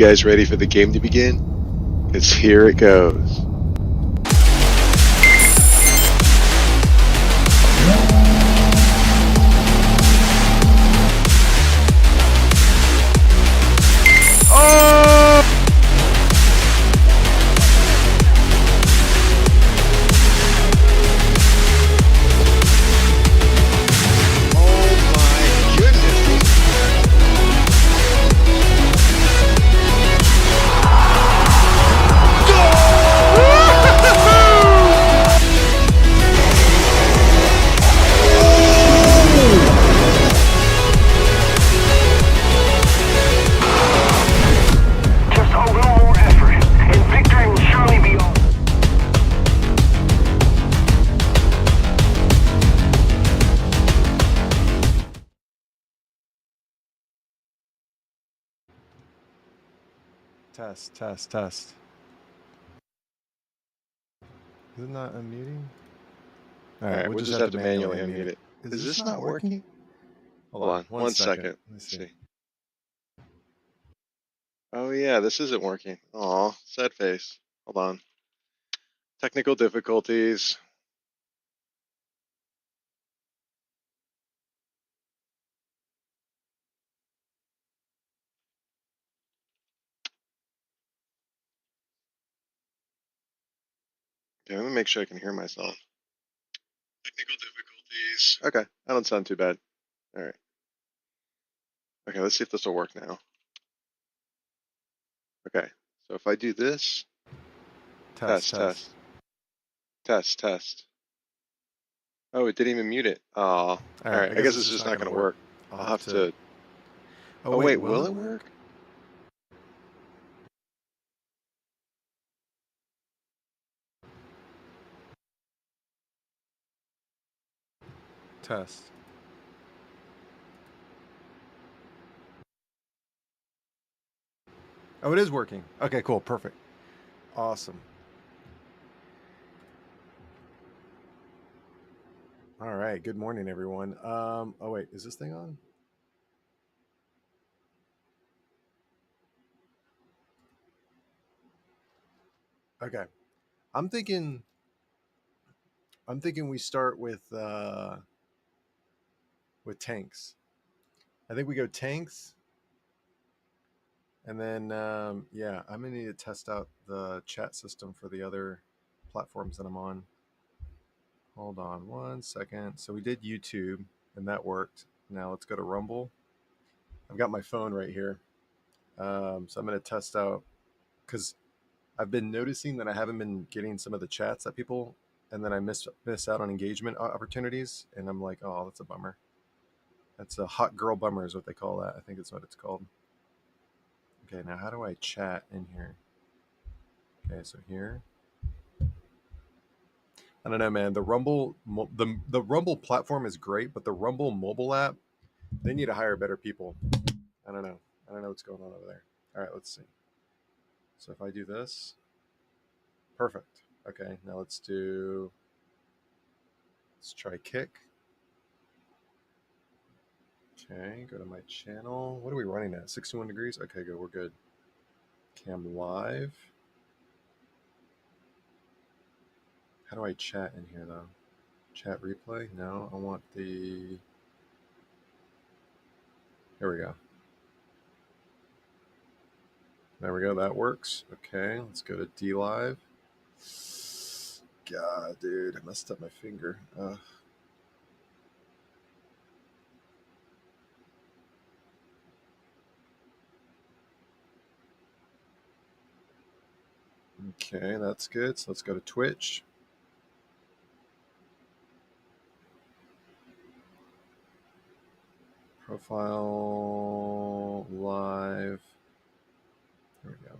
guys ready for the game to begin? Because here it goes. Test. Is it not unmuting? All right, we'll just have to manually unmute it. Is this not working? Hold on, one second. Let's see. Oh yeah, this isn't working. Aw, sad face. Hold on. Technical difficulties. Okay, let me make sure I can hear myself. Technical difficulties. Okay, I don't sound too bad. All right. Okay, let's see if this will work now. Okay, so if I do this, test. Oh, it didn't even mute it. Aw. All right, I guess it's just not going to work. I'll have to... Oh wait, will it work? Test. Oh, it is working. Okay, cool, perfect. Awesome. All right, good morning, everyone. Oh wait, is this thing on? Okay. I'm thinking we start with tanks. I think we go tanks. And then, yeah, I'm going to need to test out the chat system for the other platforms that I'm on. Hold on one second. So we did YouTube, and that worked. Now let's go to Rumble. I've got my phone right here. So I'm going to test out, because I've been noticing that I haven't been getting some of the chats that people, and then I miss out on engagement opportunities. And I'm like, oh, that's a bummer. That's a hot girl bummer is what they call that. I think it's what it's called. Okay, now how do I chat in here? Okay, so here. I don't know, man. The Rumble, the Rumble platform is great, but the Rumble mobile app, they need to hire better people. I don't know what's going on over there. All right, let's see. So if I do this, perfect. Okay, now let's try kick. Okay, go to my channel. What are we running at? 61 degrees? Okay, good. We're good. Cam live. How do I chat in here, though? Chat replay? No, I want the... Here we go. There we go. That works. Okay, let's go to D Live. God, dude, I messed up my finger. Okay, that's good. So let's go to Twitch. Profile live. There we go.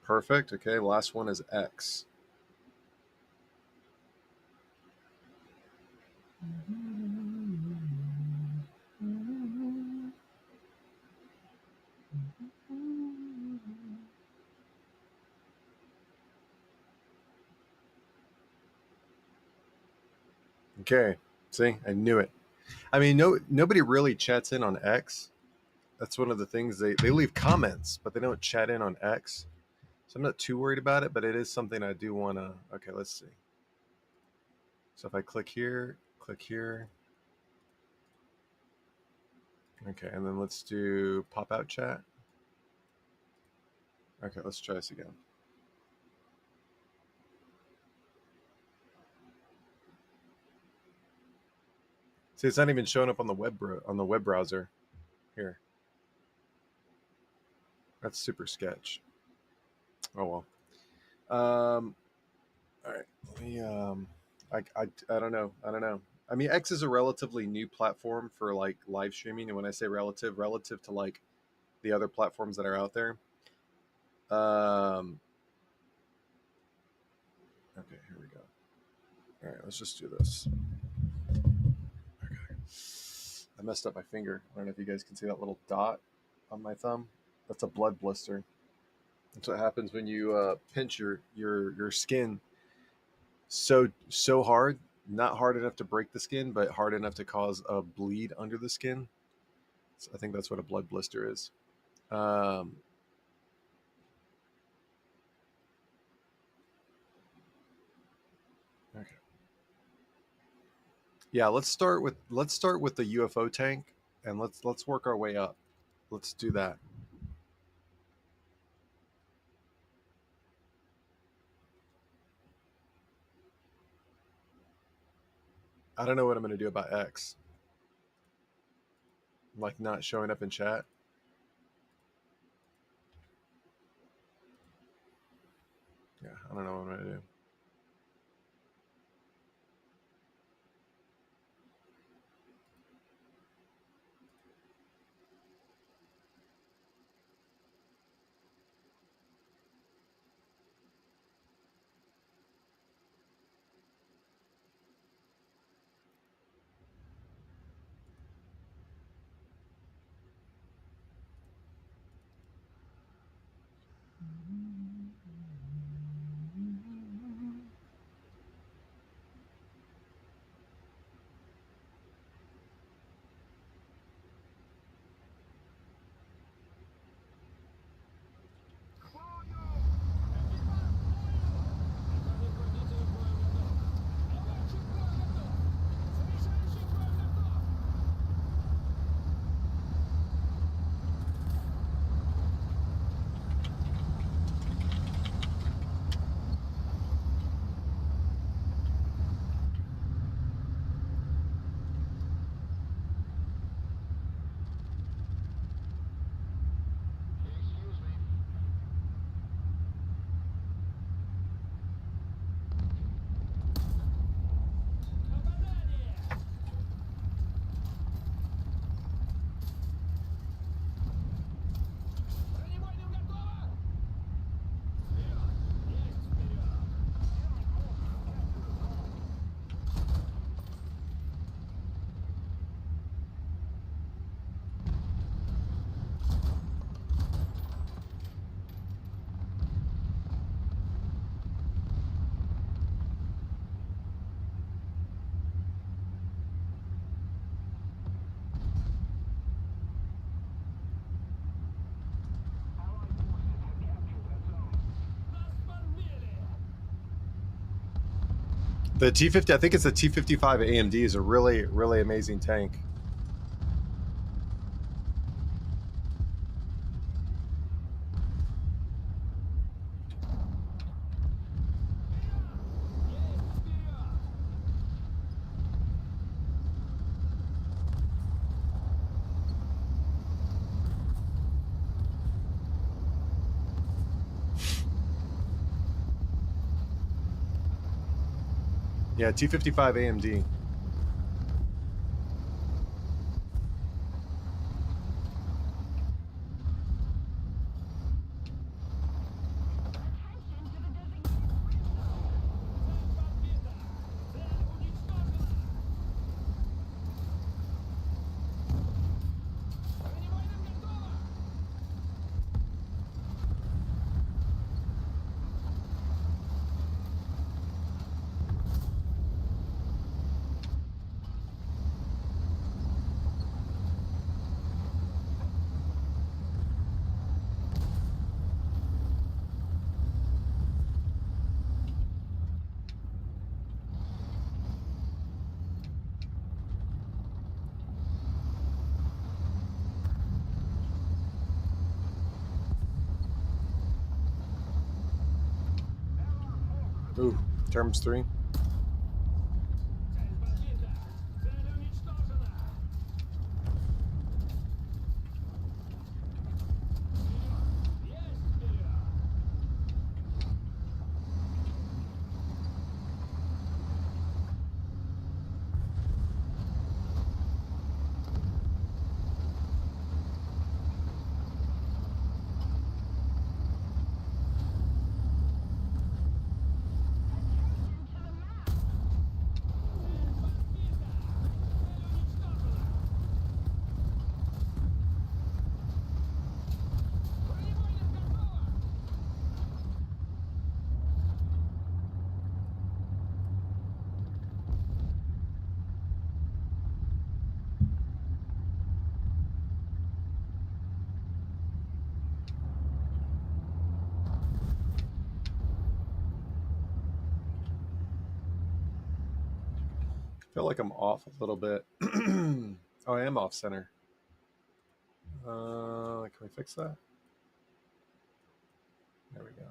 Perfect. Okay, last one is X. Okay, see, I knew it. I mean, nobody really chats in on X. That's one of the things they leave comments, but they don't chat in on X. So I'm not too worried about it, but it is something I do want to. Okay, let's see. So if I click here, okay, and then let's do pop out chat. Okay, let's try this again. See, it's not even showing up on the web browser here. That's super sketch. Oh well. All right. Let me. I don't know. I don't know. I mean, X is a relatively new platform for like live streaming, and when I say relative to like the other platforms that are out there. Um. Okay, here we go. All right, let's just do this. Okay. I messed up my finger. I don't know if you guys can see that little dot on my thumb. That's a blood blister. That's what happens when you pinch your skin so hard, not hard enough to break the skin, but hard enough to cause a bleed under the skin. So I think that's what a blood blister is. Um, okay. Yeah, let's start with the UFO tank, and let's work our way up. Let's do that. I don't know what I'm going to do about X, like not showing up in chat. Yeah, I don't know what I'm going to do. The T50, I think it's the T55 AMD, is a really amazing tank. Yeah, T55 AMD. Ooh, terms 3. I feel like I'm off a little bit. Oh, I am off center. Can we fix that? There we go.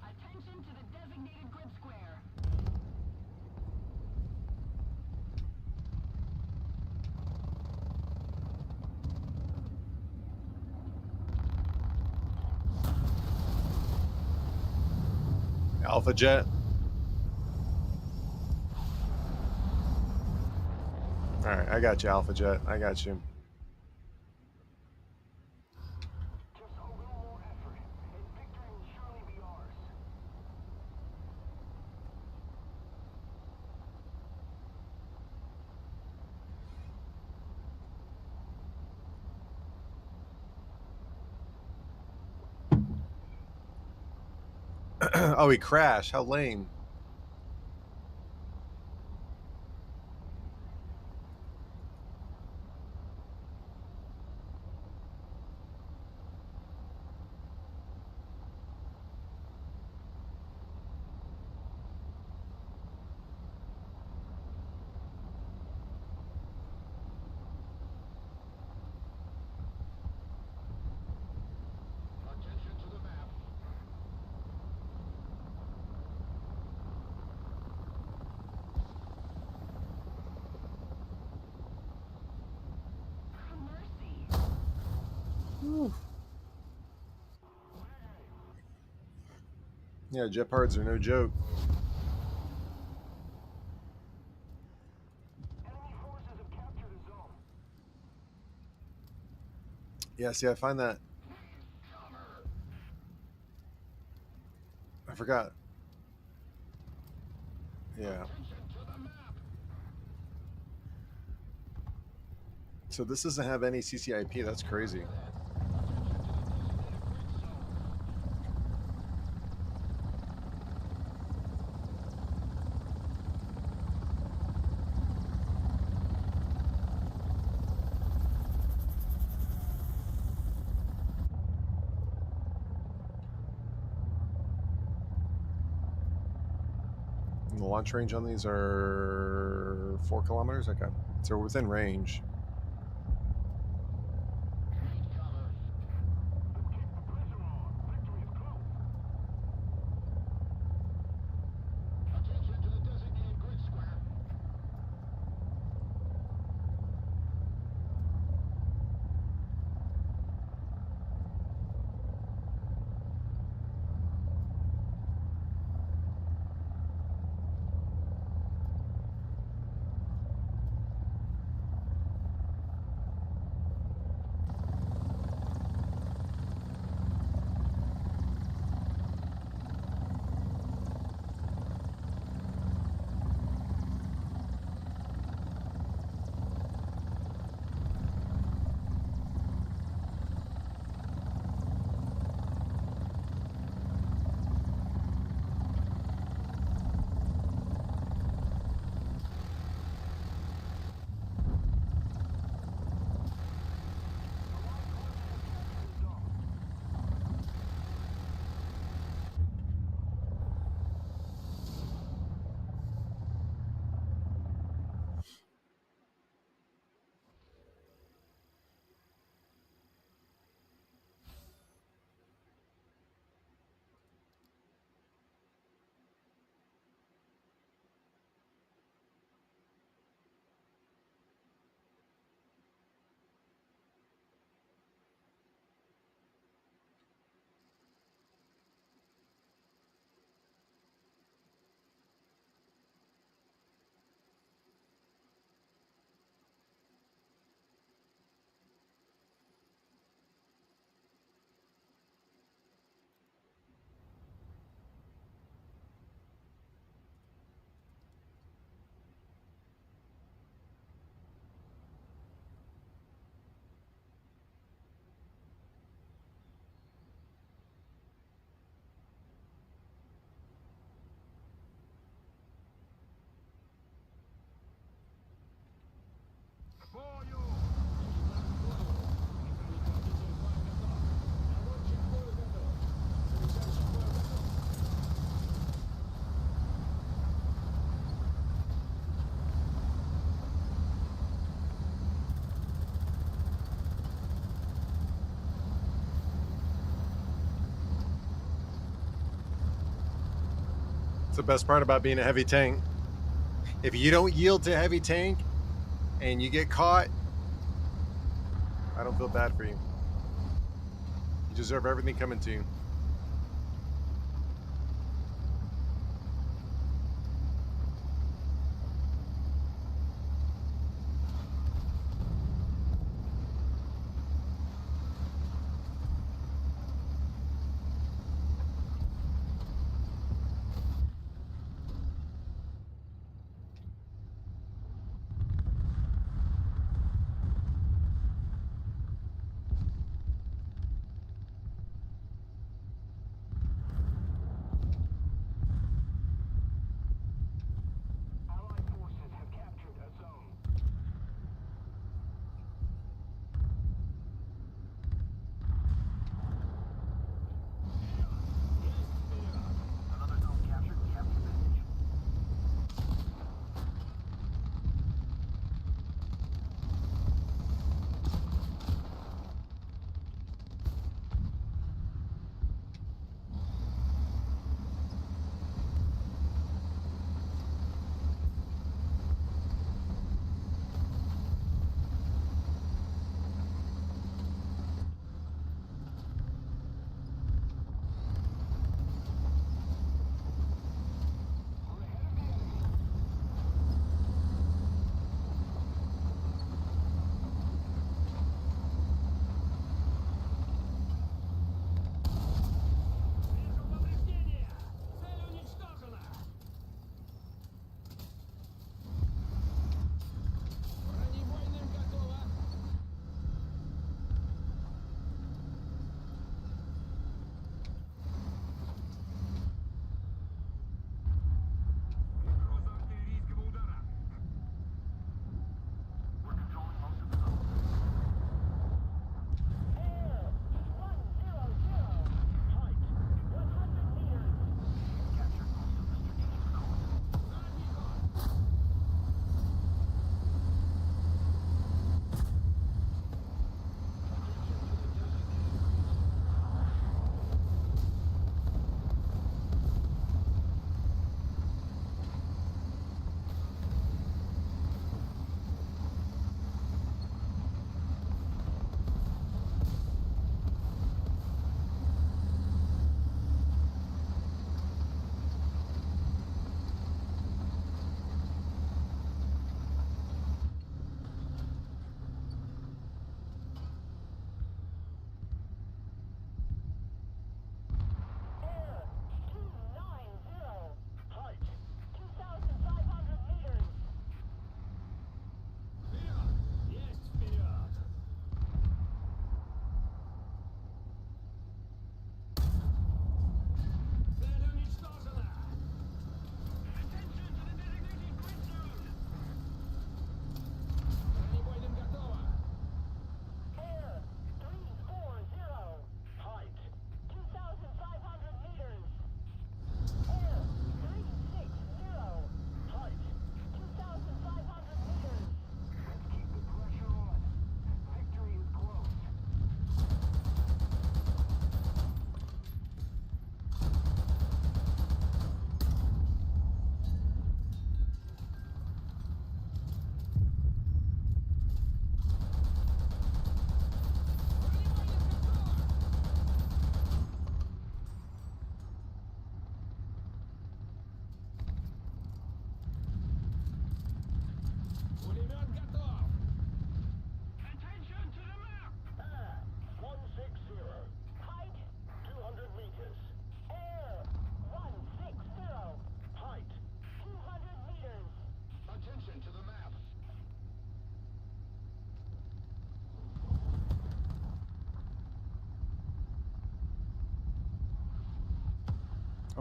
Attention to the designated grid square. Alpha Jet. All right, I got you, Alpha Jet. I got you. Just a little more effort, and victory will surely be ours. Oh, he crashed. How lame. Attention to the map. Mercy. Yeah, jet parts are no joke. Enemy forces have captured a zone. Yeah, see, I find that. I forgot. Yeah. So this doesn't have any CCIP. That's crazy. And the launch range on these are 4 kilometers. Okay, so we're within range. Keep the pressure on. Victory is close. Attention to the designated grid square. For you. It's the best part about being a heavy tank. If you don't yield to heavy tank and you get caught, I don't feel bad for you. You deserve everything coming to you.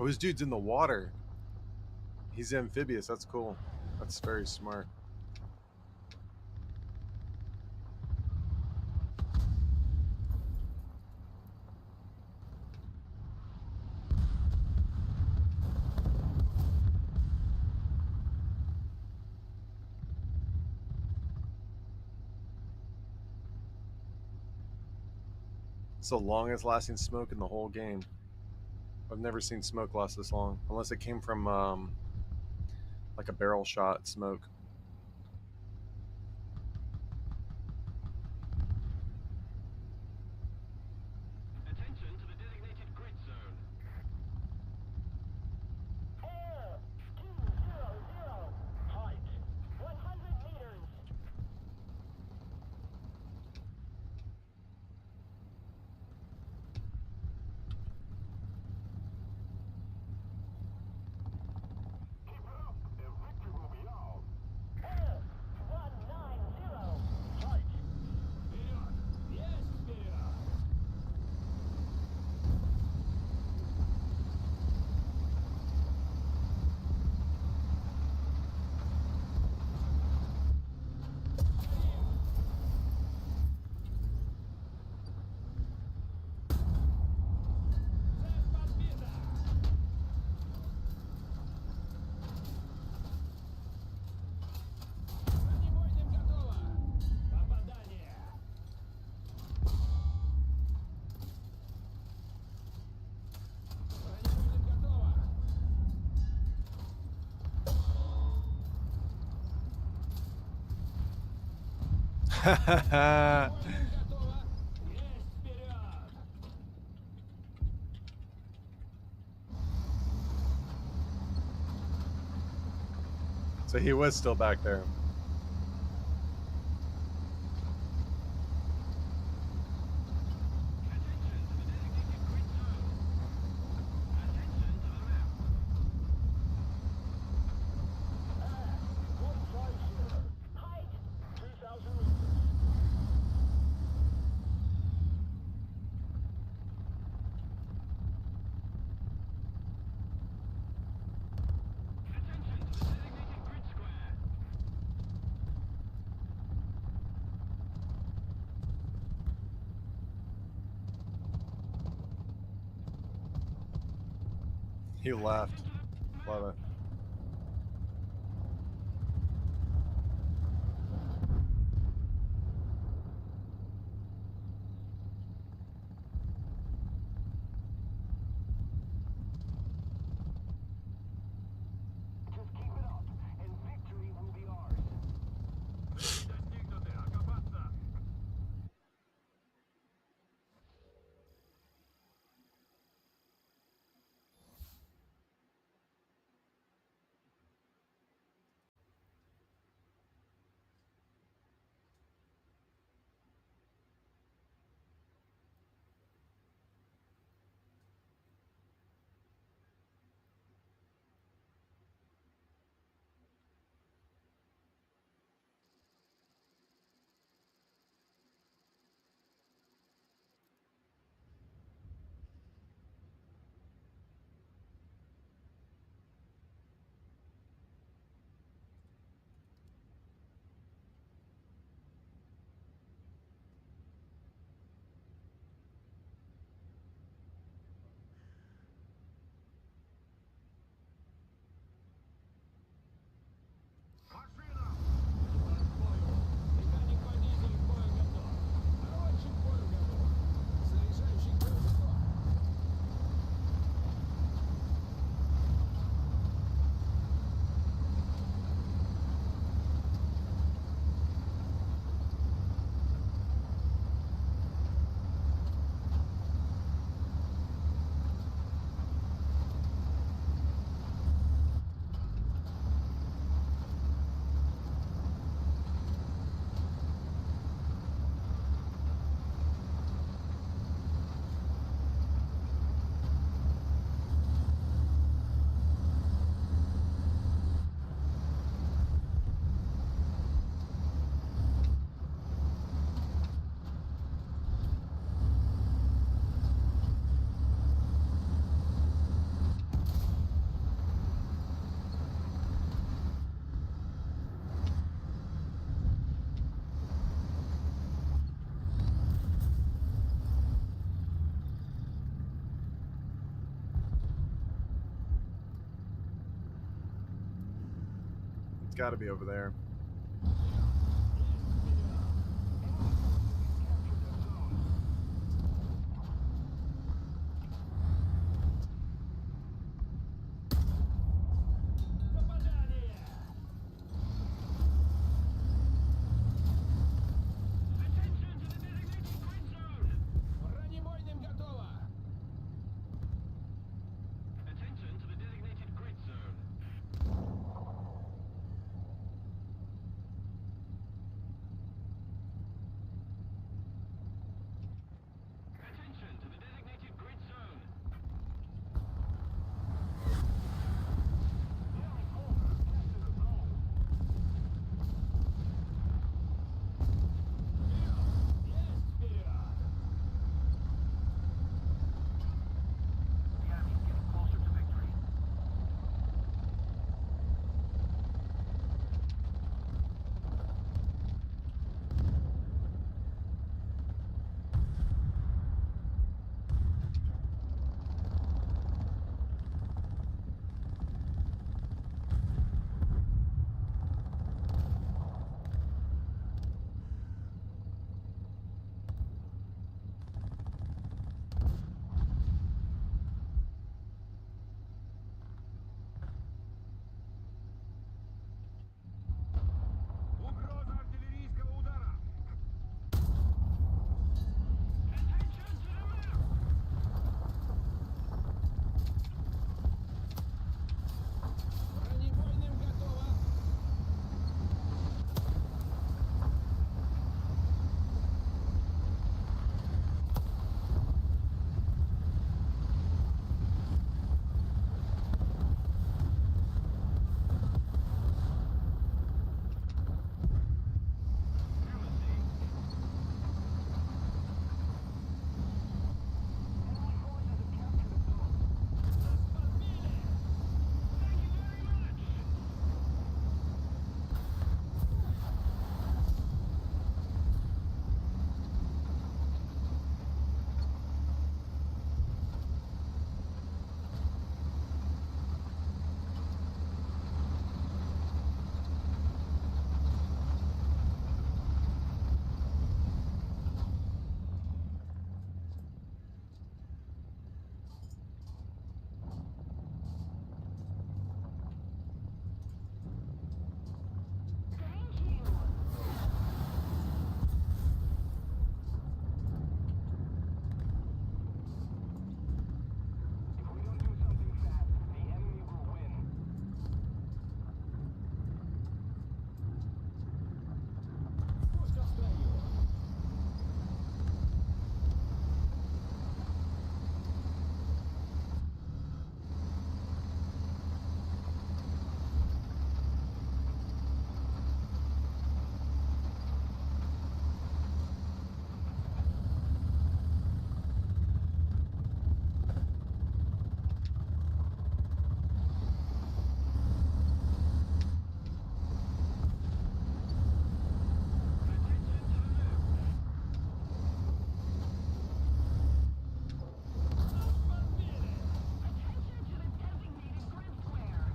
Oh, his dude's in the water. He's amphibious. That's cool. That's very smart. It's the longest lasting smoke in the whole game. I've never seen smoke last this long, unless it came from like a barrel shot smoke. Attention to the designated grid zone. Air 200. Height 100 meters. Keep it up, and victory will be ours. Air 190. Height. Вперед! Есть вперед! Цель подбита! Бронебойным готово! Попадание! Бронебойным готово! Бронебойным готово! Есть вперед! So he was still back there. Attention to the designated grid zone. Attention to the map. 150. Height 2,000 meters. Attention to the designated grid square. He left. Love it. Just keep it up, and victory will be ours. Достигнуты, окопаться! got to be over there. Attention to the designated grid zone! Бронебойным готово! Attention to the designated grid zone. Attention to the designated grid zone. The enemy's getting closer to victory. Угроза артиллерийского удара! Attention to the map! Бронебойным готово! Thank you! If we don't do something fast, the enemy will win. Пусть остается. Attention to the designated grid square.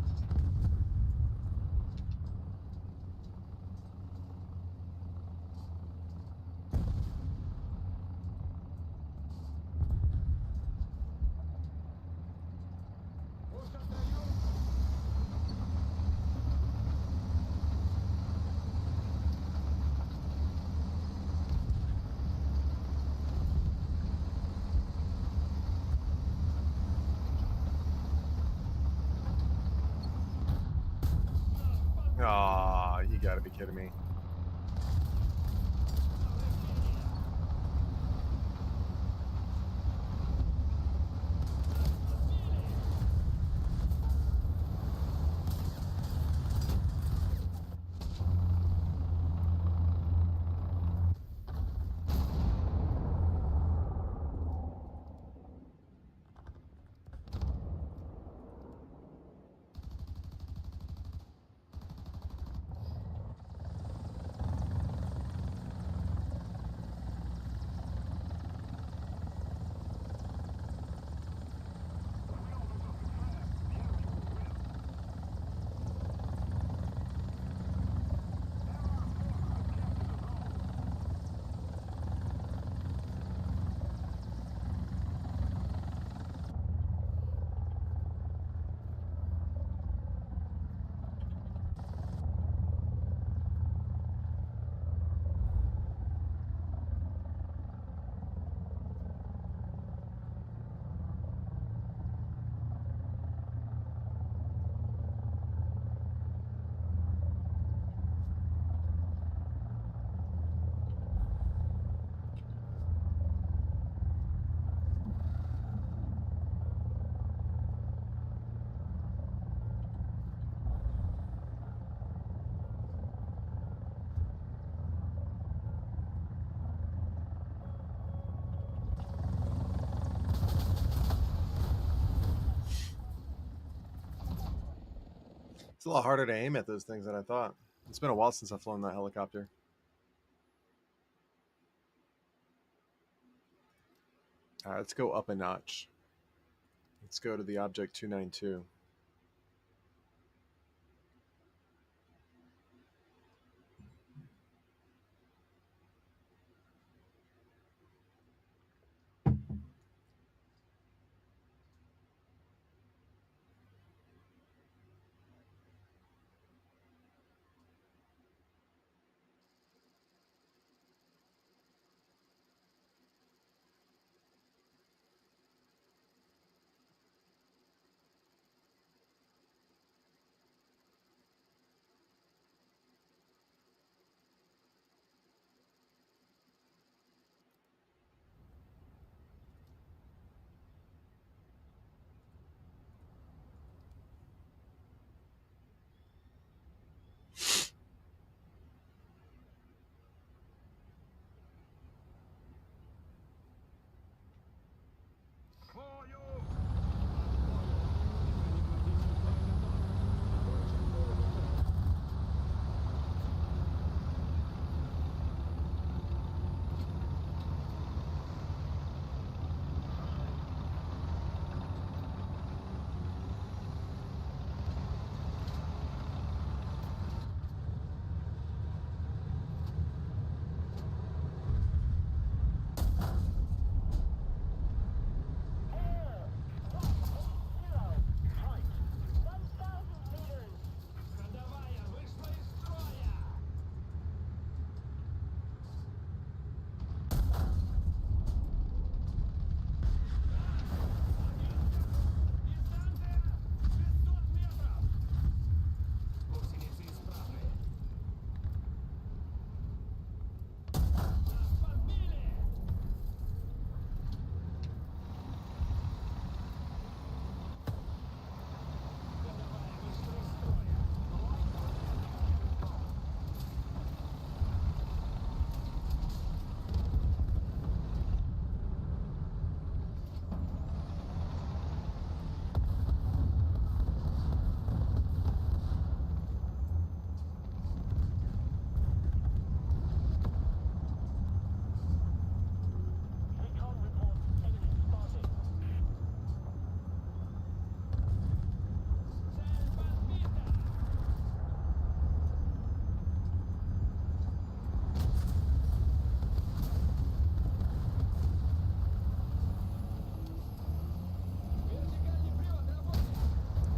Пусть остается. Aw, you got to be kidding me. It's a lot harder to aim at those things than I thought. It's been a while since I've flown that helicopter. All right, let's go up a notch. Let's go to the object 292. Recon report enemy spotted.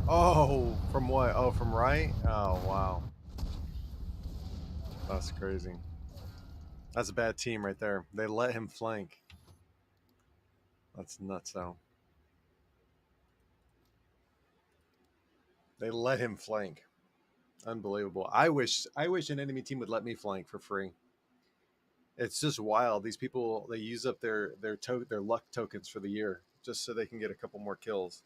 Oh, from what? Oh, from right? Oh, wow. That's crazy. That's a bad team right there. They let him flank. That's nuts, though. They let him flank. Unbelievable. I wish an enemy team would let me flank for free. It's just wild. These people, they use up their luck tokens for the year just so they can get a couple more kills.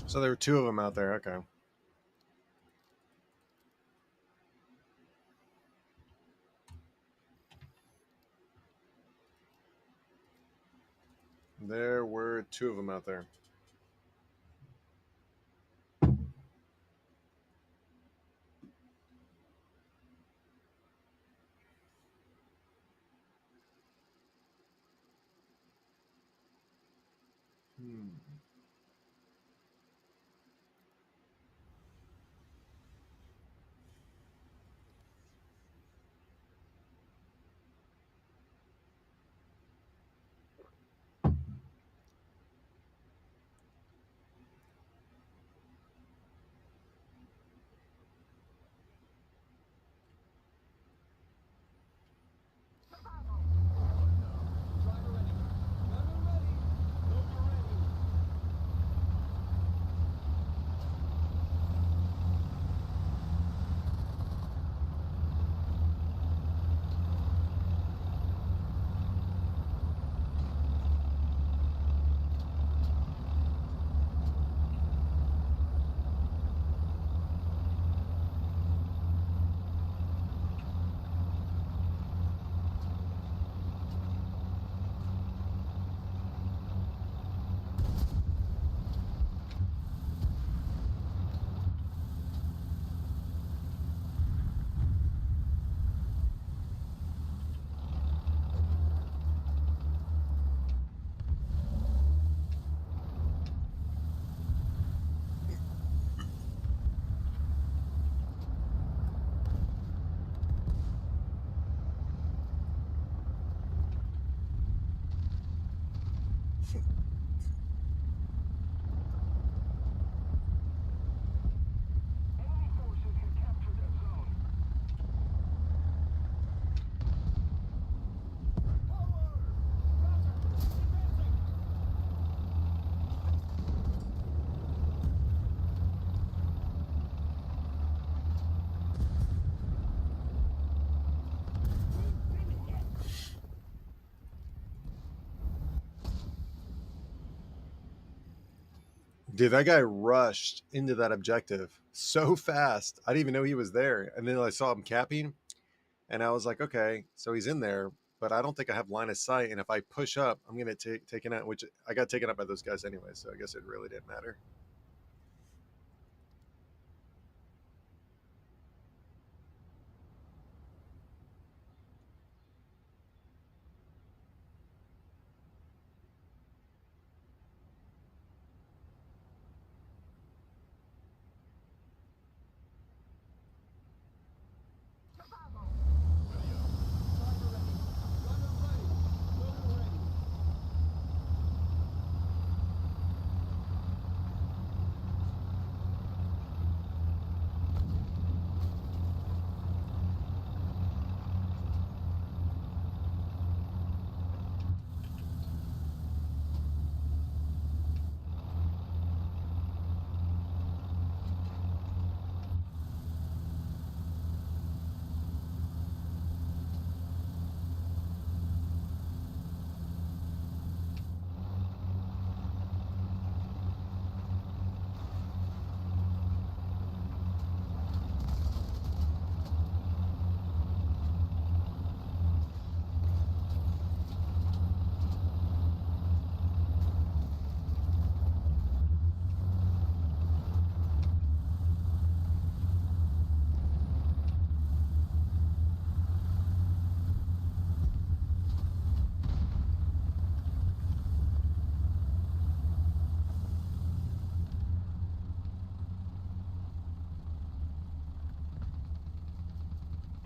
So there were two of them out there. Okay. There were two of them out there. Hmm. Enemy forces have captured that zone. Dude, that guy rushed into that objective so fast. I didn't even know he was there. And then I saw him capping, and I was like, okay, so he's in there, but I don't think I have line of sight. And if I push up, I'm going to take taken out, which I got taken out by those guys anyway. So I guess it really didn't matter.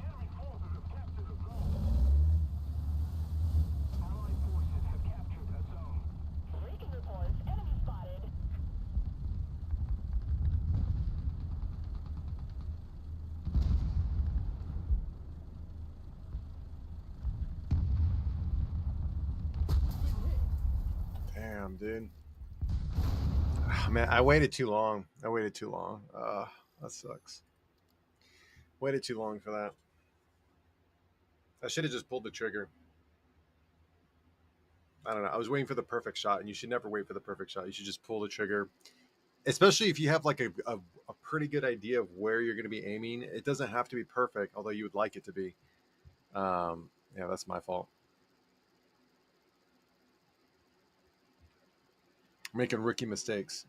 Enemy forces have captured a zone. Allied forces have captured that zone. Breaking reports. Enemy spotted. Damn, dude. Man, I waited too long. I waited too long. That sucks. Waited too long for that. I should have just pulled the trigger. I don't know. I was waiting for the perfect shot, and you should never wait for the perfect shot. You should just pull the trigger especially if you have like a pretty good idea of where you're going to be aiming. It doesn't have to be perfect, although you would like it to be. Yeah, that's my fault. Making rookie mistakes.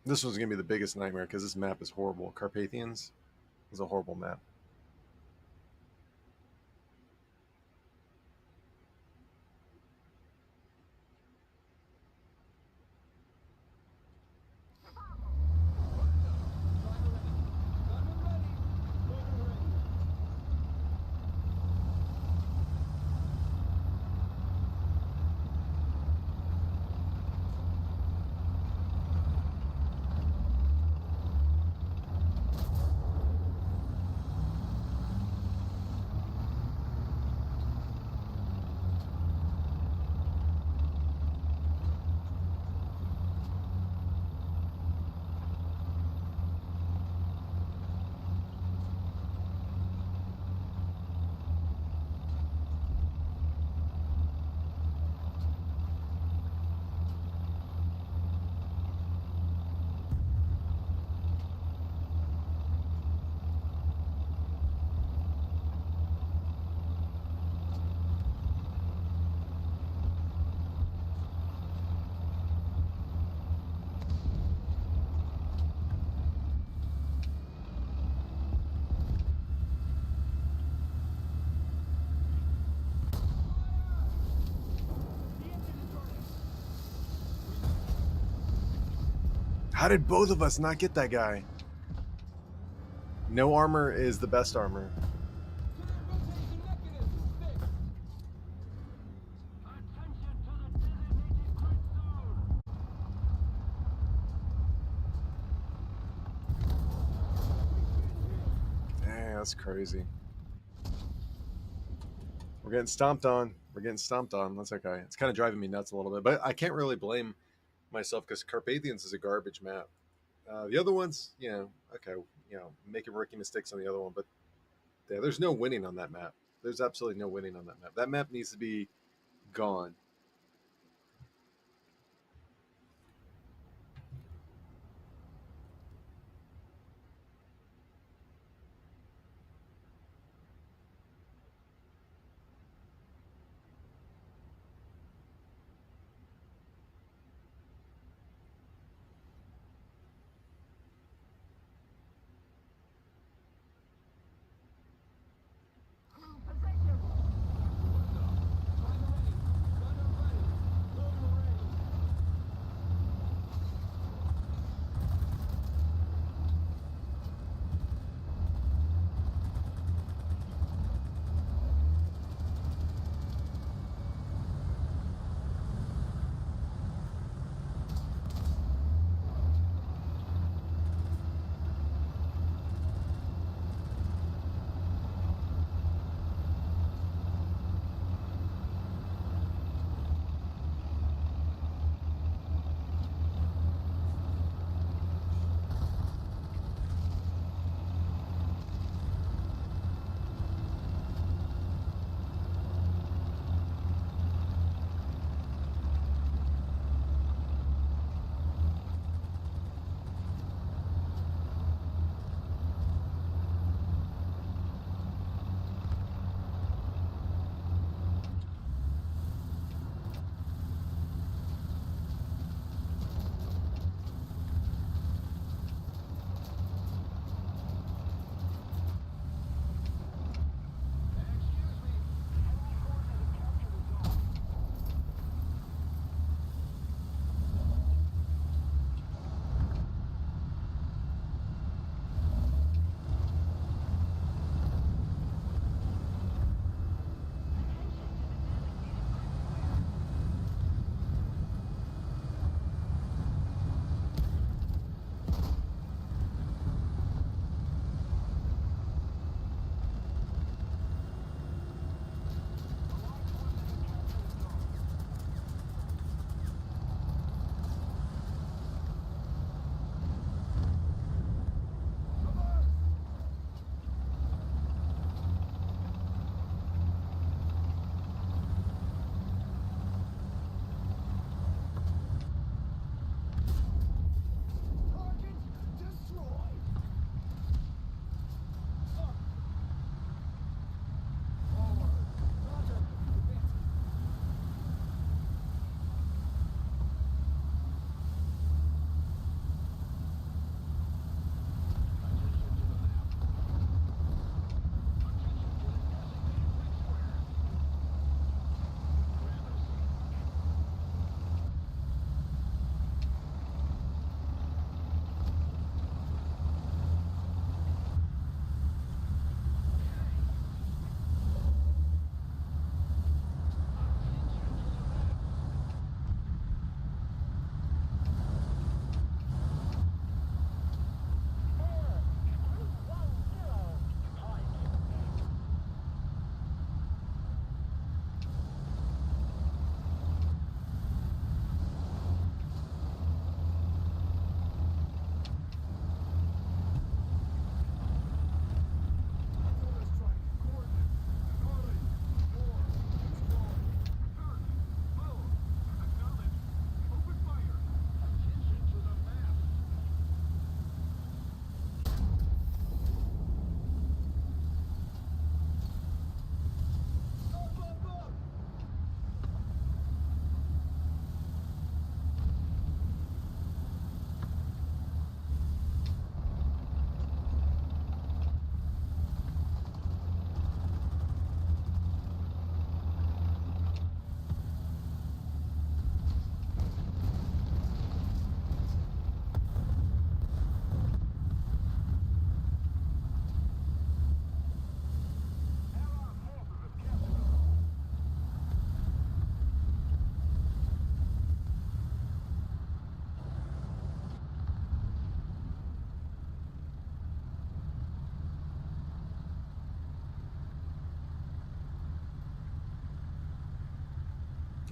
This one's going to be the biggest nightmare because this map is horrible. Carpathians is a horrible map. How did both of us not get that guy? No armor is the best armor. Dang, that's crazy. We're getting stomped on. We're getting stomped on. That's okay. It's kind of driving me nuts a little bit, but I can't really blame myself because Carpathians is a garbage map. The other ones, okay, making rookie mistakes on the other one, but yeah, there's no winning on that map. There's absolutely no winning on that map. That map needs to be gone.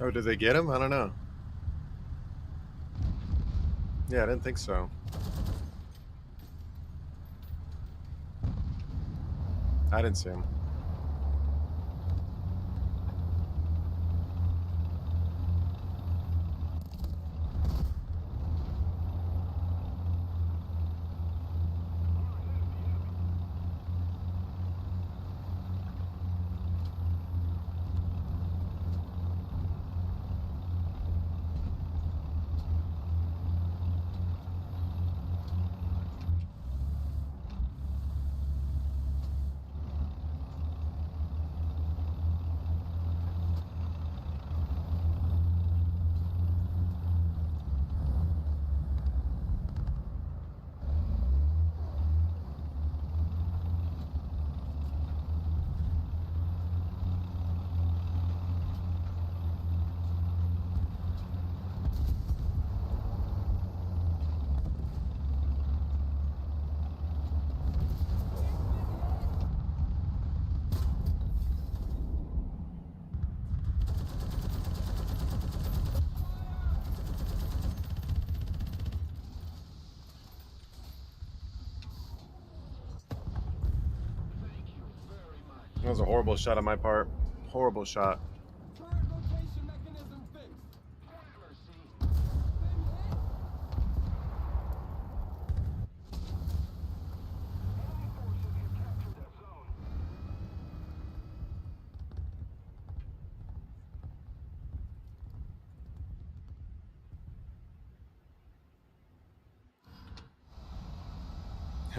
Oh, did they get him? I don't know. Yeah, I didn't think so. I didn't see him. That was a horrible shot on my part. Horrible shot. Turret rotation mechanism fixed. Mercy. Been hit. Enemy forces have captured that zone.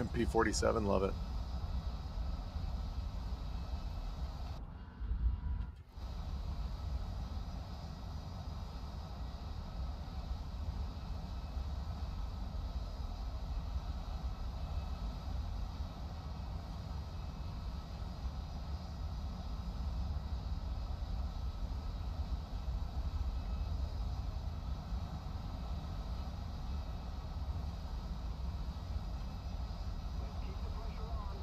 MP47, love it. Let's keep the pressure on.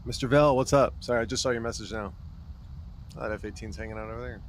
Mr. Vell, what's up? Sorry, I just saw your message now. That F-18's hanging out over there.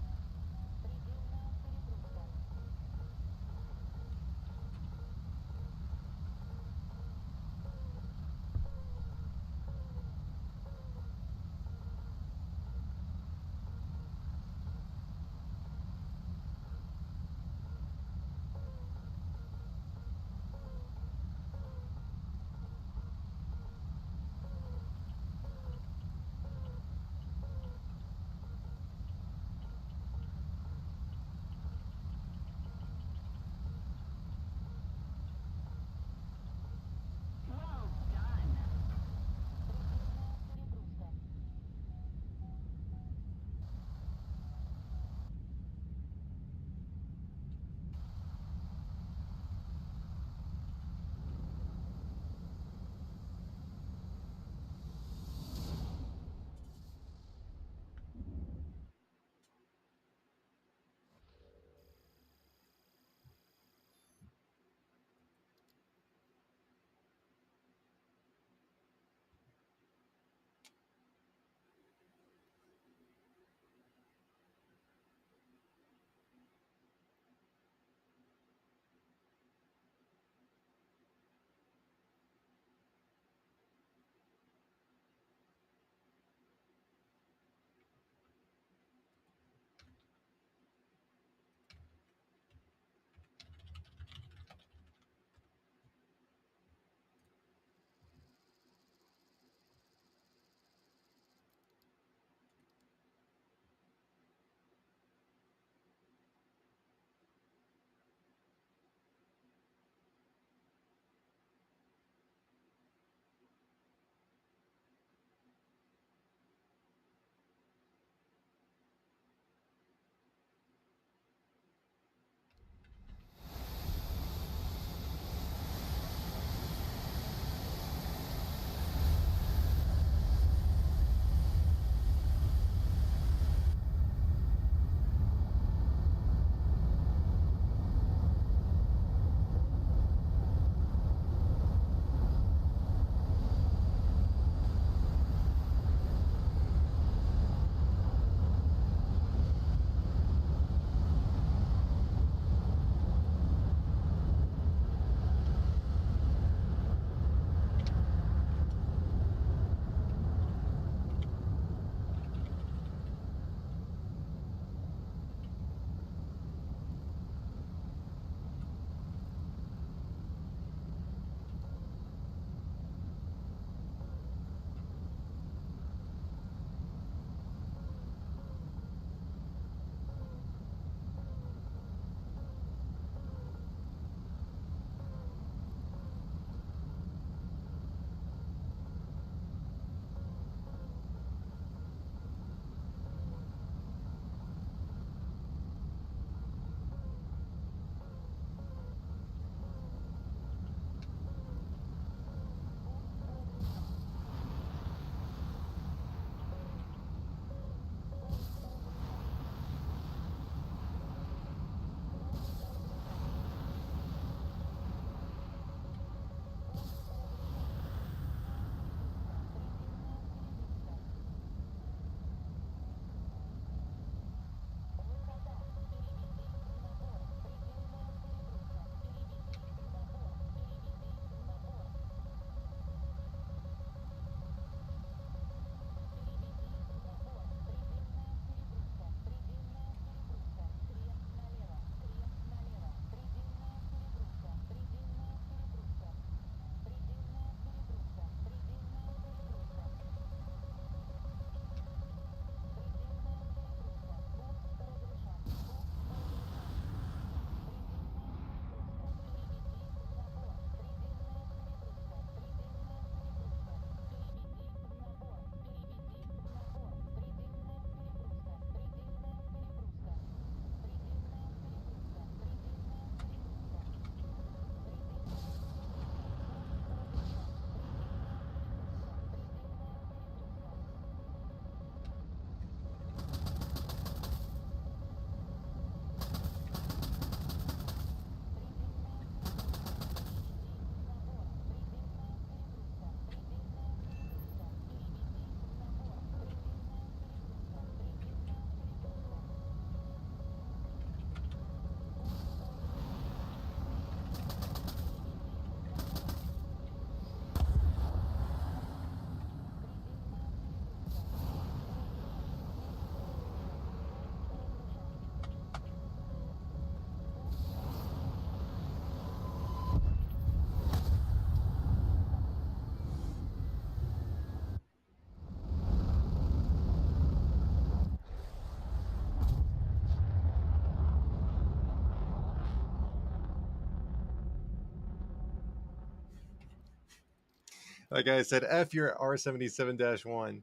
That guy said, F your R77-1.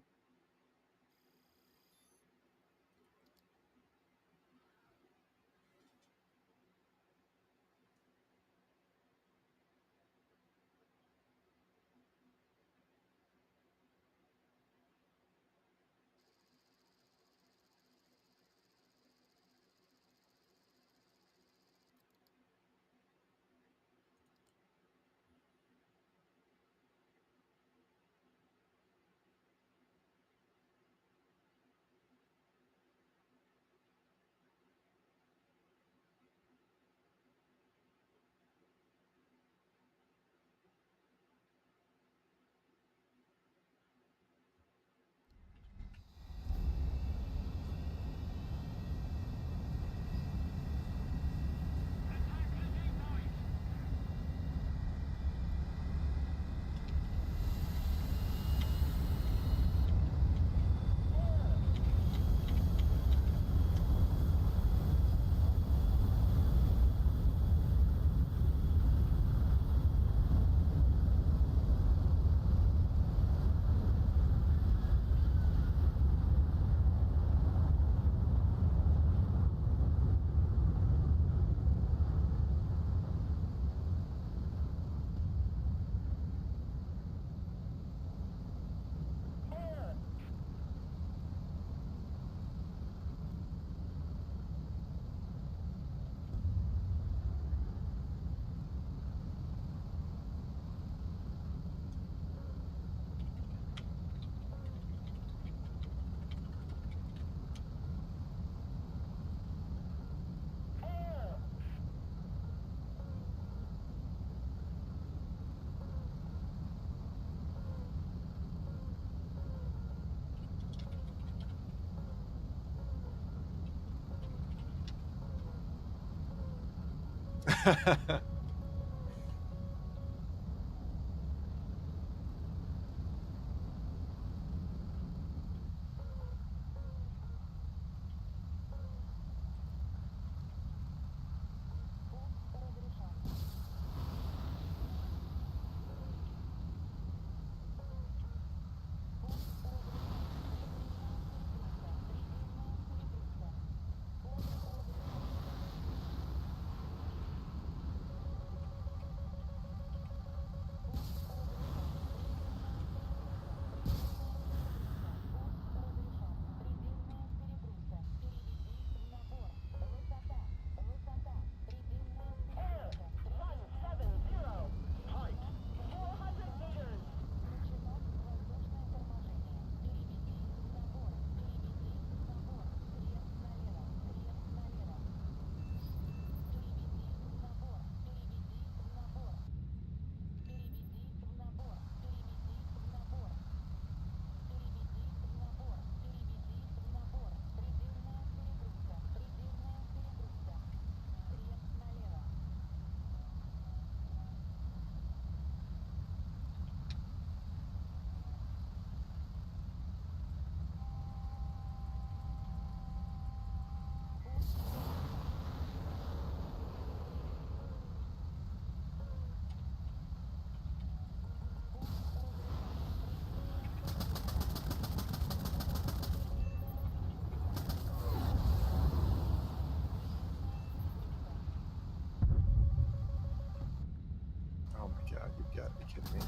Oh my god, you've got to be kidding me.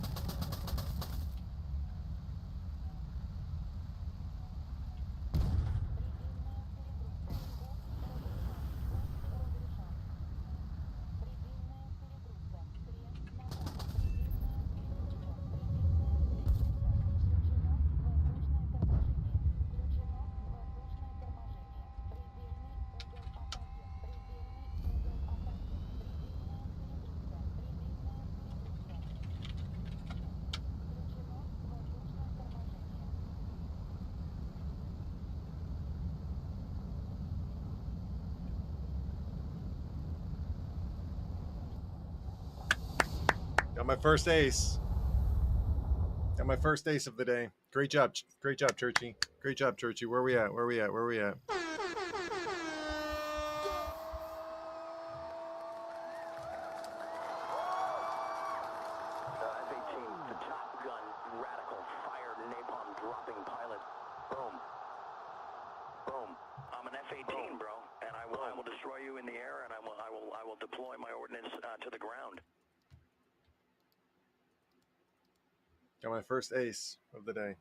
Got my first ace. Got my first ace of the day. Great job. Great job, Churchiee. Great job, Churchiee. Where we at? Where we at? Where we at? As a team, the Top Gun deploy my ordnance to the ground. Got my first ace of the day.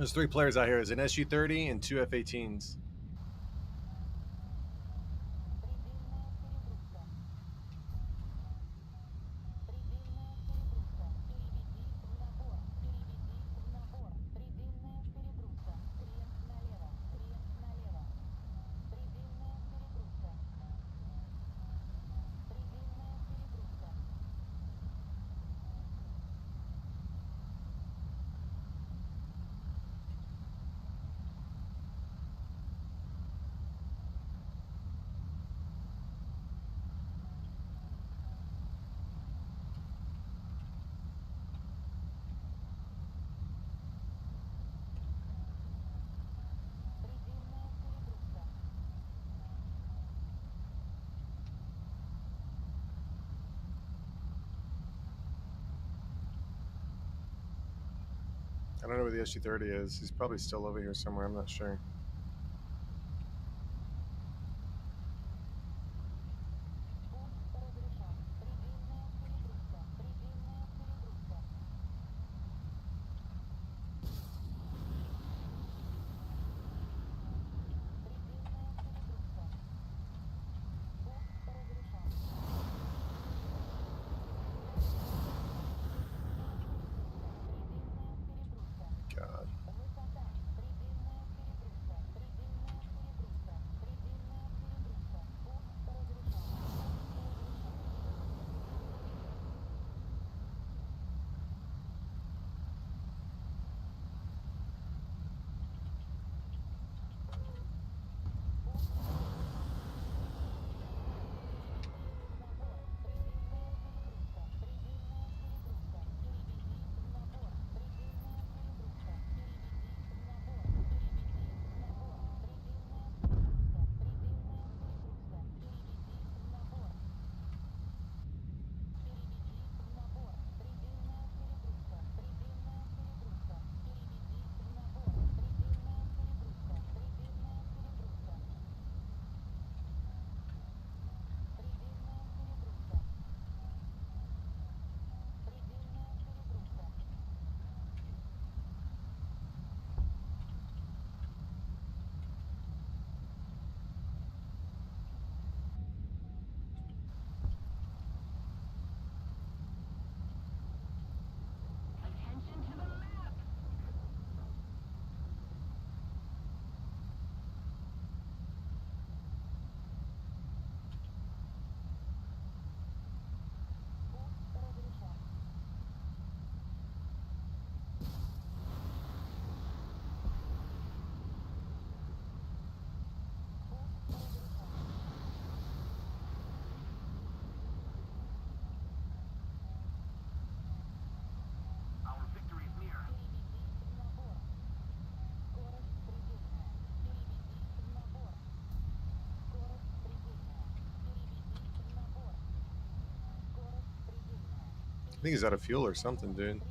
There's 3 players out here. There's an SU-30 and 2 F-18s. I don't know where the SG-30 is. He's probably still over here somewhere. I'm not sure. God. Attention to the map. Our victory is near. I think he's out of fuel or something, dude.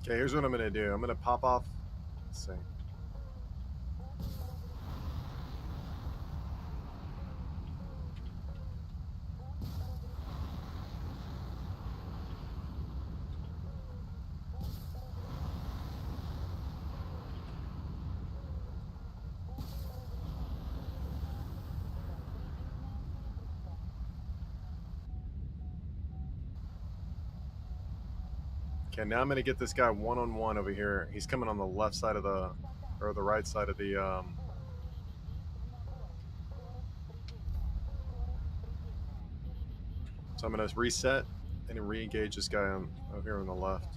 Okay, here's what I'm gonna do. I'm gonna pop off. Let's see. Okay, now I'm gonna get this guy one-on-one over here. He's coming on the left side of the, or the right side of the. So I'm gonna reset and re-engage this guy on over here on the left.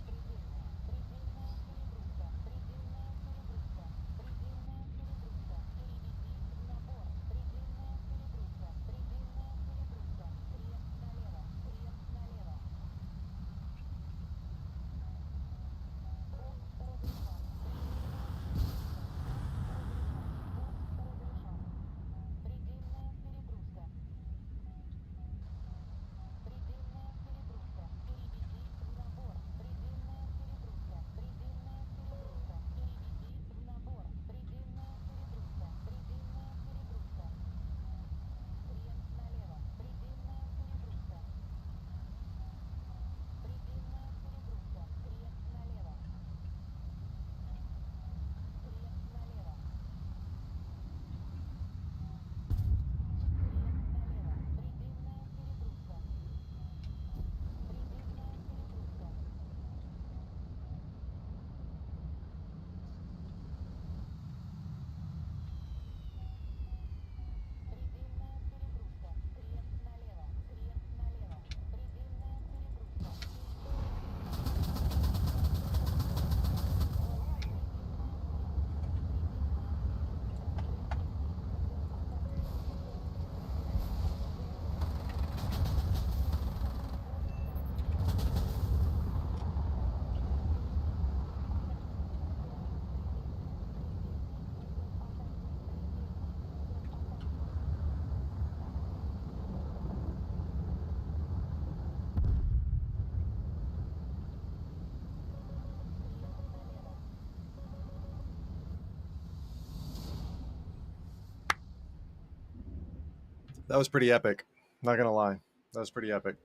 That was pretty epic. Not gonna lie, that was pretty epic.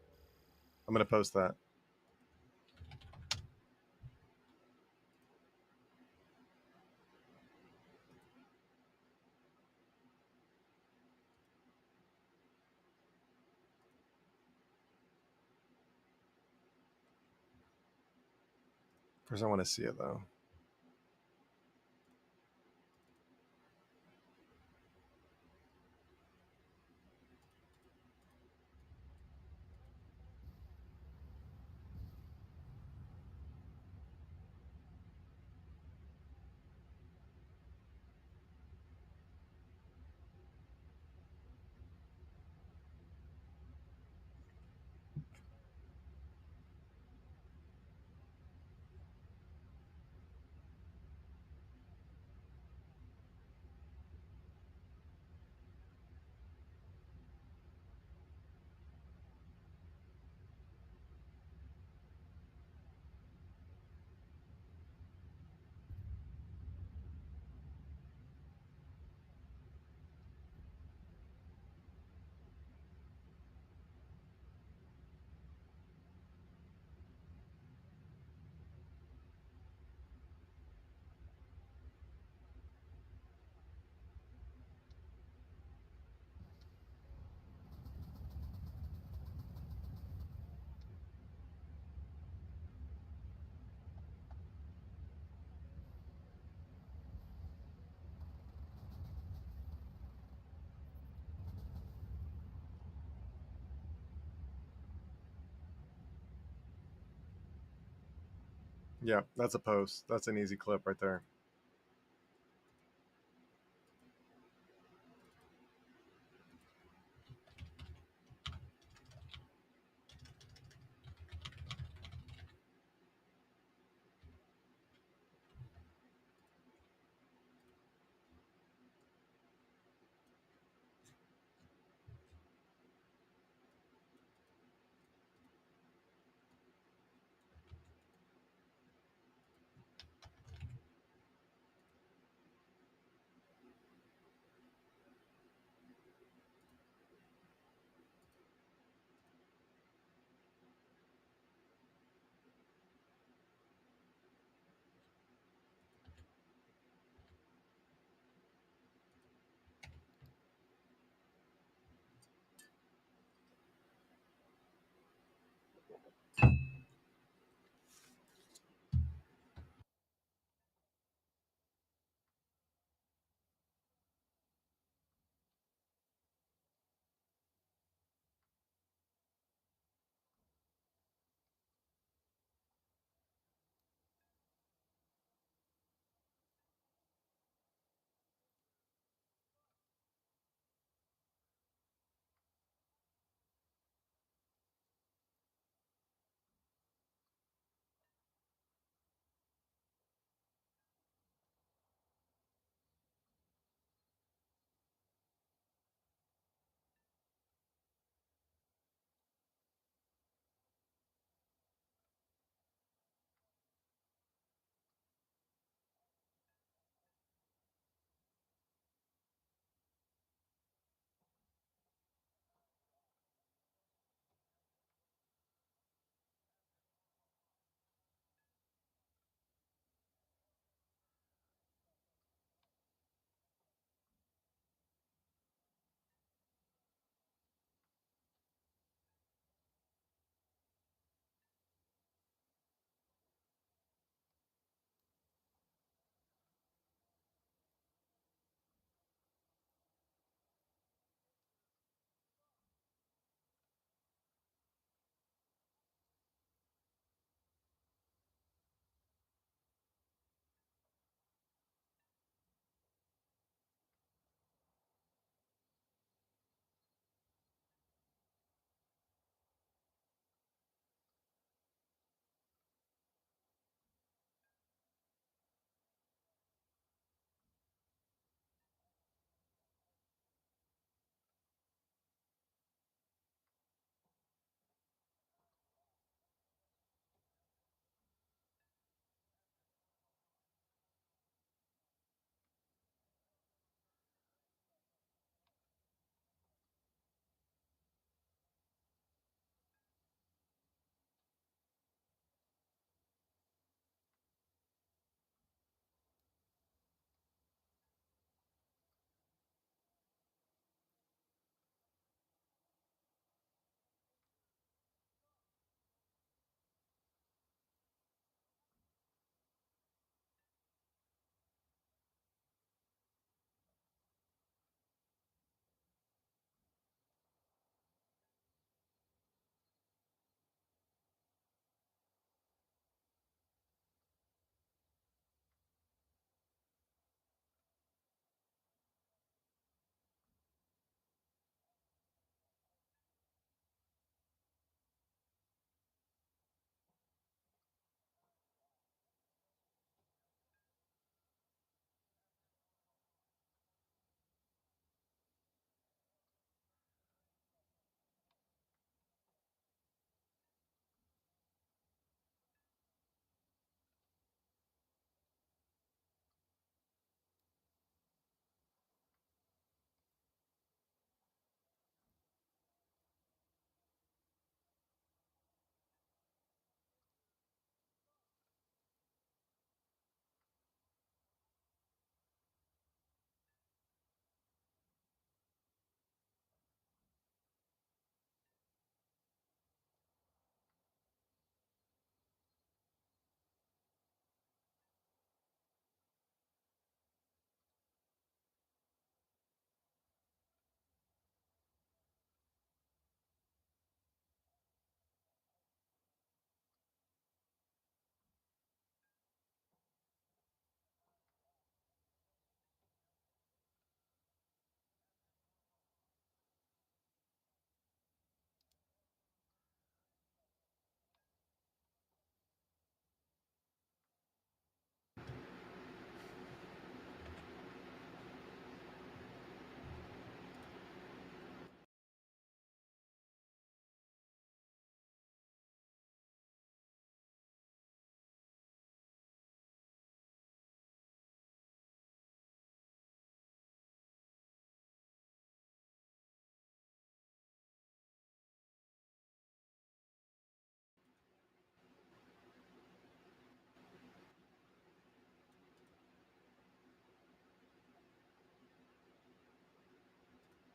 I'm gonna post that. First, I want to see it though. Yeah, that's a post. That's an easy clip right there.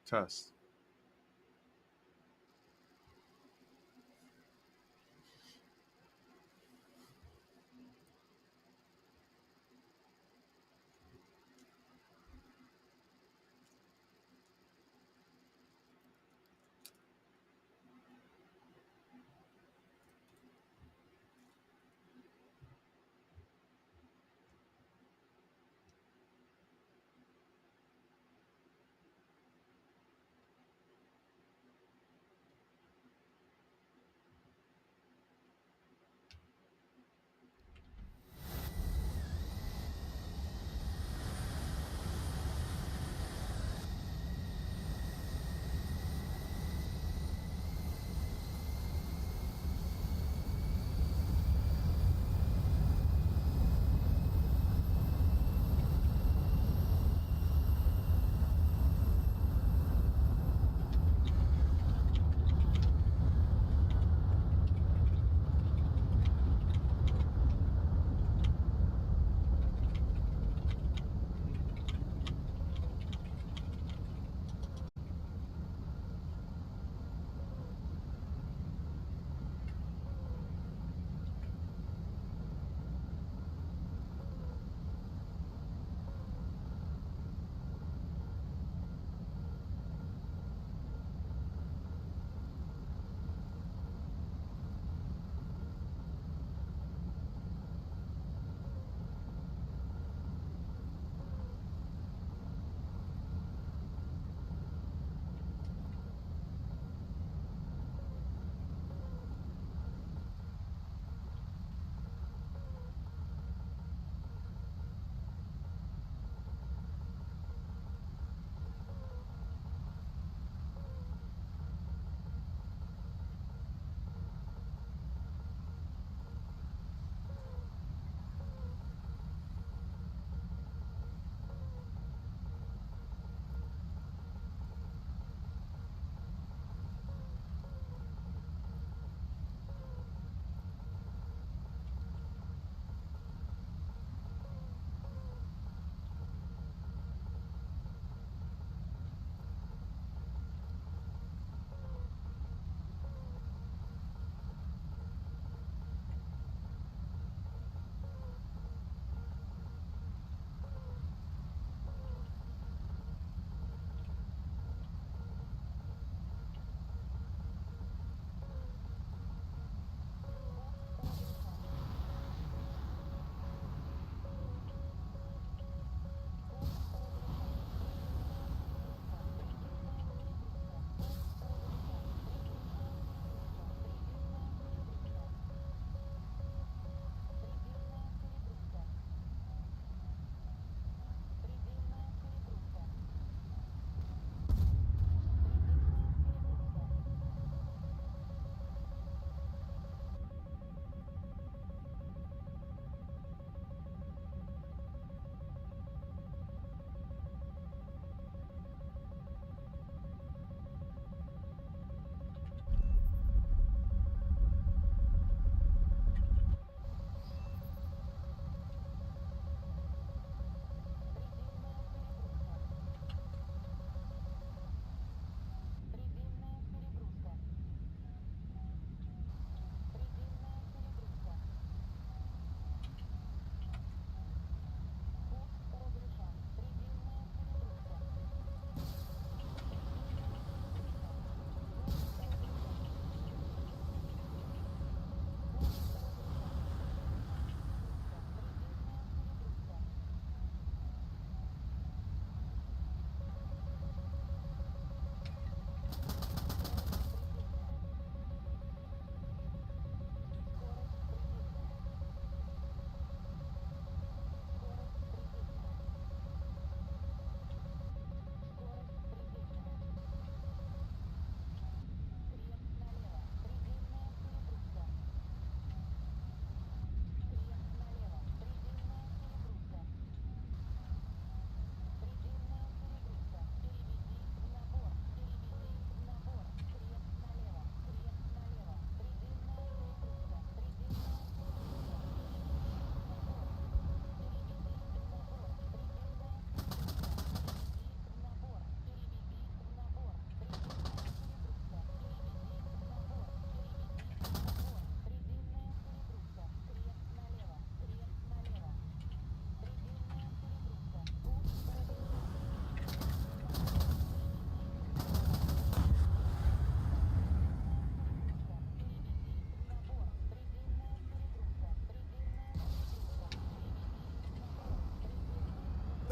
Test.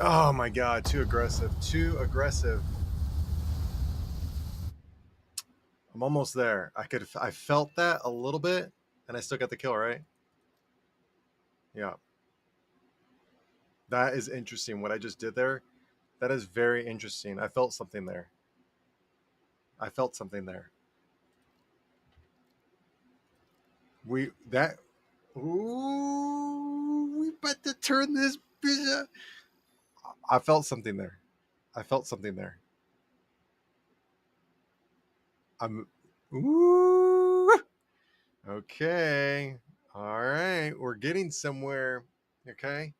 Oh my god, too aggressive. Too aggressive. I'm almost there. I felt that a little bit, and I still got the kill, right? Yeah. That is interesting. What I just did there, that is very interesting. I felt something there. I felt something there. We that ooh, we about to turn this bitch up. I felt something there. I felt something there. I'm ooh. Okay. All right. We're getting somewhere. Okay.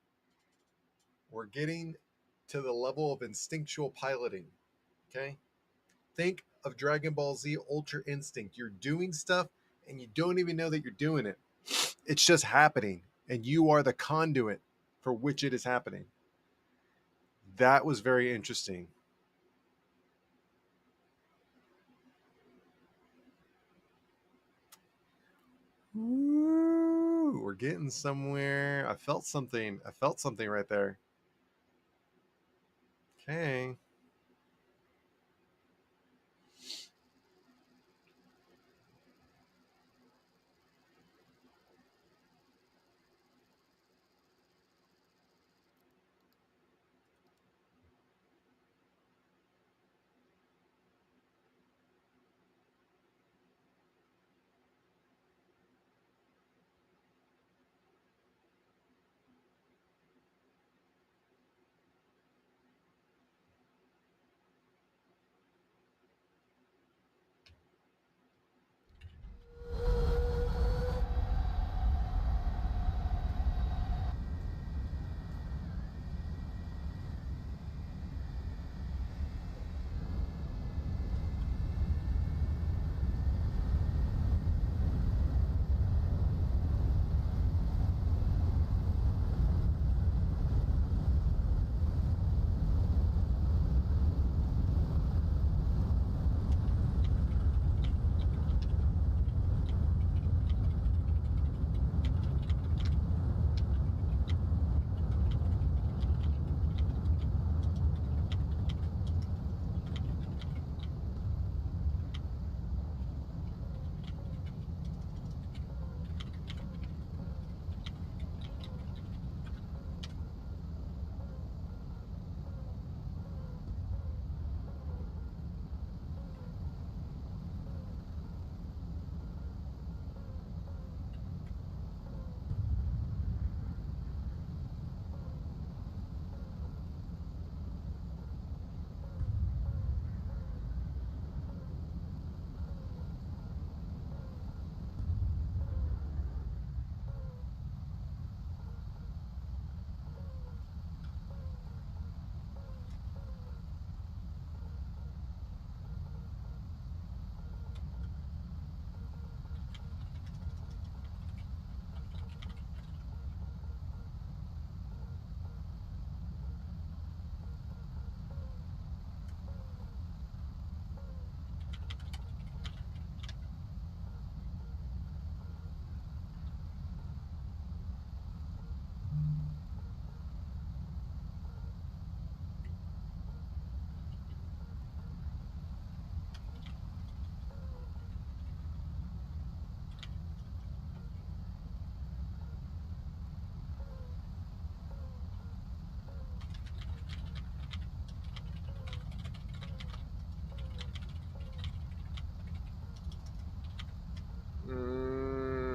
We're getting to the level of instinctual piloting. Okay. Think of Dragon Ball Z Ultra Instinct. You're doing stuff and you don't even know that you're doing it. It's just happening, and you are the conduit for which it is happening. That was very interesting. Ooh, we're getting somewhere. I felt something. I felt something right there. Okay.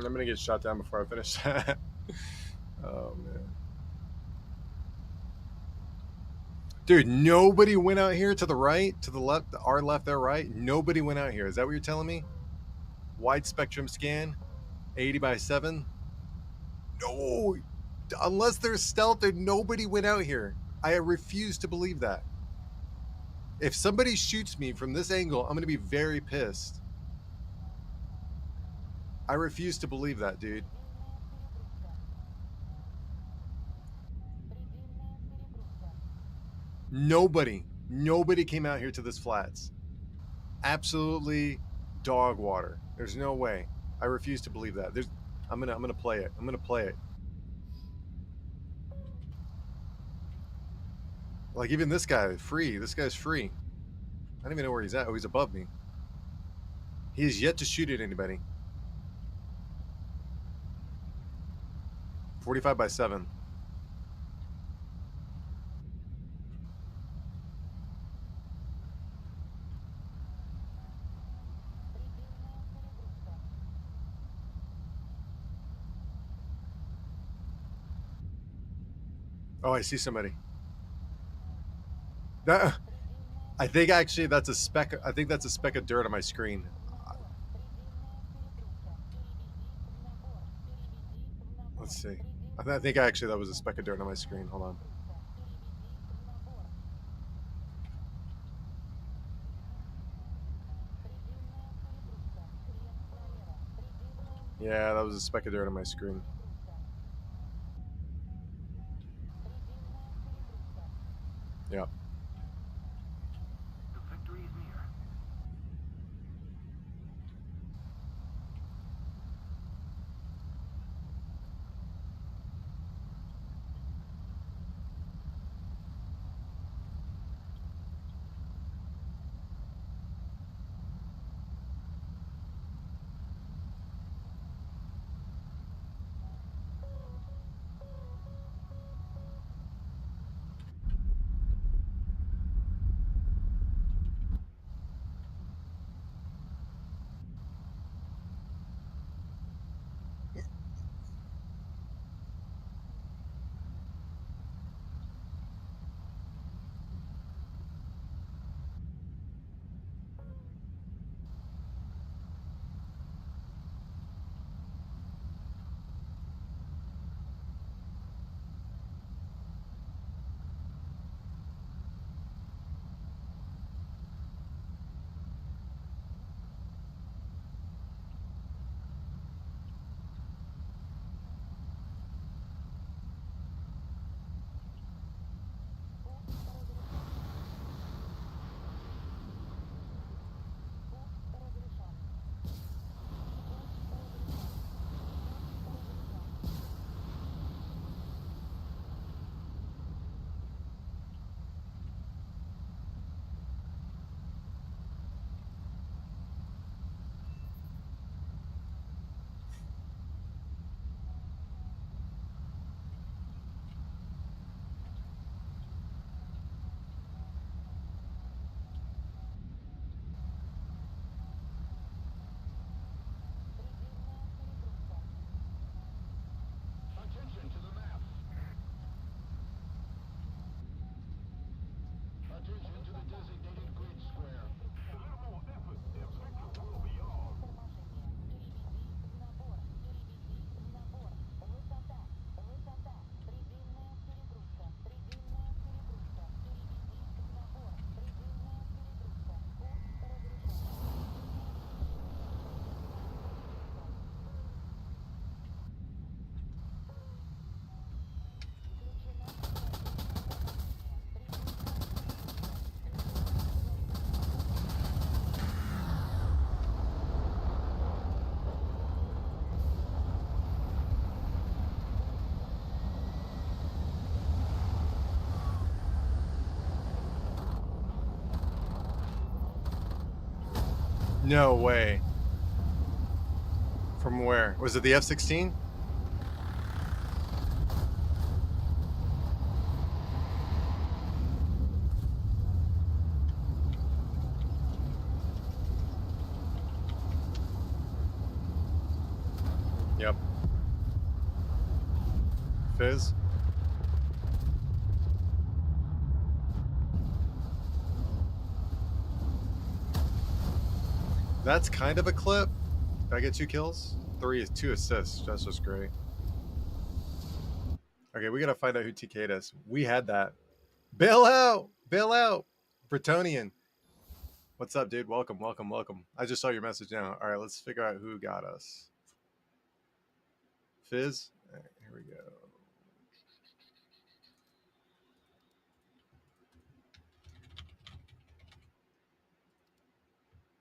I'm gonna get shot down before I finish that. Oh man, dude, nobody went out here to the right, to the left, our left, their right. Nobody went out here. Is that what you're telling me? Wide spectrum scan, 80 by 7. No, unless there's stealth, there nobody went out here. I refuse to believe that. If somebody shoots me from this angle, I'm gonna be very pissed. I refuse to believe that, dude. Nobody came out here to this flats. Absolutely dog water. There's no way. I refuse to believe that. I'm gonna play it. I'm gonna play it. Like even this guy, free. This guy's free. I don't even know where he's at. Oh, he's above me. He is yet to shoot at anybody. 45 by 7. Oh, I see somebody. That, I think actually that's a speck. I think that's a speck of dirt on my screen. Let's see. I think actually that was a speck of dirt on my screen. Hold on. Yeah, that was a speck of dirt on my screen. Yeah. The victory is near. Attention to the map. Attention to the designated grid square. A little more effort, and victory will be ours. No way. From where? Was it the F-16? Yep. Fizz? That's kind of a clip. Did I get 2 kills? 2 assists. That's just great. Okay, we gotta find out who TK'd us. We had that. Bail out! Bail out! Bretonian. What's up, dude? Welcome, welcome, welcome. I just saw your message now. All right, let's figure out who got us. Fizz? All right, here we go.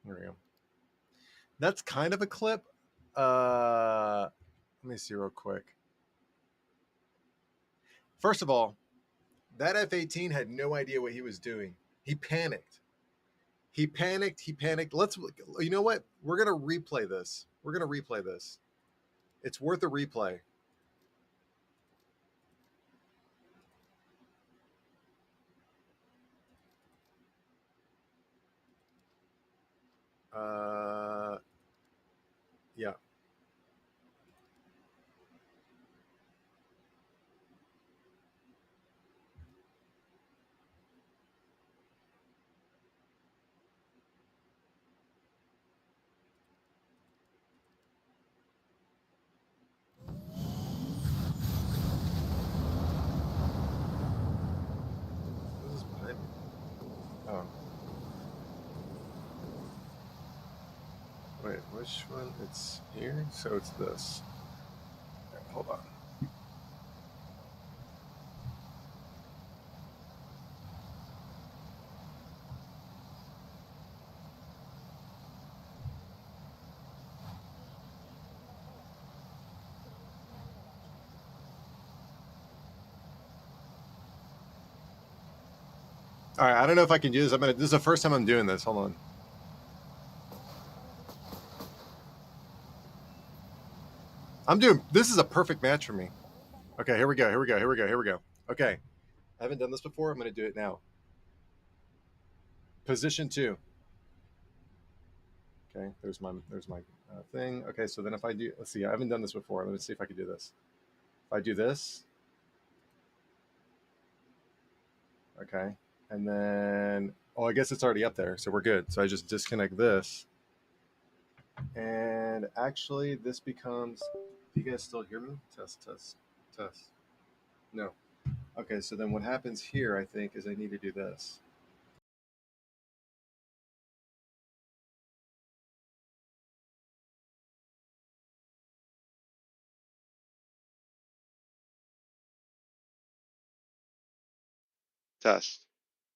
There we go. That's kind of a clip. Let me see real quick. First of all, That F-18 had no idea what he was doing. He panicked. He panicked. Let's, you know what? We're going to replay this. It's worth a replay. Yeah. This is behind me. Oh. Wait, which one? It's here? So it's this. Right, hold on. All right, I don't know if I can do this. This is the first time I'm doing this. Hold on. This is a perfect match for me. Okay, here we go. Okay, I haven't done this before. I'm going to do it now. Position 2. Okay, there's my thing. Okay, so then if I do, let's see, I haven't done this before. Let me see if I can do this. If I do this, okay, and then, oh, I guess it's already up there, so we're good. So I just disconnect this, and actually this becomes, do you guys still hear me? Test. No. Okay, so then what happens here, I think, is I need to do this. Test.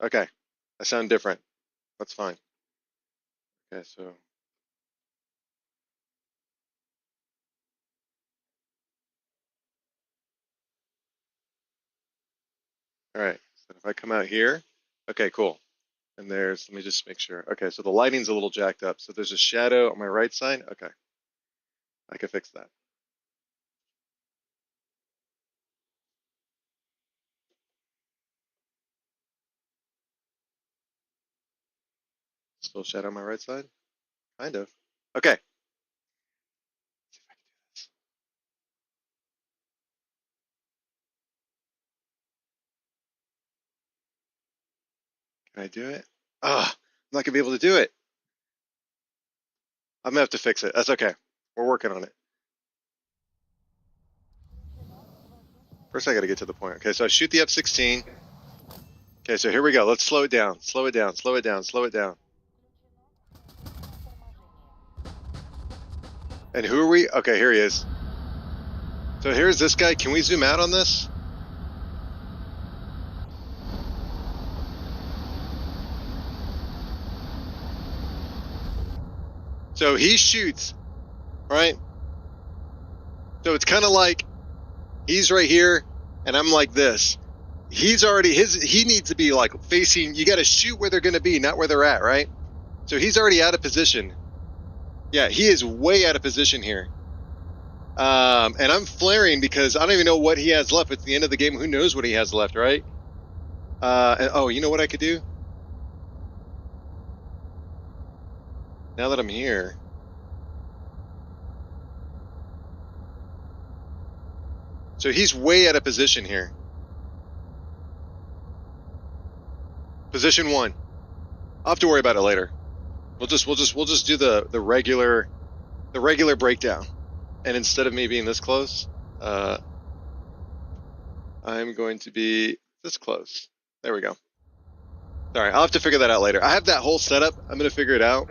Okay. I sound different. That's fine. Okay, so. All right. So if I come out here, okay, cool. And let me just make sure. Okay, so the lighting's a little jacked up. So there's a shadow on my right side. Okay. I can fix that. Still shadow on my right side? Kind of. Okay. See if I can do this. Can I do it? Ah, I'm not gonna be able to do it. I'm gonna have to fix it. That's okay. We're working on it. First, I gotta get to the point. Okay, so I shoot the F-16. Okay, so here we go. Let's slow it down. Slow it down. And who are we? Okay, here he is. So here's this guy. Can we zoom out on this? So he shoots, right? So it's kind of like he's right here and I'm like this. He's already, he needs to be like facing, you got to shoot where they're going to be, not where they're at, right? So he's already out of position. Yeah, he is way out of position here. And I'm flaring because I don't even know what he has left. It's the end of the game. Who knows what he has left, right? And, oh, you know what I could do? Now that I'm here. So he's way out of position here. Position 1. I'll have to worry about it later. We'll just do the regular breakdown. And instead of me being this close, I'm going to be this close. There we go. Sorry, I'll have to figure that out later. I have that whole setup. I'm going to figure it out.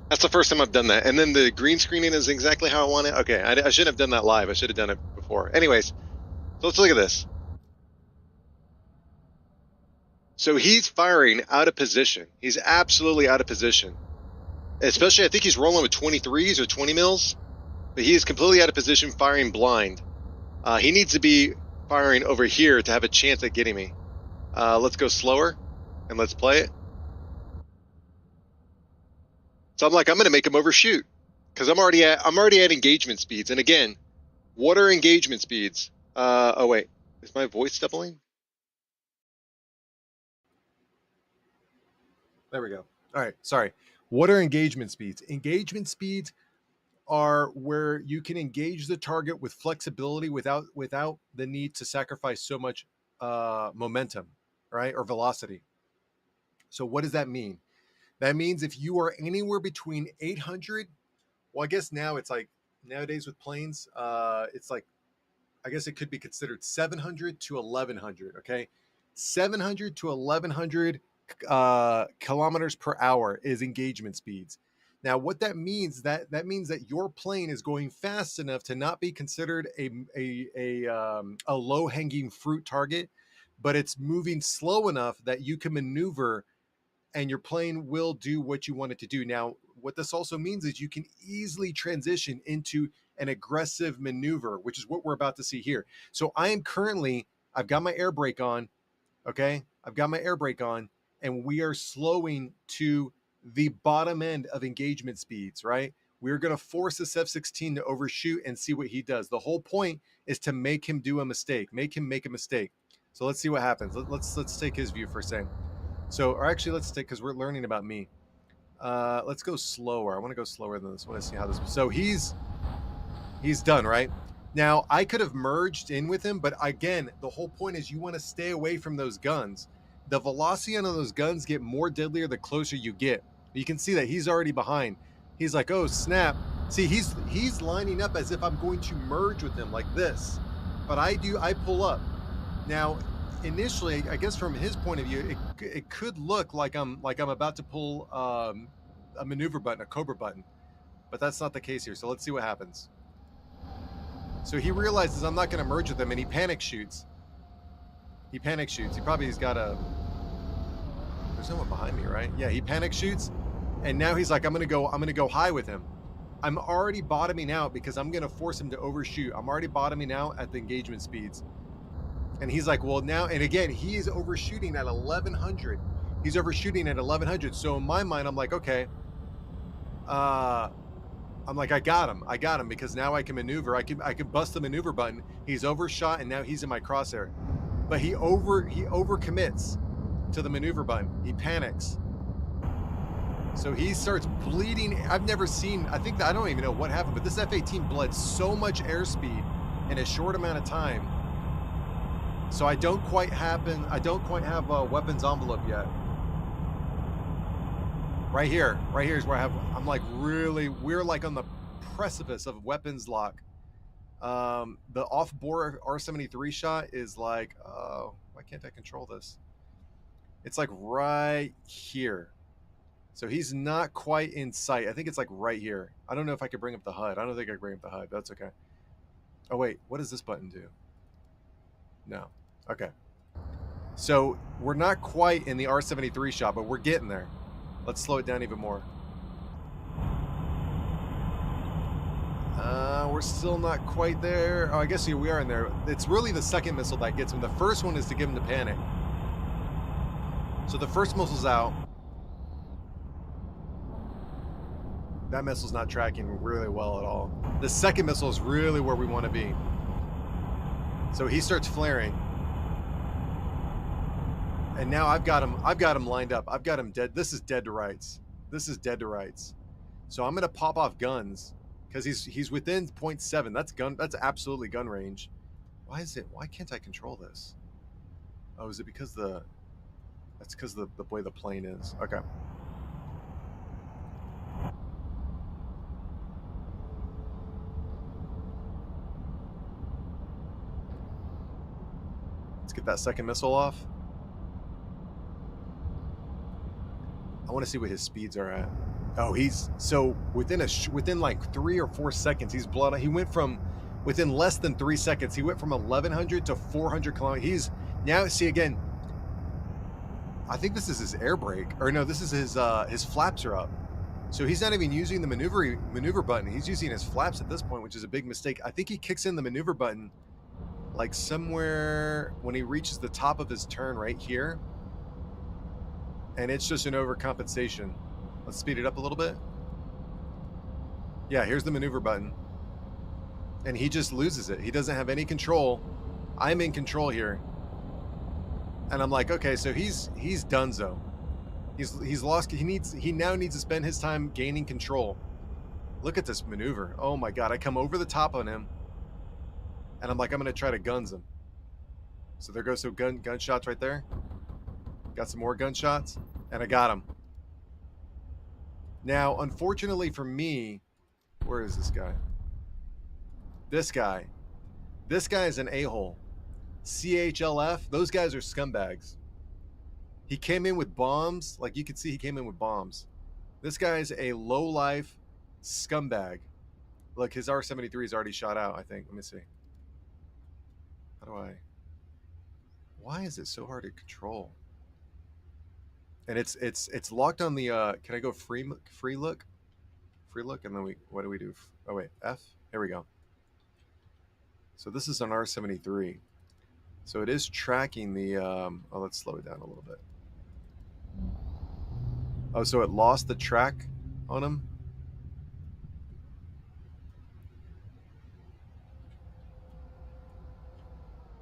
That's the first time I've done that. And then the green screening is exactly how I want it. Okay, I shouldn't have done that live. I should have done it before. Anyways, so let's look at this. So he's firing out of position. He's absolutely out of position. Especially, I think he's rolling with 23s or 20 mils. But he is completely out of position, firing blind. He needs to be firing over here to have a chance at getting me. Let's go slower and let's play it. So I'm going to make him overshoot because I'm already at engagement speeds. And again, what are engagement speeds? Oh wait, is my voice doubling? There we go. All right, sorry. What are engagement speeds? Engagement speeds are where you can engage the target with flexibility without the need to sacrifice so much momentum, right, or velocity. So what does that mean? That means if you are anywhere between 800, well, I guess now it's like nowadays with planes, it's like, I guess it could be considered 700 to 1100. Okay, 700 to 1100 kilometers per hour is engagement speeds. Now, what that means that means that your plane is going fast enough to not be considered a low hanging fruit target, but it's moving slow enough that you can maneuver and your plane will do what you want it to do. Now, what this also means is you can easily transition into an aggressive maneuver, which is what we're about to see here. So I've got my air brake on, okay? I've got my air brake on, and we are slowing to the bottom end of engagement speeds, right? We're going to force this F-16 to overshoot and see what he does. The whole point is to make him do a mistake, make him make a mistake. So let's see what happens. Let's take his view for a second. So, or actually, let's take, because we're learning about me. Let's go slower. I want to go slower than this. I want to see how this. So he's done, right? Now I could have merged in with him, but again, the whole point is you want to stay away from those guns. The velocity on those guns get more deadlier the closer you get. You can see that he's already behind. He's like, oh snap! See, he's lining up as if I'm going to merge with him like this, but I pull up. Now, initially, I guess from his point of view, it could look like I'm about to pull a maneuver button, a Cobra button, but that's not the case here. So let's see what happens. So he realizes I'm not going to merge with him, and he panic shoots. He probably's got a. There's no one behind me, right? Yeah, he panic shoots, and now he's like, I'm gonna go high with him. I'm already bottoming out because I'm gonna force him to overshoot. I'm already bottoming out at the engagement speeds. And he's like, well, now, and again, he is overshooting at 1100. He's overshooting at 1100. So in my mind, I'm like, okay, I got him because now I can maneuver. I can bust the maneuver button. He's overshot, and now he's in my crosshair. But he overcommits to the maneuver button. He panics. So he starts bleeding. I've never seen. I don't even know what happened, but this F-18 bled so much airspeed in a short amount of time. So I don't quite have a weapons envelope yet. Right here is where we're like on the precipice of weapons lock. The off-bore R-73 shot is like, oh, why can't I control this? It's like right here. So he's not quite in sight. I think it's like right here. I don't know if I could bring up the HUD. I don't think I can bring up the HUD. That's okay. Oh wait, what does this button do? No. Okay. So we're not quite in the R-73 shot, but we're getting there. Let's slow it down even more. We're still not quite there. Oh, I guess we are in there. It's really the second missile that gets him. The first one is to give him the panic. So the first missile's out. That missile's not tracking really well at all. The second missile is really where we want to be. So he starts flaring. And now I've got him lined up. I've got him dead. This is dead to rights. So I'm going to pop off guns because he's within 0.7. That's absolutely gun range. Why can't I control this? Oh, is it because that's because the way the plane is. Okay. Let's get that second missile off. I want to see what his speeds are at. Oh, he's so within like 3 or 4 seconds, he's blown. He went from within less than 3 seconds. He went from 1100 to 400 kilometers. He's now see again. I think this is his air brake, or no, this is his flaps are up. So he's not even using the maneuver button. He's using his flaps at this point, which is a big mistake. I think he kicks in the maneuver button like somewhere when he reaches the top of his turn right here. And it's just an overcompensation. Let's speed it up a little bit. Yeah, here's the maneuver button. And he just loses it. He doesn't have any control. I'm in control here. And I'm like, okay, so he's donezo. He's lost. He now needs to spend his time gaining control. Look at this maneuver. Oh my god, I come over the top on him. And I'm like, I'm gonna try to guns him. So there goes some gunshots right there. Got some more gunshots. And I got him. Now, unfortunately for me, where is this guy? This guy. This guy is an a-hole. CHLF, those guys are scumbags. He came in with bombs. Like you can see, he came in with bombs. This guy's a low-life scumbag. Look, his R-73 is already shot out, I think. Let me see. How do I... Why is it so hard to control? And it's locked on the... Can I go free look? Free look? And then what do we do? Oh, wait. F? Here we go. So this is an R-73. So it is tracking the... oh, let's slow it down a little bit. Oh, so it lost the track on him?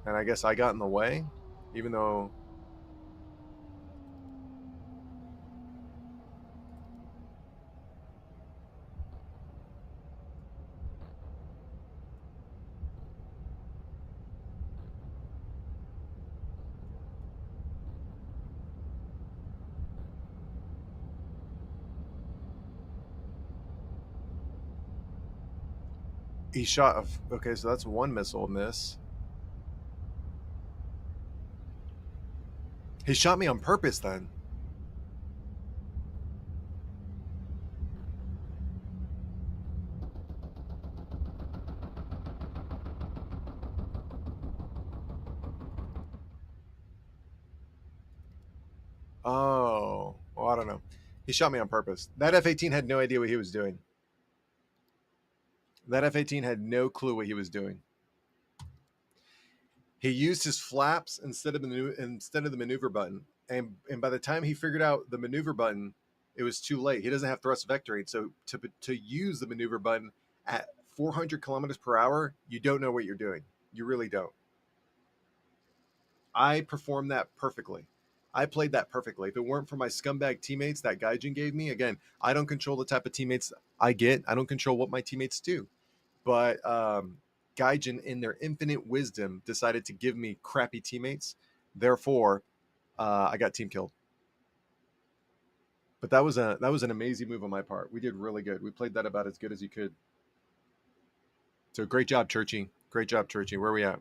And I guess I got in the way, even though... He shot... Okay, so that's one missile miss. He shot me on purpose then. Oh, well, I don't know. He shot me on purpose. That F-18 had no idea what he was doing. That F-18 had no clue what he was doing. He used his flaps instead of the maneuver button, and by the time he figured out the maneuver button, it was too late. He doesn't have thrust vectoring, so to use the maneuver button at 400 kilometers per hour, you don't know what you're doing. You really don't. I performed that perfectly. I played that perfectly. If it weren't for my scumbag teammates that Gaijin gave me, again, I don't control the type of teammates I get. I don't control what my teammates do. But Gaijin, in their infinite wisdom, decided to give me crappy teammates. Therefore, I got team killed. But that was an amazing move on my part. We did really good. We played that about as good as you could. So great job, Churchiee. Great job, Churchiee. Where are we at?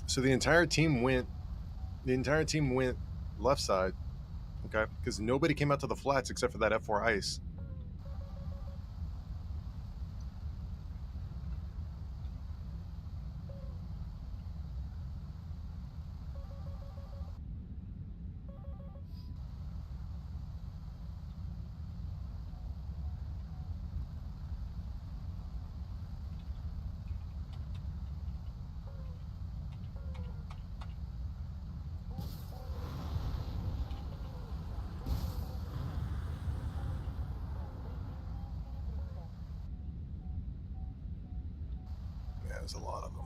So the entire team went. The entire team went left side. Okay, because nobody came out to the flats except for that F4 ice. Yeah, there's a lot of them.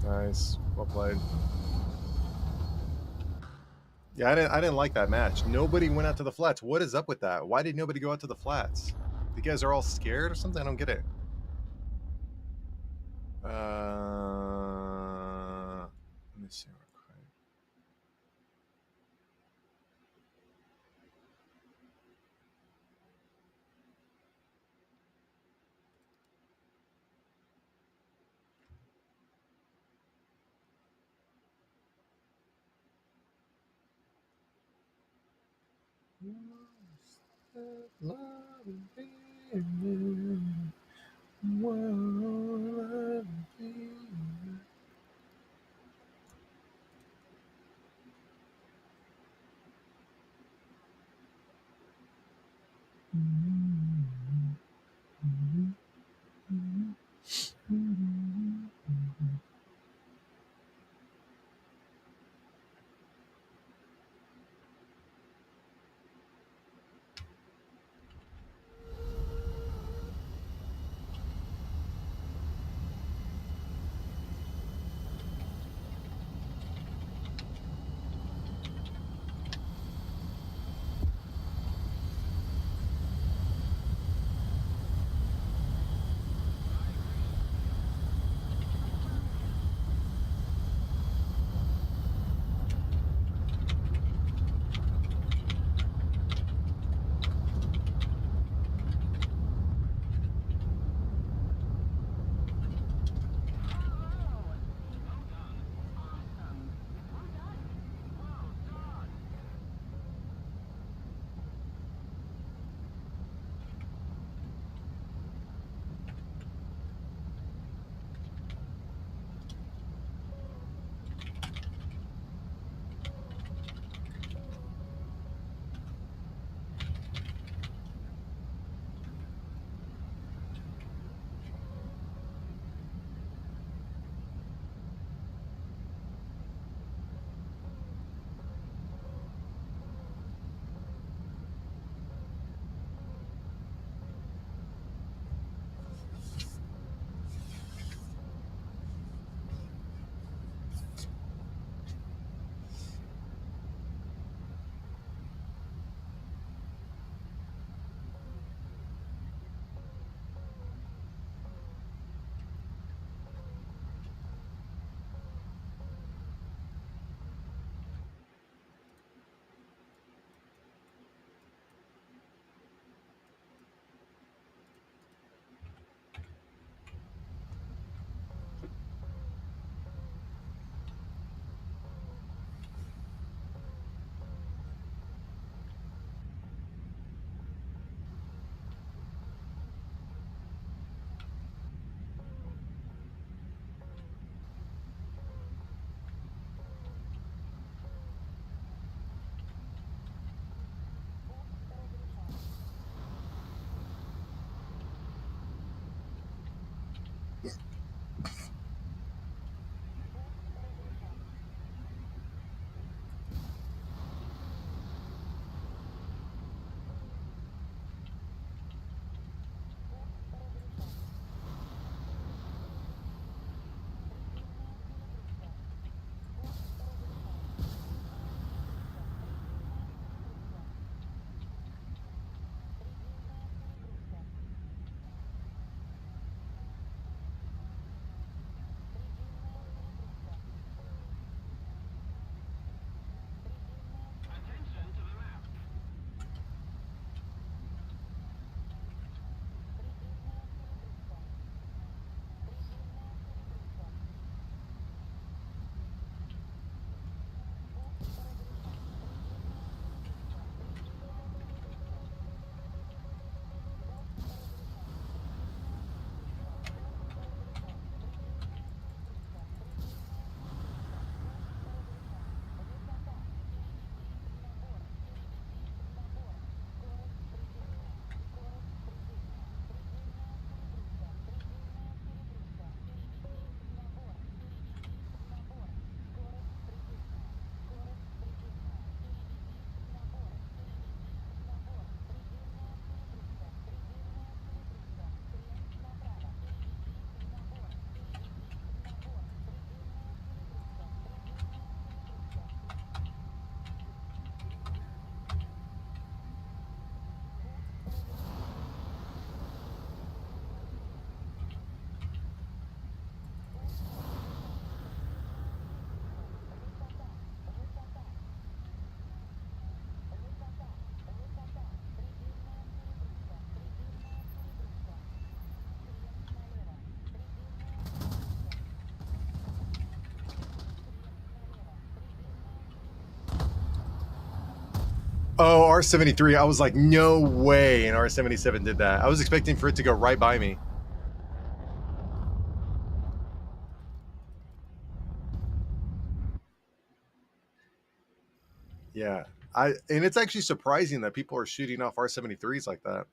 Nice, well played. Yeah, I didn't like that match. Nobody went out to the flats. What is up with that? Why did nobody go out to the flats? You guys are all scared or something? I don't get it. Let me see real quick. Oh, R73. I was like, no way. And R77 did that. I was expecting for it to go right by me. Yeah. And it's actually surprising that people are shooting off R73s like that.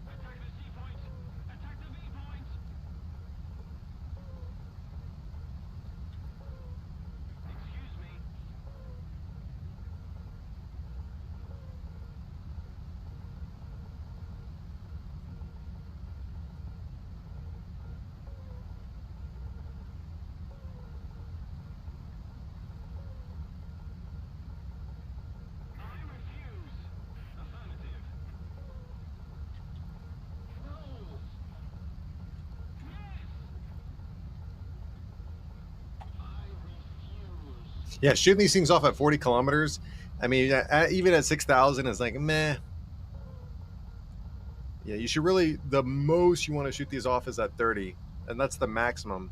Attack the C point! Attack the V point! Excuse me. I refuse. Affirmative. No. Yes. I refuse. Yeah, shooting these things off at 40 kilometers. I mean, even at 6,000, it's like, meh. Yeah, you should really, the most you want to shoot these off is at 30. And that's the maximum.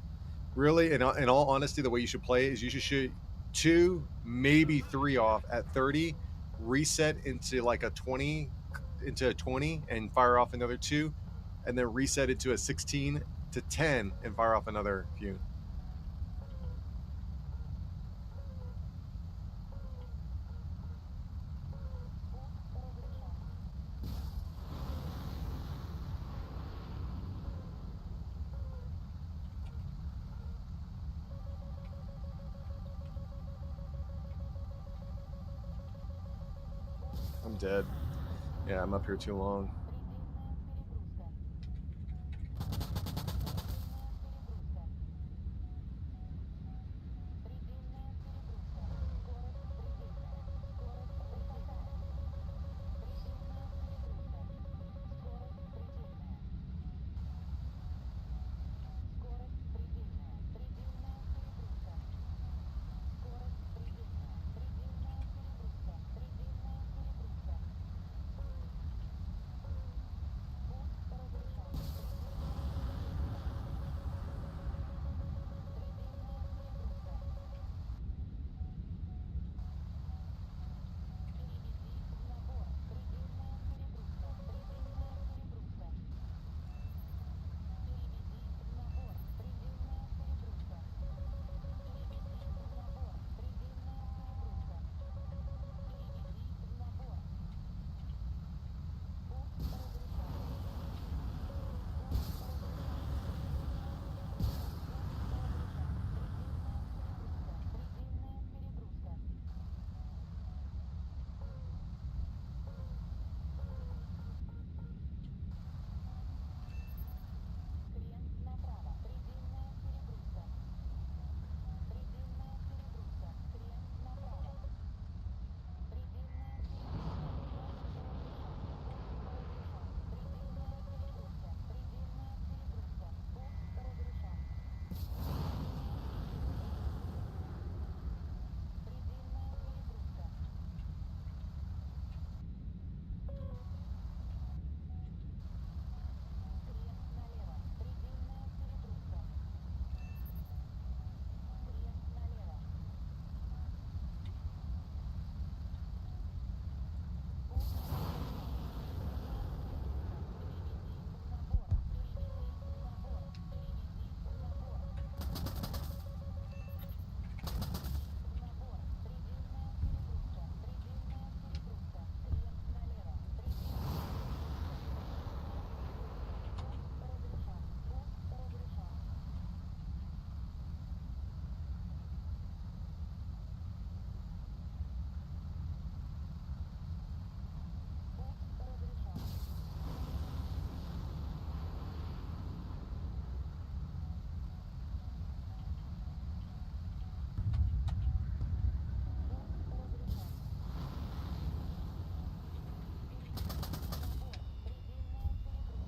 Really, in all honesty, the way you should play is you should shoot 2, maybe 3 off at 30, reset into like a 20, and fire off another 2, and then reset it to a 16 to 10 and fire off another few. I'm dead. Yeah, I'm up here too long.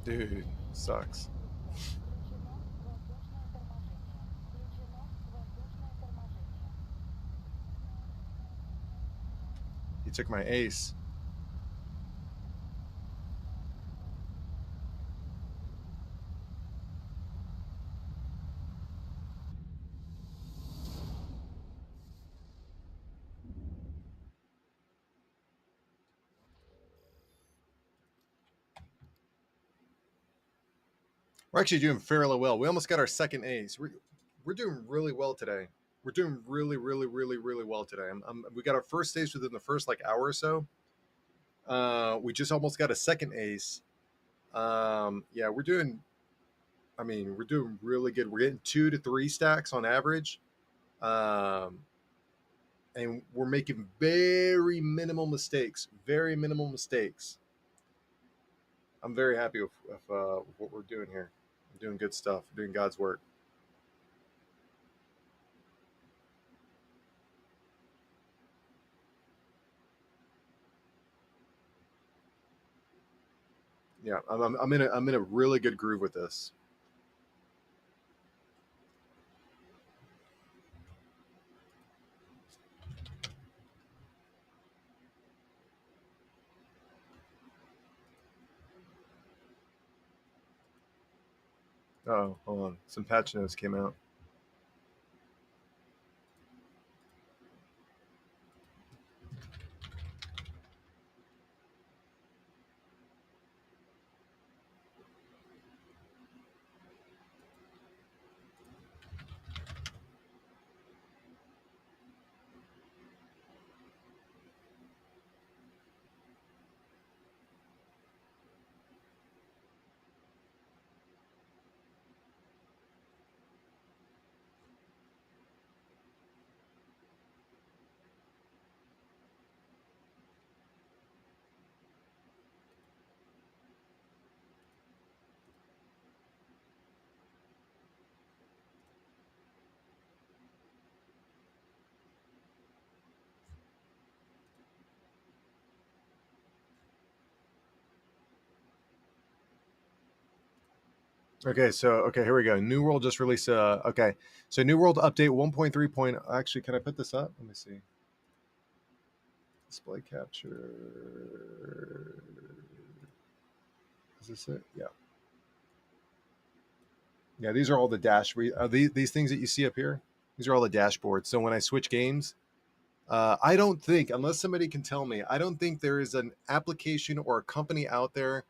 Dude, sucks. He took my ace. We're actually doing fairly well. We almost got our second ace. We're doing really well today. We're doing really, really, really, really well today. We got our first ace within the first like hour or so. We just almost got a second ace. Yeah, we're doing. I mean, we're doing really good. We're getting 2 to 3 stacks on average, and we're making very minimal mistakes. Very minimal mistakes. I'm very happy with what we're doing here. We're doing good stuff. We're doing God's work. Yeah, I'm in a really good groove with this. Oh, hold on. Some patch notes came out. Okay, so here we go. New World just released. Okay, so New World update 1.3. Actually, can I put this up? Let me see. Display capture. Is this it? Yeah. Yeah, these are all the dash. These things that you see up here. These are all the dashboards. So when I switch games, I don't think, unless somebody can tell me, I don't think there is an application or a company out there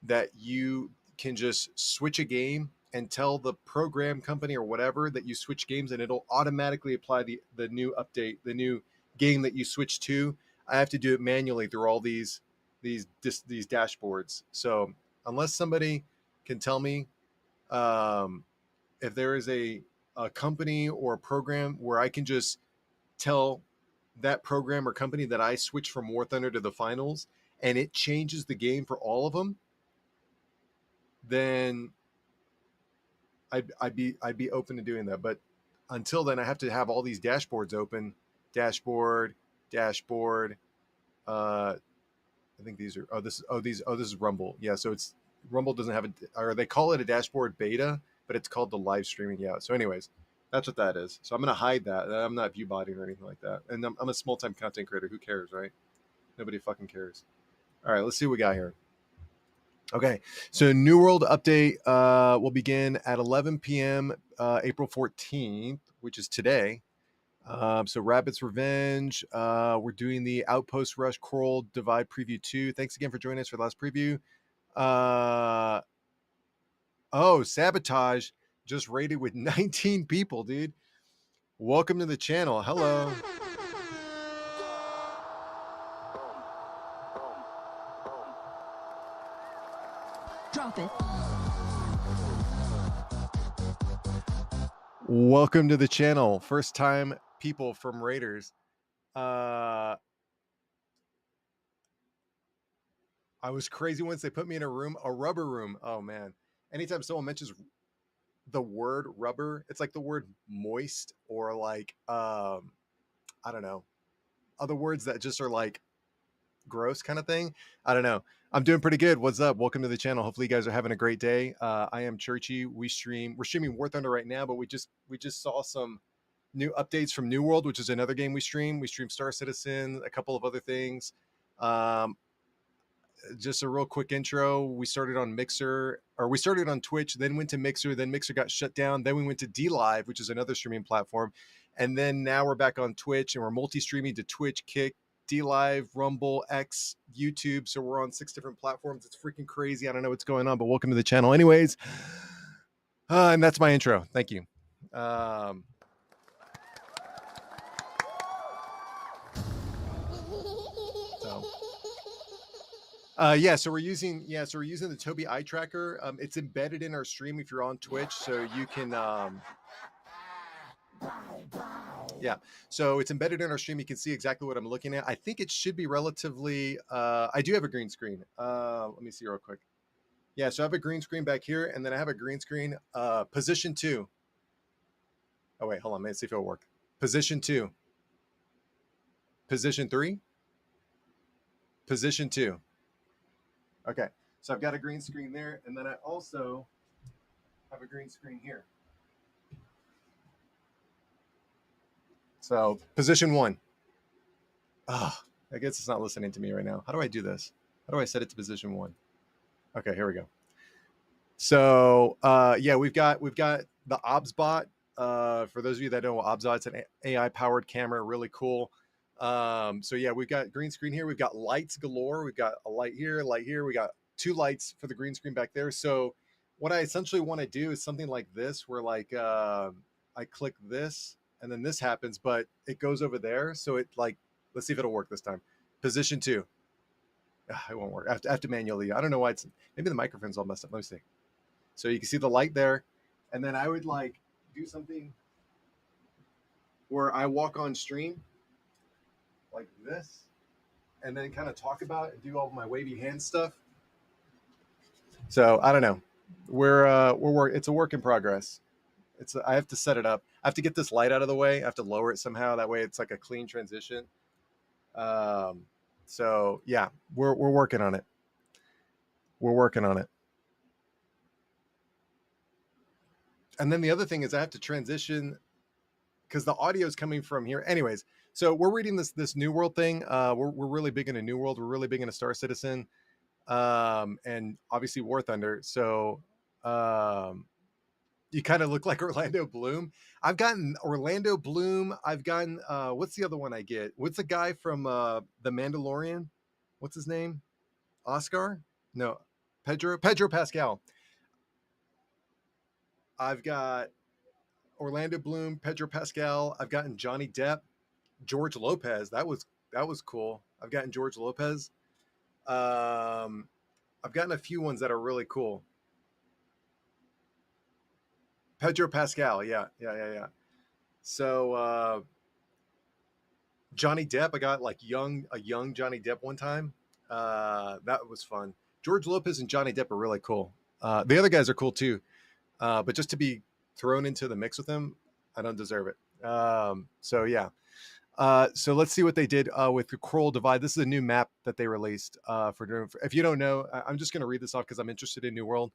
that you can just switch a game and tell the program company or whatever that you switch games and it'll automatically apply the new update, the new game that you switch to. I have to do it manually through all these dashboards. So unless somebody can tell me if there is a company or a program where I can just tell that program or company that I switch from War Thunder to the finals and it changes the game for all of them, then I'd be open to doing that. But until then, I have to have all these dashboards open. Dashboard. I think these are this is Rumble. Yeah, so it's Rumble doesn't have or they call it a dashboard beta, but it's called the live streaming. Yeah. So, anyways, that's what that is. So I'm gonna hide that. I'm not view botting or anything like that. And I'm a small time content creator. Who cares, right? Nobody fucking cares. All right, let's see what we got here. Okay, so New World update will begin at 11 p.m. April 14th, which is today. So Rabbit's Revenge. We're doing the Outpost Rush Coral Divide Preview 2. Thanks again for joining us for the last preview. Sabotage just rated with 19 people, dude. Welcome to the channel. Hello. Drop it. Welcome to the channel. First time people from Raiders. I was crazy once they put me in a rubber room. Oh man. Anytime someone mentions the word rubber, it's like the word moist or like I don't know. Other words that just are like gross kind of thing. I don't know. I'm doing pretty good. What's up? Welcome to the channel. Hopefully you guys are having a great day. I am Churchiee. We're streaming War Thunder right now, but we just saw some new updates from New World, which is another game we stream. We stream Star Citizen, a couple of other things. Just a real quick intro. We started on Twitch, then went to Mixer, then Mixer got shut down. Then we went to D Live, which is another streaming platform. And then now we're back on Twitch and we're multi-streaming to Twitch, Kick, D Live, Rumble, X, YouTube. So we're on 6 different platforms. It's freaking crazy. I don't know what's going on, but welcome to the channel anyways. And that's my intro. Thank you. So we're using the Tobii eye tracker. It's embedded in our stream if you're on Twitch, so you can so it's embedded in our stream. You can see exactly what I'm looking at. I think it should be relatively I do have a green screen. Let me see real quick. Yeah, so I have a green screen back here, and then I have a green screen position 2. Oh wait, hold on, let's see if it'll work. Position 2. Position 3. Position 2. Okay, so I've got a green screen there, and then I also have a green screen here. So position 1. I guess it's not listening to me right now. How do I do this? How do I set it to position 1? Okay, here we go. So yeah, we've got the OBSBot. For those of you that know what OBSBot, it's an AI powered camera, really cool. So yeah, we've got green screen here. We've got lights galore. We've got a light here, light here. We got 2 lights for the green screen back there. So what I essentially want to do is something like this, where like I click this and then this happens, but it goes over there. So it like, let's see if it'll work this time. Position 2. It won't work. I have to manually. I don't know why it's, maybe the microphone's all messed up. Let me see. So you can see the light there, and then I would like do something where I walk on stream like this, and then kind of talk about it and do all of my wavy hand stuff. So I don't know. It's a work in progress. I have to set it up. I have to get this light out of the way. I have to lower it somehow. That way it's like a clean transition. So yeah, we're working on it. We're working on it. And then the other thing is I have to transition because the audio is coming from here. Anyways, so we're reading this New World thing. We're really big into New World. We're really big into Star Citizen, and obviously War Thunder. So you kind of look like Orlando Bloom. I've gotten Orlando Bloom. I've gotten what's the other one I get? What's the guy from The Mandalorian? What's his name? Oscar? No, Pedro Pascal. I've got Orlando Bloom, Pedro Pascal. I've gotten Johnny Depp, George Lopez. That was cool. I've gotten George Lopez. I've gotten a few ones that are really cool. Pedro Pascal, yeah. So Johnny Depp, I got like a young Johnny Depp one time. That was fun. George Lopez and Johnny Depp are really cool. The other guys are cool too. But just to be thrown into the mix with them, I don't deserve it. So yeah. So let's see what they did with the Kroll Divide. This is a new map that they released if you don't know, I'm just going to read this off because I'm interested in New World.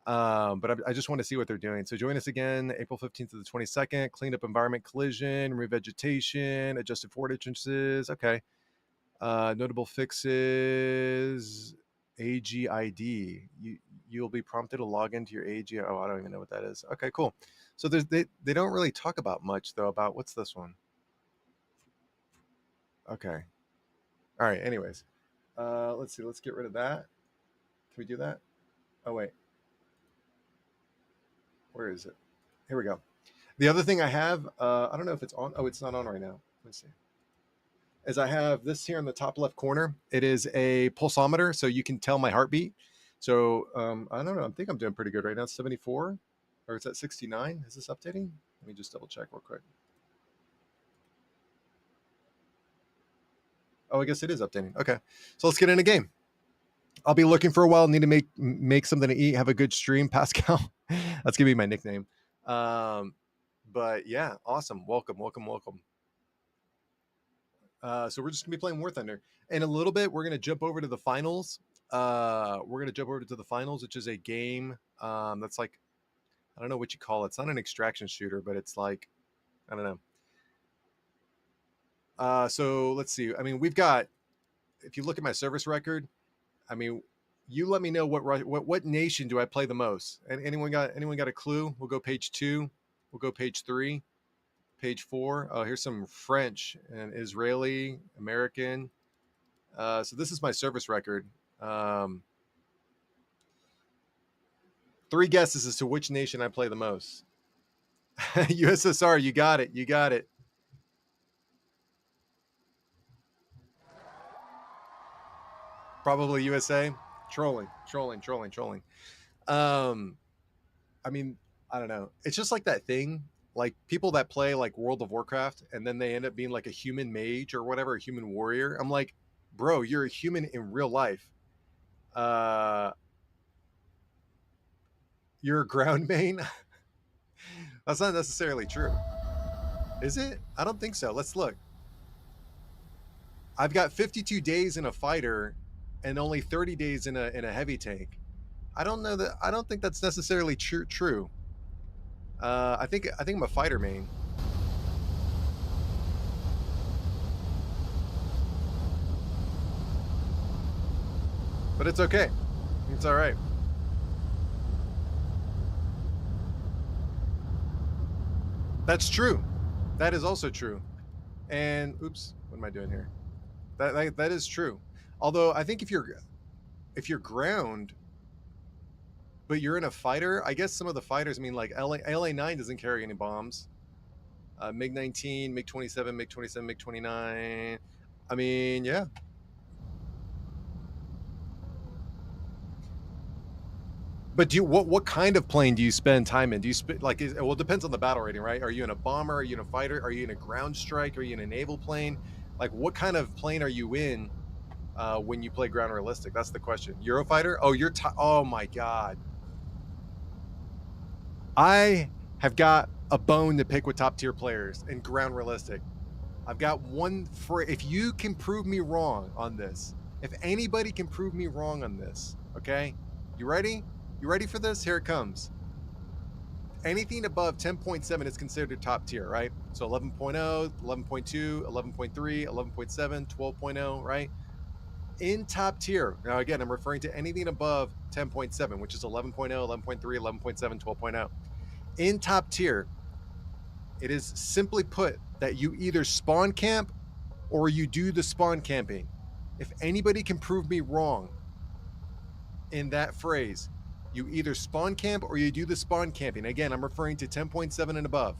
But I just want to see what they're doing. So join us again, April 15th to the 22nd. Clean up environment collision, remove vegetation, adjusted forward entrances. Okay. Notable fixes. AGID. You'll be prompted to log into your AG. Oh, I don't even know what that is. Okay, cool. So they don't really talk about much though about what's this one. Okay. All right. Anyways, let's see. Let's get rid of that. Can we do that? Oh wait. Where is it? Here we go. The other thing I have, I don't know if it's on. Oh, it's not on right now. Let's see. Is I have this here in the top left corner. It is a pulsometer, so you can tell my heartbeat. So I don't know. I think I'm doing pretty good right now. It's 74, or is that 69? Is this updating? Let me just double check real quick. Oh, I guess it is updating. Okay, so let's get in a game. I'll be looking for a while. Need to make something to eat. Have a good stream, Pascal. That's gonna be my nickname. But yeah, awesome. Welcome. So we're just gonna be playing War Thunder. In a little bit, we're gonna jump over to the finals. Which is a game that's like, I don't know what you call it. It's not an extraction shooter, but it's like, I don't know. So let's see. I mean, we've got. If you look at my service record, I mean, you let me know what nation do I play the most? And anyone got a clue? We'll go page 2. We'll go page 3. Page 4. Oh, here's some French and Israeli, American. So this is my service record. 3 guesses as to which nation I play the most. USSR, you got it. You got it. Probably USA. Trolling. I mean, I don't know. It's just like that thing, like people that play like World of Warcraft and then they end up being like a human mage or whatever, a human warrior. I'm like, bro, you're a human in real life. You're a ground main. That's not necessarily true. Is it? I don't think so. Let's look. I've got 52 days in a fighter and only 30 days in a heavy tank. I don't think that's necessarily true. I think I'm a fighter main. But it's okay. It's all right. That's true. That is also true. And oops, what am I doing here? That is true. Although I think if you're ground, but you're in a fighter, I guess some of the fighters, I mean, like LA9 doesn't carry any bombs. MiG-19, MiG-27, MiG-27, MiG-29. I mean, yeah. But what kind of plane do you spend time in? Do you well, it depends on the battle rating, right? Are you in a bomber? Are you in a fighter? Are you in a ground strike? Are you in a naval plane? Like, what kind of plane are you in when you play ground realistic? That's the question. Eurofighter? Oh, oh my God. I have got a bone to pick with top tier players in ground realistic. I've got one for, if you can prove me wrong on this, if anybody can prove me wrong on this, okay? You ready? You ready for this? Here it comes. Anything above 10.7 is considered top tier, right? So 11.0, 11.2, 11.3, 11.7, 12.0, right? In top tier, now again, I'm referring to anything above 10.7, which is 11.0, 11.3, 11.7, 12.0. In top tier, it is simply put that you either spawn camp or you do the spawn camping. If anybody can prove me wrong in that phrase, you either spawn camp or you do the spawn camping. Again, I'm referring to 10.7 and above.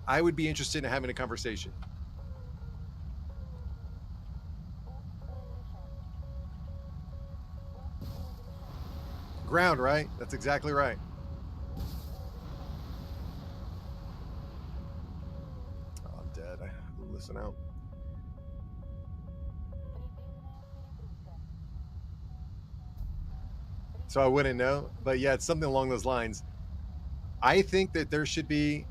I would be interested in having a conversation. Ground, right? That's exactly right. Oh, I'm dead. I have to listen out. So I wouldn't know, but yeah, it's something along those lines. I think that there should be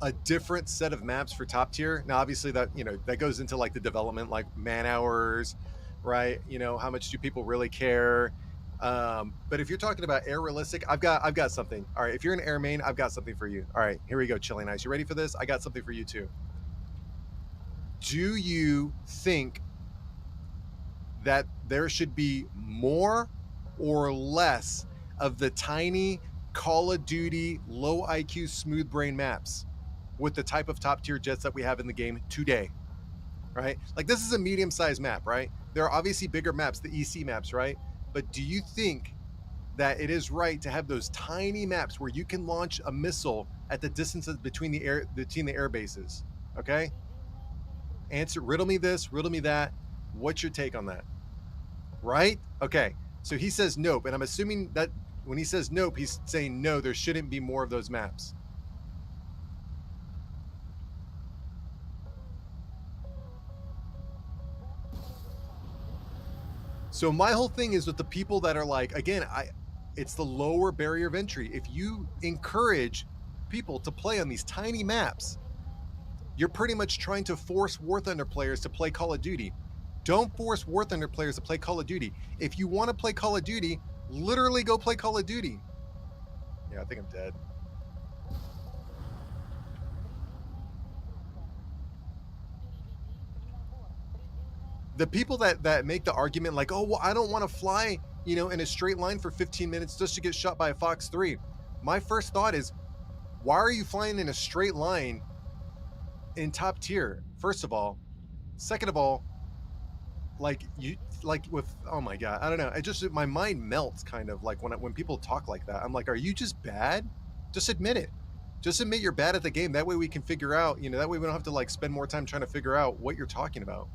a different set of maps for top tier. Now, obviously, that that goes into like the development, like man hours, right? How much do people really care? But if you're talking about air realistic, I've got something. All right, if you're an air main, I've got something for you. All right, here we go, Chilling Ice. You ready for this? I got something for you too. Do you think that there should be more or less of the tiny Call of Duty low IQ smooth brain maps with the type of top tier jets that we have in the game today, right? Like, this is a medium sized map, right? There are obviously bigger maps, the EC maps, right? But do you think that it is right to have those tiny maps where you can launch a missile at the distances between the air bases? Okay, riddle me this, riddle me that. What's your take on that? Right? Okay, so he says nope, and I'm assuming that when he says nope, he's saying no, there shouldn't be more of those maps. So my whole thing is with the people that are like, again, it's the lower barrier of entry. If you encourage people to play on these tiny maps, you're pretty much trying to force War Thunder players to play Call of Duty. Don't force War Thunder players to play Call of Duty. If you want to play Call of Duty, literally go play Call of Duty. Yeah, I think I'm dead. The people that make the argument like, oh, well, I don't want to fly, in a straight line for 15 minutes just to get shot by a Fox 3. My first thought is, why are you flying in a straight line in top tier? First of all. Second of all, oh my God, I don't know. My mind melts kind of like when people talk like that. I'm like, are you just bad? Just admit it. Just admit you're bad at the game. That way we can figure out, that way we don't have to like spend more time trying to figure out what you're talking about.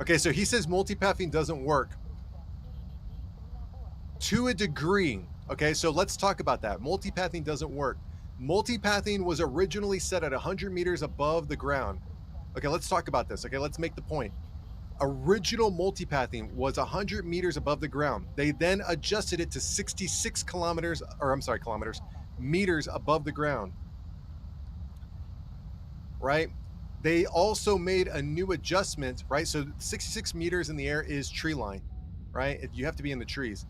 Okay, so he says multipathing doesn't work. To a degree. Okay, so let's talk about that. Multipathing doesn't work. Multipathing was originally set at 100 meters above the ground. Okay, let's talk about this. Okay, let's make the point. Original multipathing was 100 meters above the ground. They then adjusted it to 66 meters above the ground. Right? They also made a new adjustment, right? So 66 meters in the air is tree line, right? You have to be in the trees.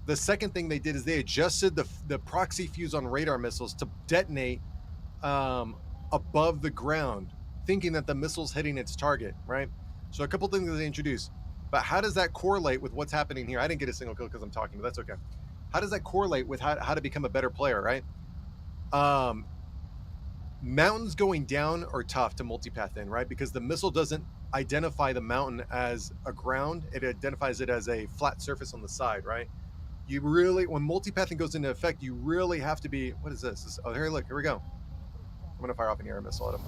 The second thing they did is they adjusted the proxy fuse on radar missiles to detonate above the ground, thinking that the missile's hitting its target, right? So a couple things that they introduced. But how does that correlate with what's happening here? I didn't get a single kill because I'm talking, but that's okay. How does that correlate with how to become a better player, right? Mountains going down are tough to multipath in, right? Because the missile doesn't identify the mountain as a ground. It identifies it as a flat surface on the side, right? You really, when multipathing goes into effect, you really have to be, what is this? Oh, here we go. I'm going to fire off an air missile at him.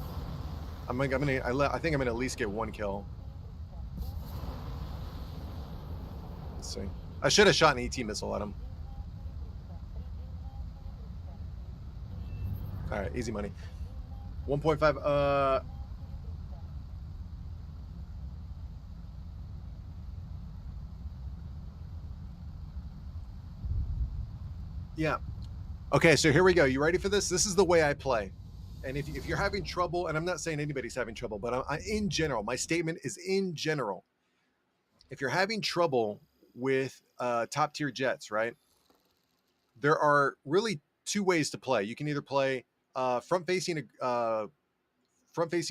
I think I'm going to at least get one kill. Let's see. I should have shot an ET missile at him. All right, easy money. 1.5. Yeah. Okay, so here we go. You ready for this? This is the way I play. And if you're having trouble, and I'm not saying anybody's having trouble, but in general, my statement is in general. If you're having trouble with top tier jets, right? There are really two ways to play. You can either play front facing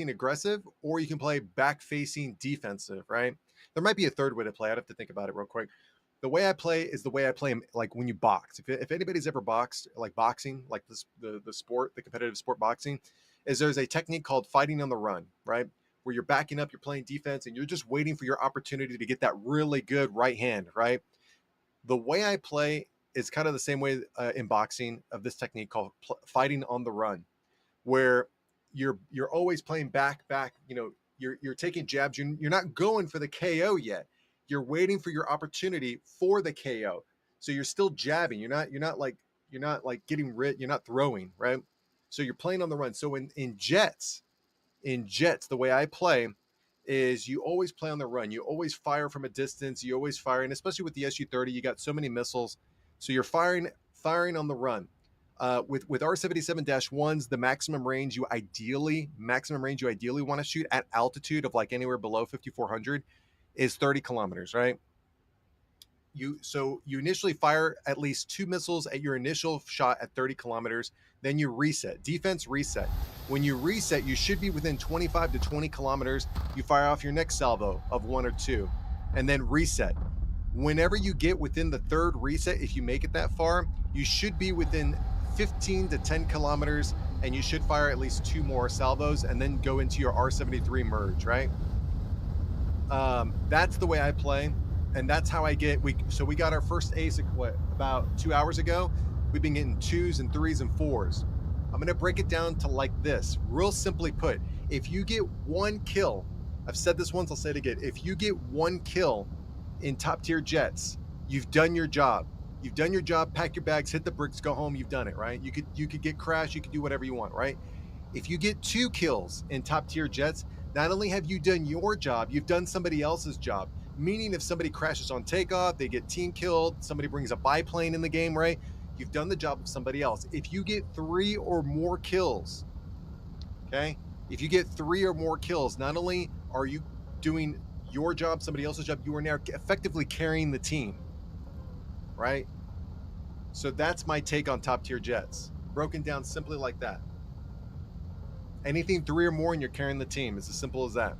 aggressive, or you can play back facing defensive, right? There might be a third way to play. I'd have to think about it real quick. The way I play is the way I play like when you box. If anybody's ever boxed, like boxing, like the sport, the competitive sport boxing, is there's a technique called fighting on the run, right? Where you're backing up, you're playing defense, and you're just waiting for your opportunity to get that really good right hand, right? The way I play is kind of the same way in boxing of this technique called fighting on the run, where you're always playing back, you're taking jabs. You're not going for the KO yet. You're waiting for your opportunity for the KO. So you're still jabbing. You're not like getting rid. You're not throwing, right? So you're playing on the run. So in jets, the way I play is you always play on the run. You always fire from a distance. You always fire, and especially with the Su-30, you got so many missiles. So you're firing on the run. With R-77-1s, the maximum range you ideally want to shoot at altitude of like anywhere below 5,400 is 30 kilometers, right? You initially fire at least 2 missiles at your initial shot at 30 kilometers. Then you reset. Defense reset. When you reset, you should be within 25 to 20 kilometers. You fire off your next salvo of 1 or 2, and then reset. Whenever you get within the third reset, if you make it that far, you should be within 15 to 10 kilometers, and you should fire at least 2 more salvos, and then go into your R-73 merge, right? That's the way I play, and that's how I get. We got our first ace about 2 hours ago. We've been getting 2s and 3s and 4s. I'm gonna break it down to like this, real simply put. If you get 1 kill, I've said this once, I'll say it again. If you get 1 kill in top tier jets, you've done your job. You've done your job. Pack your bags, hit the bricks, go home. You've done it, right? You could get crashed. You could do whatever you want, right? If you get 2 kills in top tier jets, not only have you done your job, you've done somebody else's job. Meaning if somebody crashes on takeoff, they get team killed, somebody brings a biplane in the game, right? You've done the job of somebody else. If you get 3 or more kills, okay? If you get 3 or more kills, not only are you doing your job, somebody else's job, you are now effectively carrying the team, right? So that's my take on top tier jets, broken down simply like that. Anything 3 or more and you're carrying the team. It's as simple as that.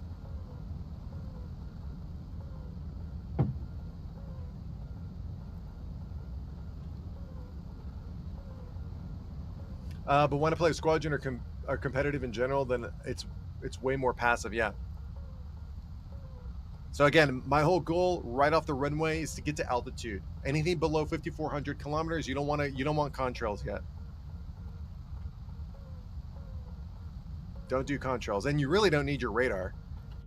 But when I play squadron or competitive in general, then it's way more passive. Yeah. So again, my whole goal right off the runway is to get to altitude. Anything below 5,400 kilometers, you don't want contrails yet. Don't do contrails, and you really don't need your radar.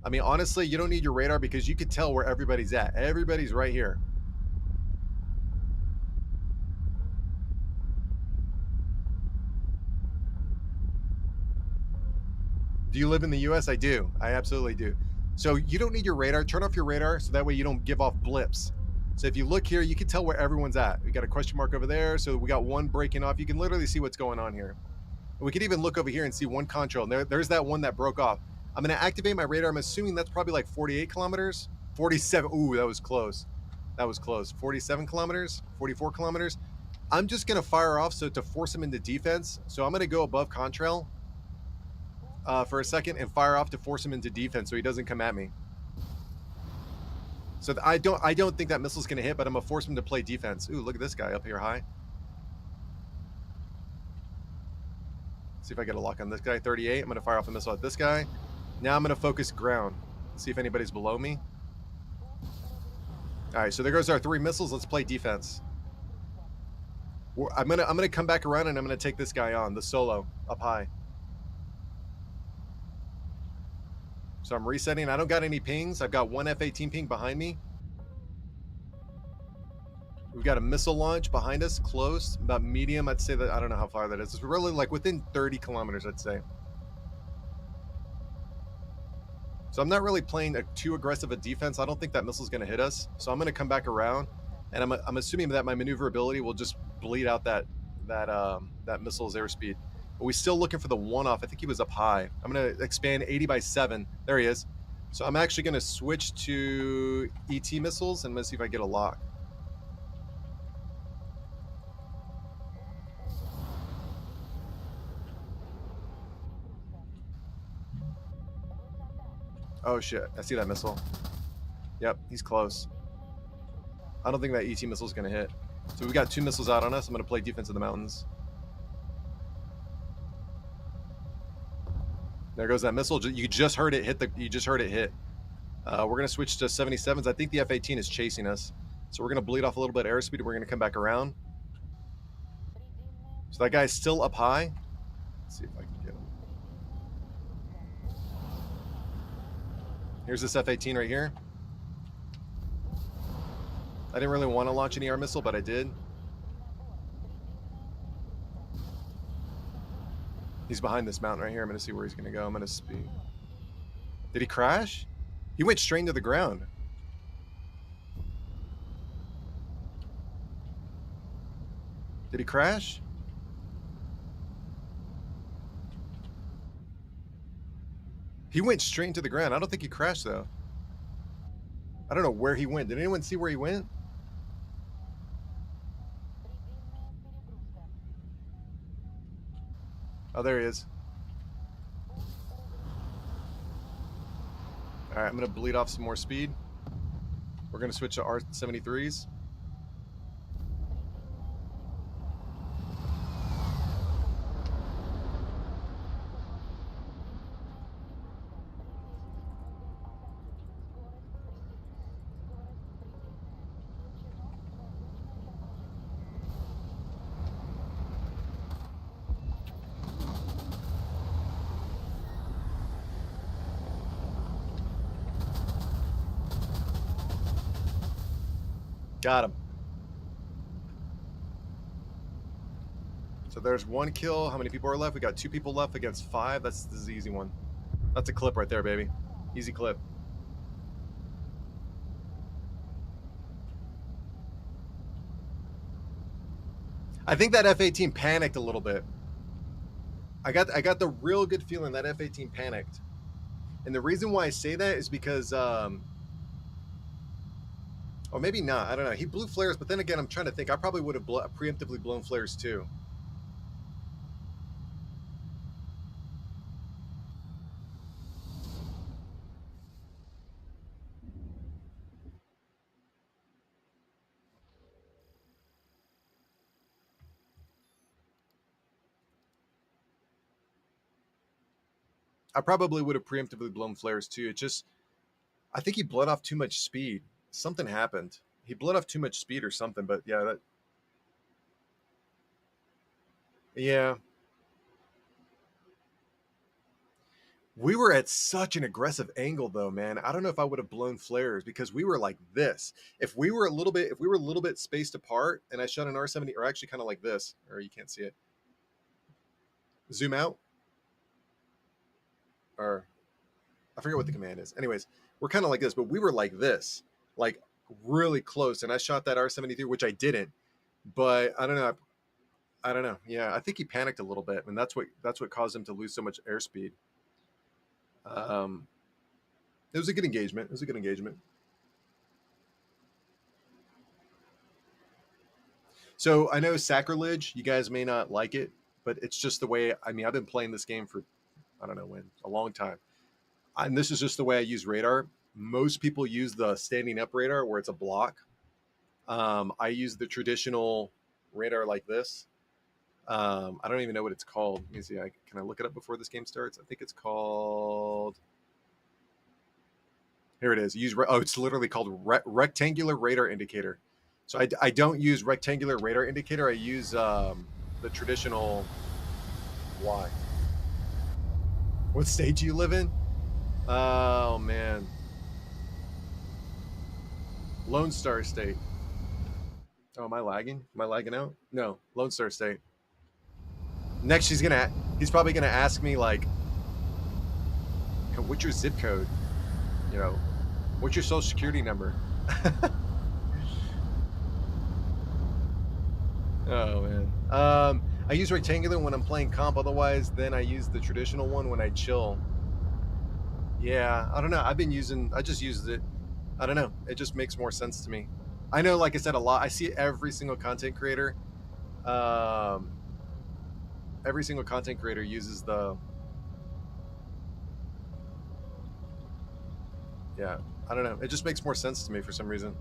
I mean, honestly, you don't need your radar because you can tell where everybody's at. Everybody's right here. Do you live in the US? I do. I absolutely do. So you don't need your radar. Turn off your radar so that way you don't give off blips. So if you look here, you can tell where everyone's at. We got a question mark over there. So we got one breaking off. You can literally see what's going on here. And we could even look over here and see one contrail. And there's that one that broke off. I'm going to activate my radar. I'm assuming that's probably like 48 kilometers. 47. Ooh, that was close. That was close. 47 kilometers, 44 kilometers. I'm just going to fire off so to force him into defense. So I'm going to go above contrail for a second and fire off to force him into defense so he doesn't come at me. So I don't think that missile's going to hit, but I'm going to force him to play defense. Ooh, look at this guy up here high. See if I get a lock on this guy. 38. I'm going to fire off a missile at this guy. Now I'm going to focus ground. See if anybody's below me. All right, so there goes our 3 missiles. Let's play defense. I'm gonna come back around and I'm gonna take this guy on, the solo up high. So I'm resetting. I don't got any pings. I've got one F-18 ping behind me. We've got a missile launch behind us, close, about medium. I'd say that, I don't know how far that is. It's really like within 30 kilometers, I'd say. So I'm not really playing too aggressive a defense. I don't think that missile's going to hit us. So I'm going to come back around, and I'm assuming that my maneuverability will just bleed out that missile's airspeed. But we're still looking for the one-off. I think he was up high. I'm going to expand 80 by 7. There he is. So I'm actually going to switch to ET missiles, and let's see if I get a lock. Oh shit, I see that missile. Yep, he's close. I don't think that ET missile is going to hit. So we've got 2 missiles out on us. I'm going to play defense in the mountains. There goes that missile. You just heard it hit. You just heard it hit. We're going to switch to 77s. I think the F-18 is chasing us. So we're going to bleed off a little bit of airspeed. We're going to come back around. So that guy's still up high. Let's see if I can get him. Here's this F-18 right here. I didn't really want to launch an ER missile, but I did. He's behind this mountain right here. I'm going to see where he's going to go. I'm going to speed. Did he crash? He went straight into the ground. Did he crash? He went straight into the ground. I don't think he crashed, though. I don't know where he went. Did anyone see where he went? Oh, there he is. All right, I'm going to bleed off some more speed. We're going to switch to R-73s. Got him. So there's 1 kill. How many people are left? We got 2 people left against 5. This is the easy one. That's a clip right there, baby. Easy clip. I think that F-18 panicked a little bit. I got the real good feeling that F-18 panicked. And the reason why I say that is because or maybe not. I don't know. He blew flares, but then again, I'm trying to think. I probably would have preemptively blown flares too. I probably would have preemptively blown flares too. It just, I think he bled off too much speed. Something happened. He bled off too much speed or something. But yeah, yeah. We were at such an aggressive angle though, man. I don't know if I would have blown flares because we were like this. If we were a little bit spaced apart and I shot an R70, or actually kind of like this, or you can't see it. Zoom out. Or I forget what the command is. Anyways, we're kind of like this, but we were like this, like really close. And I shot that R73, which I didn't. But I don't know. I don't know. Yeah, I think he panicked a little bit, and that's what caused him to lose so much airspeed. It was a good engagement. It was a good engagement. So I know sacrilege. You guys may not like it, but it's just the way. I mean, I've been playing this game for I don't know when, a long time, and this is just the way I use radar. Most people use the standing up radar where it's a block. I use the traditional radar like this. I don't even know what it's called. Let me see. Can I look it up before this game starts? I think it's called. Here it is. It's literally called rectangular radar indicator. So I don't use rectangular radar indicator. I use the traditional. Why? What state do you live in? Oh man, Lone Star State. Oh, am I lagging? Am I lagging out? No, Lone Star State. Next, he's probably gonna ask me like, "What's your zip code? You know, what's your social security number?" Oh man. I use rectangular when I'm playing comp. Otherwise, then I use the traditional one when I chill. Yeah, I don't know. I just used it. I don't know. It just makes more sense to me. I know, like I said, a lot. I see every single content creator. Every single content creator uses the. Yeah, I don't know. It just makes more sense to me for some reason.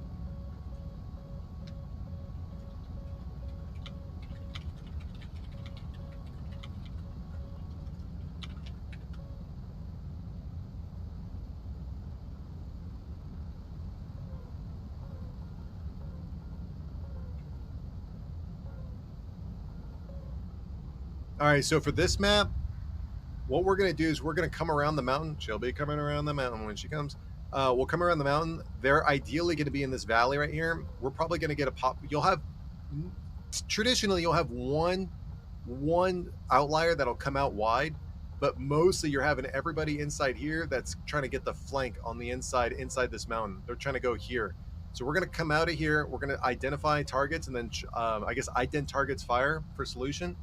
All right, so for this map, what we're gonna do is we're gonna come around the mountain. She'll be coming around the mountain when she comes. We'll come around the mountain. They're ideally going to be in this valley right here. We're probably going to get a pop. Traditionally you'll have one outlier that'll come out wide, but mostly you're having everybody inside here that's trying to get the flank on the inside this mountain. They're trying to go here. So we're going to come out of here. We're going to identify targets and then I guess ident targets fire for solution.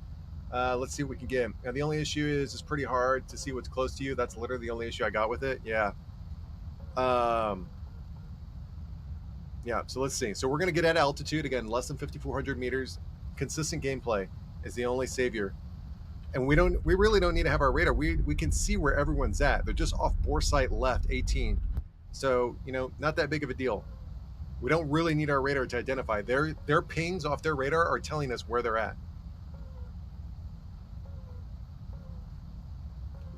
Let's see what we can get. Now, the only issue is it's pretty hard to see what's close to you. That's literally the only issue I got with it. Yeah. Yeah, so let's see. So we're going to get at altitude, again, less than 5,400 meters. Consistent gameplay is the only savior. And we really don't need to have our radar. We can see where everyone's at. They're just off bore sight left, 18. So, not that big of a deal. We don't really need our radar to identify. Their pings off their radar are telling us where they're at.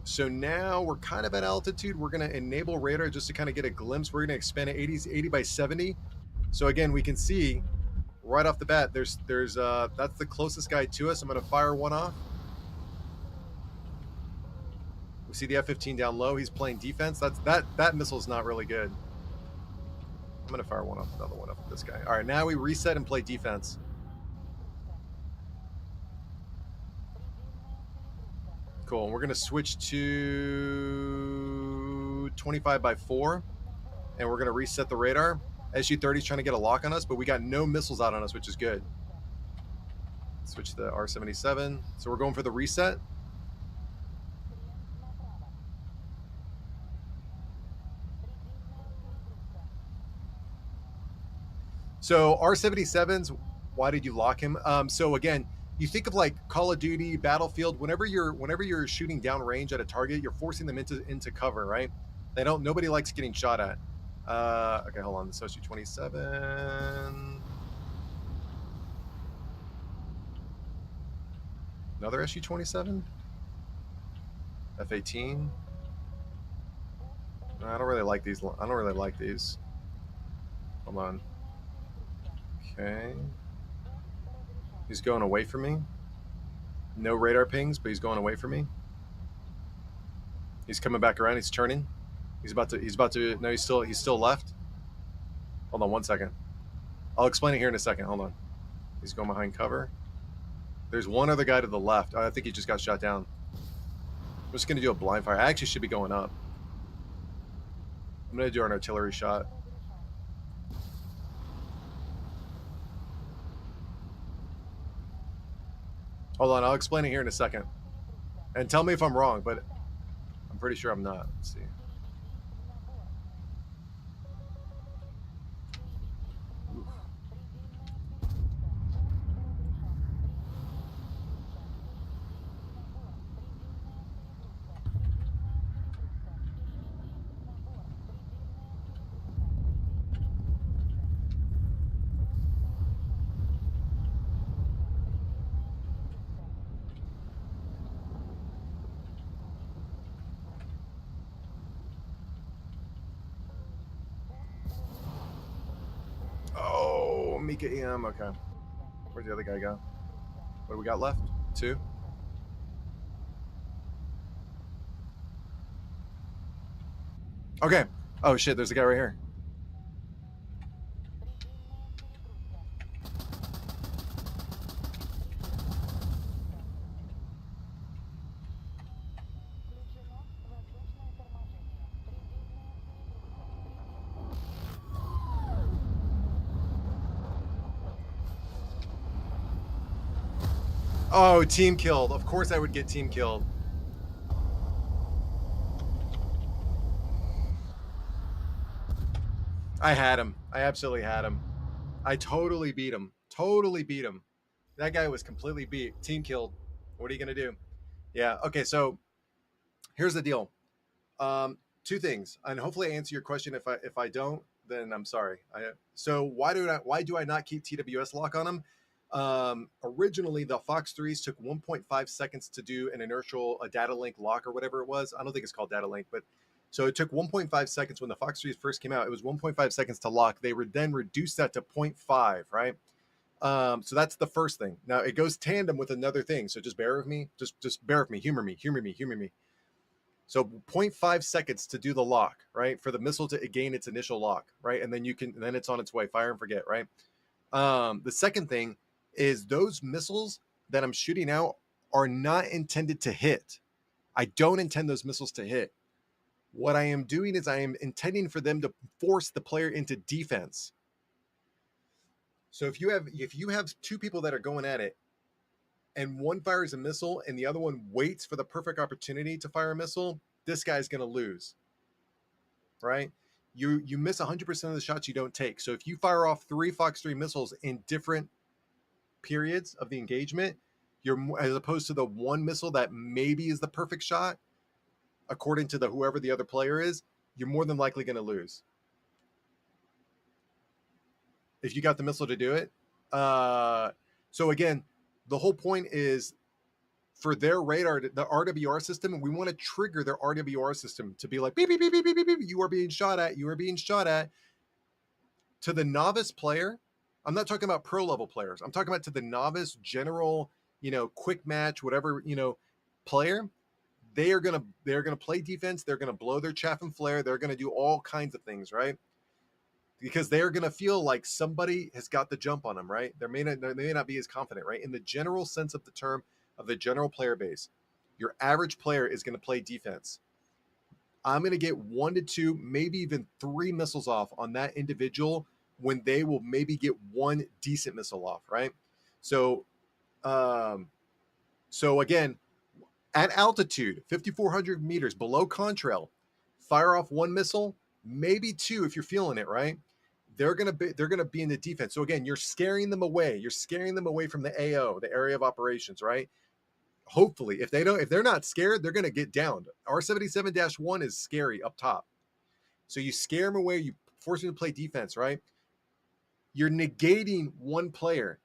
So now we're kind of at altitude. We're going to enable radar just to kind of get a glimpse. We're going to expand it 80 by 70. So again, we can see right off the bat, there's that's the closest guy to us. I'm going to fire one off. We see the F-15 down low. He's playing defense. That missile's not really good. I'm going to fire one off, another one off of this guy. All right, now we reset and play defense. Cool. And we're going to switch to 25 by 4, and we're going to reset the radar. SU-30 is trying to get a lock on us, but we got no missiles out on us, which is good. Switch to the R77. So we're going for the reset. So R77s, why did you lock him? So again, you think of like Call of Duty, Battlefield. Whenever you're shooting down range at a target, you're forcing them into cover, right? Nobody likes getting shot at. Okay, hold on. The SOSU 27. Another SU 27. F18. I don't really like these. I don't really like these. Hold on. Okay. He's going away from me. No radar pings, but he's going away from me. He's coming back around. He's turning. He's about to. No, he's still left. Hold on 1 second. I'll explain it here in a second. Hold on. He's going behind cover. There's one other guy to the left. I think he just got shot down. I'm just going to do a blind fire. I actually should be going up. I'm going to do an artillery shot. Hold on. I'll explain it here in a second. And tell me if I'm wrong, but I'm pretty sure I'm not. Let's see. Oof. Oh, Mika EM. Okay. Where'd the other guy go? What do we got left? 2. Okay. Oh shit, there's a guy right here. Oh, team killed. Of course I would get team killed. I had him. I absolutely had him. I totally beat him. Totally beat him. That guy was completely beat. Team killed. What are you going to do? Yeah. Okay. So here's the deal. 2 things, and hopefully I answer your question. If I don't, then I'm sorry. So why do I not keep TWS lock on him? Originally, the Fox 3s took 1.5 seconds to do an inertial, a data link lock or whatever it was. I don't think it's called data link, but so it took 1.5 seconds when the Fox 3s first came out. It was 1.5 seconds to lock. They were then reduced that to 0.5, right? So that's the first thing. Now it goes tandem with another thing. So just bear with me. Just bear with me. Humor me. So 0.5 seconds to do the lock, right? For the missile to gain its initial lock, right? And then then it's on its way. Fire and forget, right? The second thing is those missiles that I'm shooting out are not intended to hit. I don't intend those missiles to hit. What I am doing is I am intending for them to force the player into defense. So if you have 2 people that are going at it, and one fires a missile and the other one waits for the perfect opportunity to fire a missile, this guy's going to lose, right? You miss 100% of the shots you don't take. So if you fire off 3 Fox 3 missiles in different periods of the engagement, as opposed to the one missile that maybe is the perfect shot, according to whoever the other player is, you're more than likely going to lose. If you got the missile to do it. So again, the whole point is for their radar, the RWR system, we want to trigger their RWR system to be like, beep, beep, beep, beep, beep, beep, beep, you are being shot at. To the novice player, I'm not talking about pro level players. I'm talking about to the novice, general, quick match, whatever, player. They're gonna play defense. They're gonna blow their chaff and flare. They're gonna do all kinds of things, right? Because they're gonna feel like somebody has got the jump on them, right? They may not be as confident, right? In the general sense of the term of the general player base, your average player is going to play defense. I'm going to get 1 to 2, maybe even 3 missiles off on that individual when they will maybe get 1 decent missile off, right? So So again, at altitude, 5,400 meters below contrail, fire off one missile, maybe two if you're feeling it, right? They're gonna be in the defense. So again, you're scaring them away. You're scaring them away from the AO, the area of operations, right? Hopefully, if they're not scared, they're gonna get downed. R77-1 is scary up top. So you scare them away, you force them to play defense, right? You're negating one player.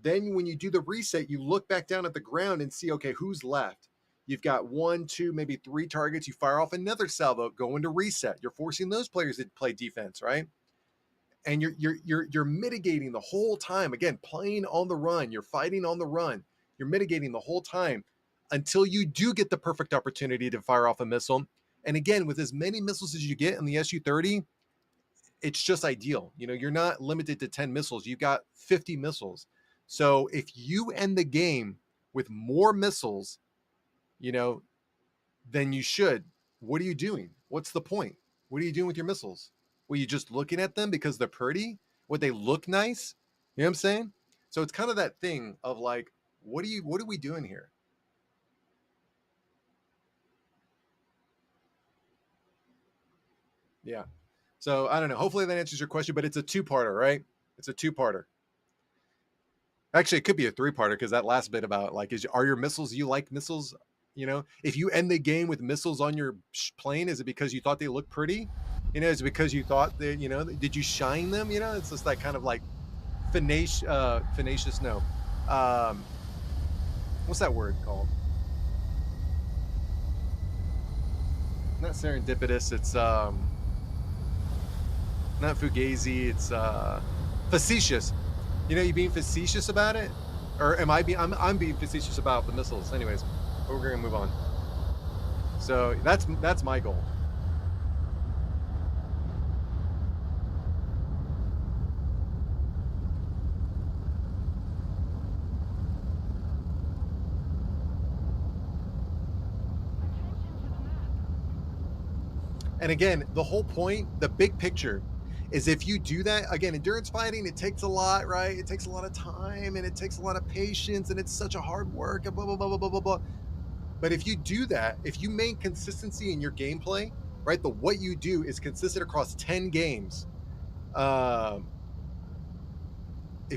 Then when you do the reset, you look back down at the ground and see, okay, who's left? You've got 1, 2, maybe 3 targets. You fire off another salvo, go into reset. You're forcing those players to play defense, right? And you're mitigating the whole time. Again, playing on the run. You're fighting on the run. You're mitigating the whole time until you do get the perfect opportunity to fire off a missile. And again, with as many missiles as you get in the Su-30, it's just ideal. You know, you're not limited to 10 missiles. You've got 50 missiles. So if you end the game with more missiles, you know, than you should, what are you doing? What's the point? What are you doing with your missiles? Were you just looking at them because they're pretty? Would they look nice? You know what I'm saying? So it's kind of that thing of like, what are we doing here? Yeah. So I don't know. Hopefully that answers your question, but it's a two-parter, right? It's a two-parter. Actually, it could be a three-parter because that last bit about like, are your missiles? You like missiles? You know, if you end the game with missiles on your plane, is it because you thought they looked pretty? You know, is it because you thought that, you know, did you shine them? You know, it's just that kind of like fallacious. No, what's that word called? Not serendipitous. It's not fugazi. It's facetious. You know, you being facetious about it, or am I being? I'm being facetious about the missiles. Anyways, but we're gonna move on. So that's my goal. And again, the whole point, the big picture, is if you do that, again, endurance fighting, it takes a lot, right? It takes a lot of time and it takes a lot of patience and it's such a hard work and blah, blah, blah, blah, blah, blah, blah. But if you do that, if you maintain consistency in your gameplay, right? What you do is consistent across 10 games. If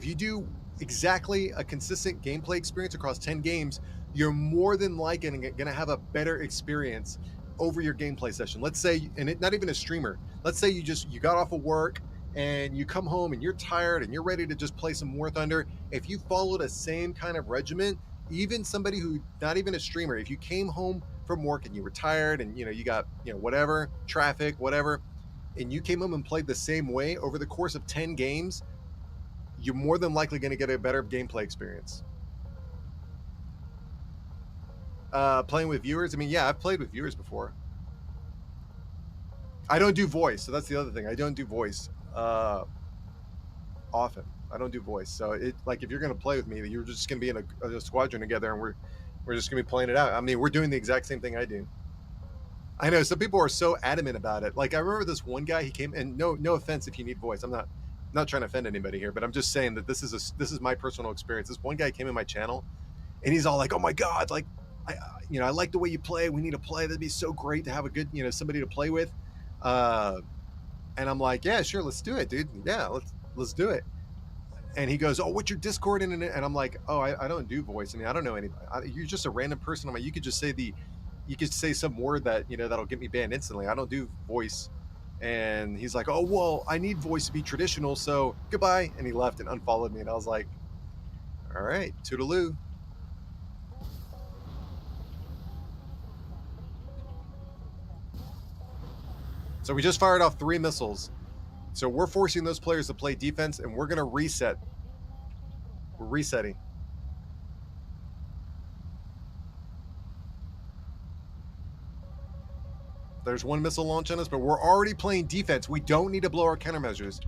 you do exactly a consistent gameplay experience across 10 games, you're more than likely going to have a better experience over your gameplay session. Let's say, and not even a streamer, let's say you got off of work and you come home and you're tired and you're ready to just play some War Thunder. If you followed a same kind of regimen, even somebody who not even a streamer, if you came home from work and you were tired and you got whatever traffic, whatever, and you came home and played the same way over the course of 10 games, you're more than likely going to get a better gameplay experience. Playing with viewers, I mean, yeah, I've played with viewers before. I don't do voice, so that's the other thing. I don't do voice often. I don't do voice. So it, like, if you're going to play with me, you're just going to be in a squadron together, and we're just going to be playing it out. I mean, we're doing the exact same thing I do. I know some people are so adamant about it. Like, I remember this one guy, he came, and no offense if you need voice. I'm not trying to offend anybody here, but I'm just saying that this is my personal experience. This one guy came in my channel, and he's all like, "Oh my god, like, I like the way you play. We need to play. That'd be so great to have a good, somebody to play with." And I'm like, "Yeah, sure, let's do it, dude. Yeah, let's do it." And he goes, "Oh, what's your Discord?" And I'm like, "Oh, I don't do voice. I mean, I don't know anybody. You're just a random person. I'm like, you could just say some word that that'll get me banned instantly. I don't do voice." And he's like, "Oh, well, I need voice to be traditional, so goodbye." And he left and unfollowed me. And I was like, "All right, toodaloo." So we just fired off 3 missiles. So we're forcing those players to play defense, and we're going to reset. We're resetting. There's 1 missile launch on us, but we're already playing defense. We don't need to blow our countermeasures.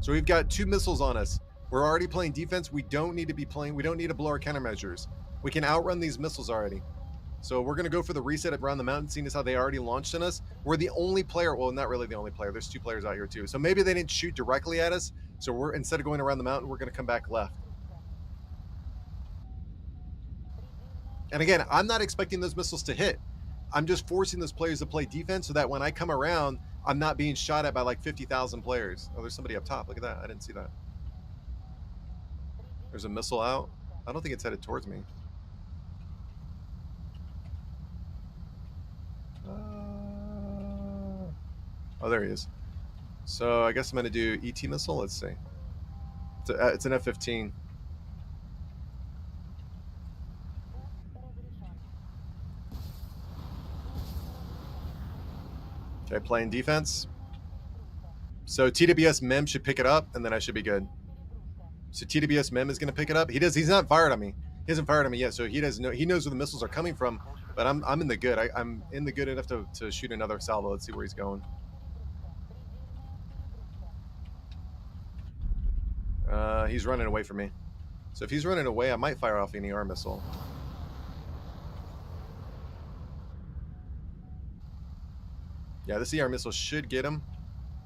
So we've got 2 missiles on us. We're already playing defense. We don't need to blow our countermeasures. We can outrun these missiles already. So we're going to go for the reset around the mountain, seeing as how they already launched on us. We're the only player, well, not really the only player. There's 2 players out here too. So maybe they didn't shoot directly at us. So instead of going around the mountain, we're going to come back left. And again, I'm not expecting those missiles to hit. I'm just forcing those players to play defense so that when I come around, I'm not being shot at by like 50,000 players. Oh, there's somebody up top. Look at that. I didn't see that. There's a missile out. I don't think it's headed towards me. Oh, there he is. So I guess I'm going to do ET missile. Let's see. It's an F-15. Okay, playing defense. So TWS Mem should pick it up, and then I should be good. So TWS Mem is going to pick it up. He's not fired on me. He hasn't fired on me yet, so he doesn't know. He knows where the missiles are coming from. But I'm in the good. I'm in the good enough to shoot another salvo. Let's see where he's going. He's running away from me. So if he's running away, I might fire off an ER missile. Yeah, this ER missile should get him.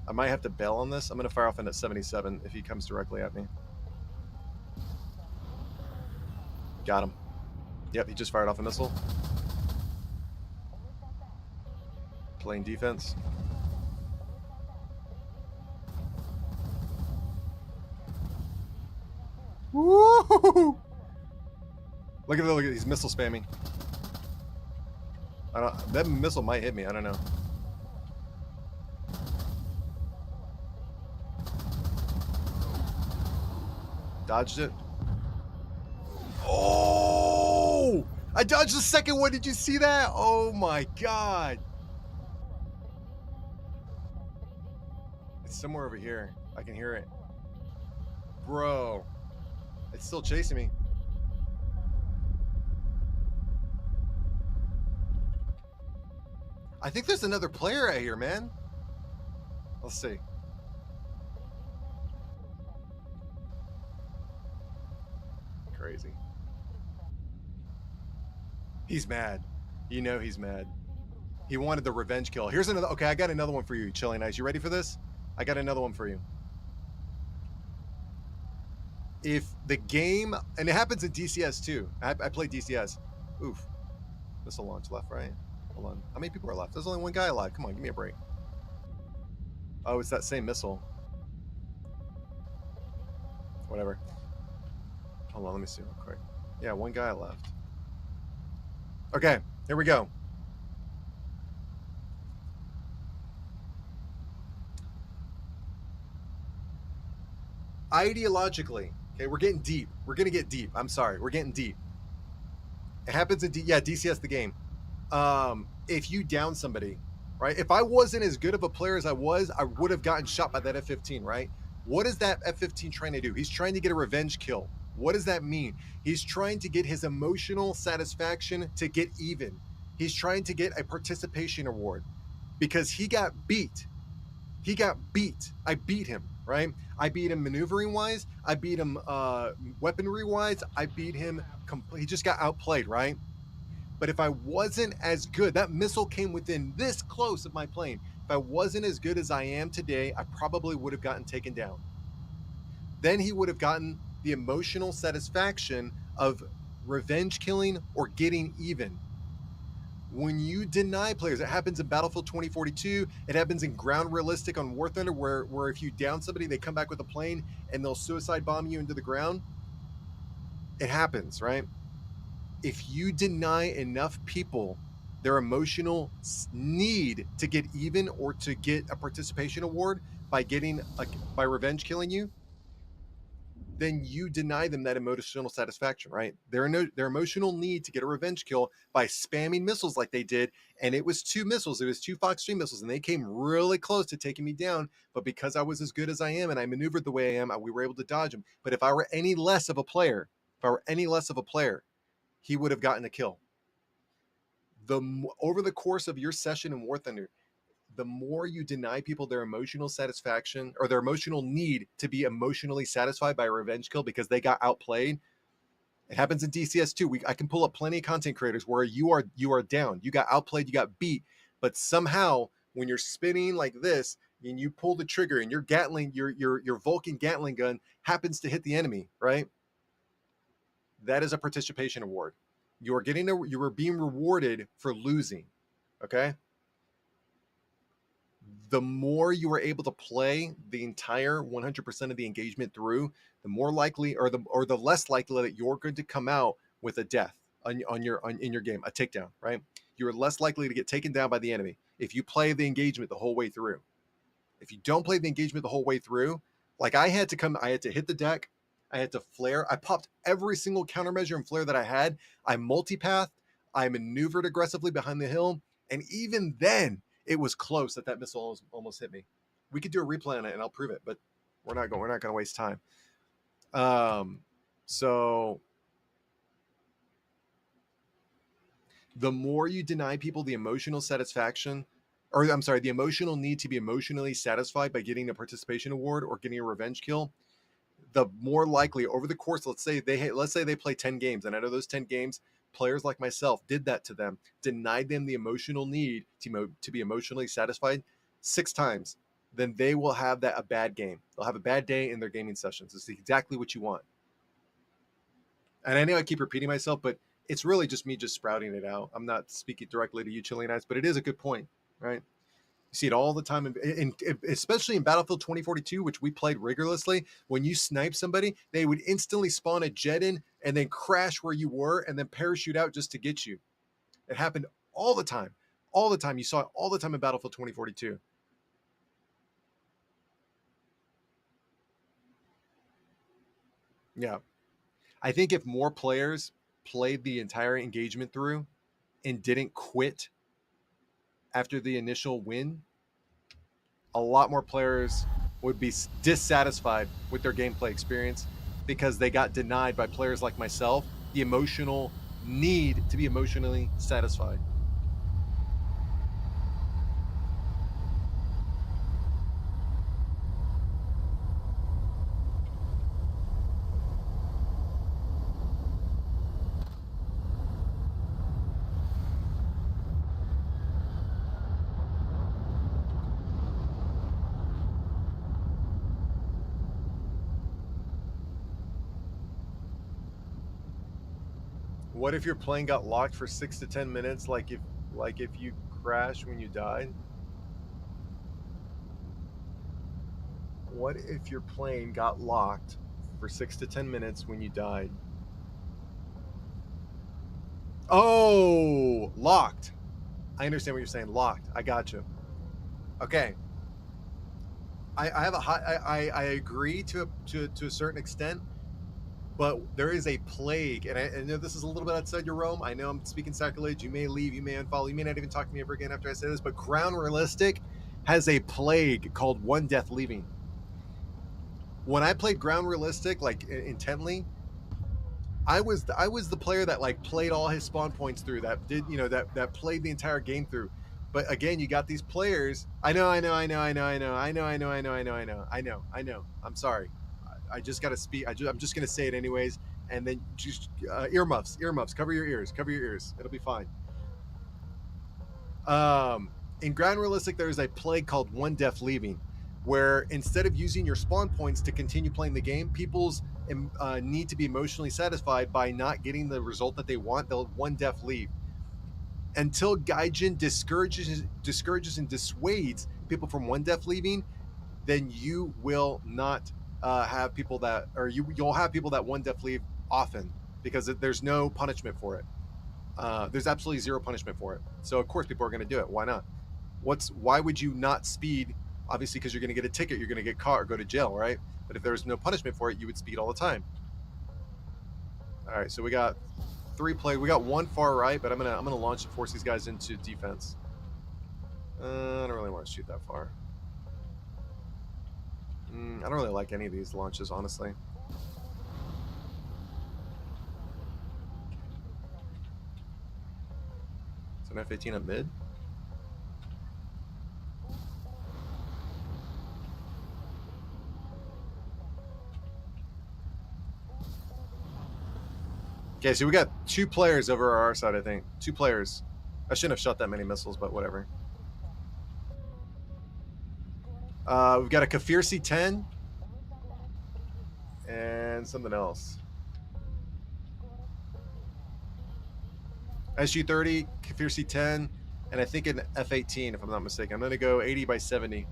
I might have to bail on this. I'm going to fire off in at 77 if he comes directly at me. Got him. Yep, he just fired off a missile. Playing defense. Woo! Look at he's missile spamming. That missile might hit me. I don't know. Dodged it. Oh! I dodged the second one. Did you see that? Oh my god. It's somewhere over here. I can hear it. Bro. It's still chasing me. I think there's another player out here, man. Let's see. Crazy. He's mad. You know he's mad. He wanted the revenge kill. Here's another. Okay, I got another one for you, Chilling Ice. You ready for this? I got another one for you. If the game, and it happens in DCS too. I play DCS. Oof. Missile launch left, right? Hold on. How many people are left? There's only one guy alive. Come on, give me a break. Oh, it's that same missile. Whatever. Hold on, let me see real quick. Yeah, one guy left. Okay, here we go. Ideologically, okay, we're getting deep. We're gonna get deep. I'm sorry, we're getting deep. It happens in DCS the game. If you down somebody, right? If I wasn't as good of a player as I was, I would have gotten shot by that F-15, right? What is that F-15 trying to do? He's trying to get a revenge kill. What does that mean? He's trying to get his emotional satisfaction to get even. He's trying to get a participation award because he got beat. He got beat. I beat him, right? I beat him maneuvering wise. I beat him weaponry wise. I beat him. He just got outplayed, right? But if I wasn't as good, that missile came within this close of my plane. If I wasn't as good as I am today, I probably would have gotten taken down. Then he would have gotten the emotional satisfaction of revenge killing or getting even. When you deny players, it happens in Battlefield 2042. It happens in Ground Realistic on War Thunder, where if you down somebody, they come back with a plane and they'll suicide bomb you into the ground. It happens, right? If you deny enough people their emotional need to get even or to get a participation award by revenge killing you, then you deny them that emotional satisfaction, right? Their emotional need to get a revenge kill by spamming missiles like they did, and it was 2 missiles. It was 2 Fox 3 missiles, and they came really close to taking me down. But because I was as good as I am and I maneuvered the way I am, we were able to dodge them. But if I were any less of a player, he would have gotten a kill. Over the course of your session in War Thunder, the more you deny people their emotional satisfaction or their emotional need to be emotionally satisfied by a revenge kill because they got outplayed. It happens in DCS too. I can pull up plenty of content creators where you are down, you got outplayed, you got beat, but somehow when you're spinning like this and you pull the trigger and your Gatling, your Vulcan Gatling gun happens to hit the enemy, right? That is a participation award. You were being rewarded for losing. Okay. The more you were able to play the entire 100% of the engagement through, the more likely, or the less likely that you're going to come out with a death in your game, a takedown. Right? You're less likely to get taken down by the enemy if you play the engagement the whole way through. If you don't play the engagement the whole way through, like I had to hit the deck, I had to flare. I popped every single countermeasure and flare that I had. I multipathed. I maneuvered aggressively behind the hill, and even then, it was close that missile almost hit me. We could do a replay on it, and I'll prove it, but we're not going to waste time. So the more you deny people the emotional satisfaction, or I'm sorry, the emotional need to be emotionally satisfied by getting a participation award or getting a revenge kill, the more likely over the course, let's say they play 10 games, and out of those 10 games, players like myself did that to them, denied them the emotional need to be emotionally satisfied 6 times, then they will have a bad game. They'll have a bad day in their gaming sessions. It's exactly what you want. And I know I keep repeating myself, but it's really just me sprouting it out. I'm not speaking directly to you, Chilean Knights, but it is a good point, right? You see it all the time, especially in Battlefield 2042, which we played rigorously. When you snipe somebody, they would instantly spawn a jet in and then crash where you were and then parachute out just to get you. It happened all the time. All the time. You saw it all the time in Battlefield 2042. Yeah. I think if more players played the entire engagement through and didn't quit after the initial win, a lot more players would be dissatisfied with their gameplay experience because they got denied by players like myself the emotional need to be emotionally satisfied. What if your plane got locked for 6 to 10 minutes, like if you crashed when you died? What if your plane got locked for 6 to 10 minutes when you died? Oh, locked. I understand what you're saying. Locked. I got you. Okay. I have a high. I agree to a certain extent, but there is a plague, and I know this is a little bit outside your realm. I know I'm speaking sacrilege. You may leave. You may unfollow. You may not even talk to me ever again after I say this. But Ground Realistic has a plague called One Death Leaving. When I played Ground Realistic, like intently, I was the player that like played all his spawn points through, that did, that played the entire game through. But again, you got these players. I know. I'm sorry. I just got to speak. I'm just going to say it anyways. And then just earmuffs. Cover your ears. It'll be fine. In Ground Realistic, there is a plague called One Death Leaving, where instead of using your spawn points to continue playing the game, people's need to be emotionally satisfied by not getting the result that they want. They'll one death leave until Gaijin discourages and dissuades people from one death leaving. Then you will not have people that, or you'll have people that one death leave often because there's no punishment for it. There's absolutely zero punishment for it. So of course people are going to do it. Why not? Why would you not speed? Obviously, because you're going to get a ticket, you're going to get caught or go to jail, right? But if there was no punishment for it, you would speed all the time. All right, so we got 3 players. We got 1 far right, but I'm gonna launch and force these guys into defense. I don't really want to shoot that far. I don't really like any of these launches, honestly. It's an F-18 at mid. Okay, so we got 2 players over our side, I think. 2 players. I shouldn't have shot that many missiles, but whatever. We've got a Kafir C-10 and something else. SU-30, Fierce 10, and I think an F-18, if I'm not mistaken. I'm going to go 80 by 70.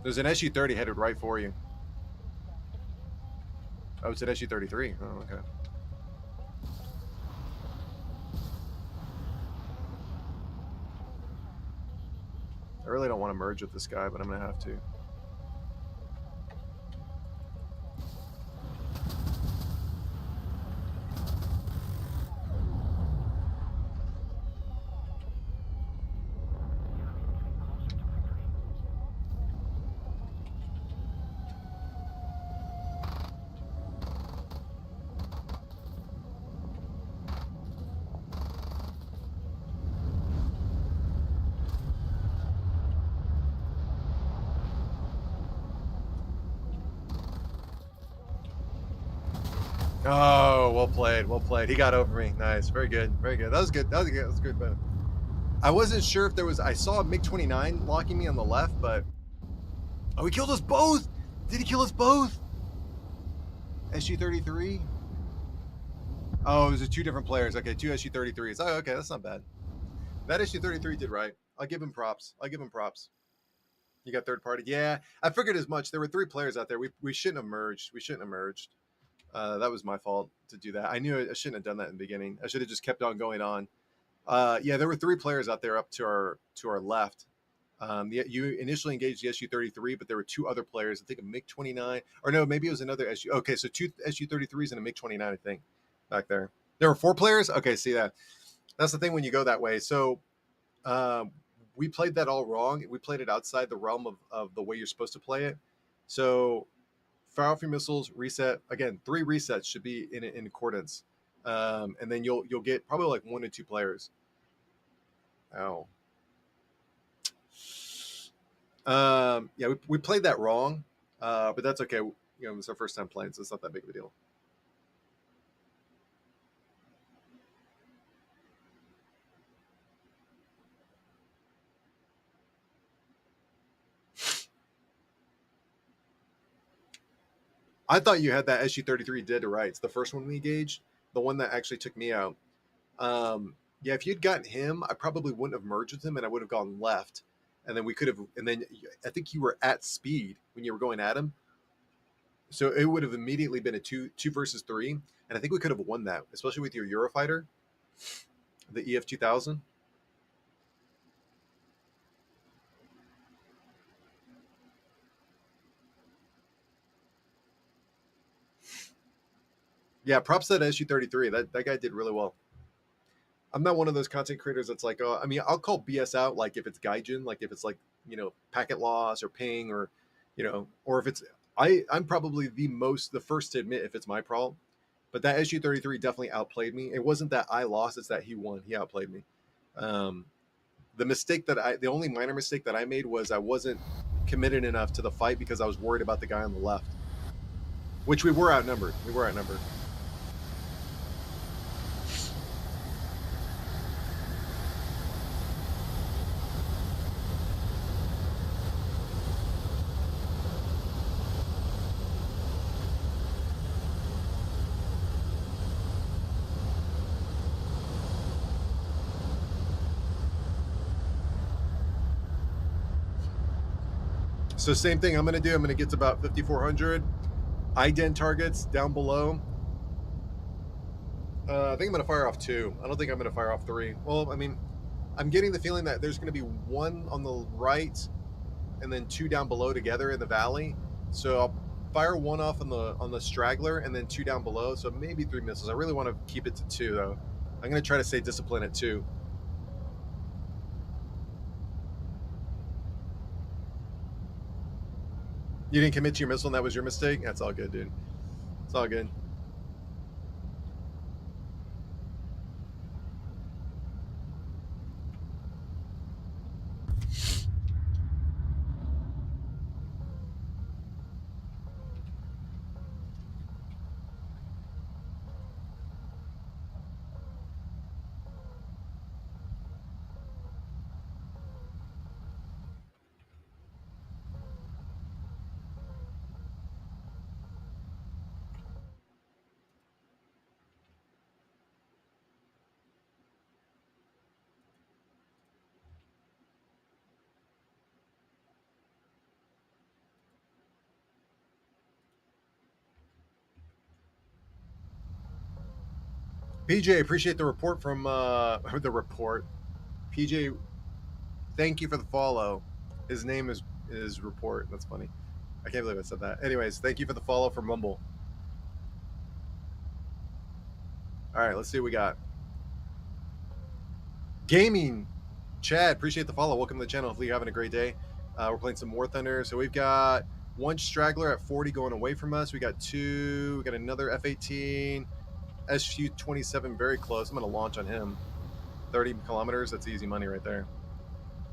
There's an SU-30 headed right for you. Oh, it's an SU-33. Oh, okay. I really don't want to merge with this guy, but I'm going to have to. Oh, well played. Well played. He got over me. Nice. Very good. Very good. That was good. That was good. That was good. But I wasn't sure if there was. I saw a MiG-29 locking me on the left, but oh, he killed us both. Did he kill us both? SU-33. Oh, it was two different players. Okay, two SU-33s. Oh, okay, that's not bad. That SU-33 did right. I'll give him props. I'll give him props. You got third party. Yeah, I figured as much. There were three players out there. We shouldn't have merged. We shouldn't have merged. That was my fault to do that. I knew I shouldn't have done that in the beginning. I should have just kept on going on. Yeah, there were three players out there up to our left. You initially engaged the SU-33, but there were two other players. I think a MiG-29, or no, maybe it was another SU. Okay, so two SU-33s and a MiG-29, I think, back there. There were four players. Okay, see that. That's the thing when you go that way. So we played that all wrong. We played it outside the realm of the way you're supposed to play it. So fire off your missiles, reset. Again, 3 resets should be in accordance, and then you'll get probably like 1 to 2 players. Ow. Yeah, we played that wrong, but that's okay. You know, it's our first time playing, so it's not that big of a deal. I thought you had that SU-33 dead to rights, the first one we engaged, the one that actually took me out. Yeah, if you'd gotten him, I probably wouldn't have merged with him, and I would have gone left, and then we could have. And then I think you were at speed when you were going at him, so it would have immediately been a two versus 3, and I think we could have won that, especially with your Eurofighter, the EF-2000. Yeah, props to that SU-33. That guy did really well. I'm not one of those content creators that's like, oh, I mean, I'll call BS out like if it's Gaijin, like if it's like, you know, packet loss or ping or, you know, or if it's, I'm probably the first to admit if it's my problem. But that SU-33 definitely outplayed me. It wasn't that I lost, it's that he won. He outplayed me. The only minor mistake that I made was I wasn't committed enough to the fight because I was worried about the guy on the left, which we were outnumbered. We were outnumbered. So same thing I'm going to do. I'm going to get to about 5,400 IDEN targets down below. I think I'm going to fire off 2. I don't think I'm going to fire off 3. Well, I mean, I'm getting the feeling that there's going to be 1 on the right and then 2 down below together in the valley. So I'll fire 1 off on the straggler and then 2 down below. So maybe 3 missiles. I really want to keep it to 2 though. I'm going to try to stay disciplined at 2. You didn't commit to your missile and that was your mistake? That's all good, dude. It's all good. PJ, appreciate the report from the report. PJ, thank you for the follow. His name is report. That's funny. I can't believe I said that. Anyways, thank you for the follow from Mumble. All right, let's see what we got. Gaming, Chad, appreciate the follow. Welcome to the channel. Hopefully you're having a great day. We're playing some War Thunder. So we've got one straggler at 40 going away from us. We got two. We got another F-18, SU-27 very close. I'm going to launch on him. 30 kilometers. That's easy money right there.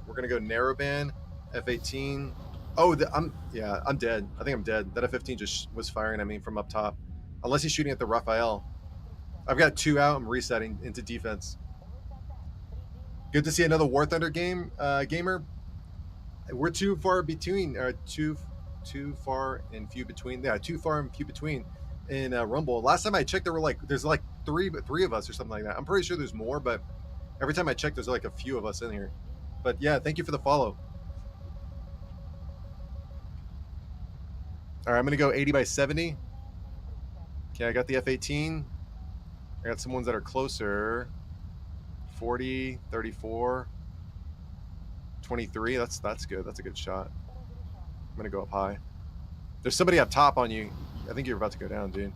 We're going to go narrowband, F-18. Oh, I'm dead. I think I'm dead. That F-15 just was firing at me from up top. Unless he's shooting at the Raphael. I've got two out. I'm resetting into defense. Good to see another War Thunder gamer. We're too far between, or too far and few between. Yeah, too far and few between in Rumble. Last time I checked, there's like three of us or something like that. I'm pretty sure there's more, but every time I check, there's like a few of us in here. But yeah, thank you for the follow. All right, I'm gonna go 80 by 70. Okay, I got the F-18. I got some ones that are closer. 40, 34, 23. That's good. That's a good shot. I'm gonna go up high. There's somebody up top on you. I think you're about to go down, dude.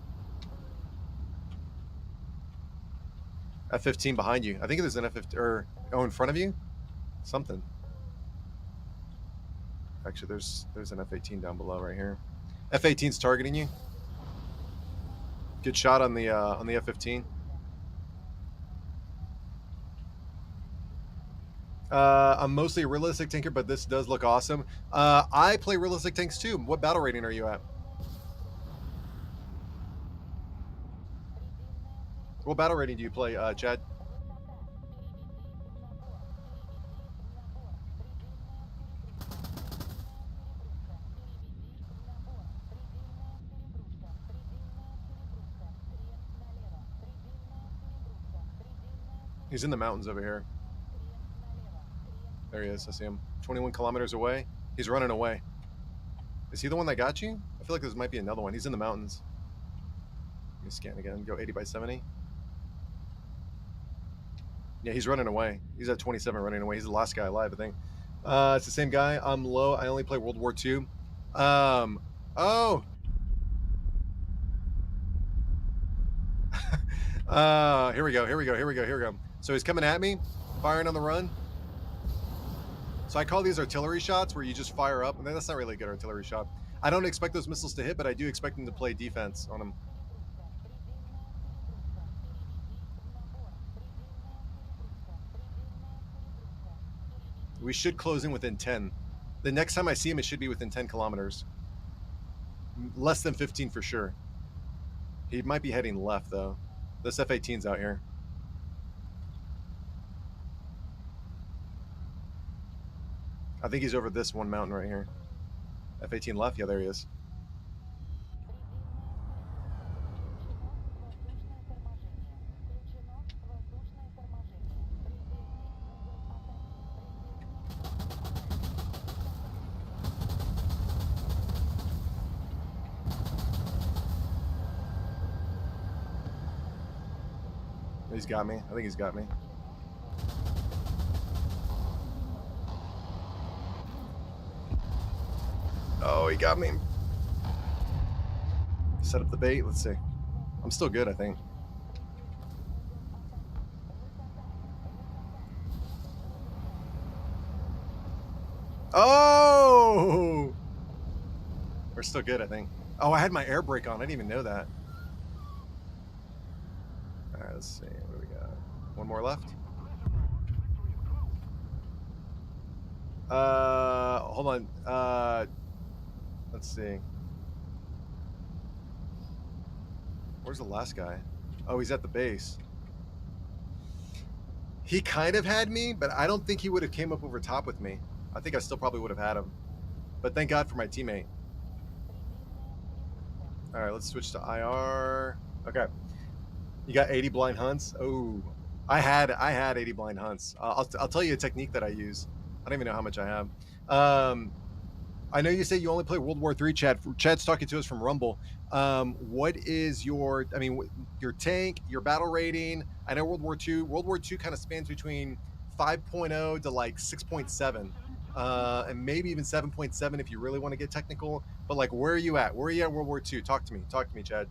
F-15 behind you. I think there's an F-15 or in front of you. Something. Actually, there's an F-18 down below right here. F-18's targeting you. Good shot on the F-15. I'm mostly a realistic tanker, but this does look awesome. I play realistic tanks too. What battle rating are you at? What battle rating do you play, Chad? He's in the mountains over here. There he is. I see him. 21 kilometers away. He's running away. Is he the one that got you? I feel like this might be another one. He's in the mountains. Let me scan again. Go 80 by 70. Yeah, he's running away. He's at 27 running away. He's the last guy alive, I think. It's the same guy. I'm low. I only play World War II. Oh. Here we go. So he's coming at me, firing on the run. So I call these artillery shots where you just fire up. And that's not really a good artillery shot. I don't expect those missiles to hit, but I do expect them to play defense on them. We should close in within 10. The next time I see him, it should be within 10 kilometers. Less than 15 for sure. He might be heading left, though. This F-18's out here. I think he's over this one mountain right here. F-18 left? Yeah, there he is. He's got me. I think he's got me. Oh, he got me. Set up the bait. Let's see. I'm still good, I think. Oh! We're still good, I think. Oh, I had my air brake on. I didn't even know that. All right, let's see. What do we got? One more left. Hold on. Let's see. Where's the last guy? Oh, he's at the base. He kind of had me, but I don't think he would have came up over top with me. I think I still probably would have had him. But thank God for my teammate. All right, let's switch to IR. Okay. You got 80 blind hunts? Oh, I had 80 blind hunts. I'll tell you a technique that I use. I don't even know how much I have. I know you say you only play World War III, Chad. Chad's talking to us from Rumble. What is your, I mean, your tank, your battle rating? I know World War II. World War II kind of spans between 5.0 to like 6.7, and maybe even 7.7 if you really want to get technical. But like, where are you at? Where are you at in World War II? Talk to me. Talk to me, Chad.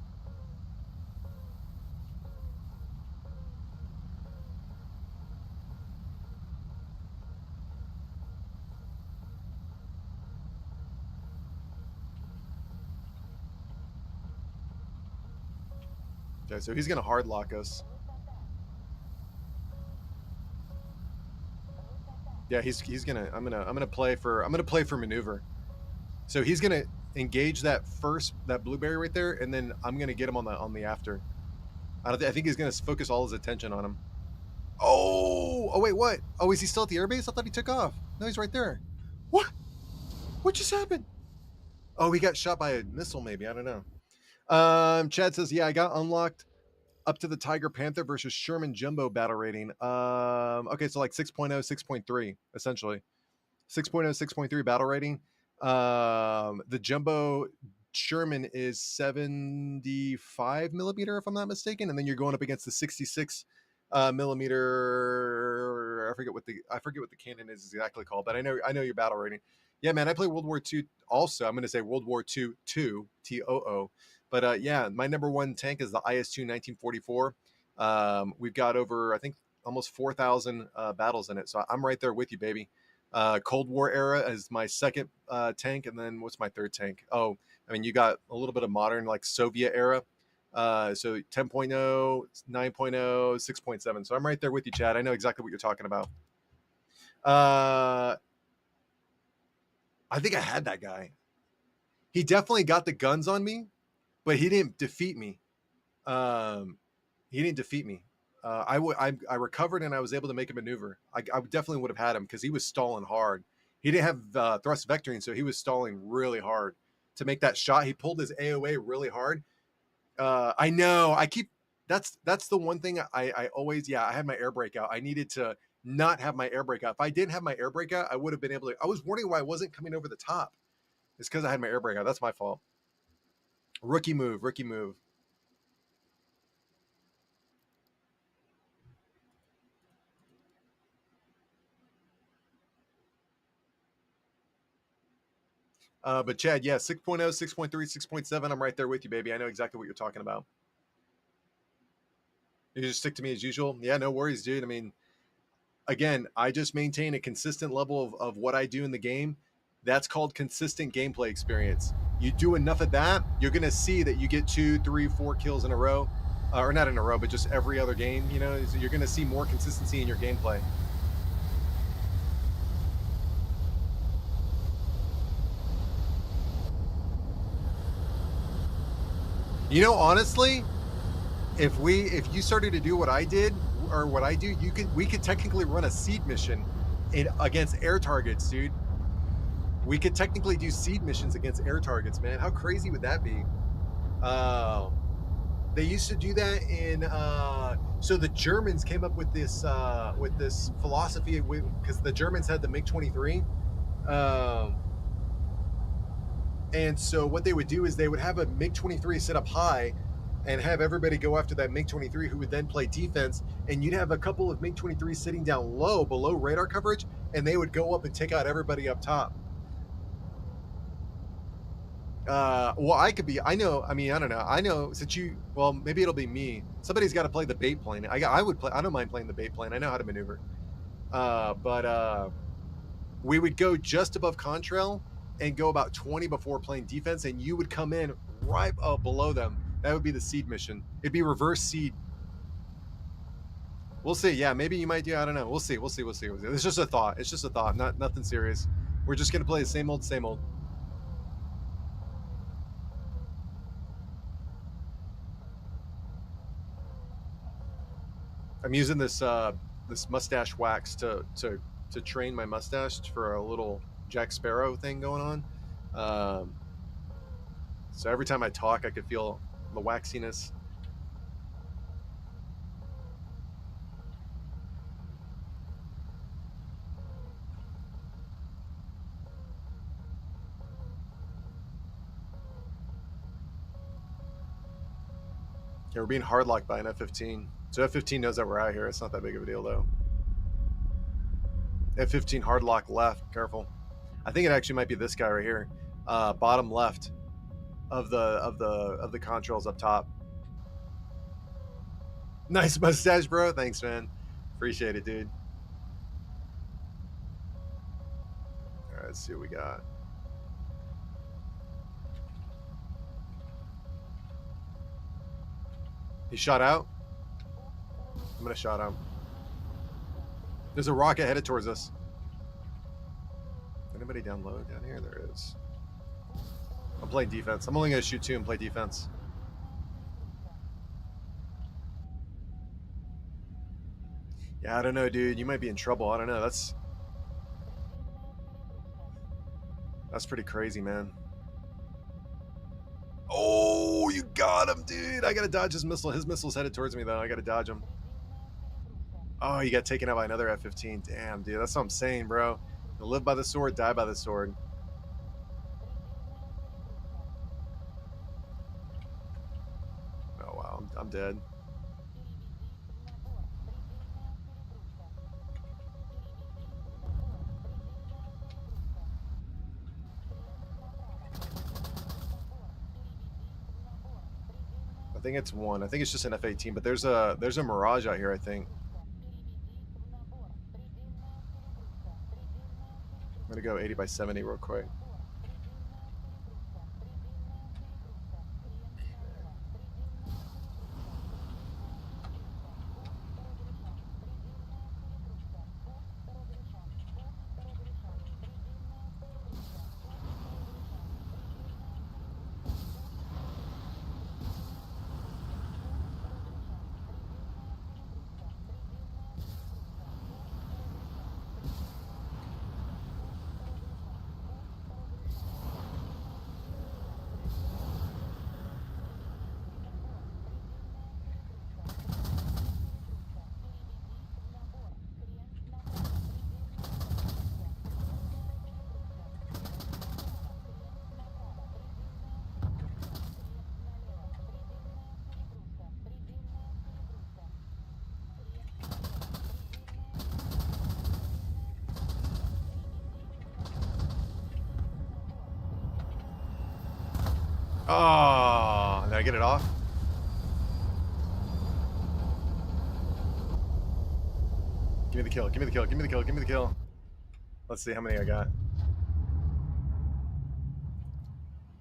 Okay, so he's gonna hard lock us. Yeah, he's gonna. I'm gonna play for maneuver. So he's gonna engage that blueberry right there, and then I'm gonna get him on the after. I think he's gonna focus all his attention on him. Oh wait, what? Oh, is he still at the airbase? I thought he took off. No, he's right there. What? What just happened? Oh, he got shot by a missile, maybe. I don't know. Chad says, yeah, I got unlocked up to the Tiger Panther versus Sherman Jumbo battle rating. Okay, so like 6.0, 6.3, essentially. 6.0, 6.3 battle rating. The Jumbo Sherman is 75 millimeter, if I'm not mistaken, and then you're going up against the 66 millimeter. I forget what the cannon is exactly called, but I know your battle rating. Yeah, man, I play World War II. Also, I'm going to say World War II 2 TOO. But yeah, my number one tank is the IS-2 1944. We've got over, I think, almost 4,000 battles in it, so I'm right there with you, baby. Cold War era as my second tank, and then what's my third tank? Oh, I mean, you got a little bit of modern, like Soviet era. So 10.0, 9.0, 6.7. So I'm right there with you, Chad. I know exactly what you're talking about. I think I had that guy. He definitely got the guns on me, but he didn't defeat me. Um, he didn't defeat me. I recovered and I was able to make a maneuver. I definitely would have had him because he was stalling hard. He didn't have thrust vectoring, so he was stalling really hard to make that shot. He pulled his AOA really hard. I know. That's the one thing I always, I had my air brake out. I needed to not have my air brake out. If I didn't have my air brake out, I would have been able to. I was wondering why I wasn't coming over the top. It's because I had my air brake out. That's my fault. Rookie move. Rookie move. But Chad, yeah, 6.0, 6.3, 6.7. I'm right there with you, baby. I know exactly what you're talking about. You just stick to me as usual. Yeah, no worries, dude. I mean, again, I just maintain a consistent level of what I do in the game. That's called consistent gameplay experience. You do enough of that, you're going to see that you get 2, 3, 4 kills in a row, or not in a row, but just every other game. You know, so you're going to see more consistency in your gameplay. You know, honestly, if you started to do what I did or what I do, we could technically run a seed mission against air targets, dude. We could technically do seed missions against air targets, man. How crazy would that be? They used to do that in. So the Germans came up with this philosophy because the Germans had the MiG-23, and so what they would do is they would have a MiG-23 sit up high, and have everybody go after that MiG-23, who would then play defense, and you'd have a couple of MiG-23s sitting down low below radar coverage, and they would go up and take out everybody up top. Well, I could be. I know. I mean, I don't know. I know since you. Well, maybe it'll be me. Somebody's got to play the bait plane. I would play. I don't mind playing the bait plane. I know how to maneuver. But we would go just above contrail and go about 20 before playing defense, and you would come in right up below them. That would be the seed mission. It'd be reverse seed. We'll see. Yeah, maybe you might do. I don't know. We'll see. We'll see. We'll see. We'll see. It's just a thought. It's just a thought. Nothing serious. We're just gonna play the same old, same old. I'm using this mustache wax to train my mustache for a little Jack Sparrow thing going on. So every time I talk, I could feel the waxiness. Yeah, we're being hard locked by an F-15. So F-15 knows that we're out here. It's not that big of a deal though. F-15 hard lock left. Careful. I think it actually might be this guy right here, bottom left of the contrails up top. Nice mustache, bro. Thanks, man. Appreciate it, dude. All right, let's see what we got. He shot out. I'm gonna shot him. There's a rocket headed towards us. Anybody down low down here? There is. I'm playing defense. I'm only gonna shoot 2 and play defense. Yeah, I don't know, dude. You might be in trouble. I don't know. That's pretty crazy, man. Oh, you got him, dude. I gotta dodge his missile. His missile's headed towards me, though. I gotta dodge him. Oh, you got taken out by another F-15. Damn, dude. That's what I'm saying, bro. You live by the sword, die by the sword. Oh, wow. I'm dead. I think it's 1. I think it's just an F-18, but there's a Mirage out here, I think. I'm gonna go 80 by 70 real quick. Oh, did I get it off? Give me the kill. Give me the kill. Give me the kill. Give me the kill. Let's see how many I got.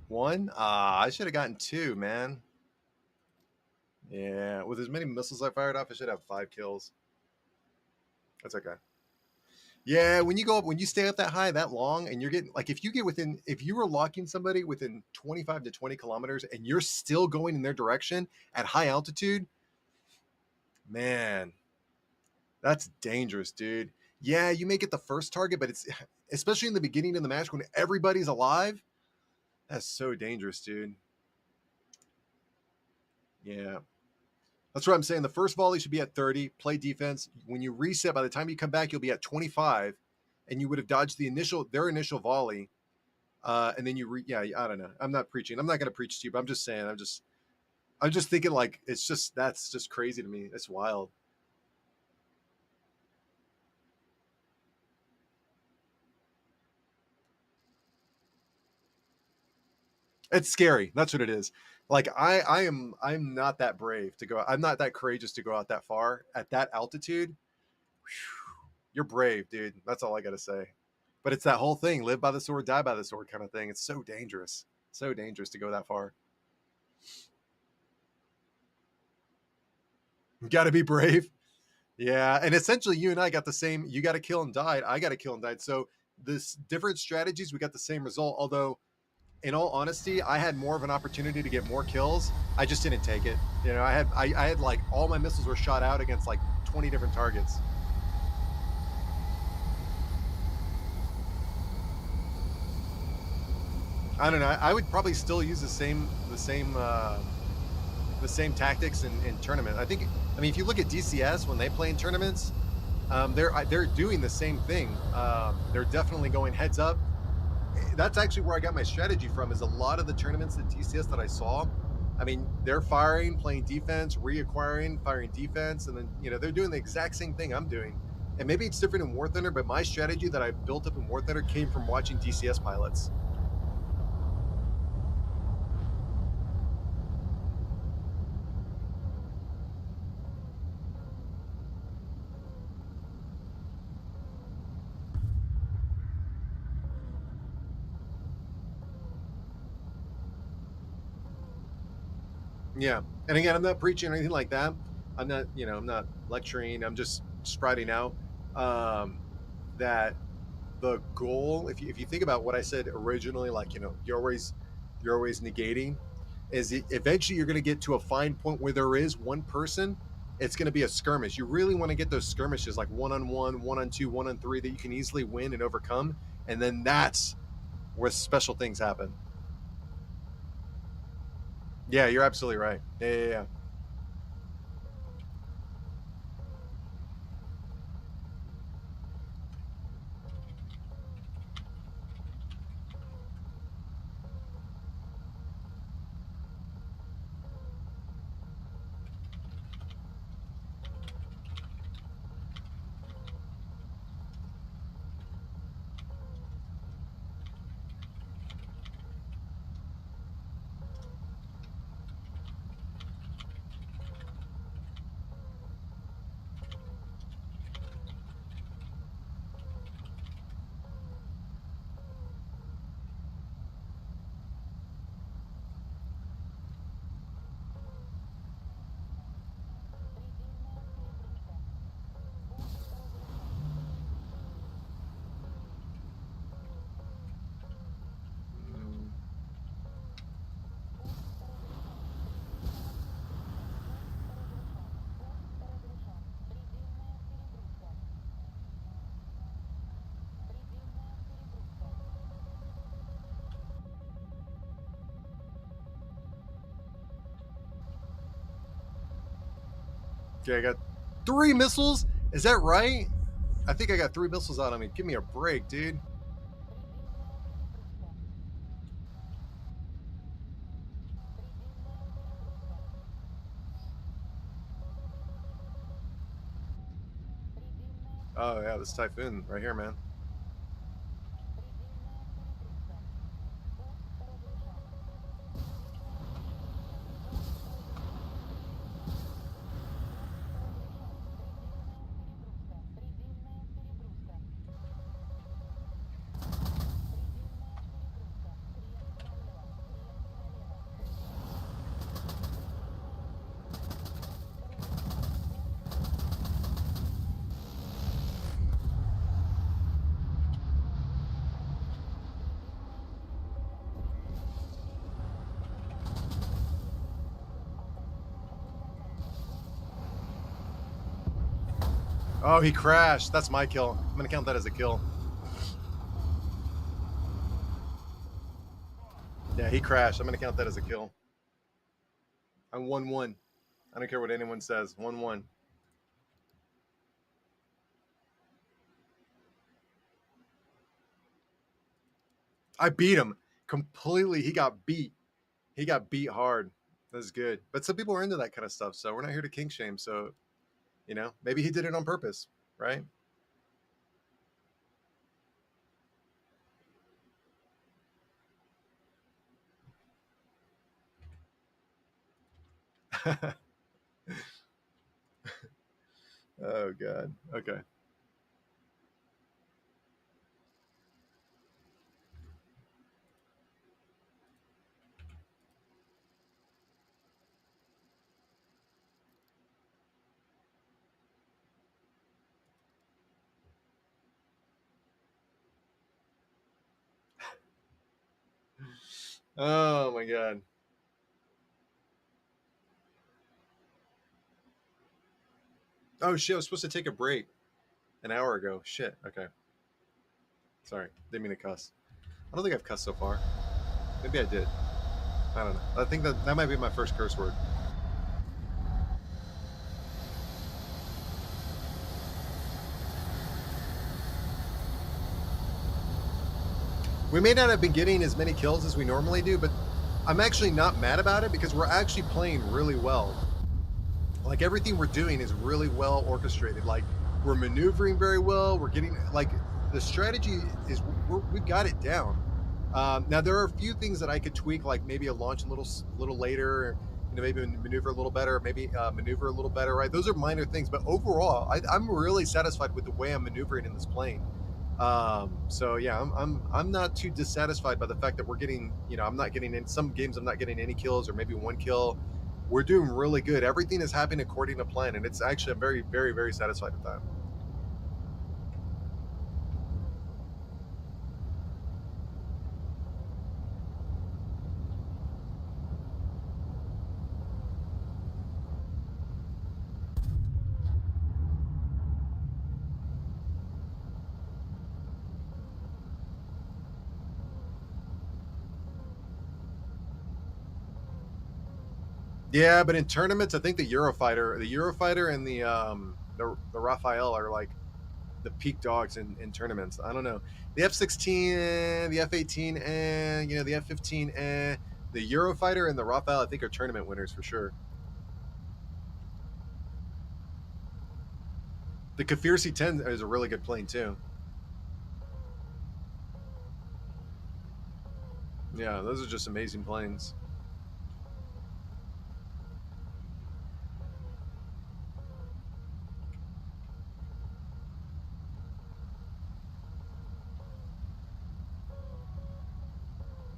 1? I should have gotten 2, man. Yeah, with as many missiles I fired off, I should have 5 kills. That's okay. Yeah, when you go up, when you stay up that high, that long, and you're getting, like, if you were locking somebody within 25 to 20 kilometers and you're still going in their direction at high altitude, man, that's dangerous, dude. Yeah, you may get the first target, but it's, especially in the beginning of the match when everybody's alive, that's so dangerous, dude. Yeah. That's what I'm saying. The first volley should be at 30. Play defense. When you reset, by the time you come back, you'll be at 25, and you would have dodged their initial volley, and then yeah. I don't know. I'm not preaching. I'm not going to preach to you, but I'm just saying. I'm just thinking, like, that's just crazy to me. It's wild. It's scary. That's what it is. Like I'm not that brave to go. I'm not that courageous to go out that far at that altitude. Whew, you're brave, dude. That's all I got to say. But it's that whole thing: live by the sword, die by the sword kind of thing. It's so dangerous to go that far. You got to be brave. Yeah, and essentially, you and I got the same. You got to kill and died. I got to kill and died. So this different strategies, we got the same result. Although, in all honesty, I had more of an opportunity to get more kills. I just didn't take it. You know, I had like all my missiles were shot out against like 20 different targets. I don't know. I would probably still use the same tactics in tournament. I mean, if you look at DCS when they play in tournaments, they're doing the same thing. They're definitely going heads up. That's actually where I got my strategy from. Is a lot of the tournaments at DCS that I saw, I mean, they're firing, playing defense, reacquiring, firing defense, and then they're doing the exact same thing I'm doing. And maybe it's different in War Thunder, but my strategy that I built up in War Thunder came from watching DCS pilots. Yeah. And again, I'm not preaching or anything like that. I'm not, I'm not lecturing. I'm just sprouting out that the goal, if you think about what I said originally, like, you're always negating, is eventually you're going to get to a fine point where there is one person. It's going to be a skirmish. You really want to get those skirmishes like 1-on-1, 1-on-2, 1-on-3 that you can easily win and overcome. And then that's where special things happen. Yeah, you're absolutely right. Yeah. Okay, I got 3 missiles. Is that right? I think I got 3 missiles out on me. Give me a break, dude. Oh yeah, this Typhoon right here, man. Oh, he crashed. That's my kill. I'm gonna count that as a kill. Yeah, he crashed. I'm gonna count that as a kill. I'm 1-1. I don't care what anyone says. 1-1. I beat him completely. He got beat. He got beat hard. That's good. But some people are into that kind of stuff, so we're not here to kink shame. So, maybe he did it on purpose, right? Oh god. Okay. Oh my god. Oh shit, I was supposed to take a break an hour ago. Shit. Okay. Sorry. Didn't mean to cuss. I don't think I've cussed so far. Maybe I did. I don't know. I think that might be my first curse word. We may not have been getting as many kills as we normally do, but I'm actually not mad about it because we're actually playing really well. Like everything we're doing is really well orchestrated. Like we're maneuvering very well. We're getting like the strategy is we've got it down. Now there are a few things that I could tweak, like maybe a launch a little later, you know, maybe maneuver a little better, maybe maneuver a little better. Right, those are minor things, but overall, I'm really satisfied with the way I'm maneuvering in this plane. So yeah, I'm not too dissatisfied by the fact that we're getting, you know, I'm not getting in some games, I'm not getting any kills or maybe one kill. We're doing really good. Everything is happening according to plan, and it's actually I'm very satisfied with that. Yeah, but in tournaments, I think the Eurofighter, and the Raphael are like the peak dogs in tournaments. I don't know. The F-16, the F-18, and you know the F-15, and the Eurofighter and the Raphael, I think are tournament winners for sure. The Kafir C-10 is a really good plane too. Yeah, those are just amazing planes.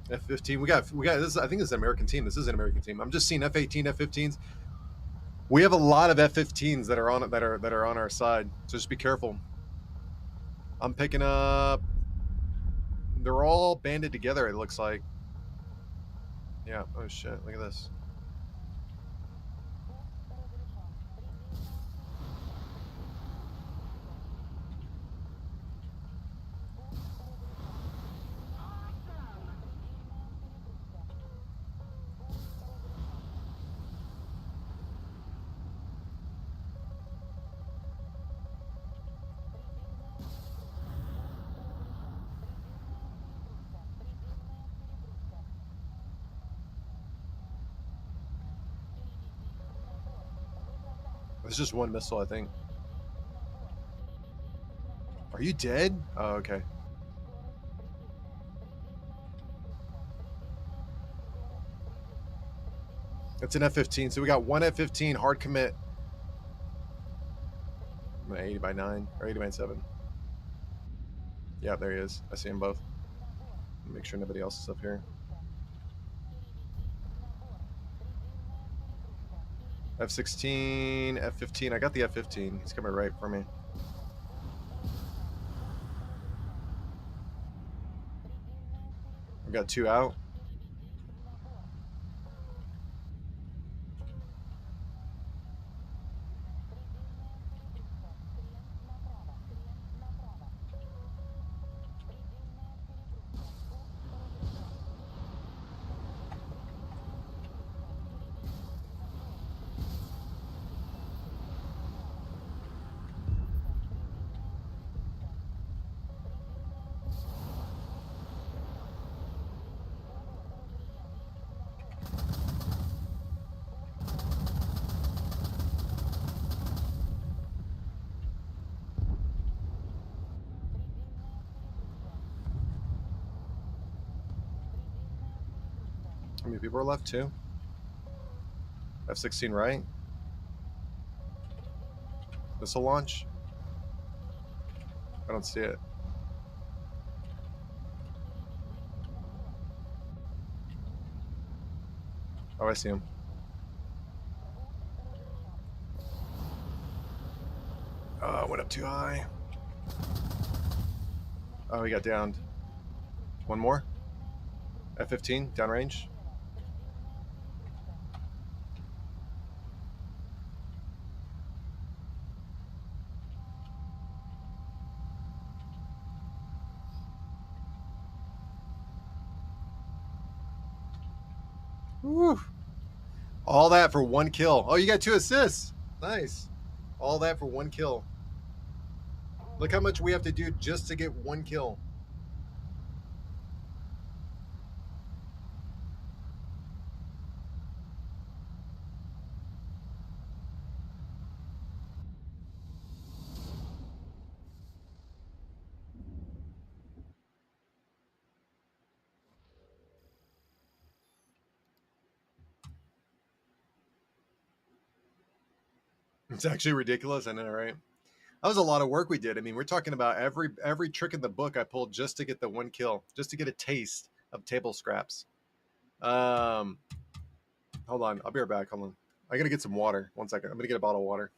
F-15. We got this. I think this is an American team. This is an American team. I'm just seeing F-18, F-15s. We have a lot of F-15s that are on our side. So just be careful. I'm picking up. They're all banded together. It looks like. Yeah. Oh shit! Look at this. It's just one missile, I think. Are you dead? Oh, okay. It's an F-15. So we got one F-15 hard commit. 80 by 9 or 80 by 7. Yeah, there he is. I see them both. Make sure nobody else is up here. F-16, F-15. I got the F-15. He's coming right for me. I've got 2 out. How many people are left? 2. F-16 right. Missile launch. I don't see it. Oh, I see him. Oh, I went up too high. Oh, he got downed. One more. F-15, downrange. Woo. All that for 1 kill. Oh, you got 2 assists. Nice. All that for 1 kill. Look how much we have to do just to get 1 kill. It's actually ridiculous. I know, right? That was a lot of work we did. I mean, we're talking about every trick in the book I pulled just to get the one kill, just to get a taste of table scraps. Um, hold on, I'll be right back. Hold on, I gotta get some water. 1 second. I'm gonna get a bottle of water.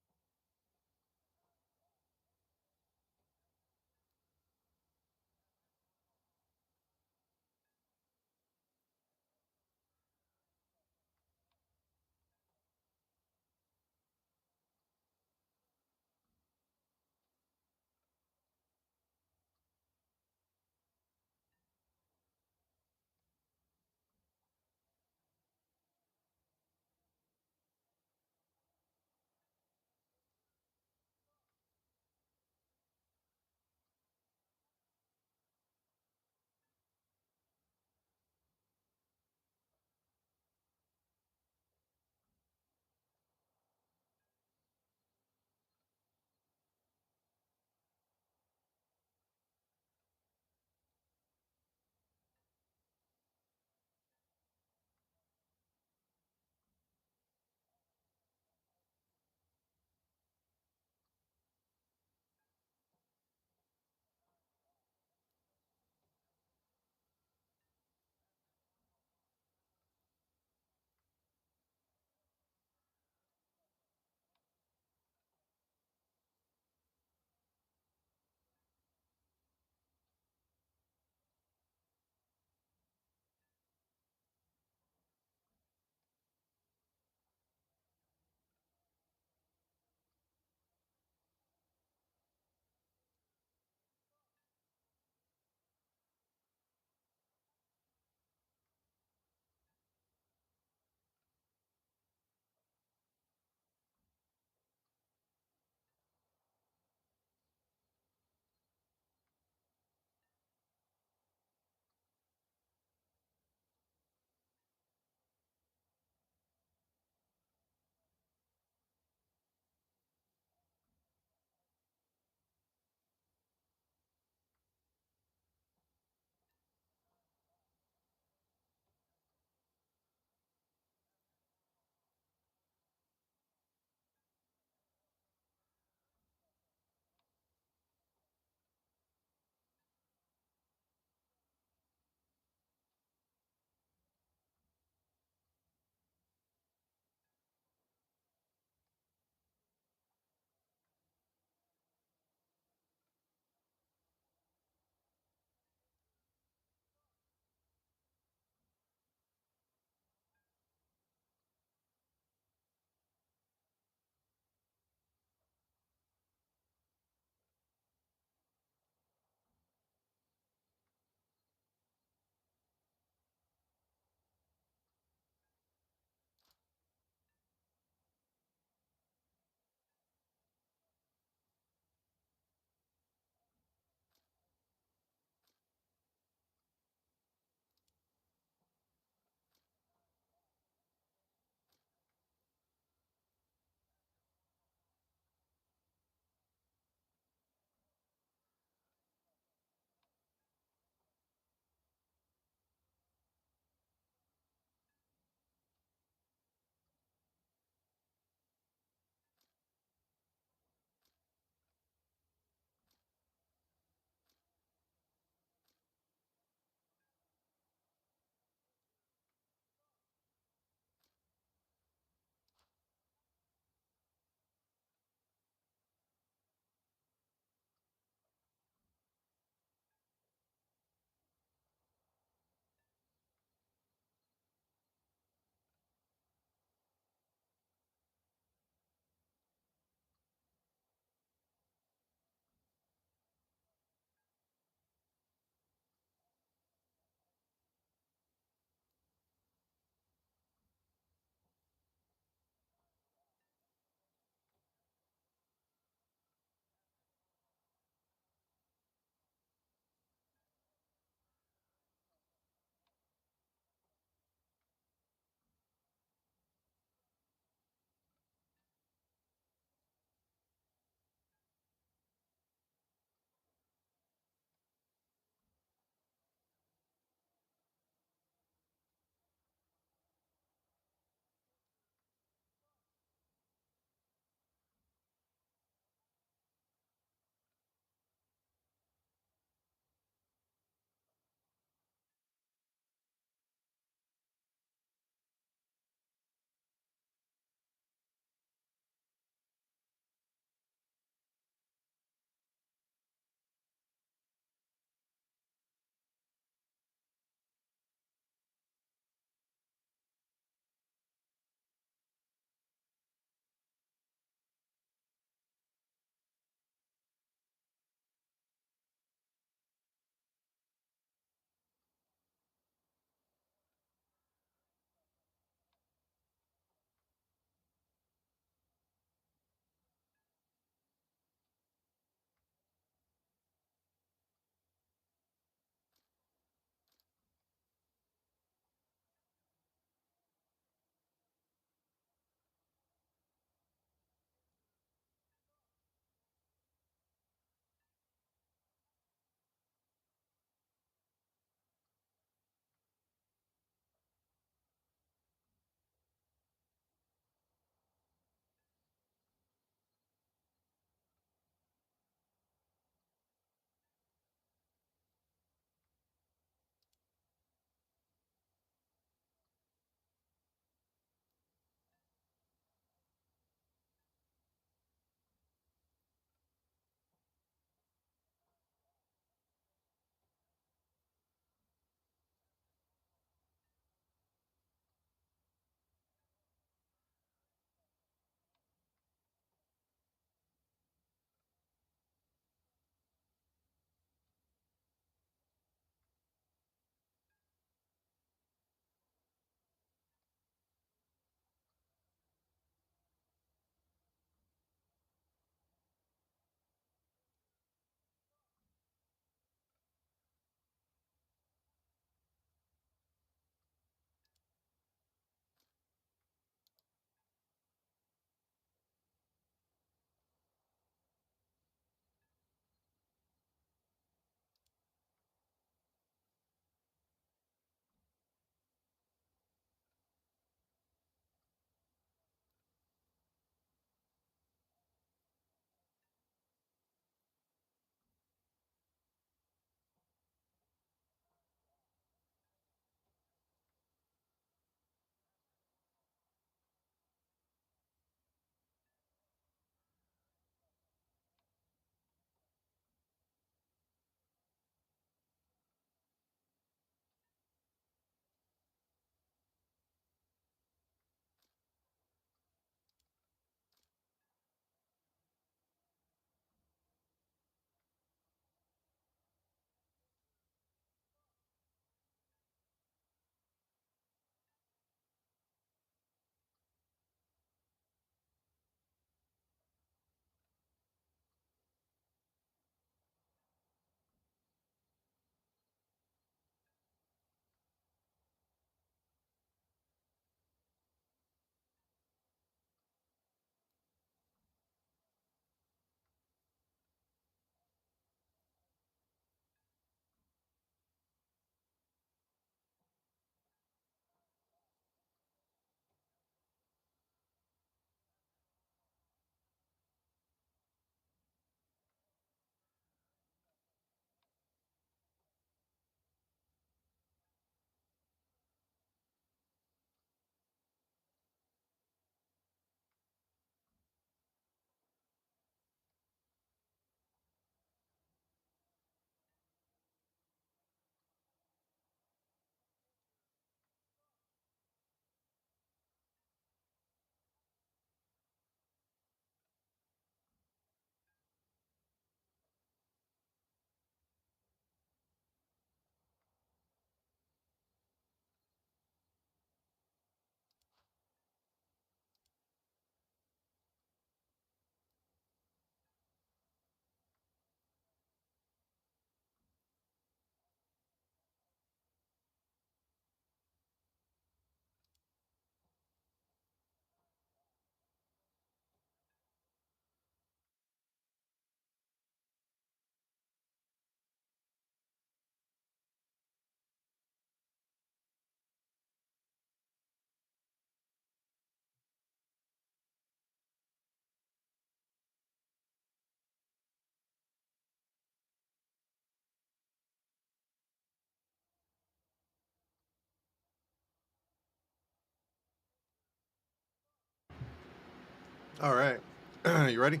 All right. You ready?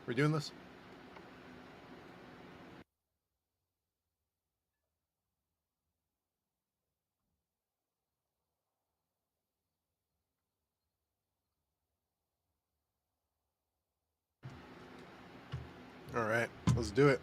We're doing this? All right. Let's do it.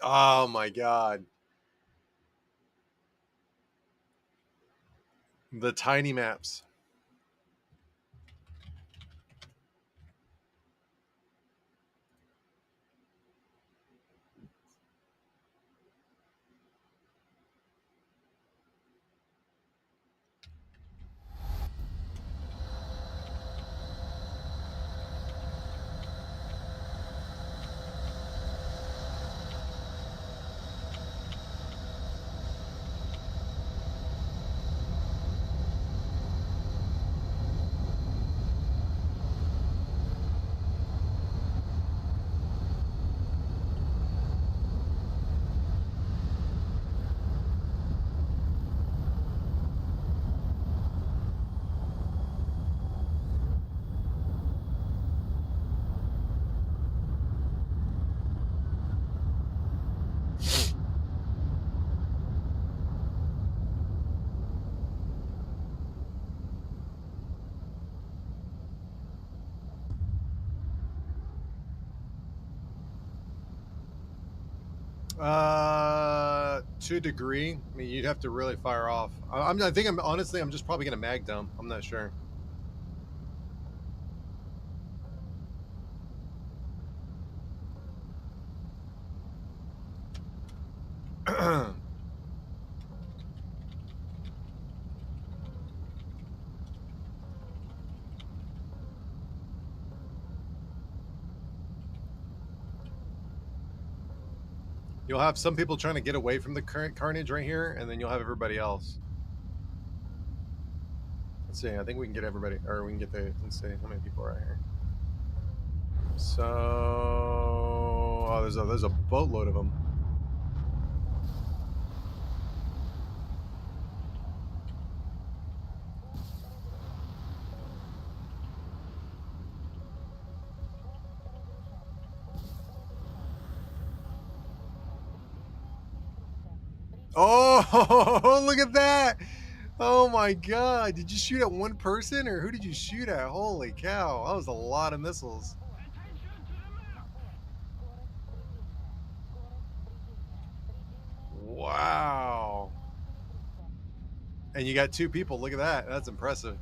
Oh my god. The tiny maps. To a degree. I mean, you'd have to really fire off. I think I'm honestly. I'm just probably gonna mag dump. I'm not sure. You'll have some people trying to get away from the current carnage right here, and then you'll have everybody else. Let's see. I think we can get everybody, or we can get the. Let's see how many people are out here. So, oh, there's a boatload of them. Oh, look at that! Oh my god! Did you shoot at one person, or who did you shoot at? Holy cow! That was a lot of missiles. Wow! And you got two people. Look at that. That's impressive.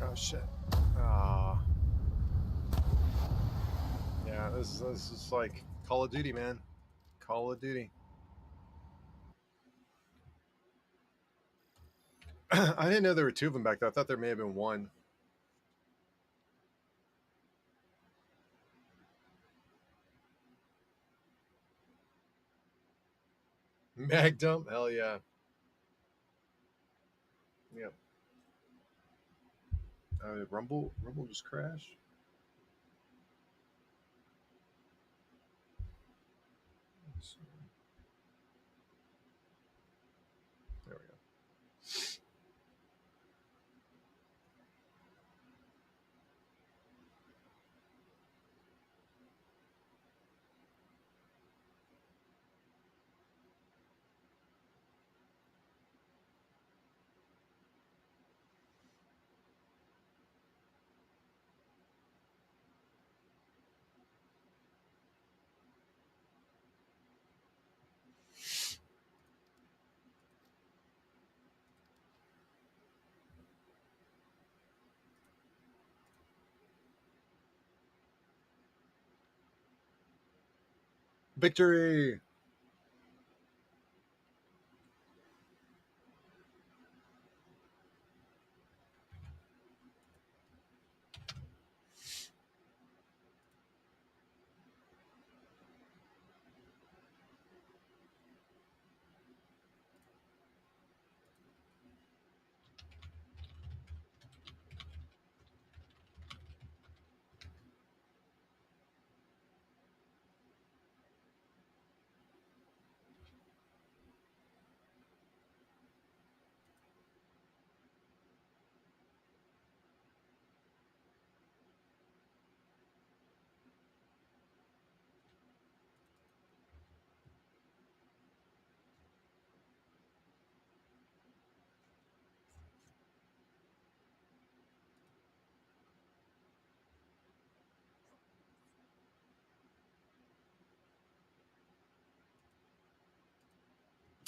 Oh shit. Ah. Yeah, this is like Call of Duty, man. Call of Duty. I didn't know there were two of them back there. I thought there may have been one. Mag dump? Hell yeah. Yep. Rumble just crashed. There we go. Victory!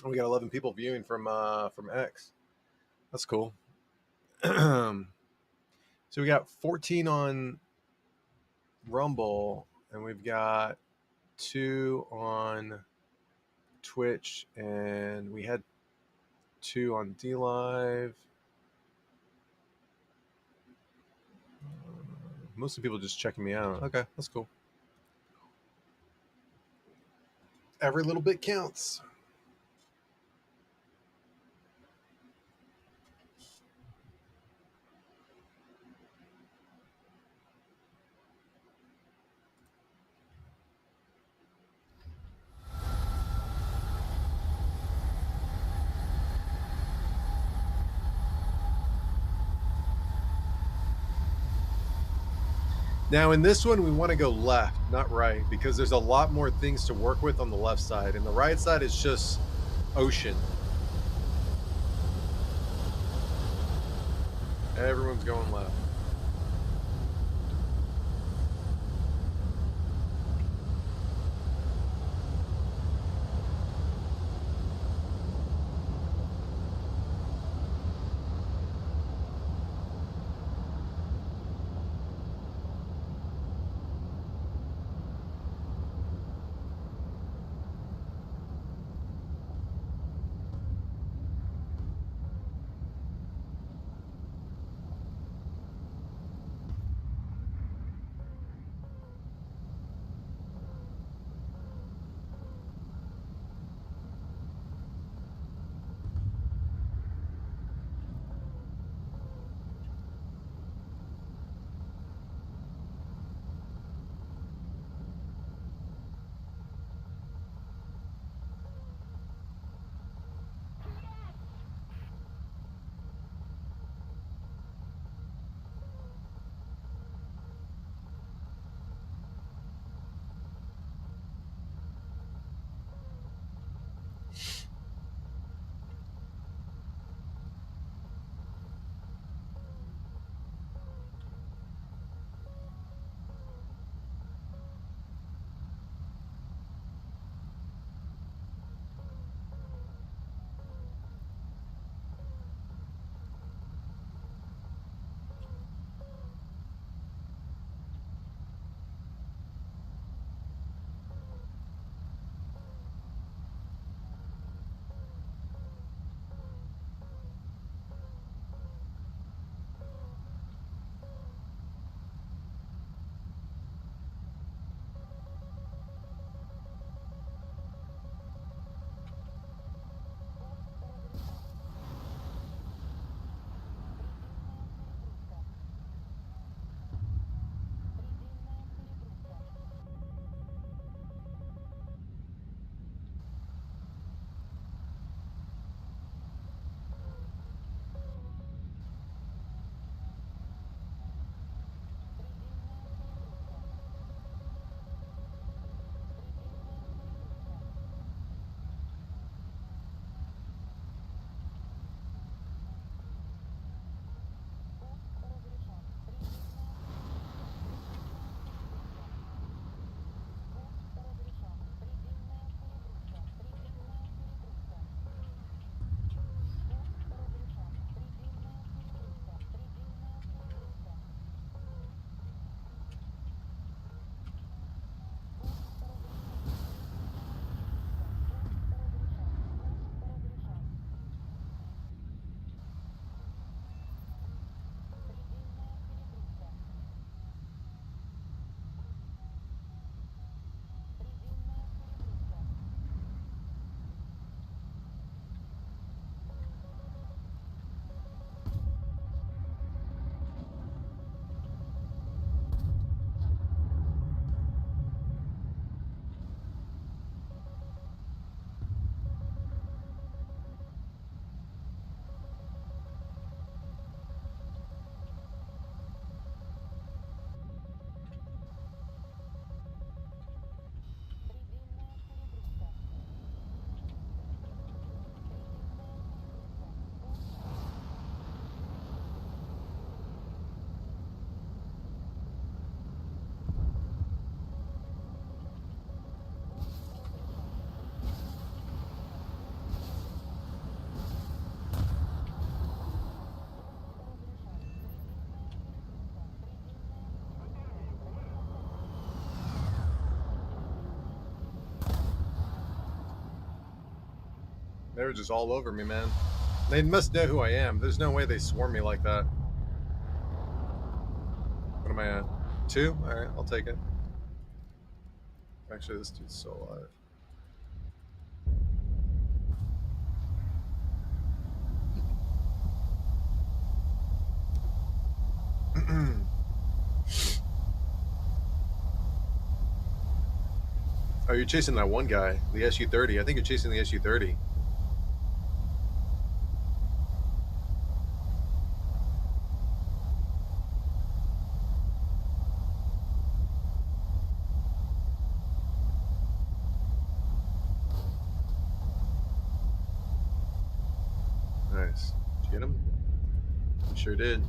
We got 11 people viewing from X. That's cool. So we got 14 on Rumble, and we've got 2 on Twitch, and we had 2 on D Live. Most of the people just checking me out. Okay, that's cool. Every little bit counts. Now in this one, we want to go left, not right, because there's a lot more things to work with on the left side. And the right side is just ocean. Everyone's going left. They were just all over me, man. They must know who I am. There's no way they swarm me like that. What am I at? 2? All right, I'll take it. Actually, this dude's still alive. Oh, you're chasing that one guy, the SU-30. I think you're chasing the SU-30. Nice. Did you get him? You sure did.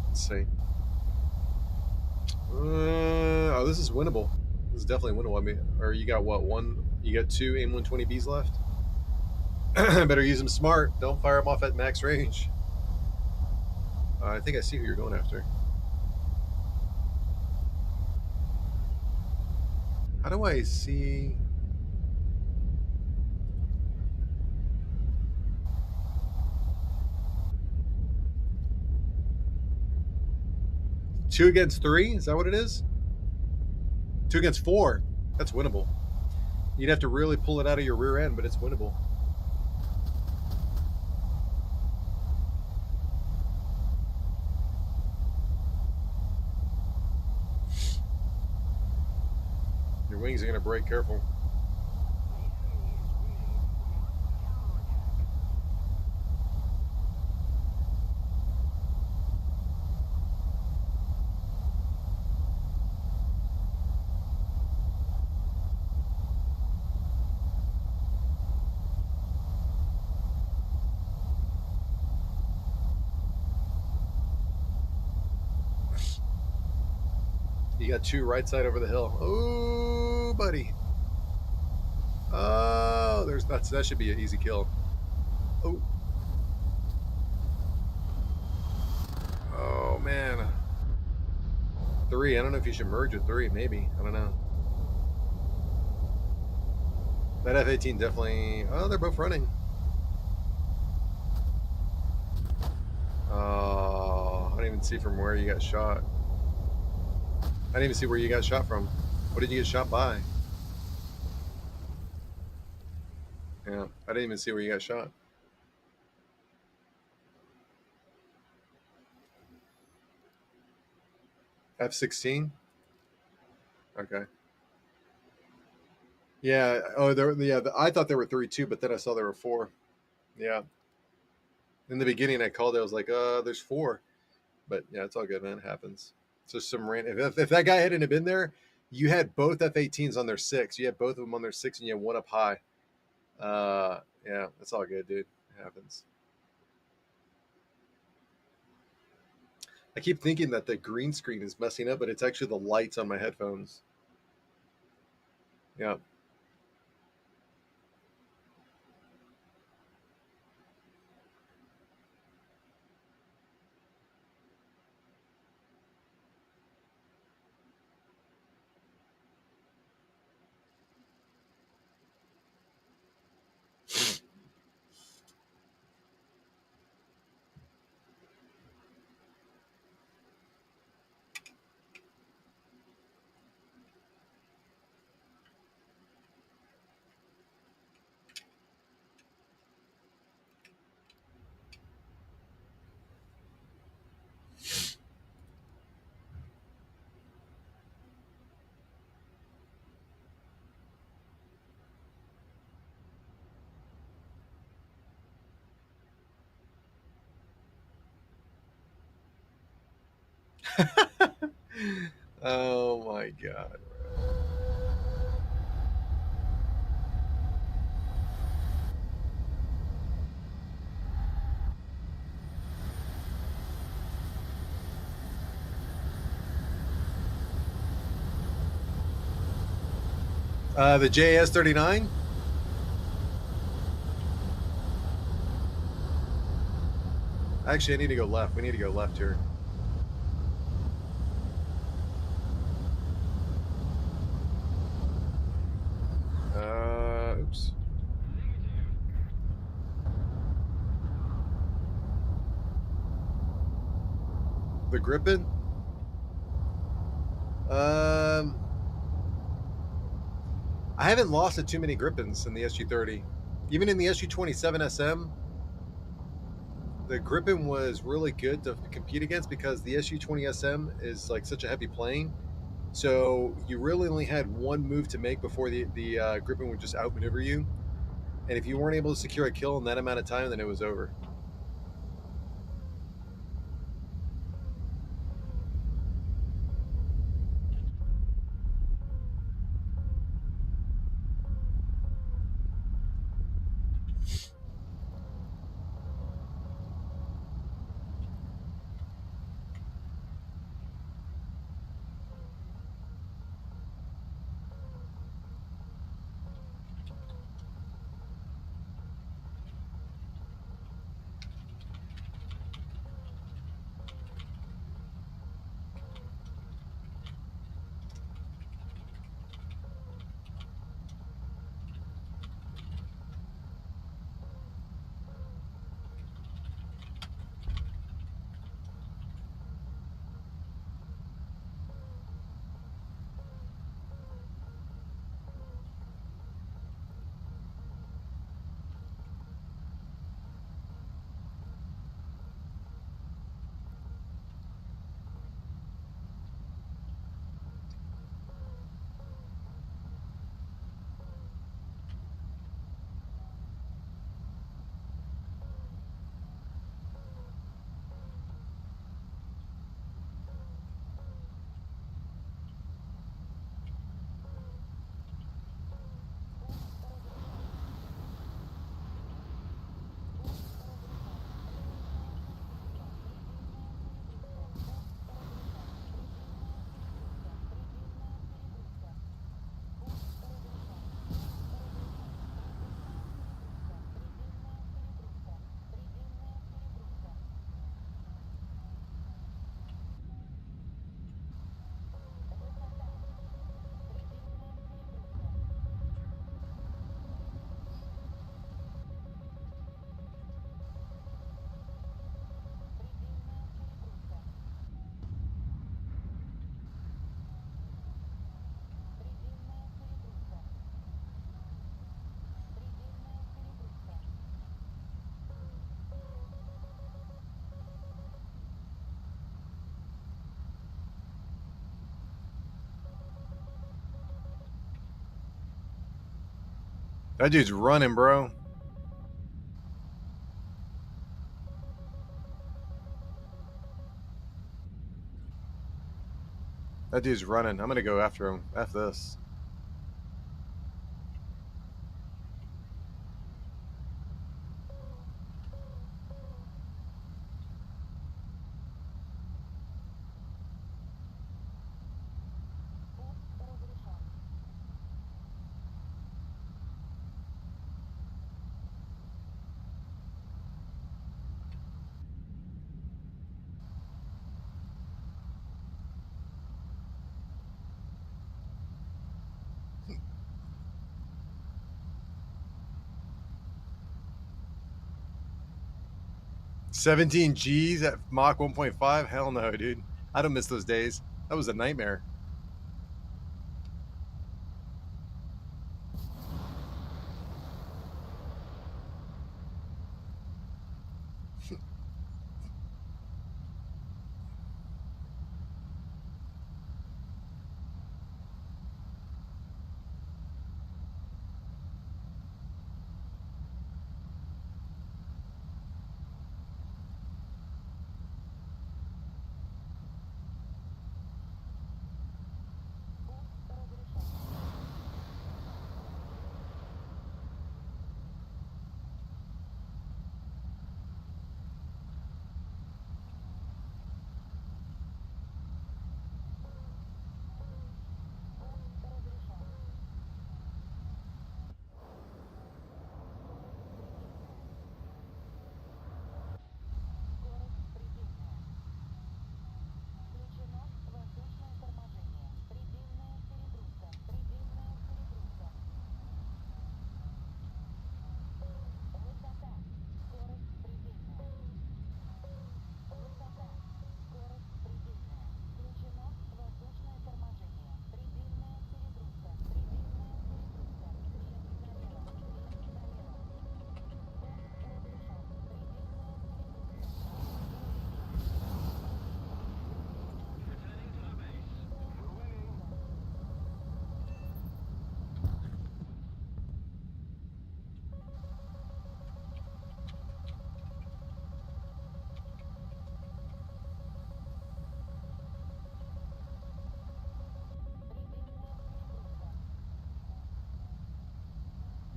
Let's see. Oh, this is winnable. This is definitely winnable. I mean, or you got what? One? You got 2 AIM-120Bs left? Better use them smart. Don't fire them off at max range. I think I see who you're going after. How do I see? Two against 3? Is that what it is? 2 against 4. That's winnable. You'd have to really pull it out of your rear end, but it's winnable. Your wings are going to break. Careful. You got 2 right side over the hill. Oh, buddy. Oh, that should be an easy kill. Oh. Oh, man. 3. I don't know if you should merge with 3. Maybe. I don't know. That F-18 definitely... Oh, they're both running. Oh, I didn't even see from where you got shot. I didn't even see where you got shot from. What did you get shot by? Yeah, I didn't even see where you got shot. F-16? Okay. Yeah. Oh, I thought there were 3 too, but then I saw there were 4. Yeah. In the beginning, I called it. I was like, there's 4. But yeah, it's all good, man. It happens. So some random. If that guy hadn't been there, you had both F-18s on their 6. You had both of them on their 6, and you had one up high. Yeah, that's all good, dude. It happens. I keep thinking that the green screen is messing up, but it's actually the lights on my headphones. Yeah. Oh my god. The JS-39? Actually, I need to go left. We need to go left here. The Gripen. I haven't lost to too many Gripens in the SU-30. Even in the SU-27 SM, the Gripen was really good to compete against because the SU-20 SM is like such a heavy plane. So you really only had one move to make before the Gripen would just outmaneuver you. And if you weren't able to secure a kill in that amount of time, then it was over. That dude's running, bro. That dude's running. I'm gonna go after him. F this. $17 G's at Mach 1.5? Hell no, dude. I don't miss those days. That was a nightmare.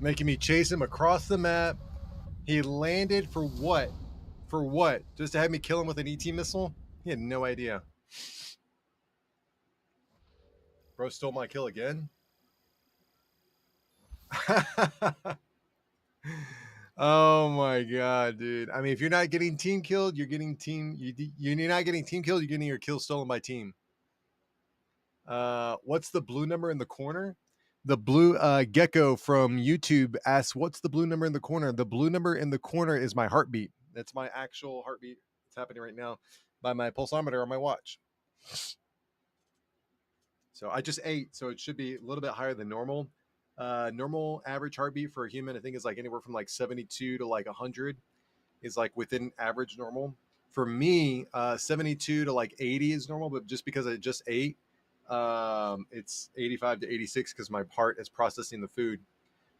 Making me chase him across the map. He landed for what? For what? Just to have me kill him with an ET missile? He had no idea. Bro stole my kill again? Oh my god, dude. I mean, if you're not getting team killed, you're getting team. You're not getting team killed. You're getting your kill stolen by team. What's the blue number in the corner? The blue gecko from YouTube asks, "What's the blue number in the corner?" The blue number in the corner is my heartbeat. That's my actual heartbeat. It's happening right now by my pulsometer on my watch. So I just ate, so it should be a little bit higher than normal. Normal average heartbeat for a human, I think, is like anywhere from like 72 to like 100 is like within average normal. For me, 72 to like 80 is normal, but just because I just ate, it's 85 to 86 because my heart is processing the food.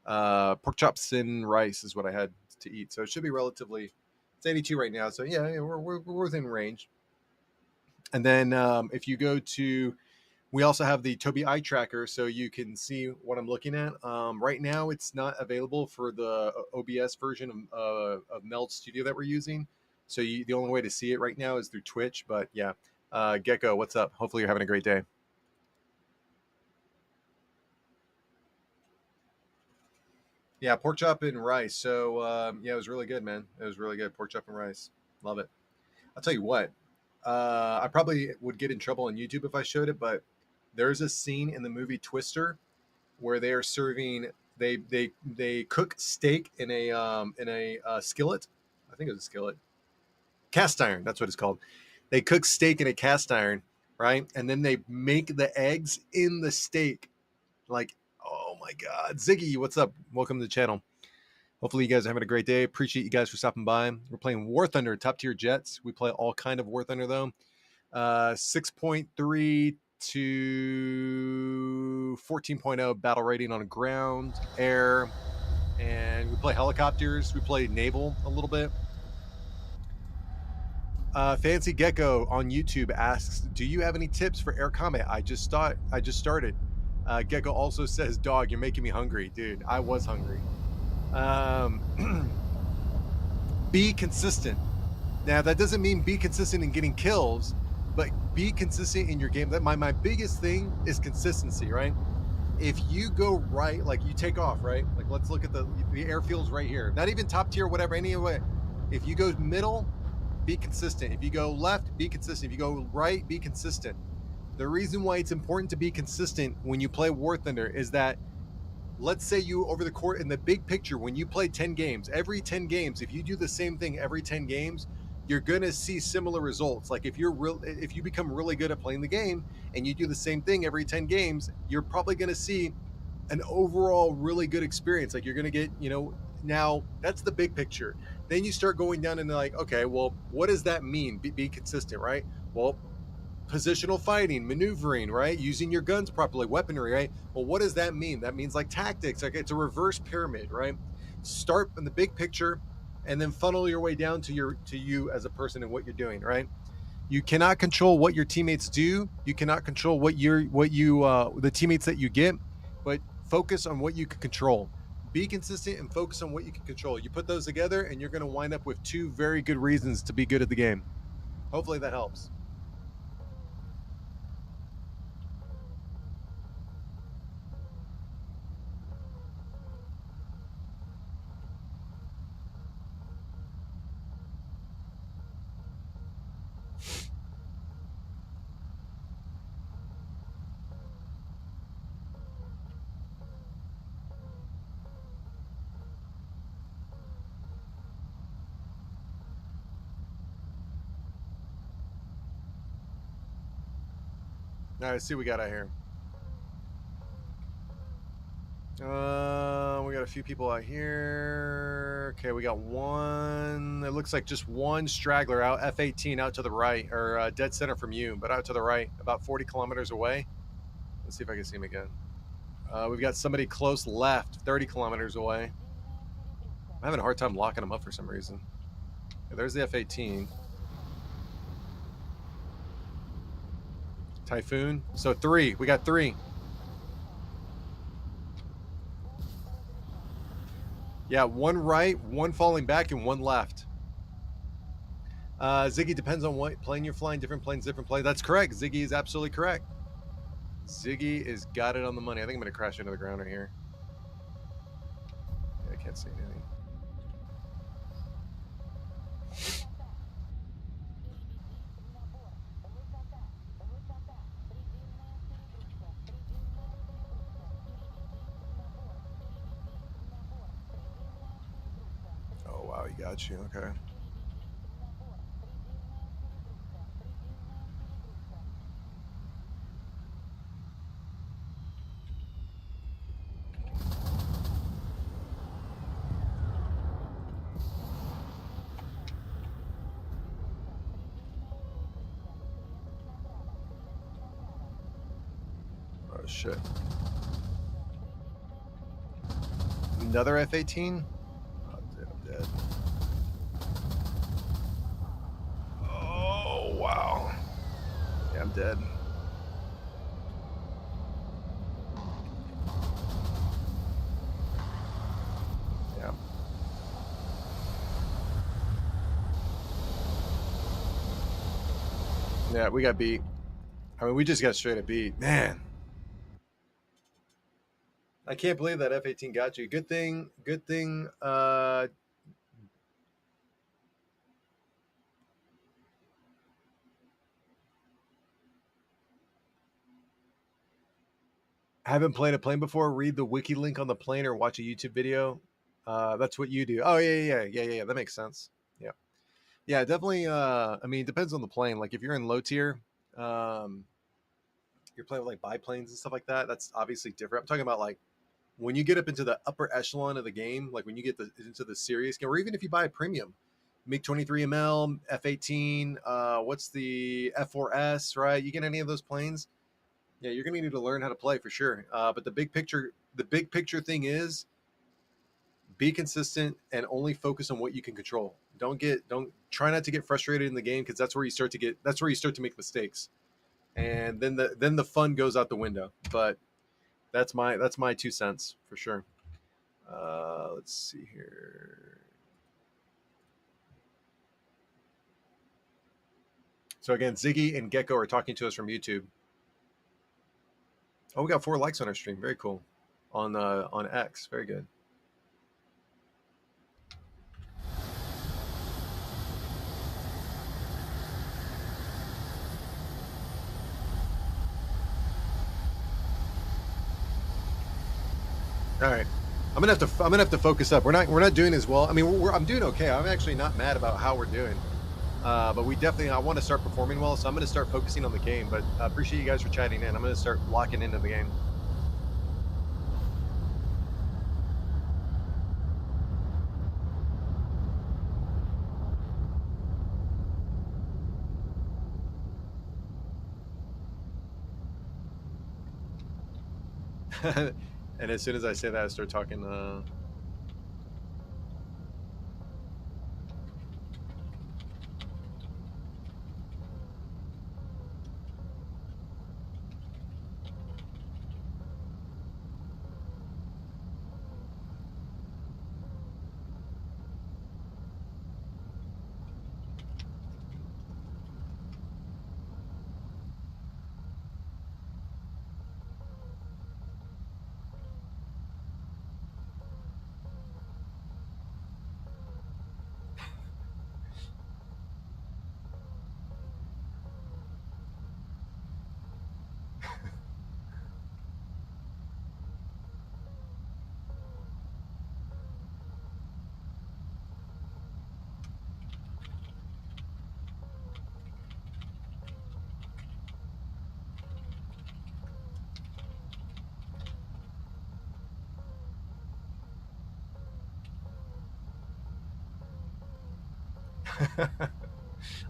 Pork chops and rice is what I had to eat, so it should be relatively. It's 82 right now, so yeah, we're within range. And then if you go to, we also have the Tobii eye tracker, so you can see what I'm looking at. Right now, it's not available for the OBS version of Meld Studio that we're using. So the only way to see it right now is through Twitch. But yeah, Gecko, what's up? Hopefully you're having a great day. Yeah, pork chop and rice. So yeah, it was really good, man. It was really good. Pork chop and rice. Love it. I'll tell you what. I probably would get in trouble on YouTube if I showed it, but there's a scene in the movie Twister where they are serving. They cook steak in a skillet. I think it was a skillet. Cast iron. That's what it's called. They cook steak in a cast iron, right? And then they make the eggs in the steak. Like, oh my God, Ziggy, what's up? Welcome to the channel. Hopefully you guys are having a great day. Appreciate you guys for stopping by. We're playing War Thunder, top tier jets. We play all kind of War Thunder though. 6.3 to 14.0 battle rating on ground, air, and we play helicopters. We play naval a little bit. Fancy Gecko on YouTube asks, "Do you have any tips for air combat? I just started." Gecko also says, "Dog, you're making me hungry, dude. I was hungry." Be consistent. Now that doesn't mean be consistent in getting kills, but be consistent in your game. That my biggest thing is consistency, right? If you go right, like you take off, right? Like let's look at the airfields right here. Not even top tier, whatever. Anyway, if you go middle, be consistent. If you go left, be consistent. If you go right, be consistent. The reason why it's important to be consistent when you play War Thunder is that, let's say you over the court in the big picture, when you play 10 games, every 10 games, if you do the same thing every 10 games, you're going to see similar results. Like if you become really good at playing the game and you do the same thing every 10 games, you're probably going to see an overall really good experience. Like you're going to get, now that's the big picture. Then you start going down and like, okay, well, what does that mean? Be consistent, right? Well, positional fighting, maneuvering, right? Using your guns properly, weaponry, right? Well, what does that mean? That means like tactics, like it's a reverse pyramid, right? Start in the big picture and then funnel your way down to you as a person and what you're doing, right? You cannot control what your teammates do. You cannot control the teammates that you get, but focus on what you can control. Be consistent and focus on what you can control. You put those together and you're going to wind up with two very good reasons to be good at the game. Hopefully that helps. All right, let's see what we got out here. We got a few people out here. Okay, we got one. It looks like just one straggler out, F-18 out to the right, or dead center from you, but out to the right, about 40 kilometers away. Let's see if I can see him again. We've got somebody close left, 30 kilometers away. I'm having a hard time locking them up for some reason. Okay, there's the F-18. Typhoon. So three. We got three. Yeah, one right, one falling back, and one left. Ziggy, depends on what plane you're flying. Different planes, different plane. That's correct. Ziggy is absolutely correct. Ziggy is got it on the money. I think I'm going to crash into the ground right here. Yeah, I can't see anything. Oh, wow, he got you. Okay. Oh, shit. Another F-18? Oh, dude, I'm dead. Oh, wow. Yeah, I'm dead. Yeah. Yeah, we got beat. I mean, we just got straight up beat. Man. I can't believe that F-18 got you. Good thing. Haven't played a plane before. Read the wiki link on the plane or watch a YouTube video. That's what you do. Oh yeah. That makes sense. Yeah, yeah, definitely. I mean, it depends on the plane. Like if you're in low tier, um, you're playing with like biplanes and stuff like that. That's obviously different. I'm talking about like when you get up into the upper echelon of the game, like when you get into the serious game, or even if you buy a premium, MiG 23ML, F-18, what's the F4S, right? You get any of those planes, yeah, you're gonna need to learn how to play for sure. But the big picture thing is be consistent and only focus on what you can control. Don't try not to get frustrated in the game because that's where you start to make mistakes, and then the fun goes out the window. But that's my 2 cents for sure. Let's see here. So again, Ziggy and Gecko are talking to us from YouTube. Oh, we got 4 likes on our stream. Very cool. On X. Very good. All right. I'm gonna have to focus up. We're not doing as well. I mean, I'm doing okay. I'm actually not mad about how we're doing. But I want to start performing well, so I'm going to start focusing on the game. But I appreciate you guys for chatting in. I'm going to start locking into the game. And as soon as I say that, I start talking.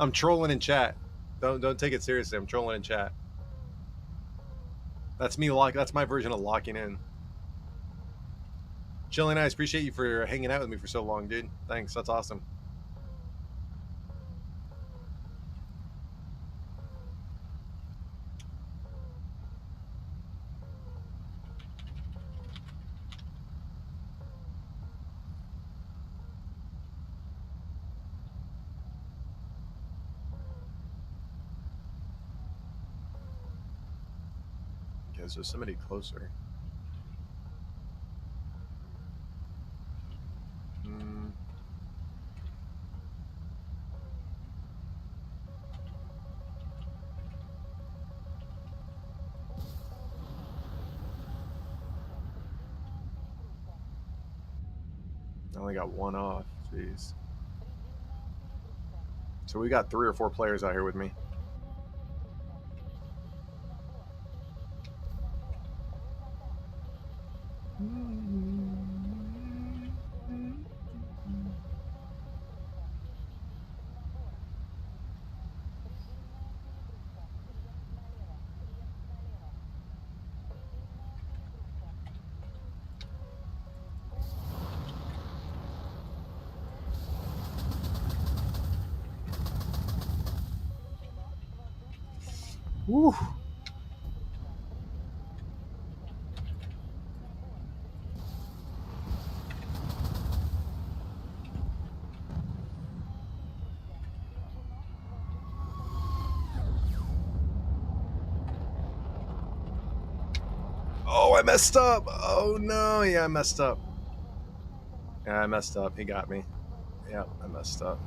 I'm trolling in chat. Don't take it seriously. I'm trolling in chat. That's me. That's my version of locking in. Chilling Eyes, appreciate you for hanging out with me for so long, dude. Thanks. That's awesome. Is there somebody closer? Hmm. I only got one off. Jeez. So we got 3 or 4 players out here with me. Woo. Oh, I messed up. Oh no, yeah, I messed up. Yeah, I messed up. He got me. Yeah, I messed up.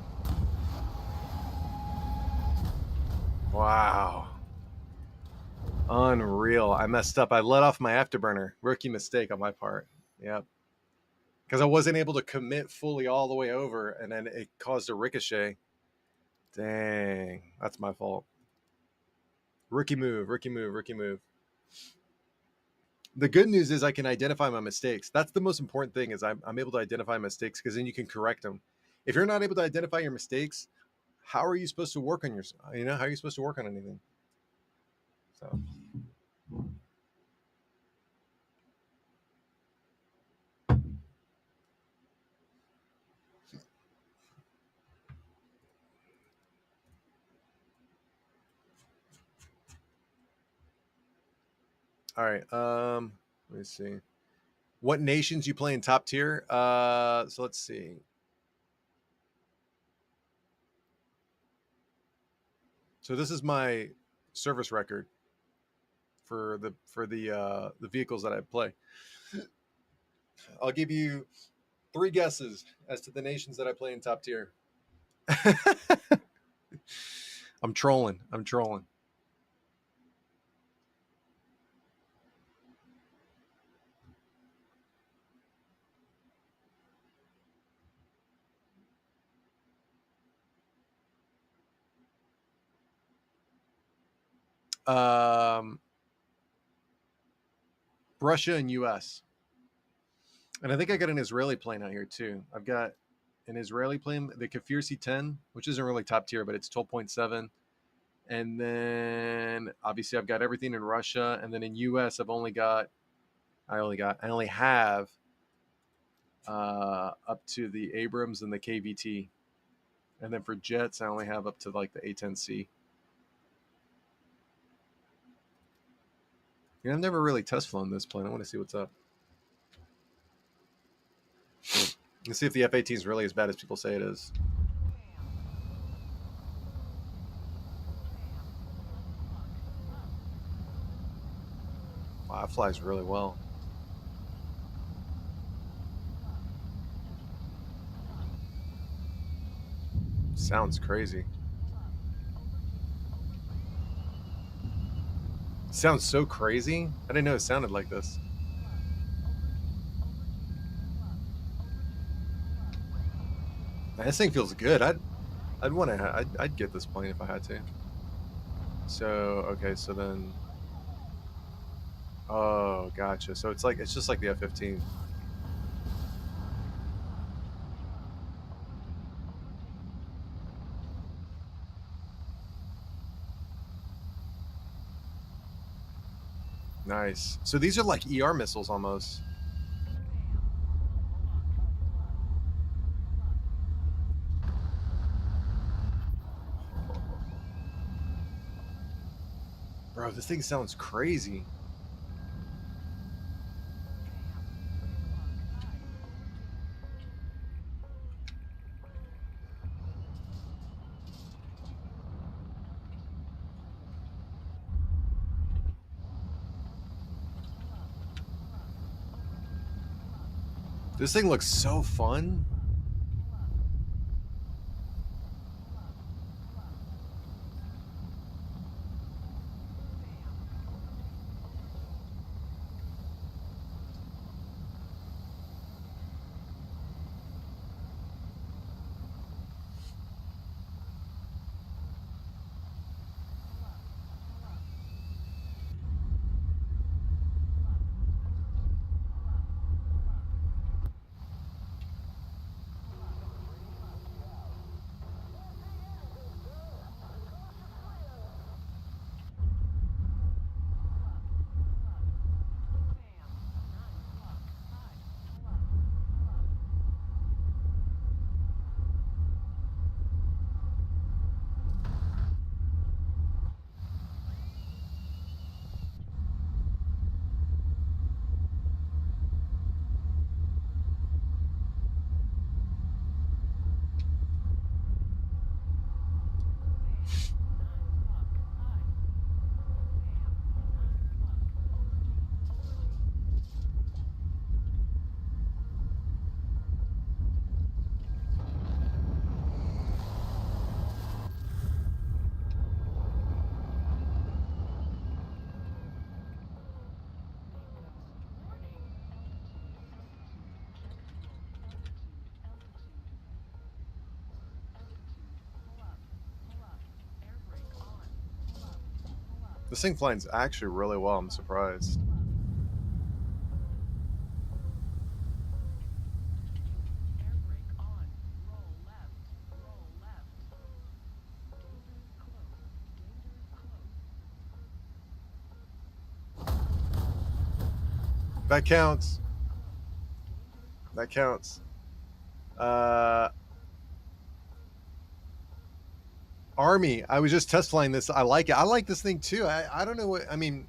Wow. Unreal. I messed up. I let off my afterburner. Rookie mistake on my part. Yep. Because I wasn't able to commit fully all the way over, and then it caused a ricochet. Dang. That's my fault. Rookie move, rookie move, rookie move. The good news is I can identify my mistakes. That's the most important thing is I'm able to identify mistakes because then you can correct them. If you're not able to identify your mistakes, how are you supposed to work on your, how are you supposed to work on anything? So all right. Let me see. What nations you play in top tier? So let's see. So this is my service record for the vehicles that I play. I'll give you 3 guesses as to the nations that I play in top tier. I'm trolling. I'm trolling. Um, Russia and U.S. And I think I got an Israeli plane out here too. I've got an Israeli plane, the Kafir C-10, which isn't really top tier, but it's 12.7. And then obviously I've got everything in Russia, and then in U.S. I only have up to the Abrams and the KVT, and then for jets I only have up to like the A-10C. Yeah, I've never really test flown this plane. I want to see what's up. Let's see if the F-18 is really as bad as people say it is. Wow, it flies really well. Sounds crazy. Sounds so crazy. I didn't know it sounded like this. Man, this thing feels good. I'd want to. I'd get this plane if I had to. So okay, so then. Oh, gotcha. So it's just like the F-15. Nice. So these are like ER missiles almost. Bro, this thing sounds crazy. This thing looks so fun. This thing flies actually really well. I'm surprised. That counts. That counts. Army. I was just test flying this. I like it. I like this thing too. I don't know what I mean.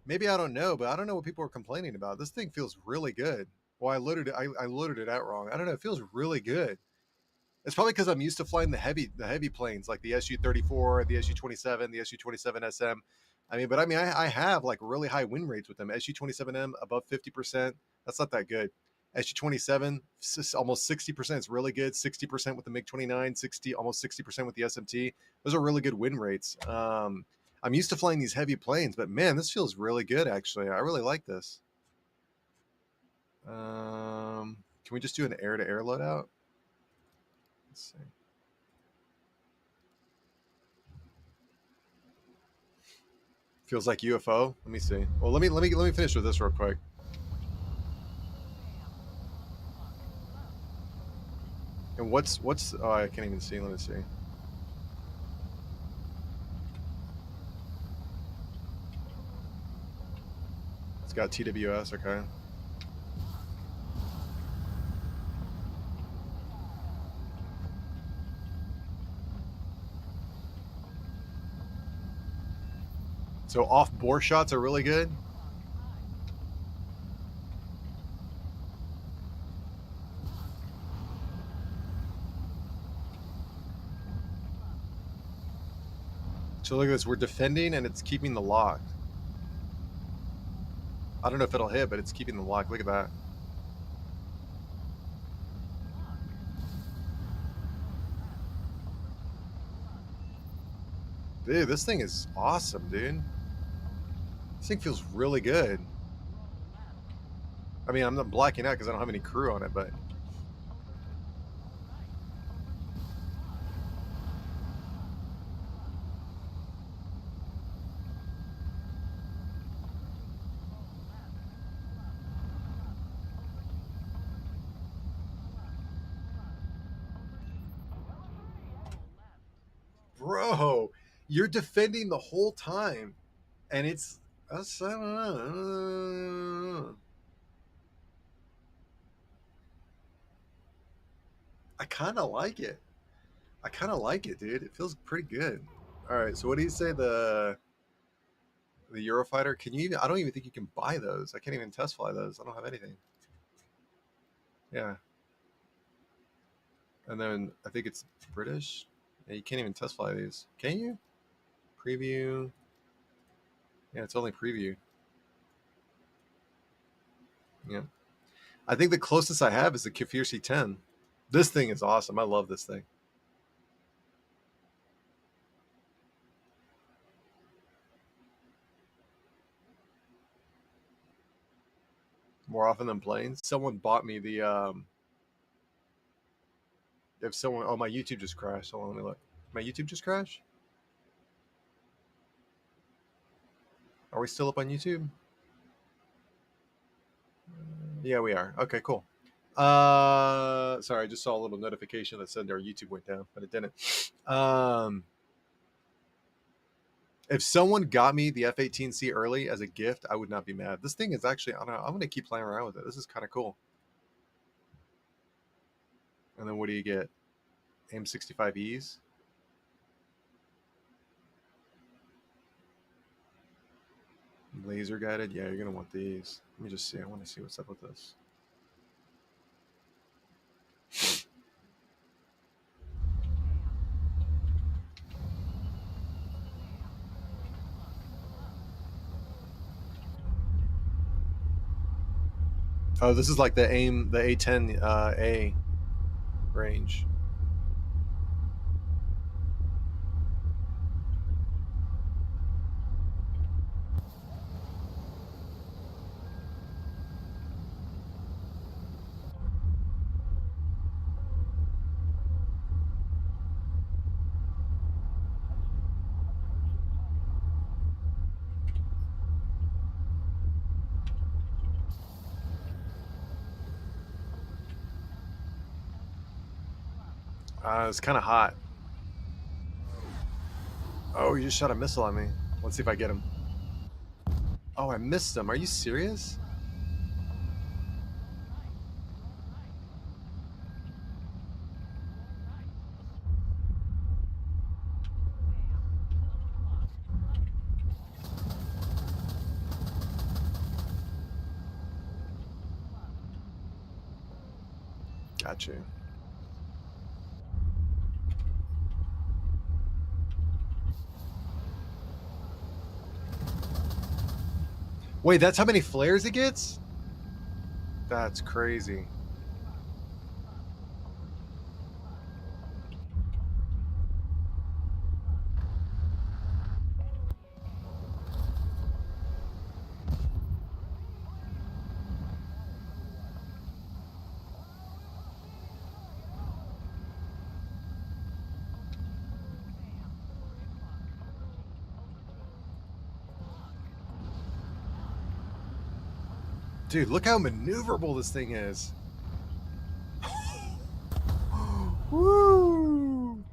Maybe I don't know, but I don't know what people are complaining about. This thing feels really good. Well, I loaded it out wrong. I don't know. It feels really good. It's probably because I'm used to flying the heavy planes like the Su-34, the Su-27, the Su-27 SM. I have like really high win rates with them. Su-27M above 50%. That's not that good. Su-27 almost 60%. It's really good. 60% with the MiG-29, almost 60% with the SMT. Those are really good win rates. I'm used to flying these heavy planes, but man, this feels really good. Actually, I really like this. Can we just do an air-to-air loadout? Let's see. Feels like UFO. Let me see. Well, let me finish with this real quick. And what's oh, I can't even see. Let me see. It's got TWS. Okay. So off bore shots are really good. So look at this. We're defending and it's keeping the lock. I don't know if it'll hit, but it's keeping the lock. Look at that. Dude, this thing is awesome, dude. This thing feels really good. I mean, I'm not blacking out because I don't have any crew on it, but bro, you're defending the whole time, and it's I don't know. I kind of like it. I kind of like it, dude. It feels pretty good. All right, so what do you say the Eurofighter? Can you even? I don't even think you can buy those. I can't even test fly those. I don't have anything. Yeah, and then I think it's British. Yeah, you can't even test fly these. Can you? Preview. Yeah, it's only preview. Yeah. I think the closest I have is the Kefir C10. This thing is awesome. I love this thing. More often than planes. Someone bought me the. If someone, oh, my YouTube just crashed. Hold on, let me look. My YouTube just crashed. Are we still up on YouTube? Yeah, we are. Okay, cool. Sorry, I just saw a little notification that said our YouTube went down, but it didn't. If someone got me the F-18C early as a gift, I would not be mad. This thing is actually, I don't know, I'm going to keep playing around with it. This is kind of cool. And then what do you get? AIM-65Es? Laser guided? Yeah, you're going to want these. Let me just see. I want to see what's up with this. Oh, this is like the AIM, the A10A range. It's kind of hot. Oh, you just shot a missile at me. Let's see if I get him. Oh, I missed him. Are you serious? Got you. Wait, that's how many flares it gets? That's crazy. Dude, look how maneuverable this thing is. Woo!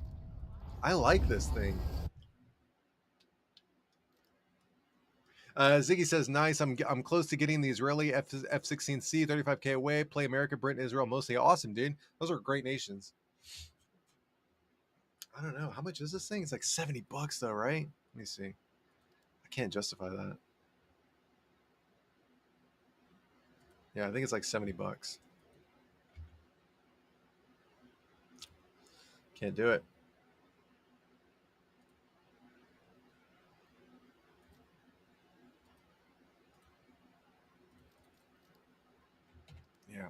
I like this thing. Ziggy says, "Nice. I'm close to getting the Israeli F-16C, 35K away. Play America, Britain, Israel, mostly. Awesome, dude. Those are great nations." I don't know how much is this thing. It's like $70 though, right? Let me see. I can't justify that. Yeah, I think it's like $70. Can't do it. Yeah.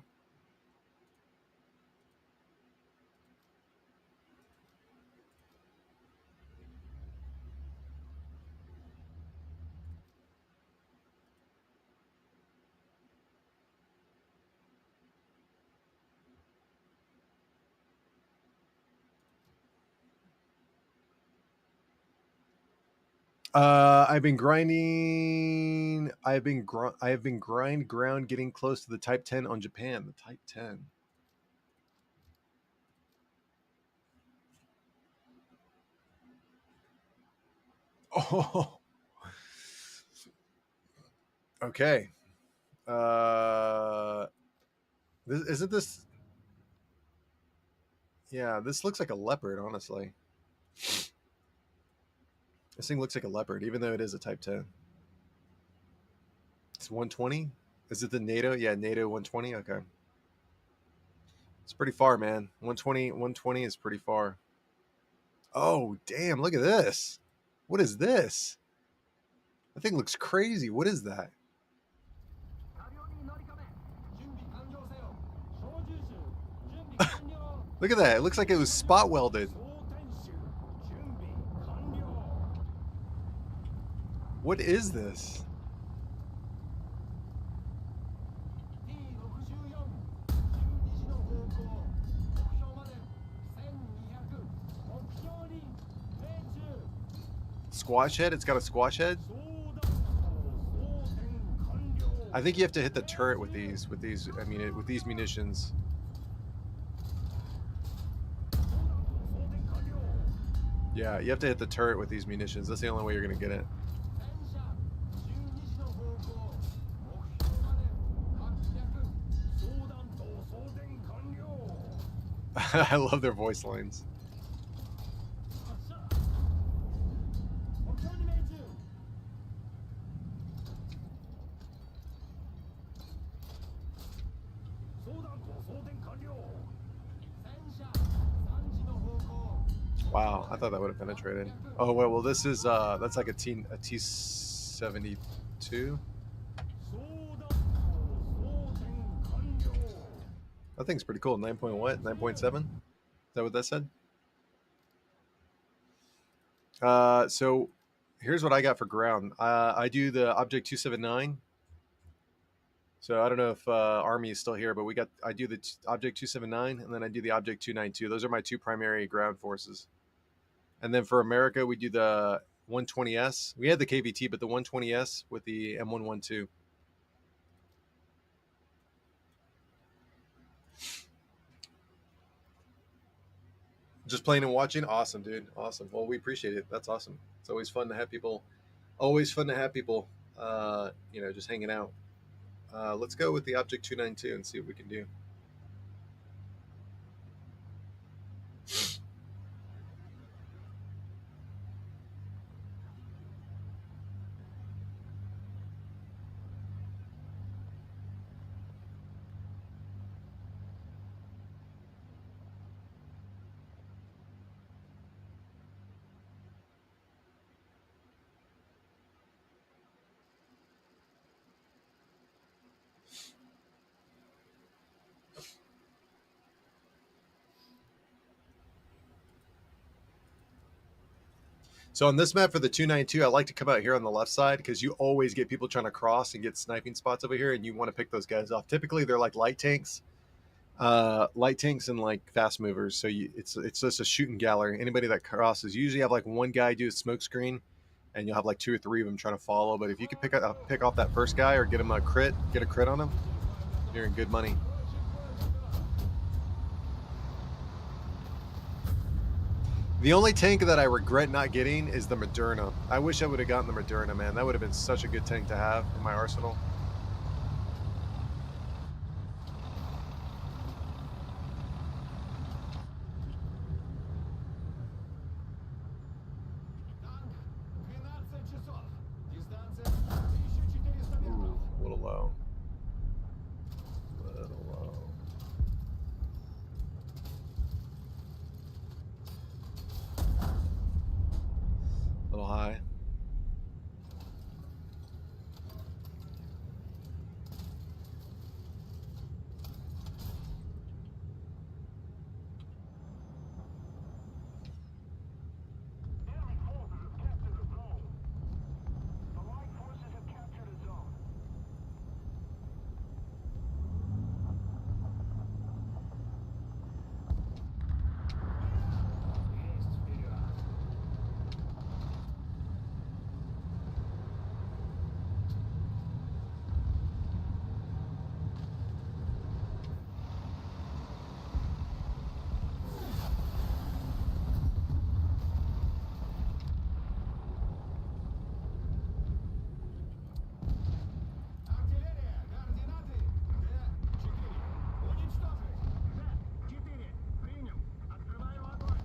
I've been grinding. I have been grind ground getting close to the Type 10 on Japan. The Type 10. Oh, okay. Isn't this? Yeah, this looks like a leopard. Honestly, this thing looks like a leopard, even though it is a Type 10. It's 120. Is it the NATO? Yeah, NATO 120. Okay, it's pretty far, man. 120 is pretty far. Oh, damn! Look at this. What is this? That thing looks crazy. What is that? 車両に乗り込め準備完了せよ Look at that. It looks like it was spot welded. 装填手準備完了。 What is this? T64 12時の方向目標まで1200目標に命中 Squash head? It's got a squash head? 装弾頭装填完了 I think you have to hit the turret with these. With these munitions. 装弾頭装填完了 Yeah, you have to hit the turret with these munitions. That's the only way you're gonna get it. 戦車12時の方向目標まで800装弾頭装填完了 I love their voice lines. 発射目標に命中装弾頭装填完了戦車3時の方向 Wow, I thought that would have penetrated. Oh well, this is that's like a T72. 装弾頭装填完了 That thing's pretty cool. 9 point what? 9.7? Is that what that said? So here's what I got for ground. I do the Object 279. So I don't know if Army is still here, but I do the Object 279 and then I do the Object 292. Those are my two primary ground forces. And then for America, we do the 120S. We had the KVT, but the 120S with the M112. Just playing and watching. Awesome, dude. Awesome. Well, we appreciate it. That's awesome. It's always fun to have people. Always fun to have people. Just hanging out. Let's go with the Object 292 and see what we can do. So on this map for the 292, I like to come out here on the left side because you always get people trying to cross and get sniping spots over here, and you want to pick those guys off. Typically, they're like light tanks and like fast movers. So it's just a shooting gallery. Anybody that crosses, you usually have like one guy do a smoke screen, and you'll have like 2 or 3 of them trying to follow. But if you can pick off that first guy or get a crit on him, you're in good money. The only tank that I regret not getting is the Moderna. I wish I would have gotten the Moderna, man. That would have been such a good tank to have in my arsenal. Ooh, a little low. A little high. Enemy forces have captured a zone. The light forces have captured a zone. Есть вперед. Артиллерия, координаты. Д-4. Уничтожить. Д-4. Принял. Открываю огонь.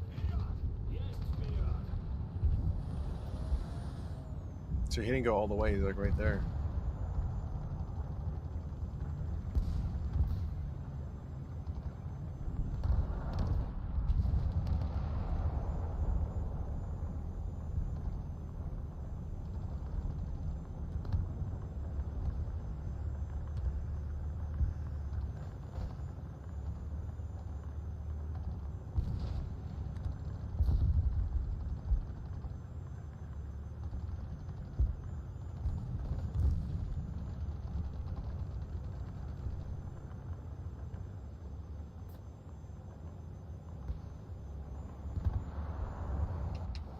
Вперед. Есть вперед. So he didn't go all the way. He's like right there.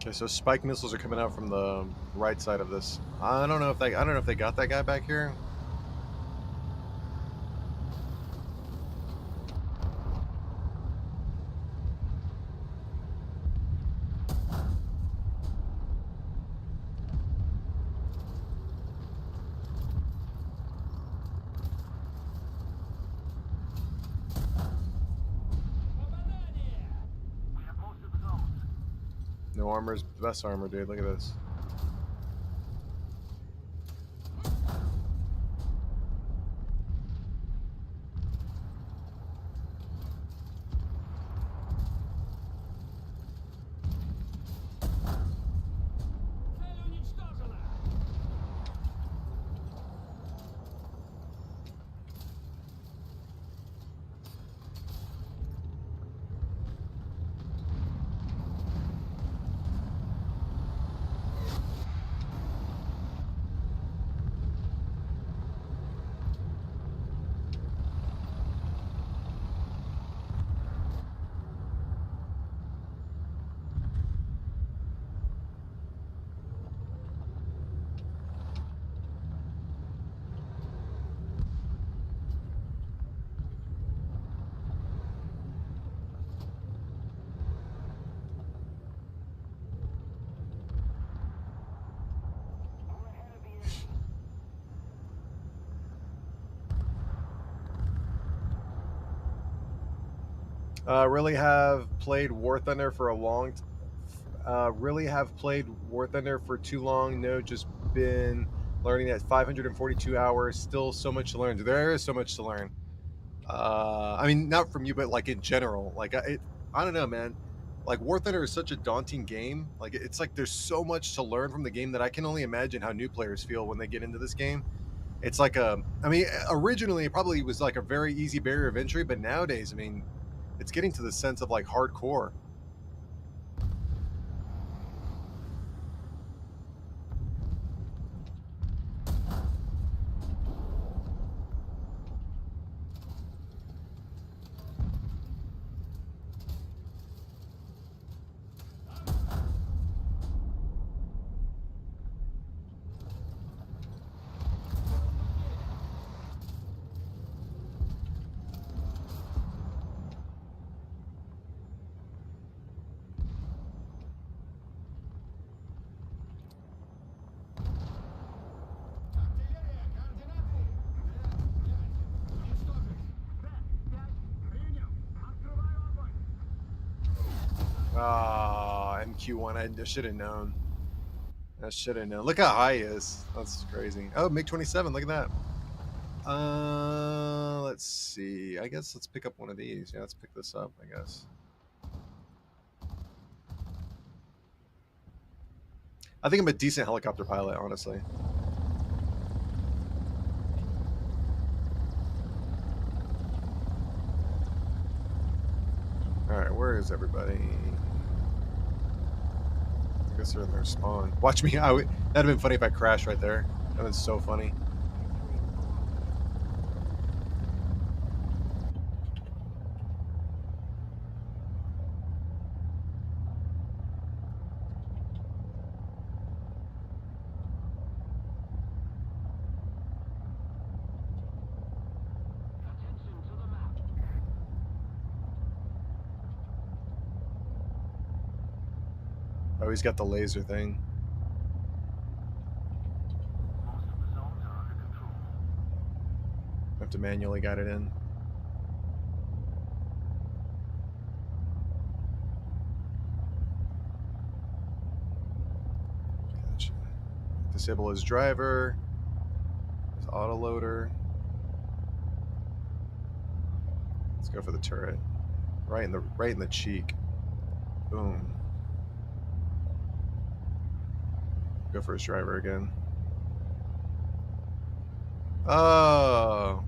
Okay, so spike missiles are coming out from the right side of this. I don't know if they got that guy back here. No armor's best armor, dude. Look at this. Цель уничтожена! Really have played War Thunder for a long. Really have played War Thunder for too long. No, just been learning at 542 hours. Still so much to learn. There is so much to learn. I mean, not from you, but like in general. Like I don't know, man. Like War Thunder is such a daunting game. Like it's like there's so much to learn from the game that I can only imagine how new players feel when they get into this game. It's like I mean, originally it probably was like a very easy barrier of entry, but nowadays, I mean, it's getting to the sense of like hardcore. Артиллерия, координаты! Д-5. Уничтожить! Д-5. Принял. Открываю огонь. Ah, MQ1. I should have known. I should have known. Look how high he is. That's crazy. Oh, MiG-27. Look at that. Let's see. I guess let's pick up one of these. Yeah, let's pick this up, I guess. I think I'm a decent helicopter pilot, honestly. Alright, where is everybody? I guess they're in their spawn. Watch me. That'd have been funny if I crashed right there. That was so funny. Attention to the map. Oh, he's got the laser thing. Most of the zones are under control. I have to manually guide it in. Gotcha. Disable his driver. His autoloader. Let's go for the turret. Right in the cheek. Boom. Go for his driver again. Oh.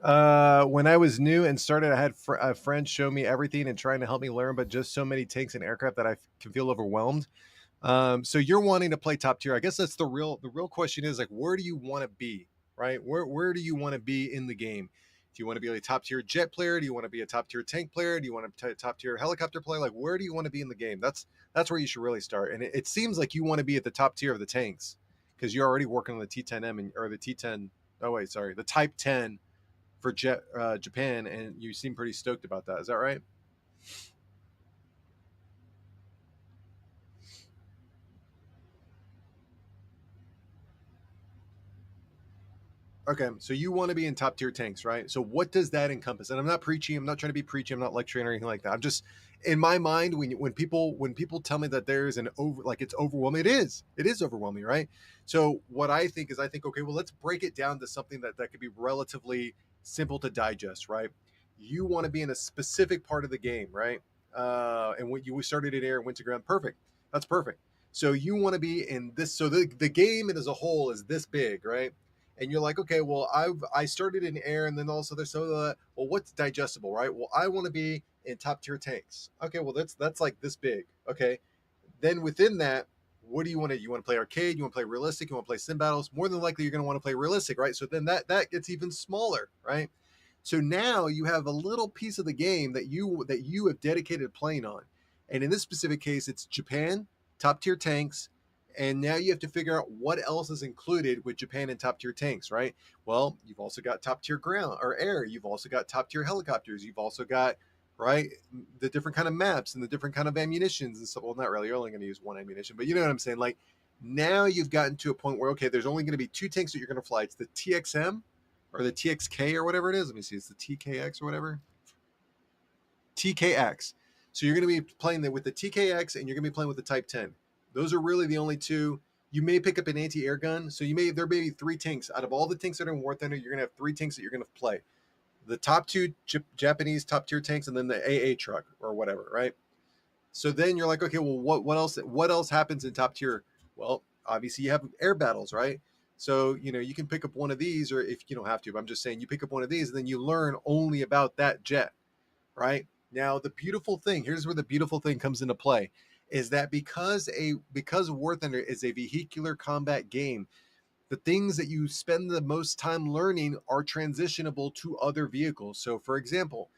When I was new and started, I had a friend show me everything and trying to help me learn, but just so many tanks and aircraft that I can feel overwhelmed. So you're wanting to play top tier. I guess that's the real question is like, where do you want to be, right? Where do you want to be in the game? Do you want to be a top tier jet player? Do you want to be a top tier tank player? Do you want to be a top tier helicopter player? Like, where do you want to be in the game? That's where you should really start. And it seems like you want to be at the top tier of the tanks because you're already working on the T10M or the T10. Oh wait, sorry, the Type 10 for Japan, and you seem pretty stoked about that. Is that right? Okay, so you want to be in top tier tanks, right? So what does that encompass? And I'm not preaching. I'm not trying to be preachy. I'm not lecturing or anything like that. I'm just in my mind when people tell me that there's an over like it's overwhelming. It is overwhelming, right? So what I think is I think okay, well let's break it down to something that could be relatively simple to digest, right? You want to be in a specific part of the game, right? And when you started in air and went to ground, perfect. That's perfect. So you want to be in this. So the game as a whole is this big, right? And you're like, okay, well, I started in air, and then also there's well, what's digestible, right? Well, I want to be in top tier tanks. Okay, well, that's like this big. Okay, then within that, what do you want to? You want to play arcade? You want to play realistic? You want to play sim battles? More than likely, you're going to want to play realistic, right? So then that gets even smaller, right? So now you have a little piece of the game that you have dedicated playing on, and in this specific case, it's Japan, top tier tanks, and now you have to figure out what else is included with Japan and top tier tanks, right? Well, you've also got top tier ground or air. You've also got top tier helicopters. You've also got right the different kind of maps and the different kind of ammunitions and stuff. Well, not really. You're only going to use one ammunition, but you know what I'm saying. Like now you've gotten to a point where okay, there's only going to be two tanks that you're going to fly. It's the TXM or the TXK or whatever it is. Let me see. It's the TKX or whatever. TKX. So you're going to be playing with the TKX and you're going to be playing with the Type 10. Those are really the only two. You may pick up an anti-air gun. So there may be three tanks. Out of all the tanks that are in War Thunder, you're going to have three tanks that you're going to play. The top two Japanese top tier tanks and then the AA truck or whatever, right? So then you're like, okay, well, what else happens in top tier? Well, obviously you have air battles, right? So you can pick up one of these, or if you don't have to, but I'm just saying you pick up one of these, and then you learn only about that jet, right? Now the beautiful thing, here's where the beautiful thing comes into play, is that because War Thunder is a vehicular combat game, the things that you spend the most time learning are transitionable to other vehicles. So, for example,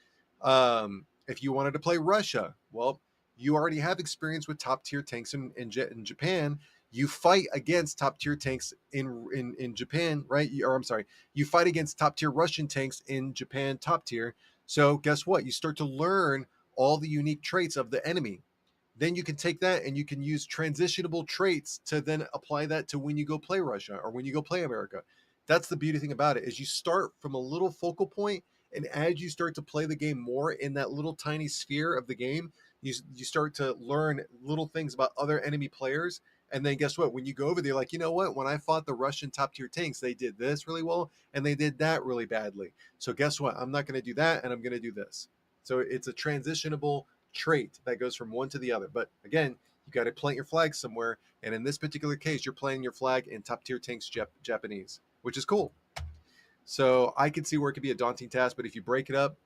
if you wanted to play Russia, well, you already have experience with top tier tanks in Japan. You fight against top tier tanks in Japan, right? Or I'm sorry, you fight against top tier Russian tanks in Japan, top tier. So, guess what? You start to learn all the unique traits of the enemy. Then you can take that and you can use transitionable traits to then apply that to when you go play Russia or when you go play America. That's the beauty thing about it is you start from a little focal point, and as you start to play the game more in that little tiny sphere of the game, you start to learn little things about other enemy players. And then guess what? When you go over there, like, you know what? When I fought the Russian top tier tanks, they did this really well and they did that really badly. So guess what? I'm not going to do that and I'm going to do this. So it's a transitionable trait that goes from one to the other. But again, you got to plant your flag somewhere. And in this particular case, you're planting your flag in top tier tanks Japanese, which is cool. So I can see where it could be a daunting task, but if you break it up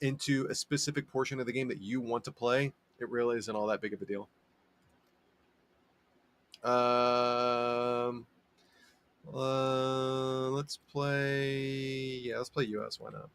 into a specific portion of the game that you want to play, it really isn't all that big of a deal. Um, let's play. Yeah, let's play US. Why not?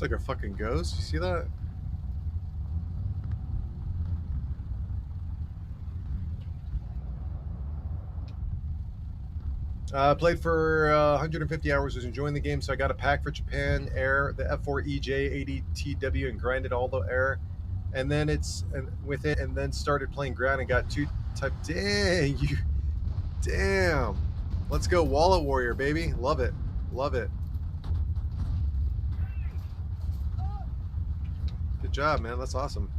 It's like a fucking ghost. You see that? Played for 150 hours. Was enjoying the game, so I got a pack for Japan Air, the F4EJ 80TW, and grinded all the air. And then and then started playing ground and got two type. Dang you, damn. Let's go, Wallet Warrior, baby. Love it, love it. Good job, man. That's awesome.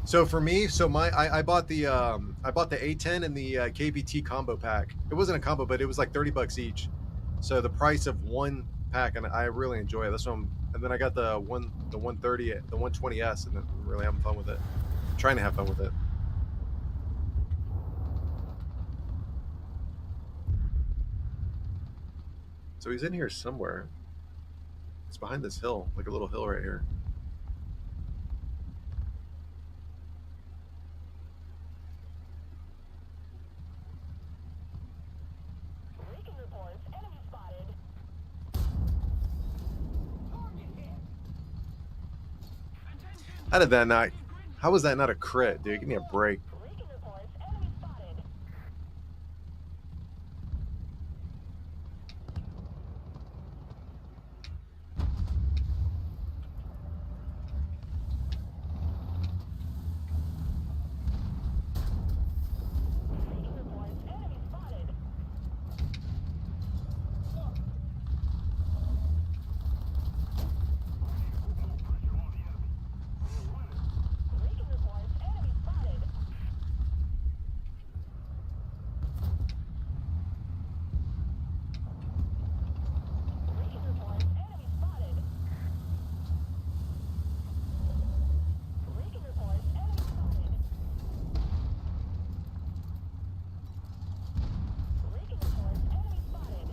So for me, I bought the A10 and the KBT combo pack. It wasn't a combo, but it was like $30 each. So the price of one pack, and I really enjoy it. That's what and then I got the 130, the 120S, and I'm really having fun with it. I'm trying to have fun with it. So he's in here somewhere. It's behind this hill, like a little hill right here. Recon reports. Enemy spotted. How did that not? How was that not a crit, dude? Give me a break. Recon reports. Enemy spotted. Recon reports. Enemy spotted. Recon reports. Enemy spotted. Recon reports. Enemy spotted. Recon reports. Enemy spotted. Recon reports. Enemy spotted.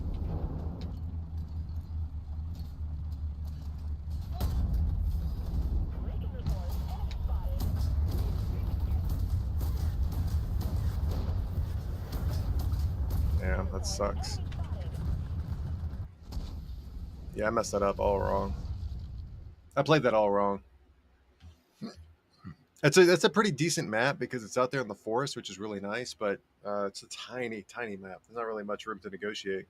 Recon reports. Enemy spotted. Damn, that sucks. Enemy spotted. Yeah, I messed that up all wrong. I played that all wrong. It's a pretty decent map because it's out there in the forest, which is really nice, but it's a tiny, tiny map. There's not really much room to negotiate.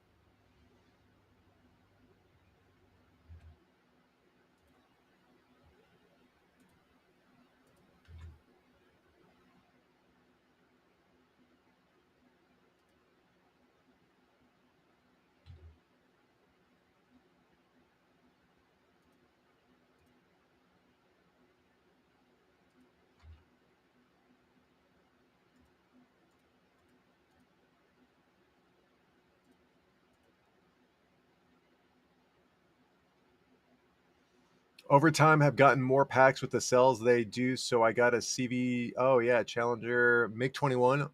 Over time, have gotten more packs with the cells they do, so I got a CV. Oh yeah, Challenger MiG 21,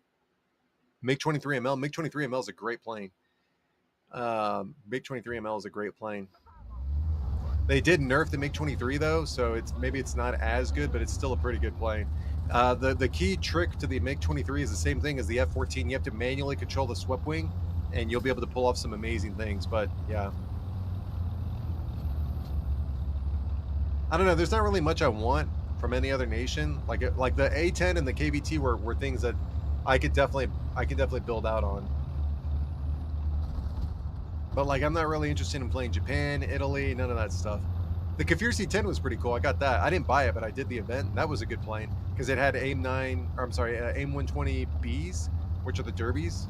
MiG 23 ML. MiG 23 ML is a great plane. MiG 23 ML is a great plane. They did nerf the MiG 23 though, so it's not as good, but it's still a pretty good plane. The key trick to the MiG 23 is the same thing as the F-14. You have to manually control the swept wing, and you'll be able to pull off some amazing things. But yeah, I don't know. There's not really much I want from any other nation. Like the A10 and the KBT were things that I could definitely build out on. But like, I'm not really interested in playing Japan, Italy, none of that stuff. The Kafir C10 was pretty cool. I got that. I didn't buy it, but I did the event. That was a good plane because it had AIM 120Bs, which are the derbies.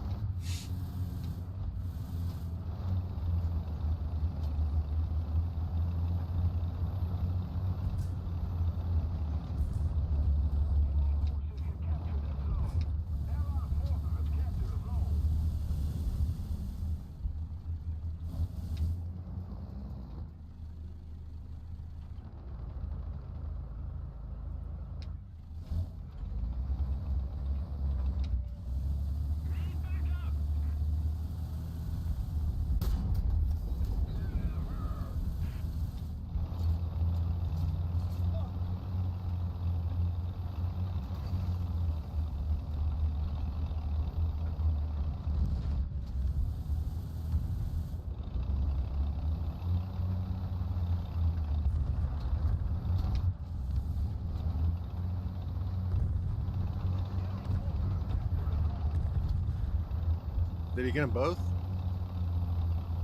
Did he get them both?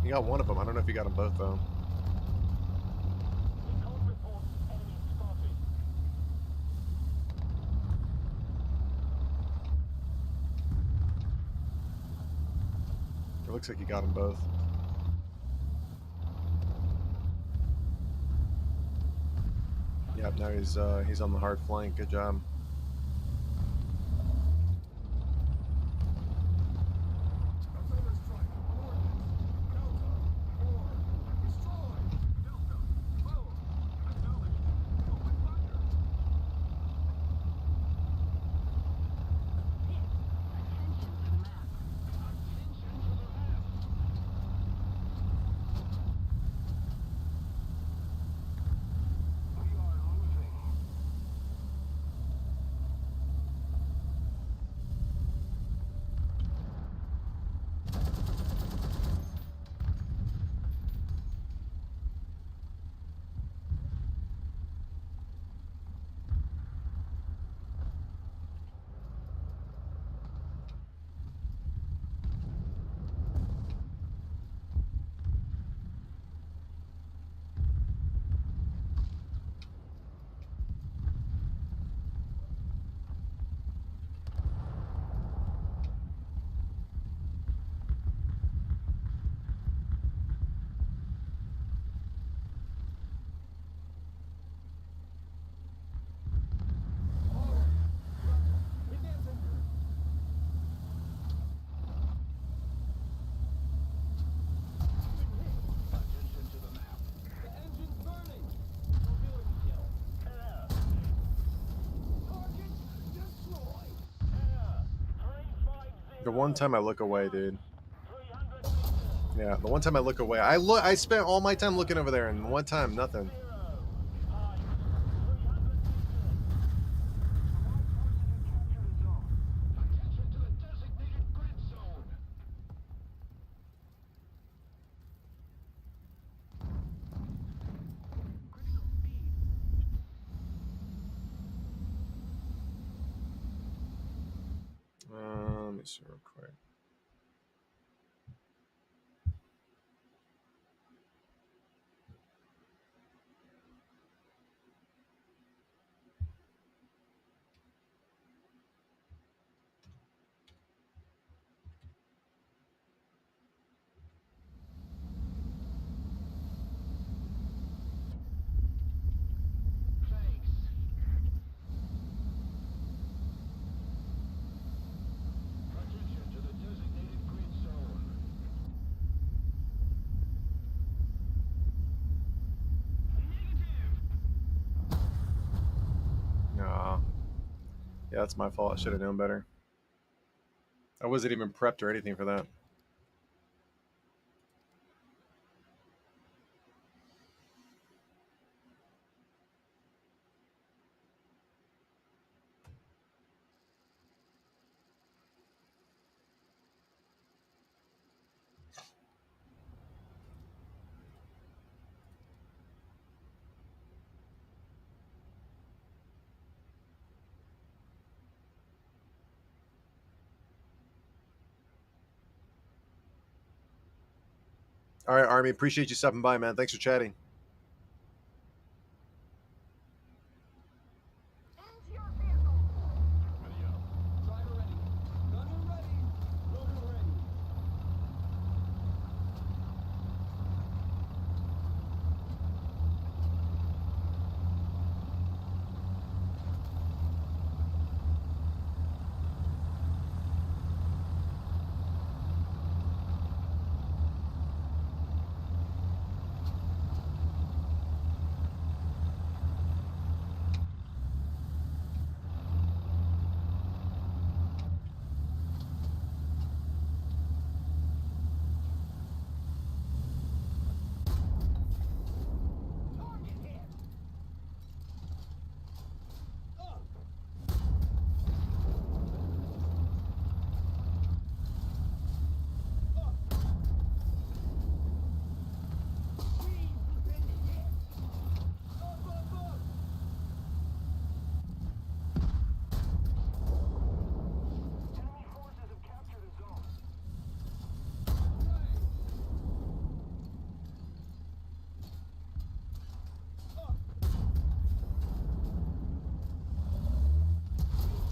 He got one of them. I don't know if he got them both though. Recon report enemy spotted. It looks like he got them both. Yep, now he's on the hard flank. Good job. Another strike. Coordinates. Delta. 4. Destroy. Delta. 4. Acknowledged. Open fire. Hit. Attention to the map. Attention to the map. We are losing. Advancing. Attention to the map. The engine's burning. Mobility kill. Target destroyed. 350. The one time I look away, dude. 300 meters. Yeah, the one time I look away, I spent all my time looking over there, and one time nothing. 0. 5. 300 meters. Capture the zone. Attention to the designated grid zone. Critical speed. Let me see real quick. Thanks. Attention to the designated grid zone. Nah. Yeah, that's my fault. I should have known better. I wasn't even prepped or anything for that. All right, Army. Appreciate you stopping by, man. Thanks for chatting. Into your vehicle. Ready up. Driver ready. Gunner ready. Loader ready.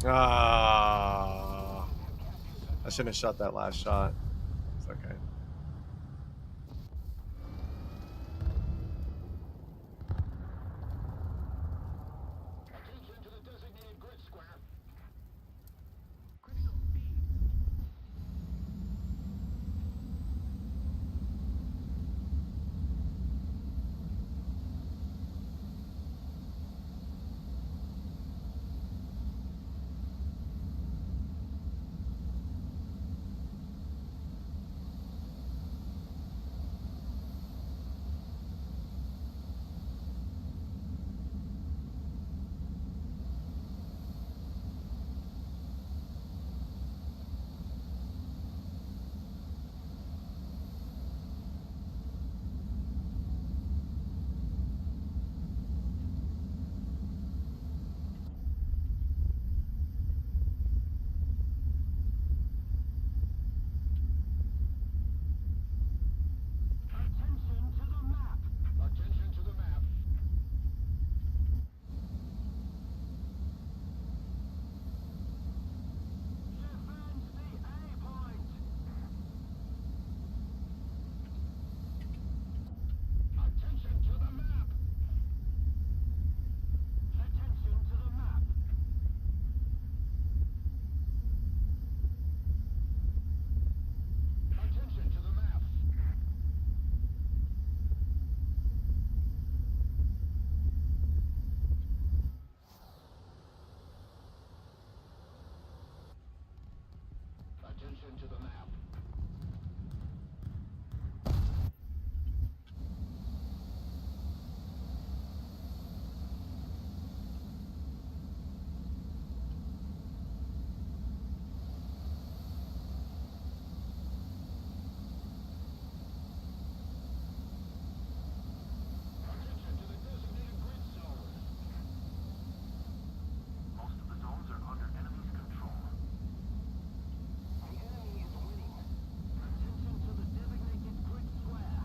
Ah, I shouldn't have shot that last shot. It's okay. Attention to the designated grid square. Critical feed. Attention to the map. Attention to the map. Defend the A point. Attention to the map. Attention to the map. Attention to the map. Attention to the map. Attention to the designated grid zone. Most of the zones are under enemy's control. The enemy is winning. Attention to the designated grid square.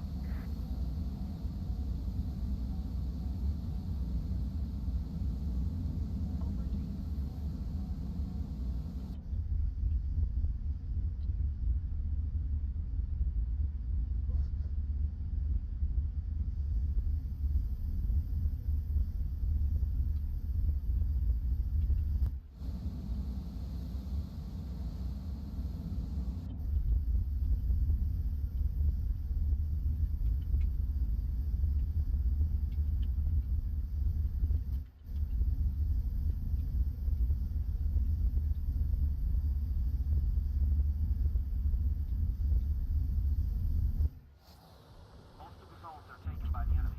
Most of the zones are taken by the enemy.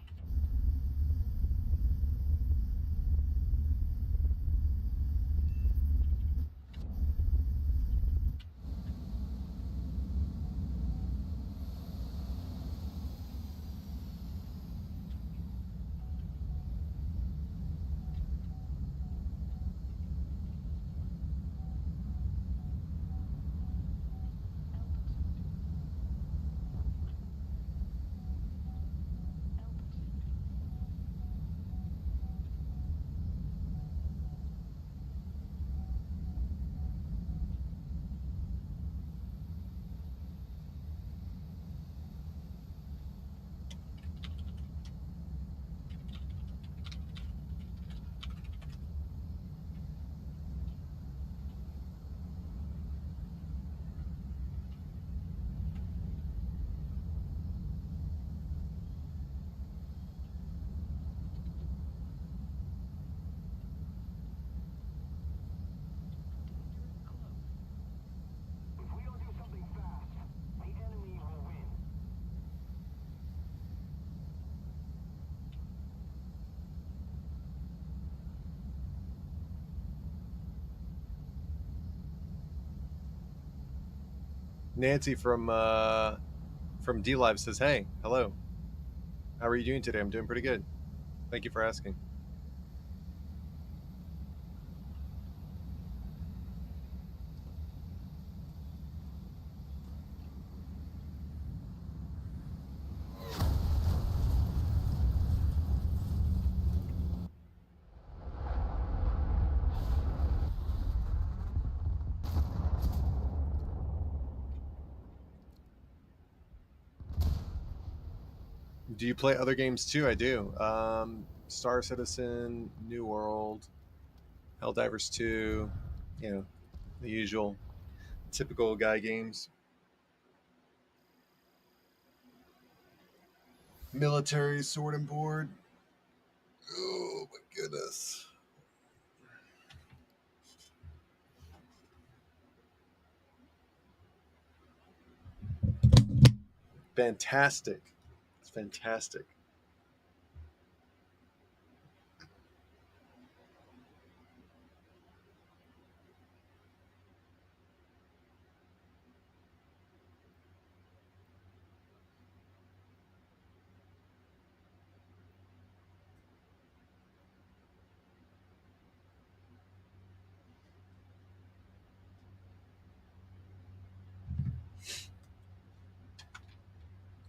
If we don't do something fast, the enemy will win. Nancy from D Live says, "Hey, hello. How are you doing today? I'm doing pretty good. Thank you for asking." Do you play other games too? I do. Star Citizen, New World, Helldivers 2, you know, the usual typical guy games. Military sword and board. Oh my goodness. Fantastic. It's fantastic.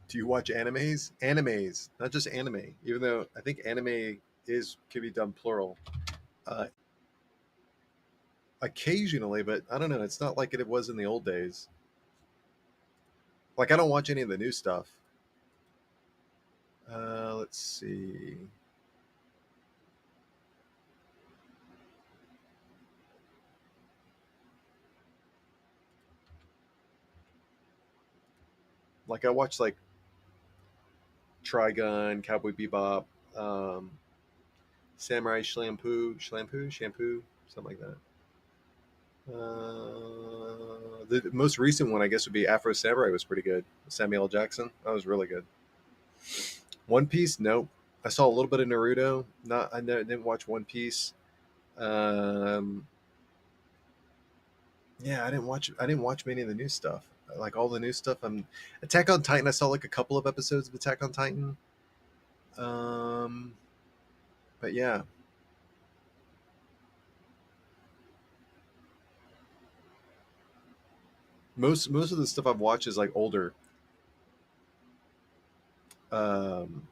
Do you watch animes? Animes, not just anime. Even though I think anime is can be done plural. Uh, Occasionally, but I don't know. It's not like it was in the old days. Like I don't watch any of the new stuff. Let's see. Like I watch like Trigun, Cowboy Bebop, um, Samurai Shampoo, something like that. The most recent one, I guess, would be Afro Samurai. Was pretty good. Samuel L. Jackson. That was really good. One Piece, nope. I saw a little bit of Naruto. Not, didn't watch One Piece. Um, yeah, I didn't watch. I didn't watch many of the new stuff. Like all the new stuff. Attack on Titan. I saw like a couple of episodes of Attack on Titan. Um, but yeah, most of the stuff I've watched is like older. Um,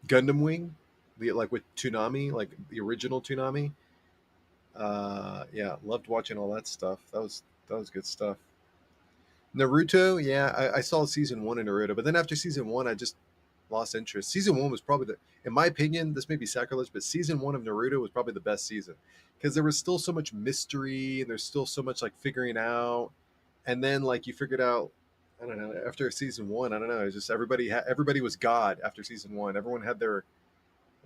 Gundam Wing, the like with Toonami, like the original Toonami. Yeah, loved watching all that stuff. That was good stuff. Naruto, yeah, I saw season one of Naruto, but then after season one, I just lost interest. Season one was probably in my opinion, this may be sacrilege, but season one of Naruto was probably the best season because there was still so much mystery and there's still so much like figuring out, and then like you figured out, I don't know, after season one, I don't know, it's just everybody was God after season one. Everyone had their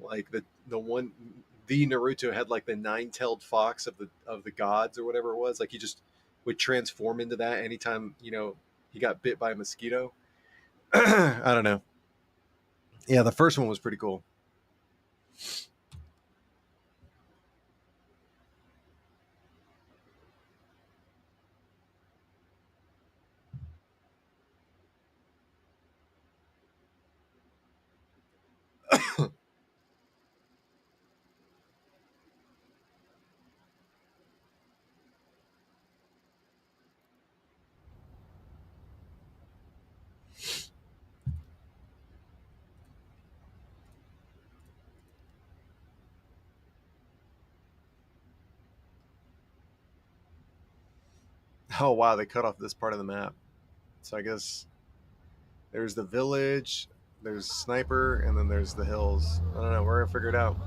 like the Naruto had like the nine-tailed fox of the gods or whatever it was. Like he just would transform into that anytime he got bit by a mosquito. I don't know. Yeah, the first one was pretty cool. Oh wow, they cut off this part of the map. So I guess there's the village, there's sniper, and then there's the hills. I don't know. We're gonna figure it out.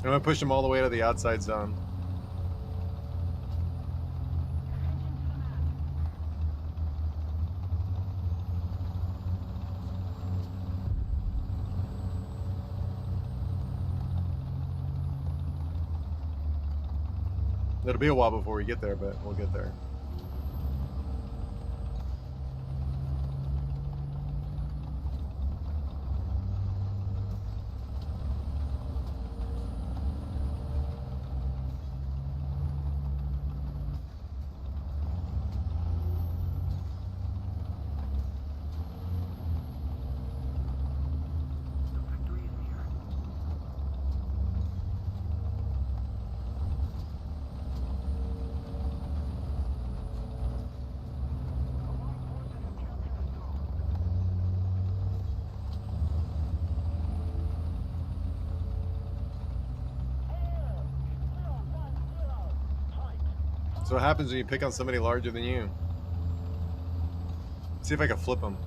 I'm gonna push him all the way to the outside zone. It'll be a while before we get there, but we'll get there. The victory is near. Allied forces have captured a zone. So what happens when you pick on somebody larger than you? See if I can flip him.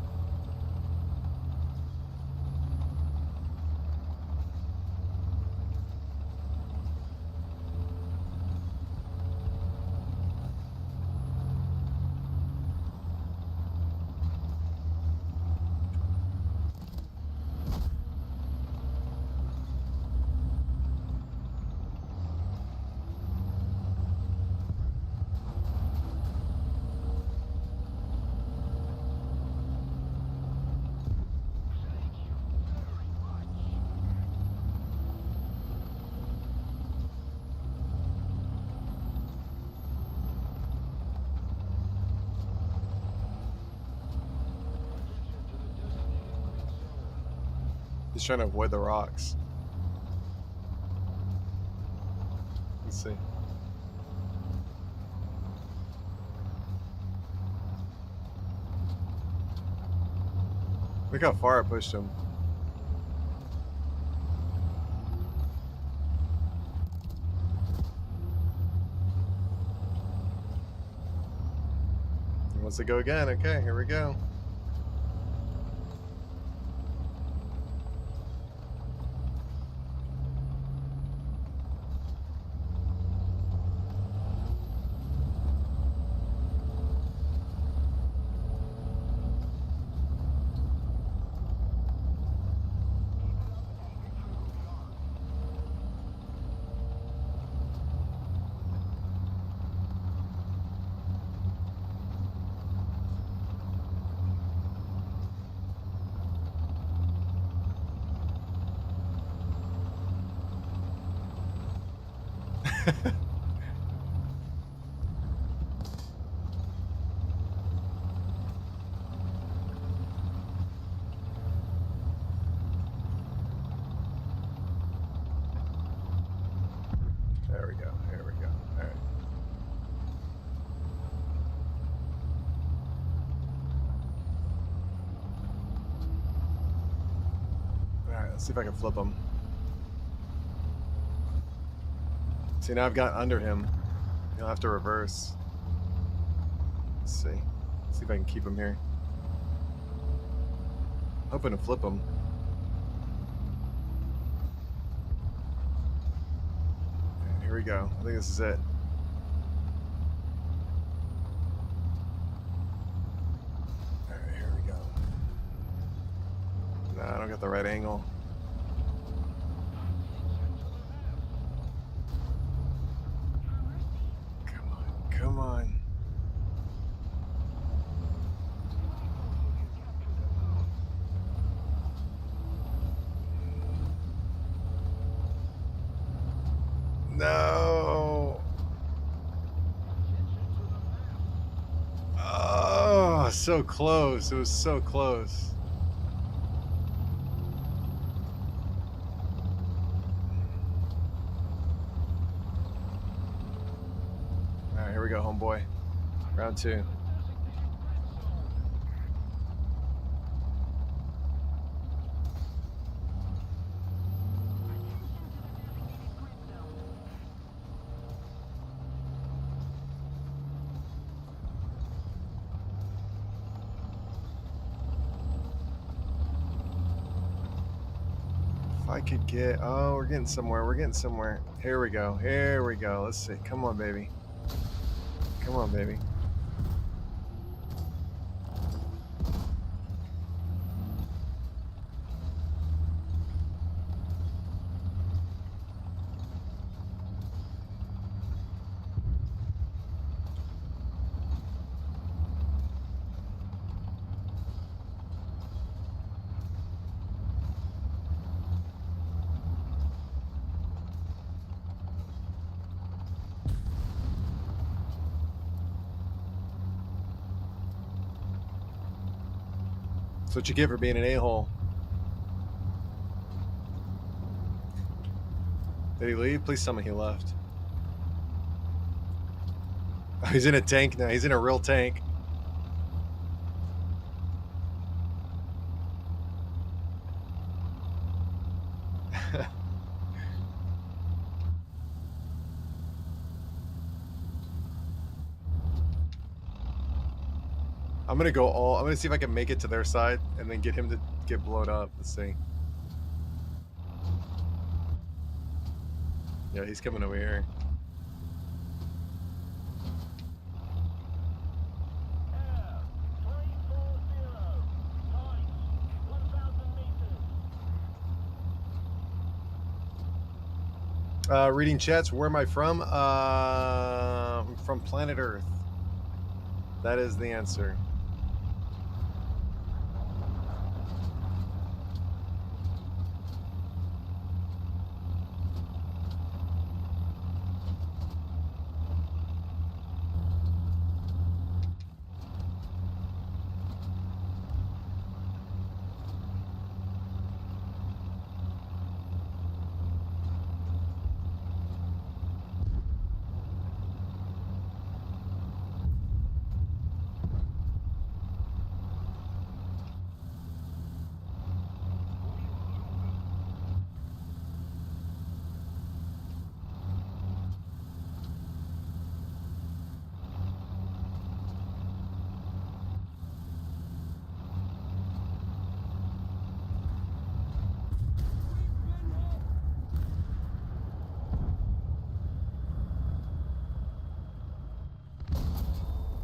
He's trying to avoid the rocks. Let's see. Look how far I pushed him. He wants to go again. Okay, here we go. There we go. Here we go. All right. All right. Let's see if I can flip him. See, now I've got under him. He'll have to reverse. Let's see. See if I can keep him here. Hoping to flip him. Here we go. I think this is it. All right, here we go. No, I don't got the right angle. Come on, come on. No. Oh, so close. It was so close. All right, here we go, homeboy. Round two. I could get. Oh, we're getting somewhere. We're getting somewhere. Here we go. Here we go. Let's see. Come on, baby. Come on, baby. That's what you get for being an a-hole. Did he leave? Please tell me he left. Oh, he's in a tank now. He's in a real tank. I'm gonna go all. I'm gonna see if I can make it to their side and then get him to get blown up. Let's see. Yeah, he's coming over here. Air 340. Tight. 1,000 meters. Reading chats. Where am I from? I'm from planet Earth. That is the answer.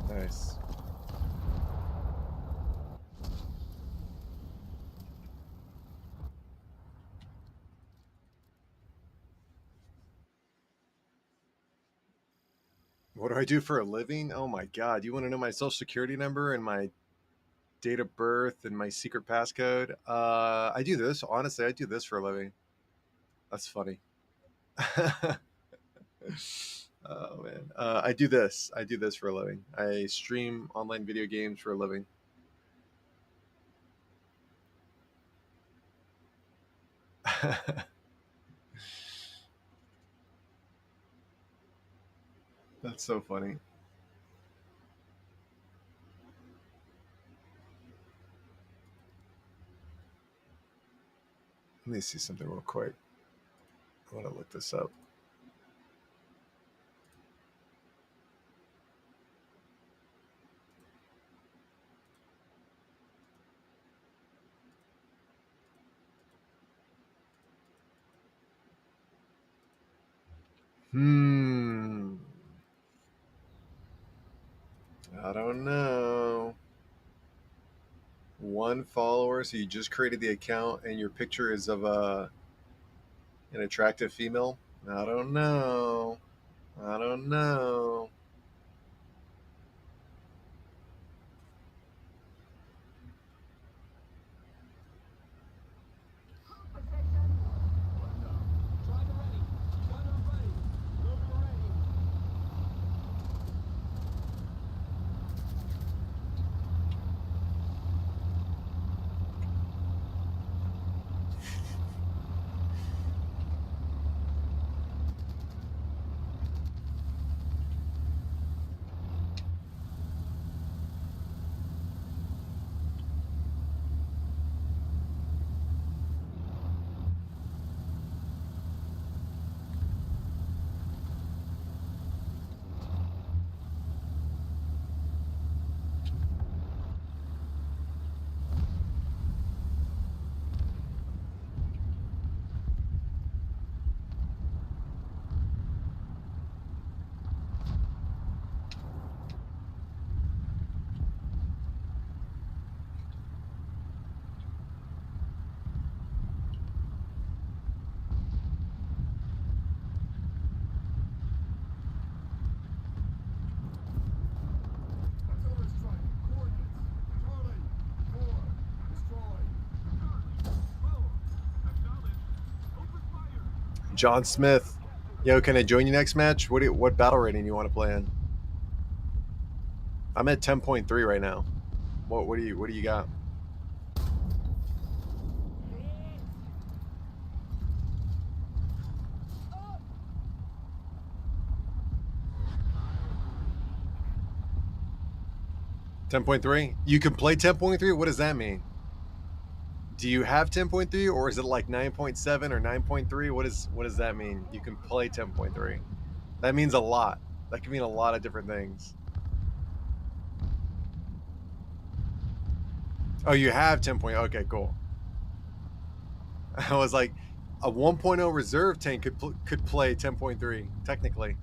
Nice. What do I do for a living? Oh my God. You want to know my social security number and my date of birth and my secret passcode? I do this. Honestly, I do this for a living. That's funny. Oh man. I do this. I do this for a living. I stream online video games for a living. That's so funny. Let me see something real quick. I want to look this up. I don't know. One follower, so you just created the account and your picture is of an attractive female? I don't know. I don't know. Position. Driver ready. Gunner ready. Loader ready. John Smith. Yo, can I join you next match? What battle rating you want to play in? I'm at 10.3 right now. What do you got? $10.3? You can play 10.3? What does that mean? Do you have 10.3 or is it like 9.7 or 9.3? What does that mean? You can play 10.3. That means a lot. That can mean a lot of different things. Oh, you have 10. Okay, cool. I was like, a 1.0 reserve tank could play 10.3 technically.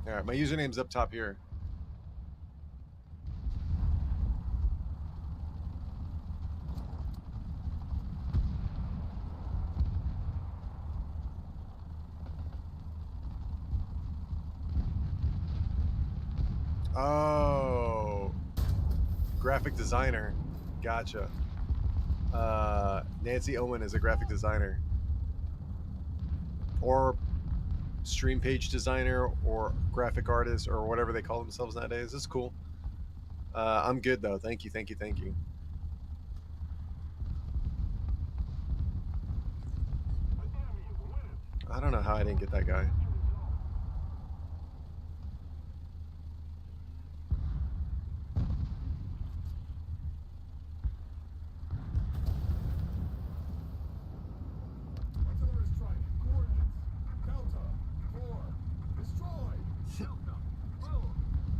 All right, my username's up top here. Oh, graphic designer. Gotcha. Nancy Owen is a graphic designer. Or stream page designer or graphic artist or whatever they call themselves nowadays. It's cool. I'm good though. Thank you. I don't know how I didn't get that guy. Artillery strike. Coordinates. Delta. 4. Destroy. Delta, roll.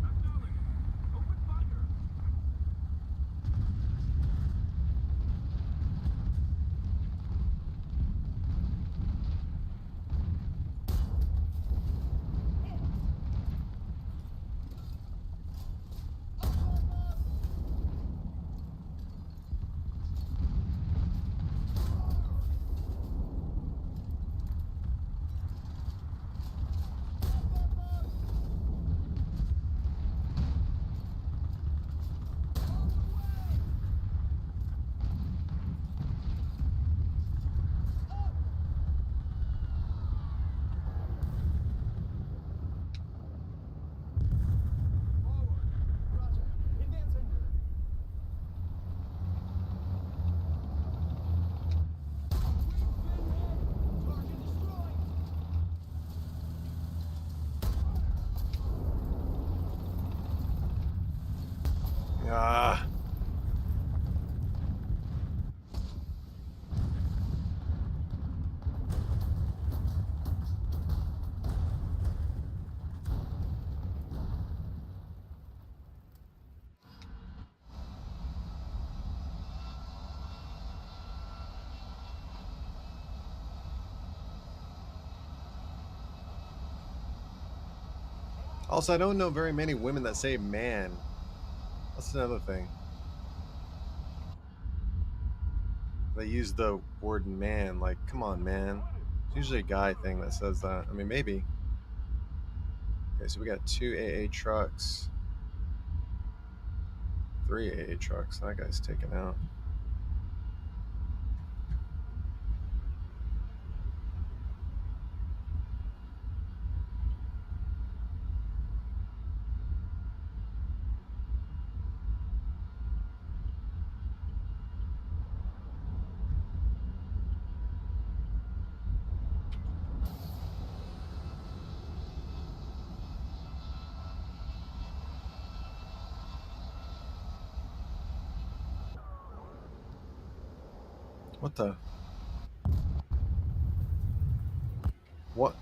Acknowledge. Open fire. Forward. Roger. Advancing. Target destroyed. Ah. Also, I don't know very many women that say man. That's another thing. They use the word man. Like, come on, man. It's usually a guy thing that says that. I mean, maybe. Okay, so we got 2 AA trucks. 3 AA trucks. That guy's taken out. What the? What?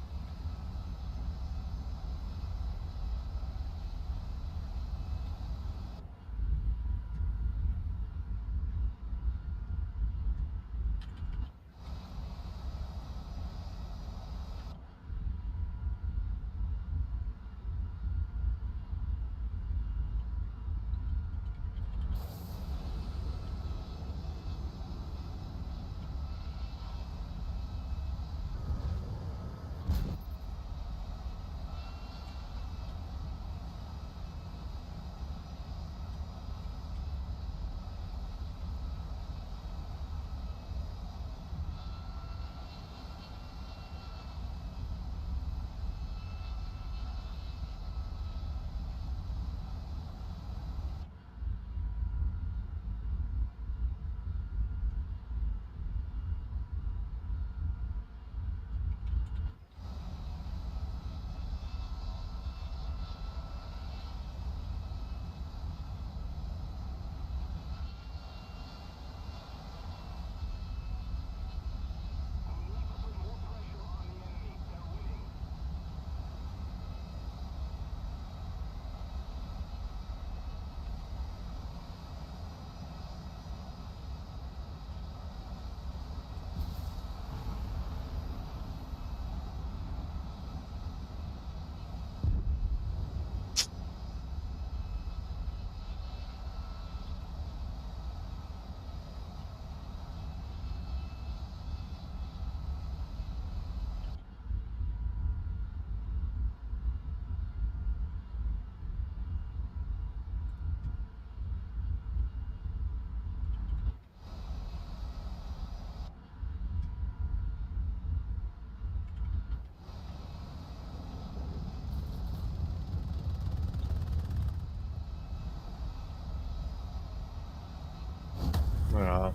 Aw.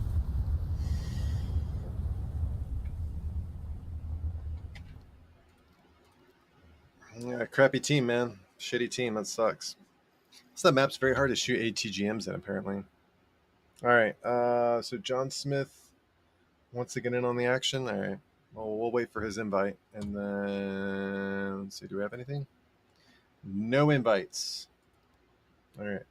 Yeah, crappy team, man. Shitty team. That sucks. So that map's very hard to shoot ATGMs in, apparently. All right. So John Smith wants to get in on the action. All right. Well, we'll wait for his invite, and then let's see. Do we have anything? No invites. All right.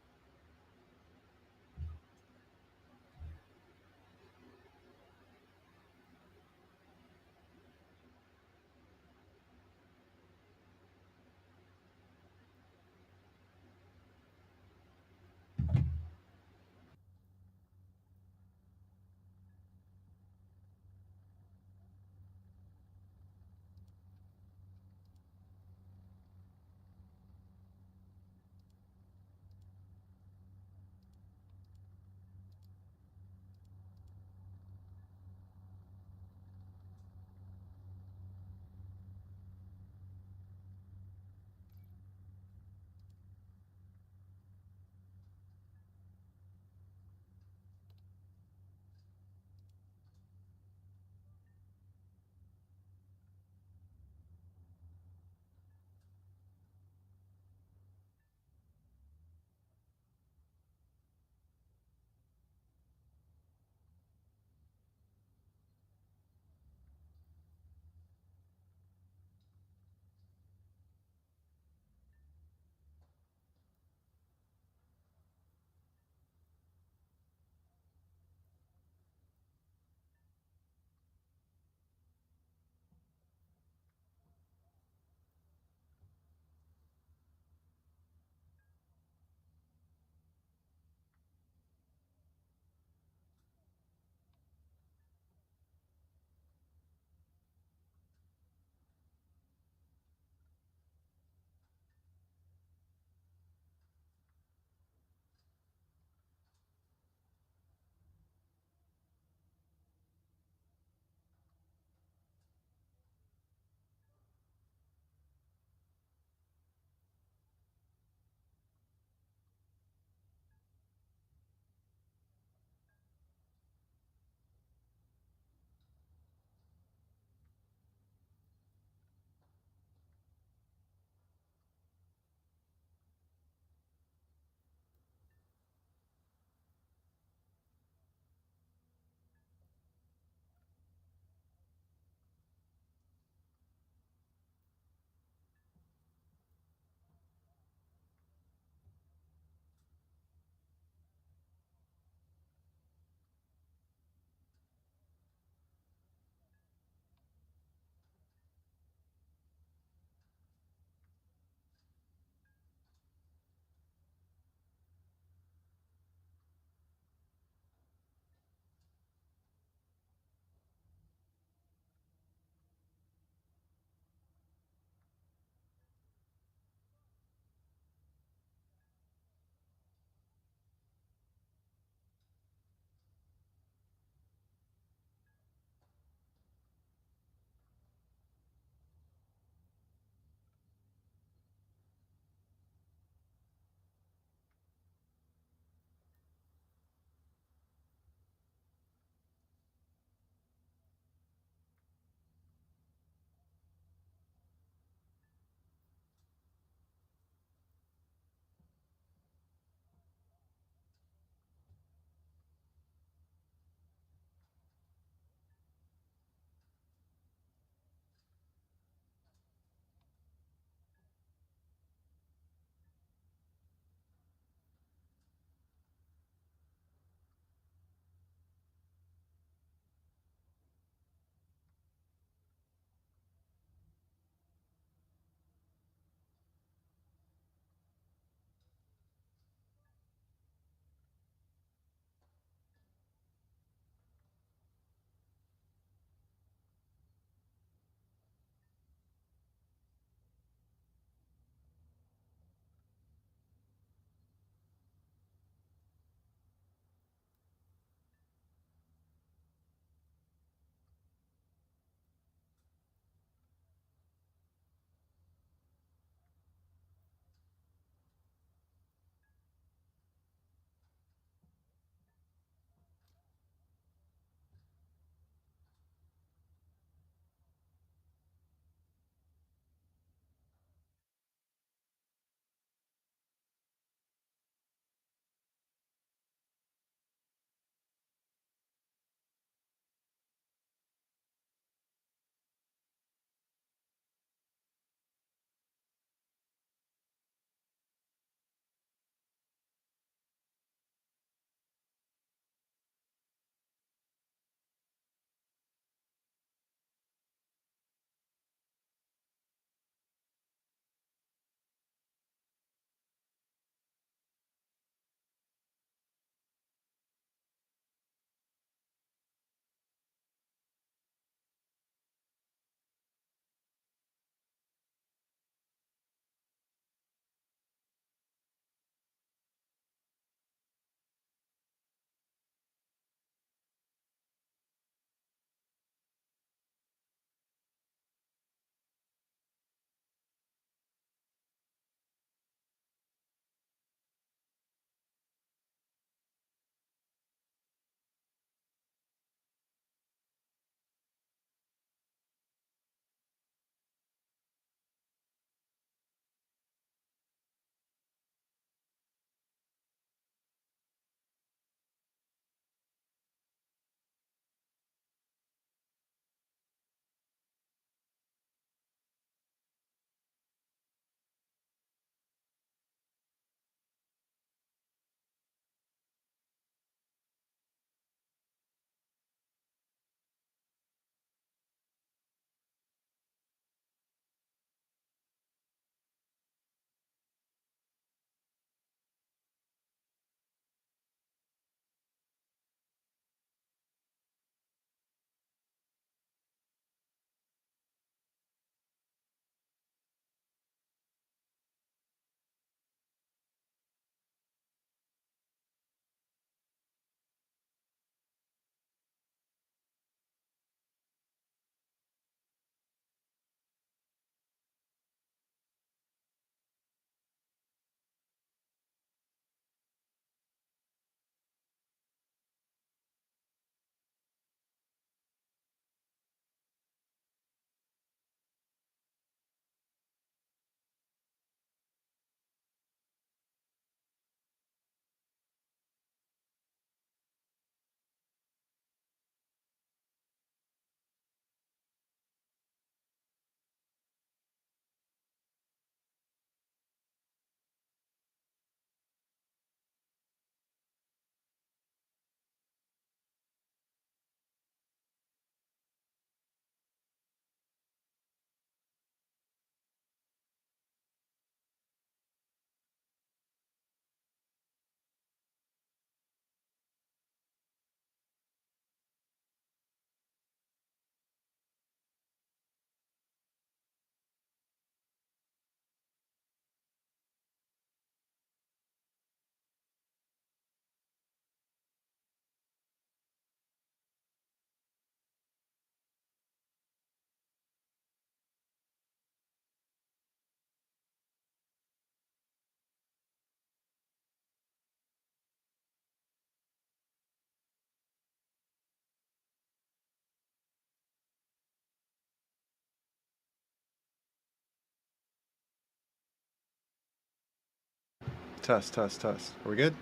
Test, test, test. Are we good?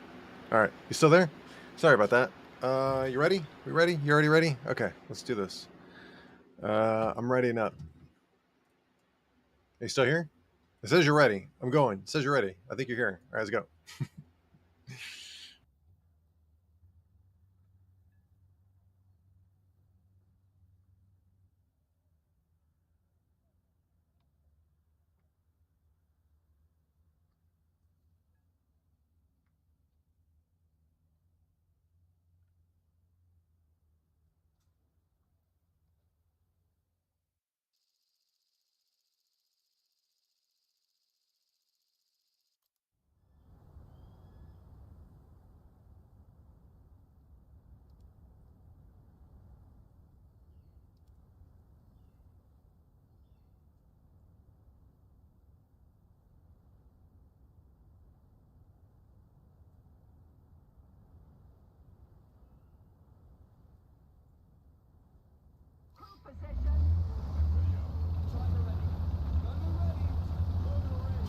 All right. You still there? Sorry about that. You ready? We ready? You already ready? Okay, let's do this. I'm readying up. Are you still here? It says you're ready. I'm going. It says you're ready. I think you're here. All right, let's go. Crew position. Driver ready. Gunner ready. Gunner ready.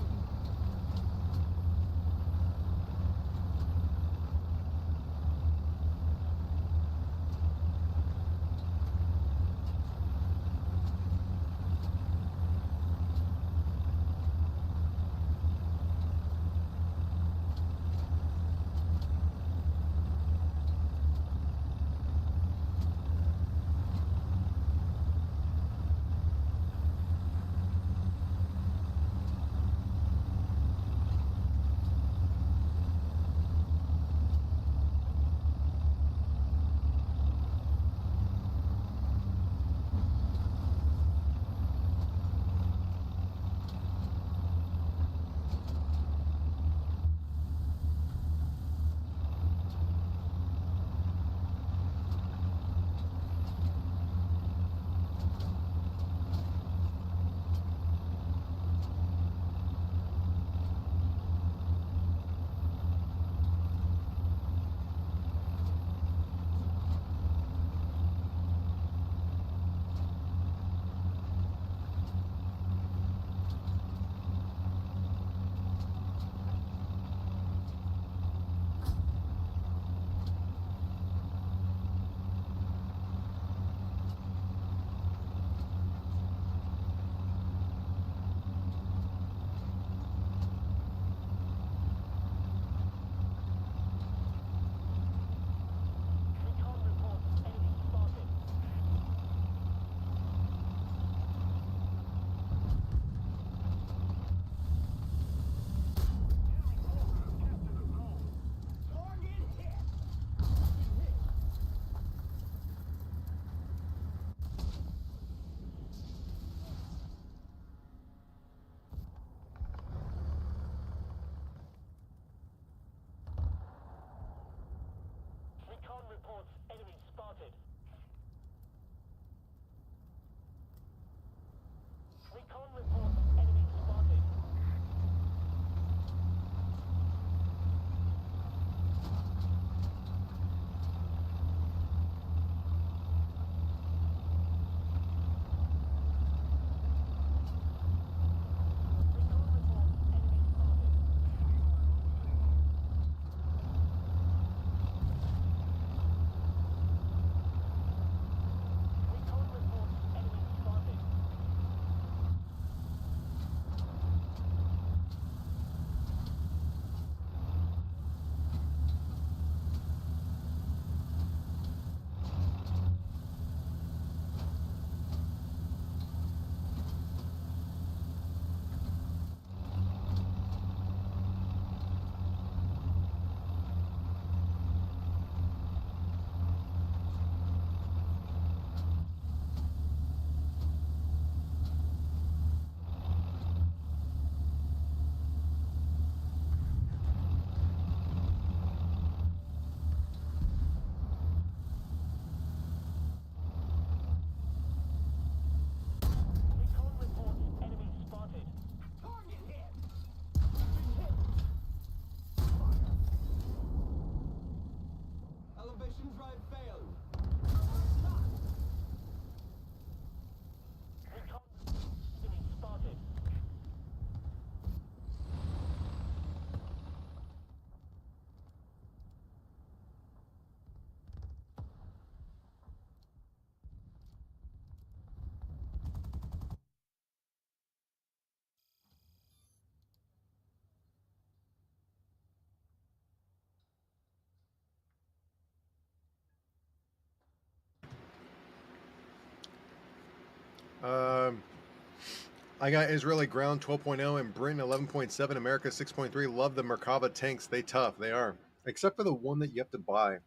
I got Israeli ground 12.0 and Britain 11.7, America 6.3. Love the Merkava tanks. They tough. They are. Except for the one that you have to buy.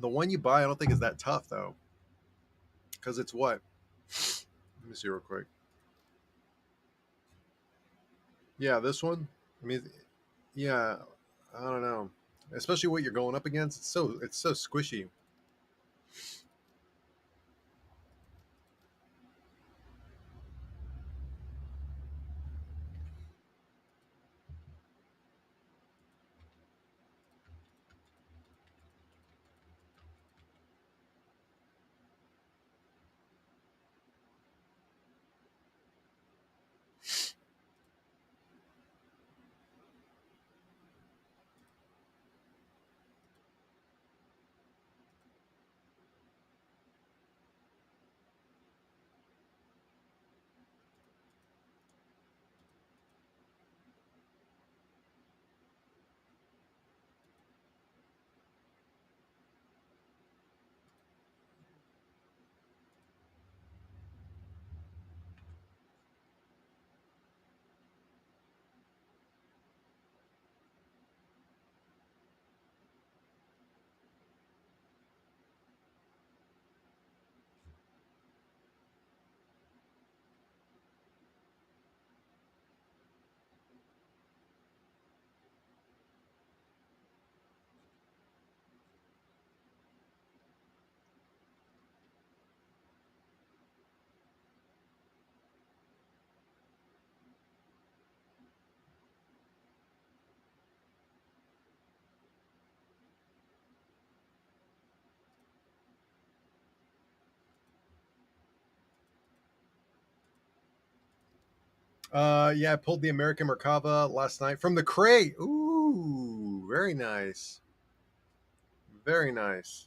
The one you buy, I don't think is that tough though. Because it's what? Let me see real quick. Yeah, this one. I mean, yeah, I don't know. Especially what you're going up against. It's so squishy. Yeah, I pulled the American Merkava last night from the crate. Ooh, very nice. Very nice.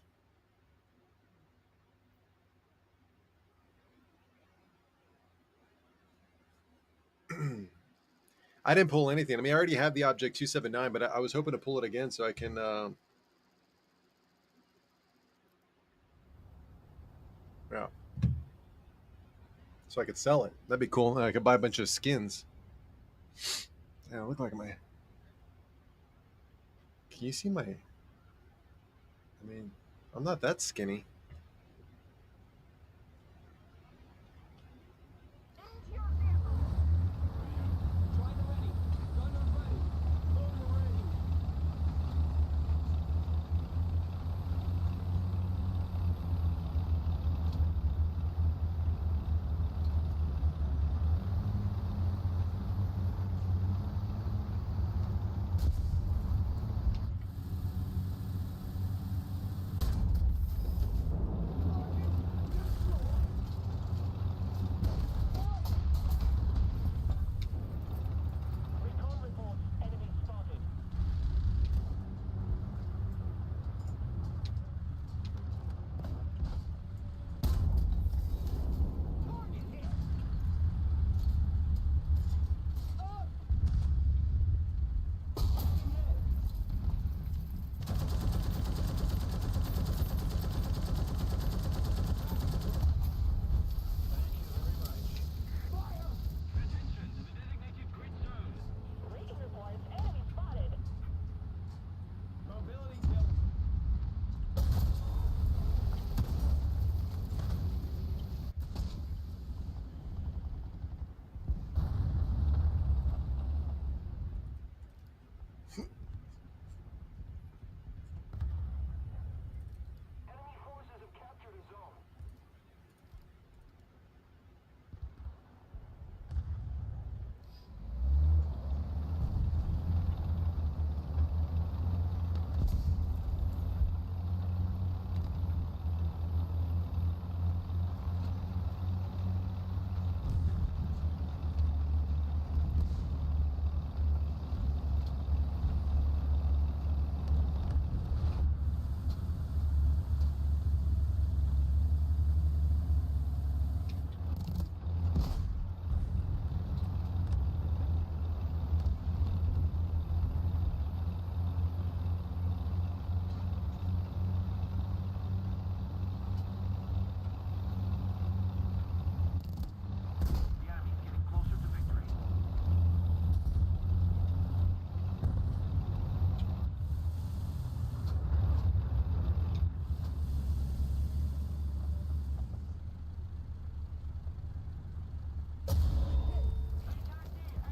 I didn't pull anything. I mean, I already have the Object 279, but I was hoping to pull it again so I can, yeah, so I could sell it. That'd be cool. And I could buy a bunch of skins. Yeah, look like my. Can you see my? I mean, I'm not that skinny. Into your vehicle. Try the ready. Gunner ready. Loader ready.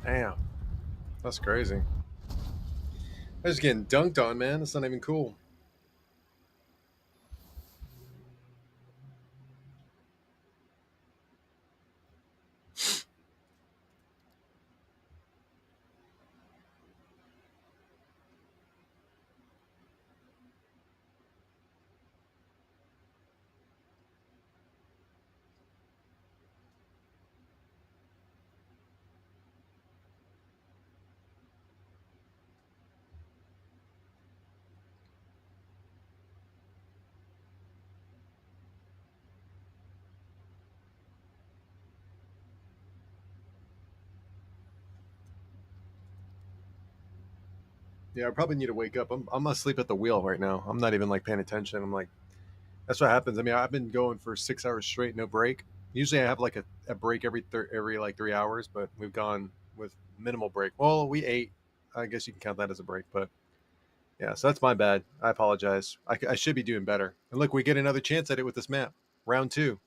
Damn. That's crazy. I'm just getting dunked on, man. That's not even cool. Yeah, I probably need to wake up. I'm asleep at the wheel right now. I'm not even like paying attention. I'm like, that's what happens. I mean, I've been going for 6 hours straight, no break. Usually I have like a break every like 3 hours, but we've gone with minimal break. Well, we ate. I guess you can count that as a break, but yeah, so that's my bad. I apologize. I should be doing better. And look, we get another chance at it with this map. Round 2.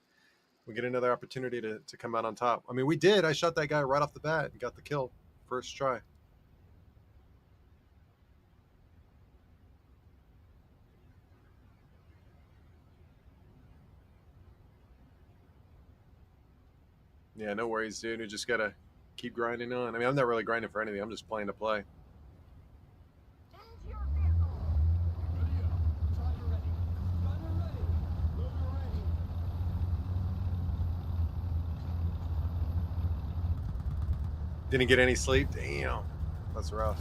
We get another opportunity to come out on top. I mean, we did. I shot that guy right off the bat and got the kill first try. Yeah, no worries, dude. We just gotta keep grinding on. I mean, I'm not really grinding for anything. I'm just playing to play. Change your vehicle. Ready up. Charger ready. Gunner ready. Loader ready. Didn't get any sleep. Damn, that's rough.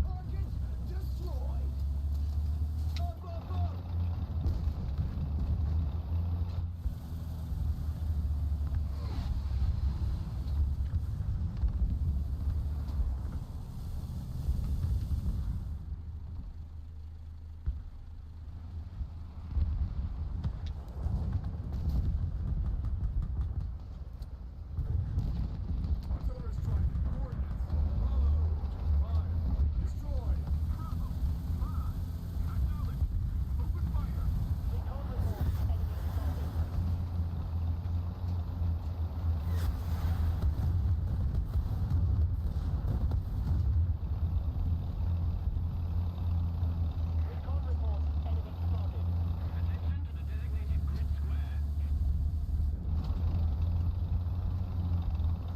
Target destroyed. Up, up, up. Artillery strike. Coordinates. Bravo. 5. Destroy. Recon report. Enemy spotted. Attention to the designated grid square.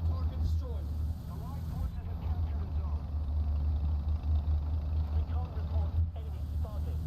Target destroyed. Allied forces have captured a zone. Recon report. Enemy spotted.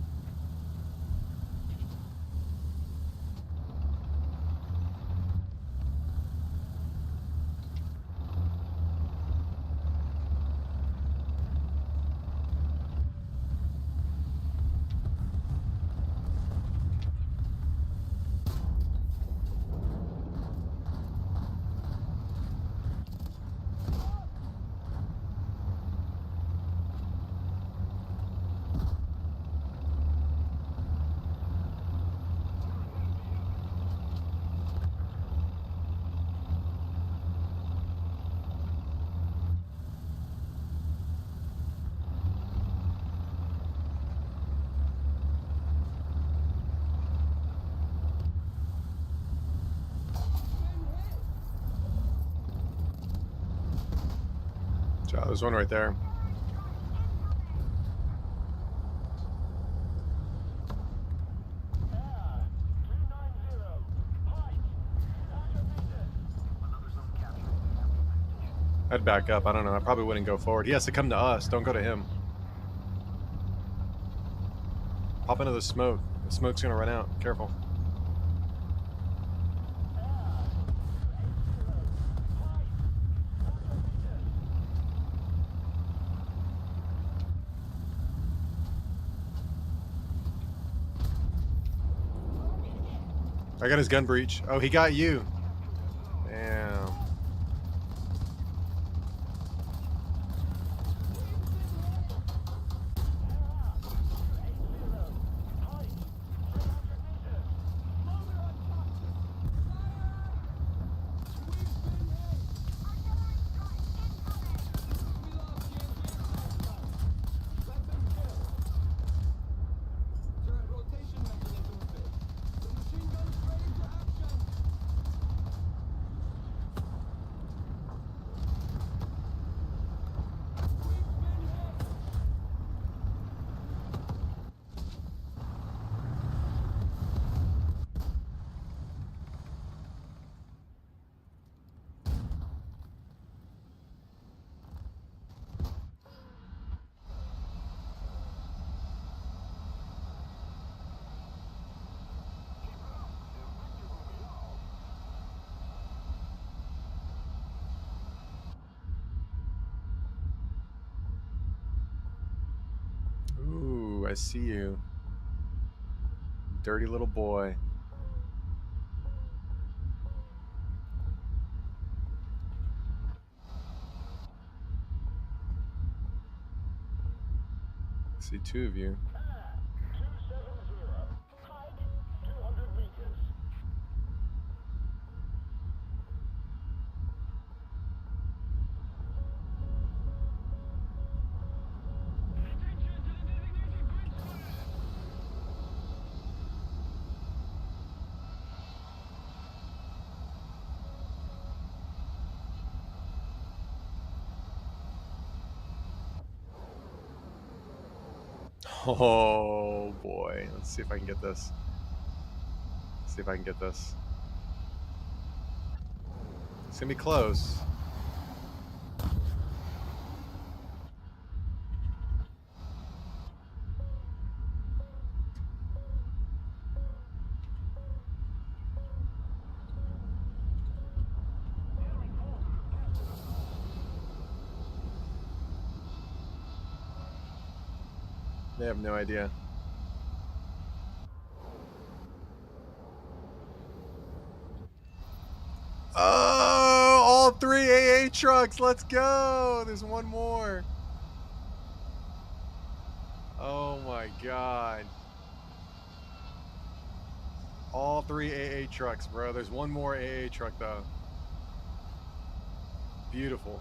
So there's one right there. Air. 290. Height. Activated. Another zone captured. I'd back up. I don't know. I probably wouldn't go forward. He has to come to us. Don't go to him. Pop into the smoke. The smoke's gonna run out. Careful. I got his gun breach. Oh, he got you. Damn. Turret rotation mechanism fixed. The machine gun's ready for action. We've been hit. Ooh, I see you. Dirty little boy. I see two of you. 270. Height 200 meters. Attention to the designated grid square. Oh boy. Let's see if I can get this. See if I can get this. It's gonna be close. They have no idea. Oh, all three AA trucks. Let's go. There's one more. Oh my God. All three AA trucks, bro. There's one more AA truck, though. Beautiful.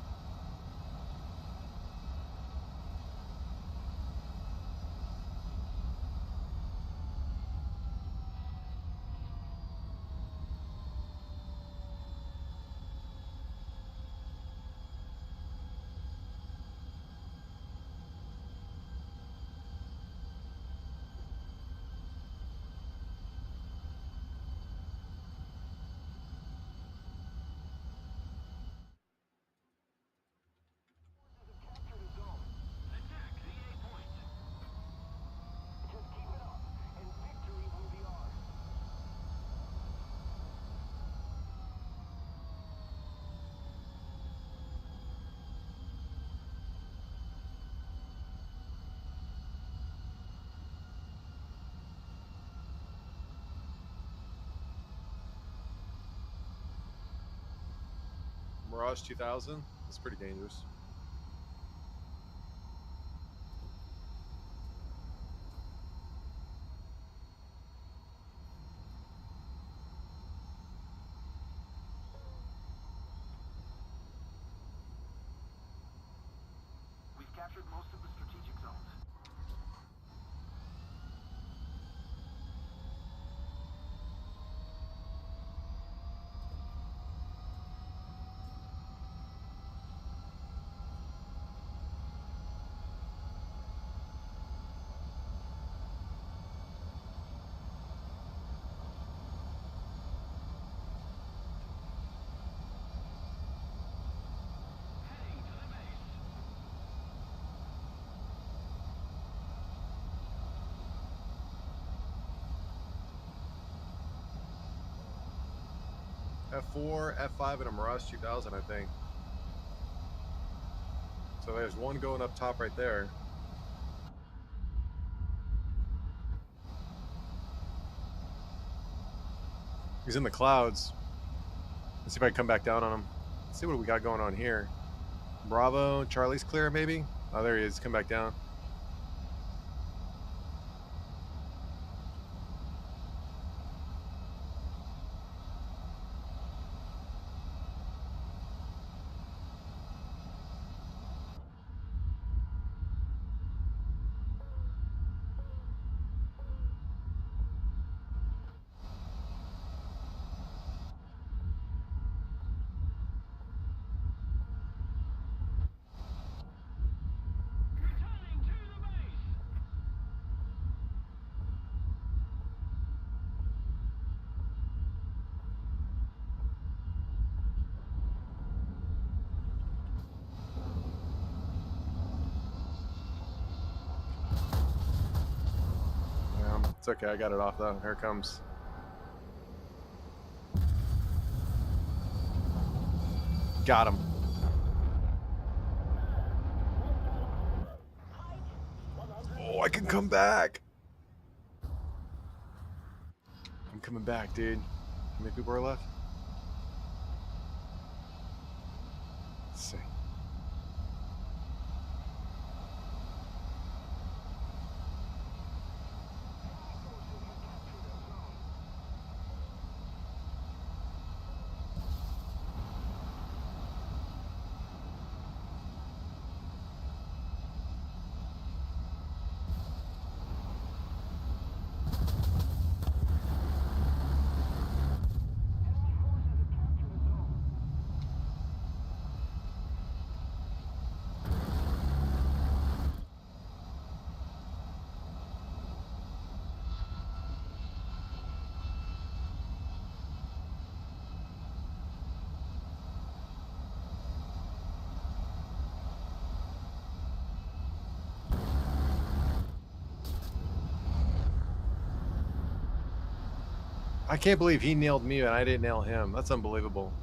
Attack the A point. Just keep it up, and victory will be ours. Mirage 2000. It's pretty dangerous. We've captured most of the strategic zones. Heading to the base. F4, F5, and a Mirage 2000, I think. So there's one going up top right there. He's in the clouds. Let's see if I can come back down on him. Let's see what we got going on here. Bravo. Charlie's clear, maybe? Oh, there he is. Come back down. Returning to the base. It's okay. I got it off, though. Here it comes. Got him. Oh, I can come back. I'm coming back, dude. How many people are left? Let's see. I can't believe he nailed me and I didn't nail him. That's unbelievable.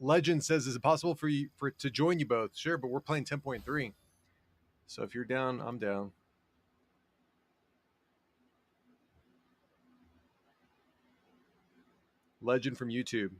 Legend says, is it possible for you to join you both? Sure, but we're playing 10.3. So if you're down, I'm down. Legend from YouTube.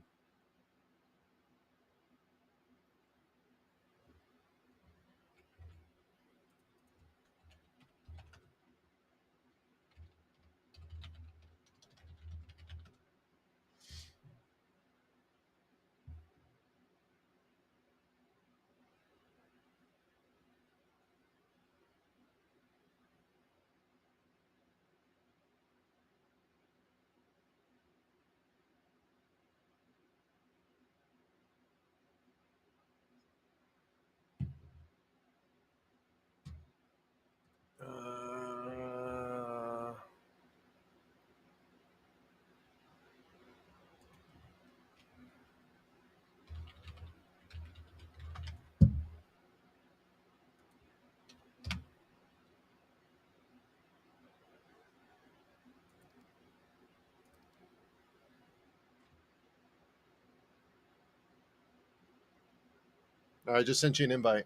I just sent you an invite.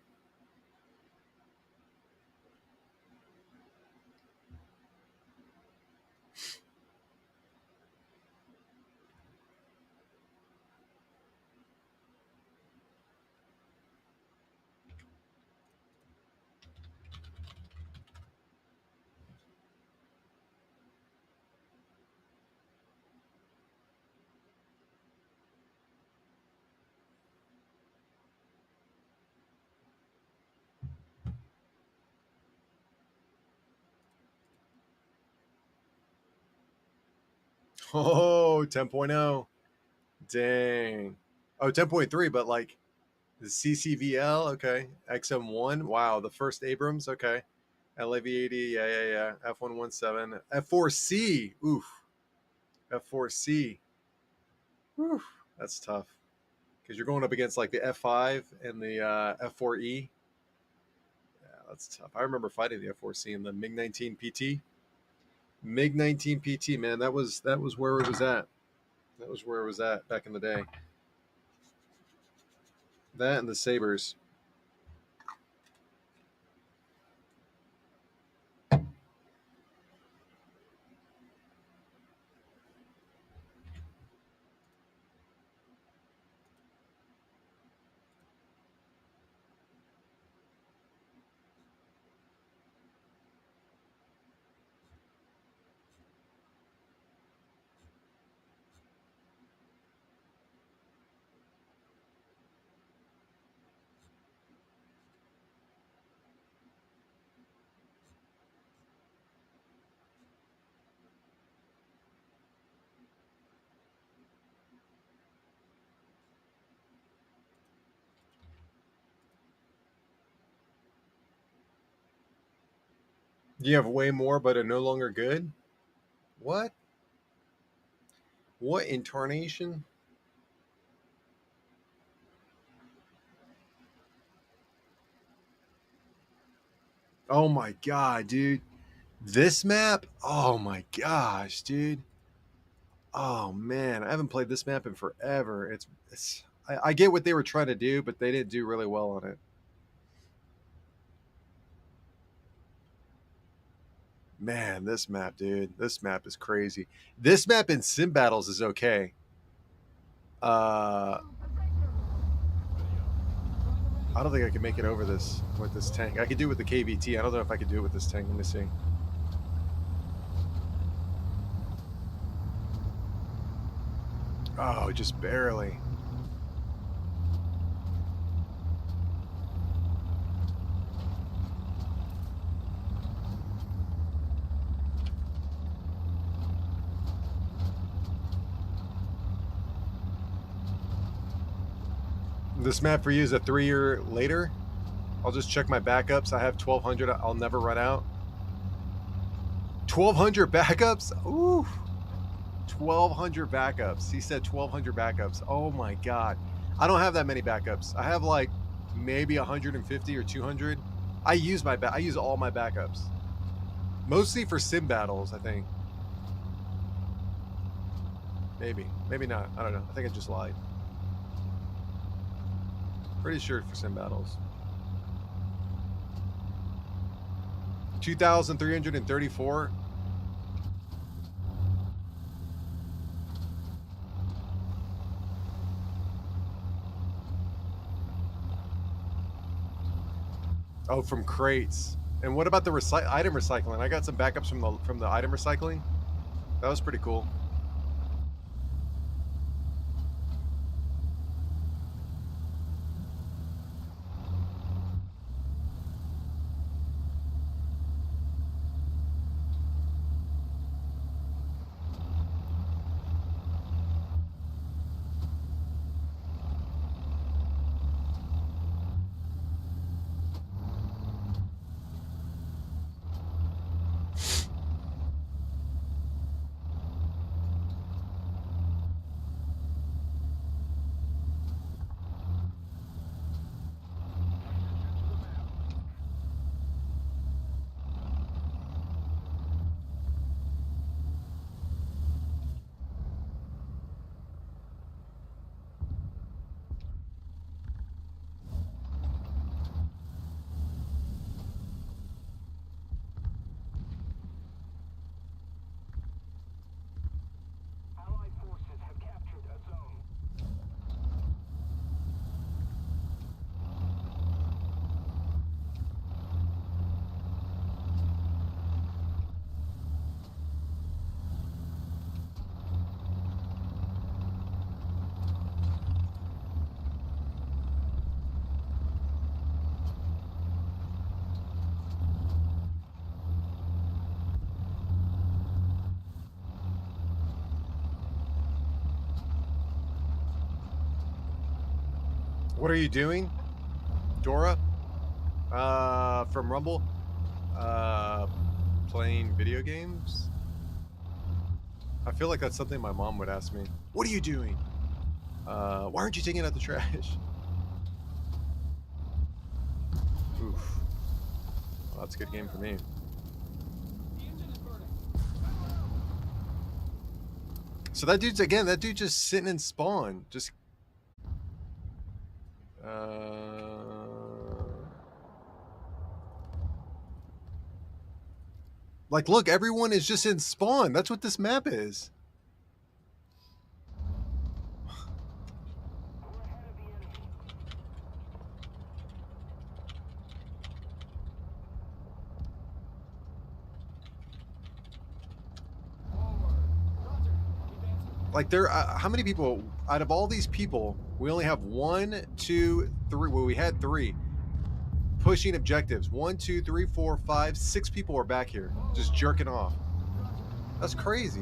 Oh, 10.0. Dang. Oh, 10.3, but like the CCVL, okay. XM1, wow, the first Abrams, okay. LAV80, yeah. F117, F4C, oof. F4C, oof. That's tough because you're going up against like the F5 and the F4E. Yeah, that's tough. I remember fighting the F4C in the MiG-19 PT. MiG-19 PT, man, that was where it was at. That was where it was at back in the day. That and the Sabres. You have way more, but are no longer good. What? What incarnation? Oh my god, dude. This map? Oh my gosh, dude. Oh man, I haven't played this map in forever. I get what they were trying to do, but they didn't do really well on it. Man, this map, dude. This map is crazy. This map in sim battles is okay. I don't think I can make it over this with this tank. I could do it with the KVT. I don't know if I could do it with this tank. Let me see. Oh, just barely. This map for you is a 3-year later. I'll just check my backups. I have 1,200. I'll never run out. 1,200 backups? Ooh. 1,200 backups. He said 1,200 backups. Oh my god. I don't have that many backups. I have like maybe 150 or 200. I use all my backups. Mostly for sim battles, I think. Maybe not. I don't know. I think I just lied. Pretty sure for sim battles. 2,334. Oh, from crates. And what about the item recycling? I got some backups from the item recycling. That was pretty cool. What are you doing, Dora? From Rumble. Playing video games. I feel like that's something my mom would ask me. What are you doing? Why aren't you taking out the trash? Oof. Well, that's a good game for me. The engine is burning. So that dude just sitting in spawn. Just like, look, everyone is just in spawn. That's what this map is. We're ahead of the enemy. Forward. Roger. Advancing. Like, there, how many people out of all these people? We only have 1, 2, 3. Well, we had 3 pushing objectives. 1, 2, 3, 4, 5, 6 people are back here just jerking off. That's crazy.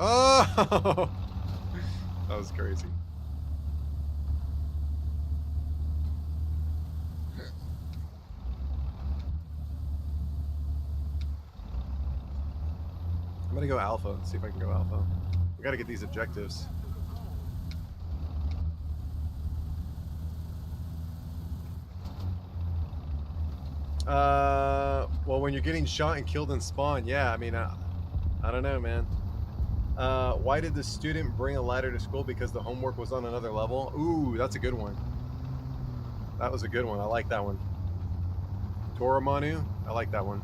Oh, that was crazy. I'm gonna go alpha and see if I can go alpha. We gotta get these objectives. Well, when you're getting shot and killed in spawn, yeah, I mean, I don't know, man. Why did the student bring a ladder to school? Because the homework was on another level? Ooh, that's a good one. That was a good one. I like that one. Toramanu, I like that one.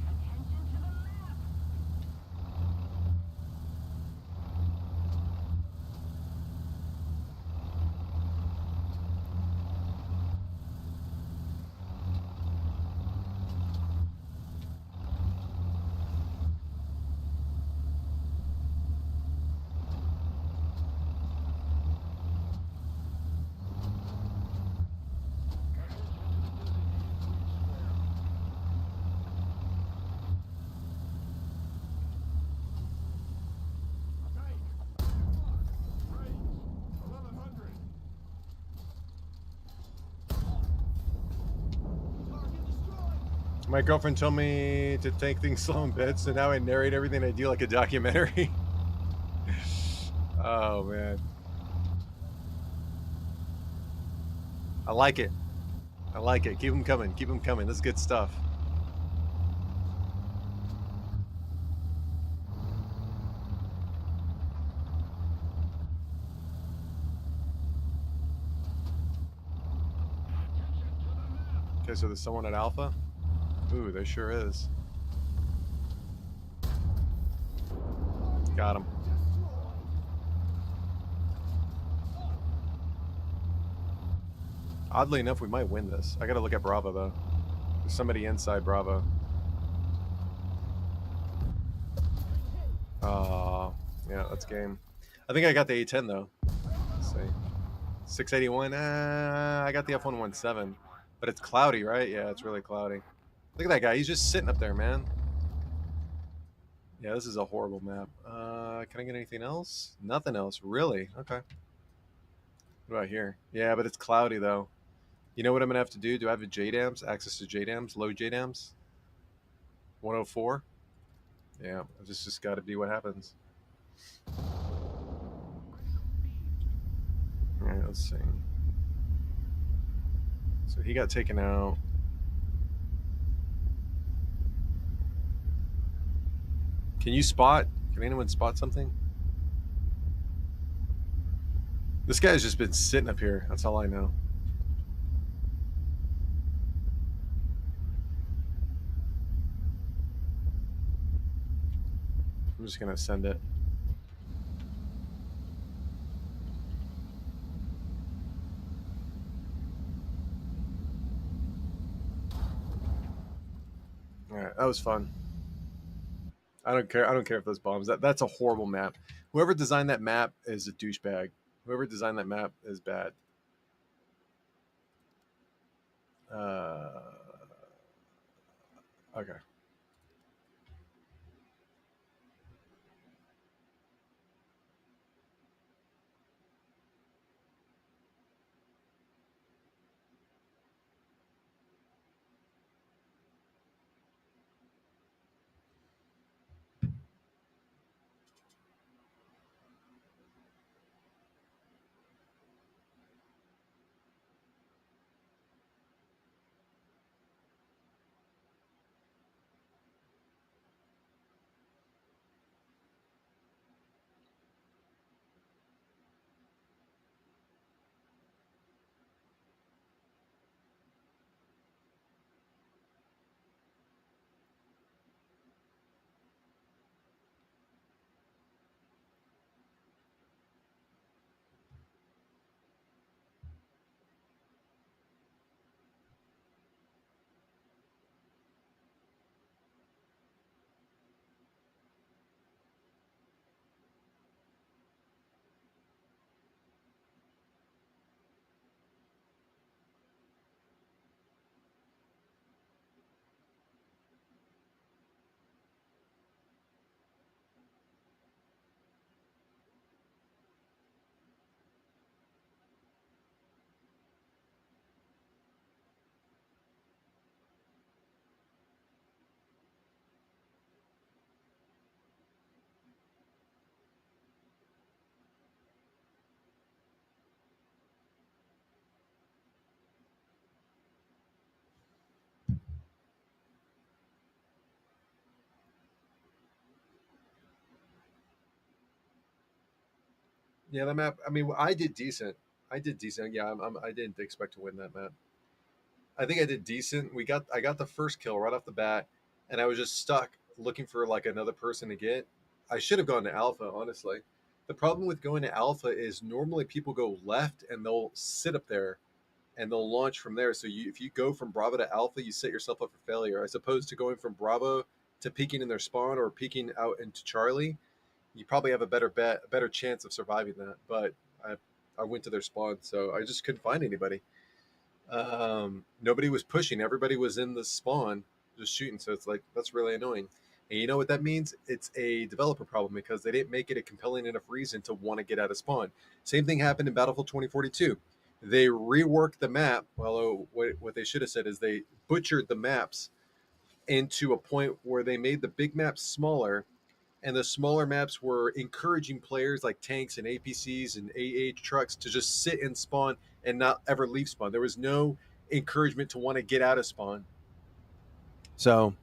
Attention to the map. My girlfriend told me to take things slow in bed, so now I narrate everything I do like a documentary. Oh, man. I like it. I like it. Keep them coming. Keep them coming. This is good stuff. Okay, so there's someone at Alpha? Ooh, there sure is. Got him. Oddly enough, we might win this. I gotta look at Bravo, though. There's somebody inside Bravo. Yeah, that's game. I think I got the A10, though. Let's see. 681. I got the F117. But it's cloudy, right? Yeah, it's really cloudy. Look at that guy. He's just sitting up there, man. Yeah, this is a horrible map. Can I get anything else? Nothing else. Really? Okay. What about here? Yeah, but it's cloudy, though. You know what I'm going to have to do? Do I have a JDAMs? Access to JDAMs? Low JDAMs? 104. Yeah, this just got to be what happens. All right, let's see. So he got taken out. Can you spot? Can anyone spot something? This guy's just been sitting up here. That's all I know. I'm just going to send it. All right, that was fun. I don't care. I don't care if those bombs. That's a horrible map. Whoever designed that map is a douchebag. Whoever designed that map is bad. Okay. Yeah, that map. I mean, I did decent. I did decent. Yeah, I didn't expect to win that map. I think I did decent. I got the first kill right off the bat, and I was just stuck looking for like another person to get. I should have gone to alpha, honestly. The problem with going to alpha is normally people go left and they'll sit up there and they'll launch from there. So if you go from Bravo to Alpha, you set yourself up for failure. As opposed to going from Bravo to peeking in their spawn or peeking out into Charlie, you probably have a better chance of surviving that. But I went to their spawn, so I just couldn't find anybody. Nobody was pushing. Everybody was in the spawn just shooting. So it's like, that's really annoying. And you know what that means? It's a developer problem because they didn't make it a compelling enough reason to want to get out of spawn. Same thing happened in Battlefield 2042. They reworked the map. Well, what they should have said is they butchered the maps into a point where they made the big maps smaller, and the smaller maps were encouraging players like tanks and APCs and AA trucks to just sit in spawn and not ever leave spawn. There was no encouragement to want to get out of spawn. So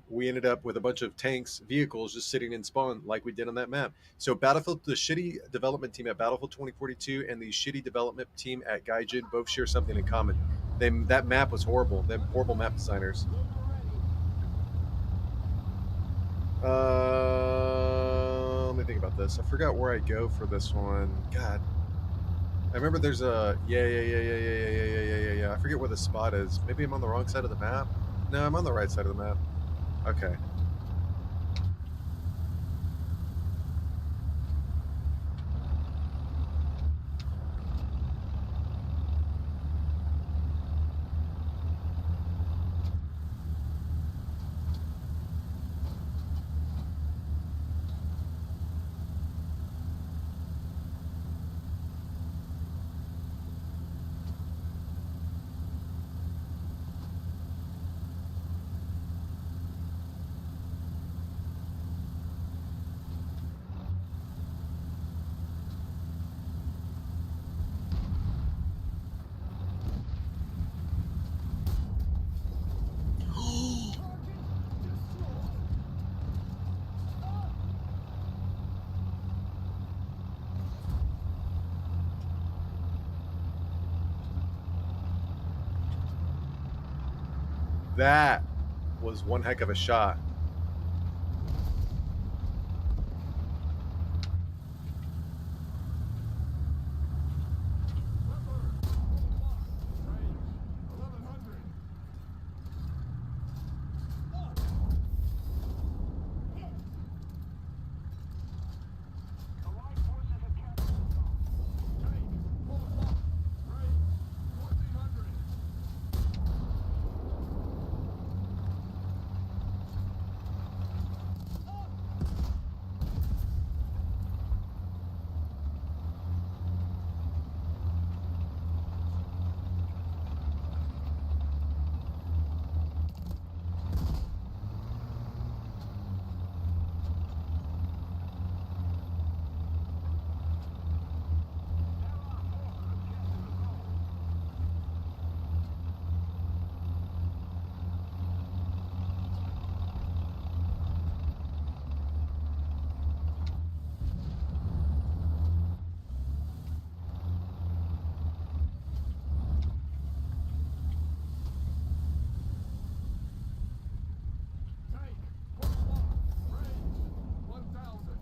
we ended up with a bunch of tanks, vehicles just sitting in spawn like we did on that map. So Battlefield, the shitty development team at Battlefield 2042 and the shitty development team at Gaijin both share something in common. That map was horrible. Them horrible map designers. Let me think about this. I forgot where I go for this one. God, I remember there's a yeah. I forget where the spot is. Maybe I'm on the wrong side of the map. No, I'm on the right side of the map. Okay. That was one heck of a shot. Range 1100. Allied forces have captured the zone. Tank, full lock. Range 1400. Tank, full lock. Range 1000.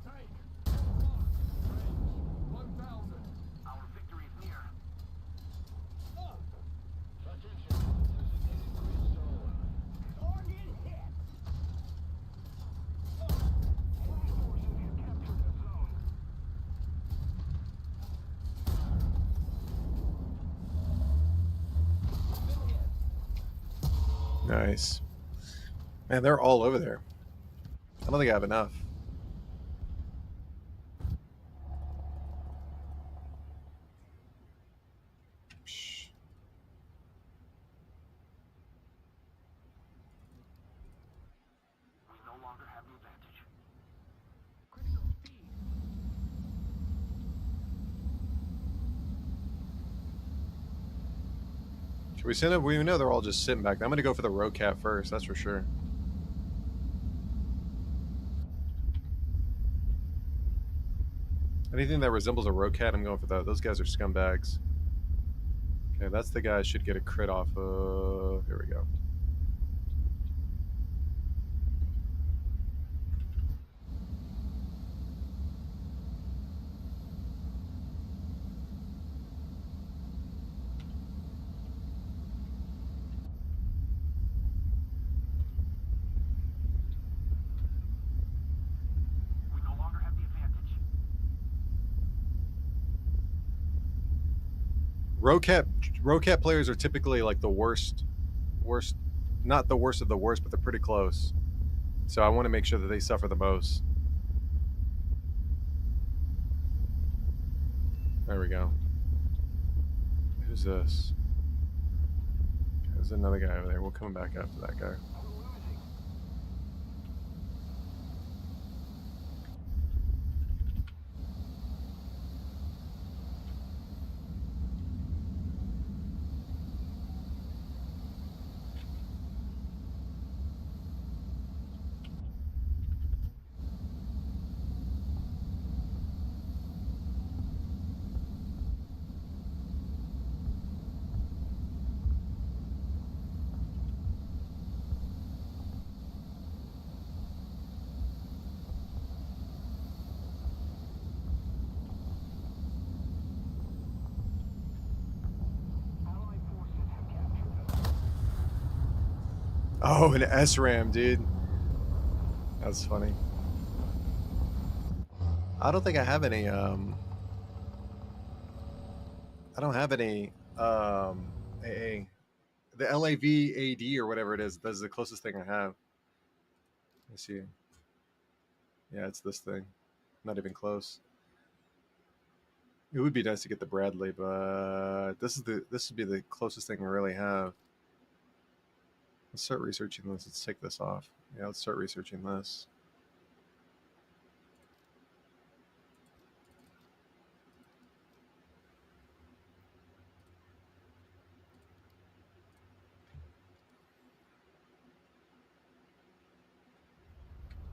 Tank, full lock. Range 1000. Our victory is near. Attention to the designated grid zone. Target hit. Allied forces have captured the zone. Nice. Man, they're all over there. I don't think I have enough. Psh. We no longer have the advantage. Critical speed. Should we send them? We know they're all just sitting back there. I'm going to go for the Rocat first, that's for sure. Anything that resembles a Rocat, I'm going for that. Those guys are scumbags. Okay, that's the guy I should get a crit off of. Here we go. We no longer have the advantage. Rocat players are typically like the worst, not the worst of the worst, but they're pretty close. So I want to make sure that they suffer the most. There we go. Who's this? There's another guy over there. We'll come back after that guy. Allied forces have captured the zone. Oh, an SRAM, dude. That's funny. I don't think I have any. I don't have any. AA. The LAVAD or whatever it is. That's the closest thing I have. Let's see. Yeah, it's this thing. Not even close. It would be nice to get the Bradley, but this would be the closest thing we really have. Let's start researching this. Let's take this off. Yeah, let's start researching this.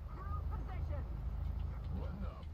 Cruise position. Button up.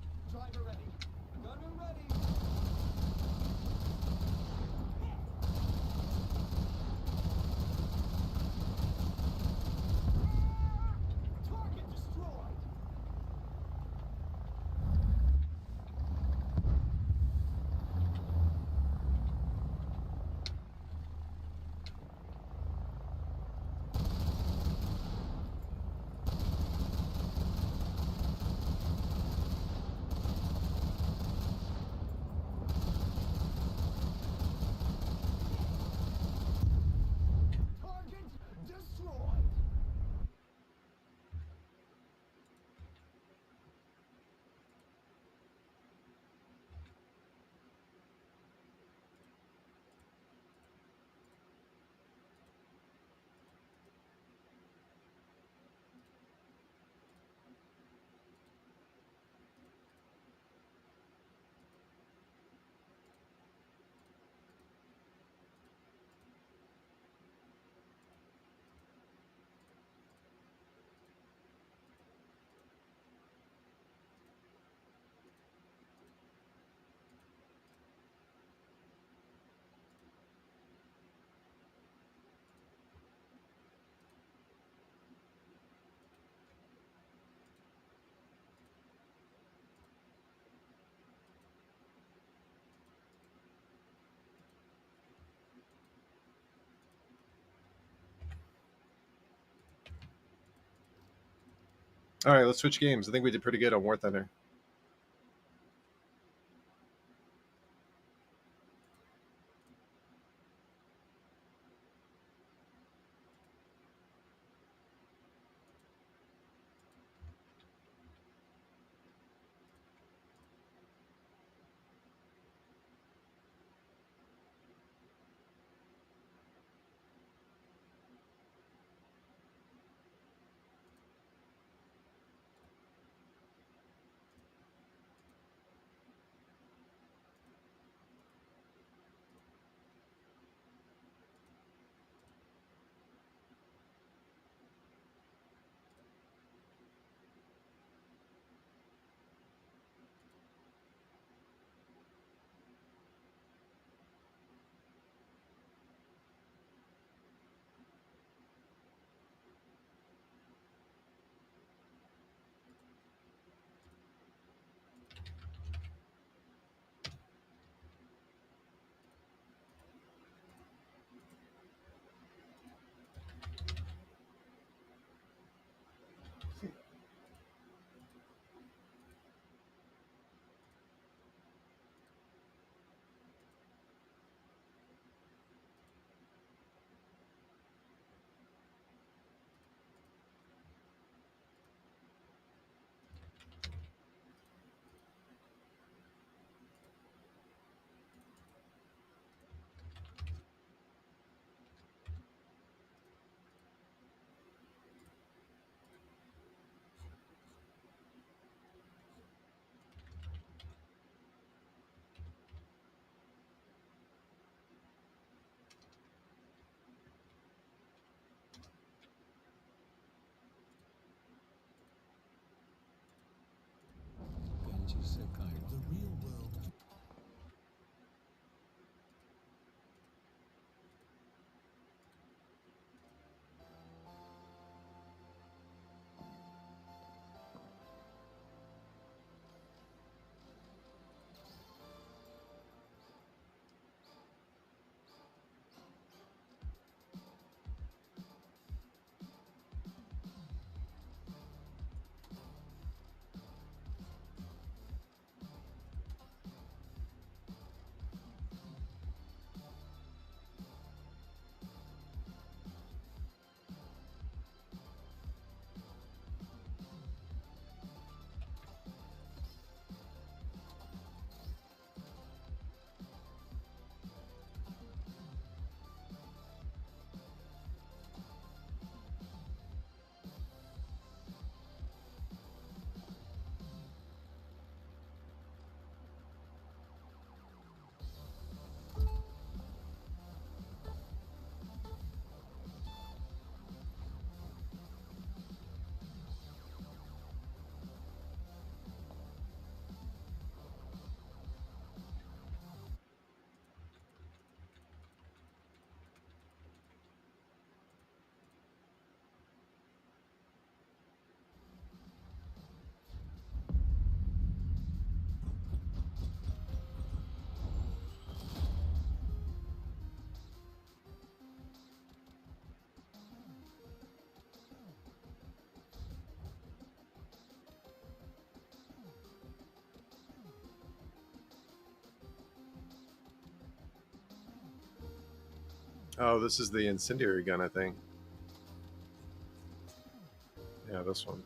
All right, let's switch games. I think we did pretty good on War Thunder. Oh, this is the incendiary gun, I think. Yeah, this one.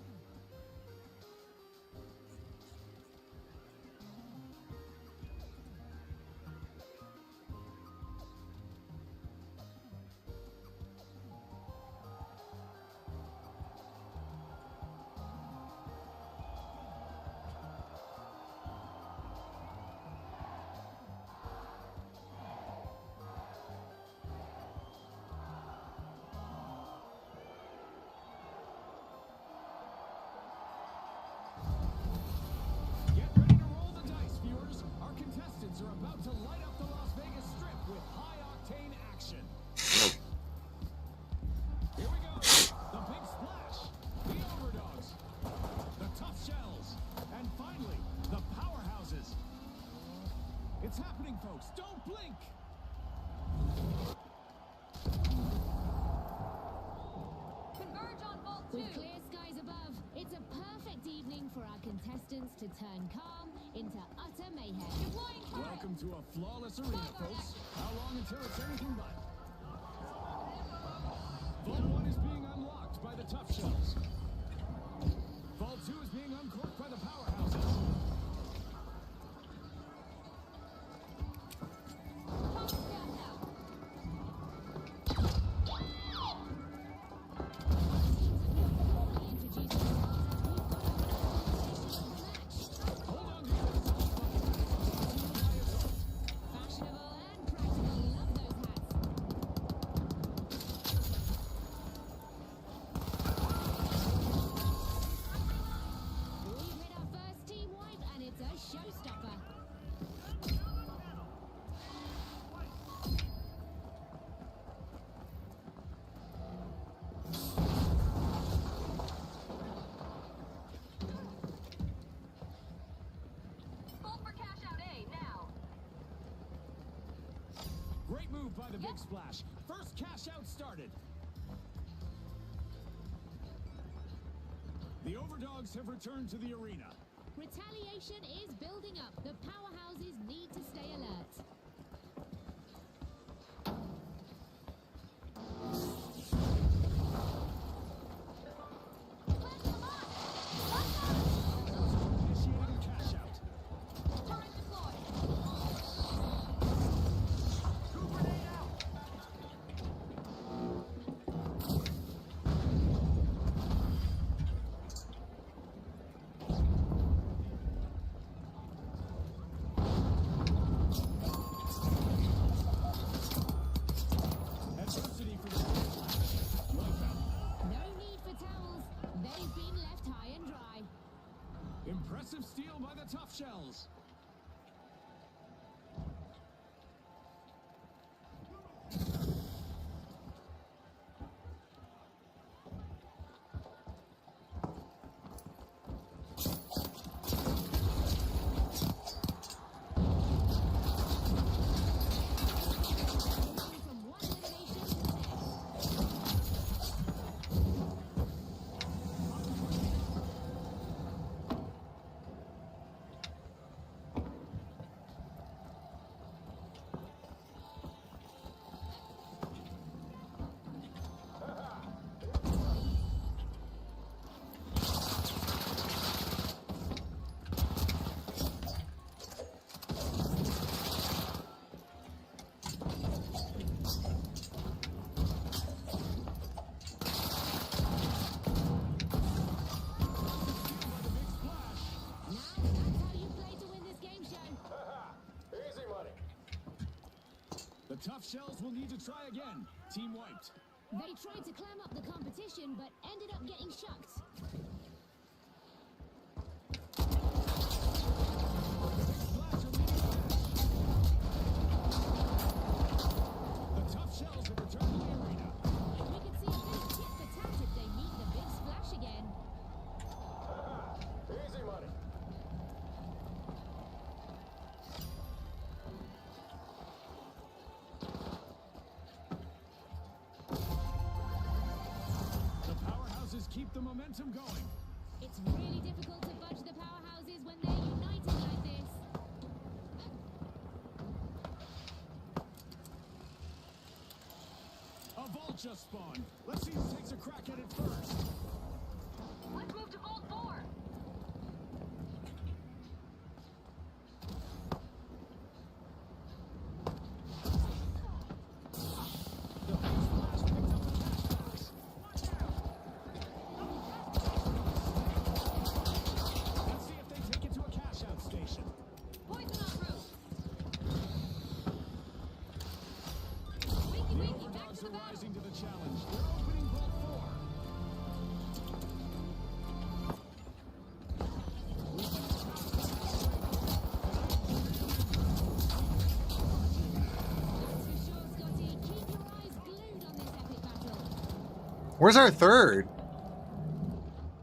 contestants to turn calm into utter mayhem. Deploying turret. Welcome to a flawless arena, folks. How long until it's anything but? Vault 1 is being unlocked by the tough shells. Vault 2 is being uncorked by the powerhouses. Pump gas out. Hold on. Fashionable and practical. Love those hats. We've hit our first team wipe and it's a showstopper. Full for cash out A now. Great move by the Big Splash. First cash out started. The Overdogs have returned to the arena. Retaliation is building up. The powerhouses need to stay alert. Plant them on. Initiating cash out. Turret deployed. Adversity for the Big Splash. Welcome. No need for towels. They've been left high and dry. Impressive steal by the tough shells. Moving from one elimination to the next. Now that's how you play to win this game show. Easy money. The tough shells will need to try again. Team wiped. They tried to climb up the competition, but ended up getting shucked. Splash are leading the match. The tough shells have returned to the arena. We could see a big tit for tat if they meet the big splash again. Easy money. The powerhouses keep the momentum going. It's really difficult to budge the powerhouses when they're united like this. A vault just spawned. Let's see who takes a crack at it first. Let's move to Vault 4. The Big Splash picked up the cash box. Let's see if they take it to a cash out station. Poison en route. The Winky winky, back Overdogs to the are battle. rising to the challenge. They're opening Vault 4. That's for sure, Scotty. Keep your eyes glued on this epic battle. Where's our third?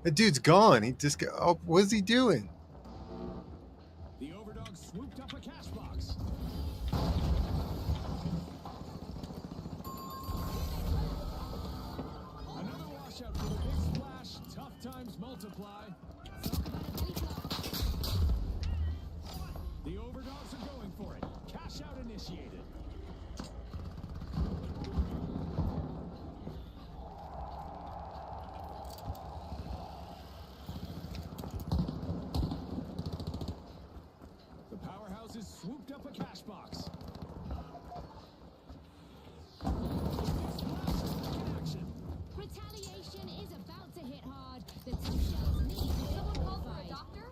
That dude's gone. He just got. Oh, what's he doing? The Overdogs swooped up a cash box. Another washout for the Big Splash. Tough times multiply. Talk about a belly flop. initiated. The powerhouse has swooped up a cash box. Action. Retaliation is about to hit hard. The tough shells need someone call for a doctor.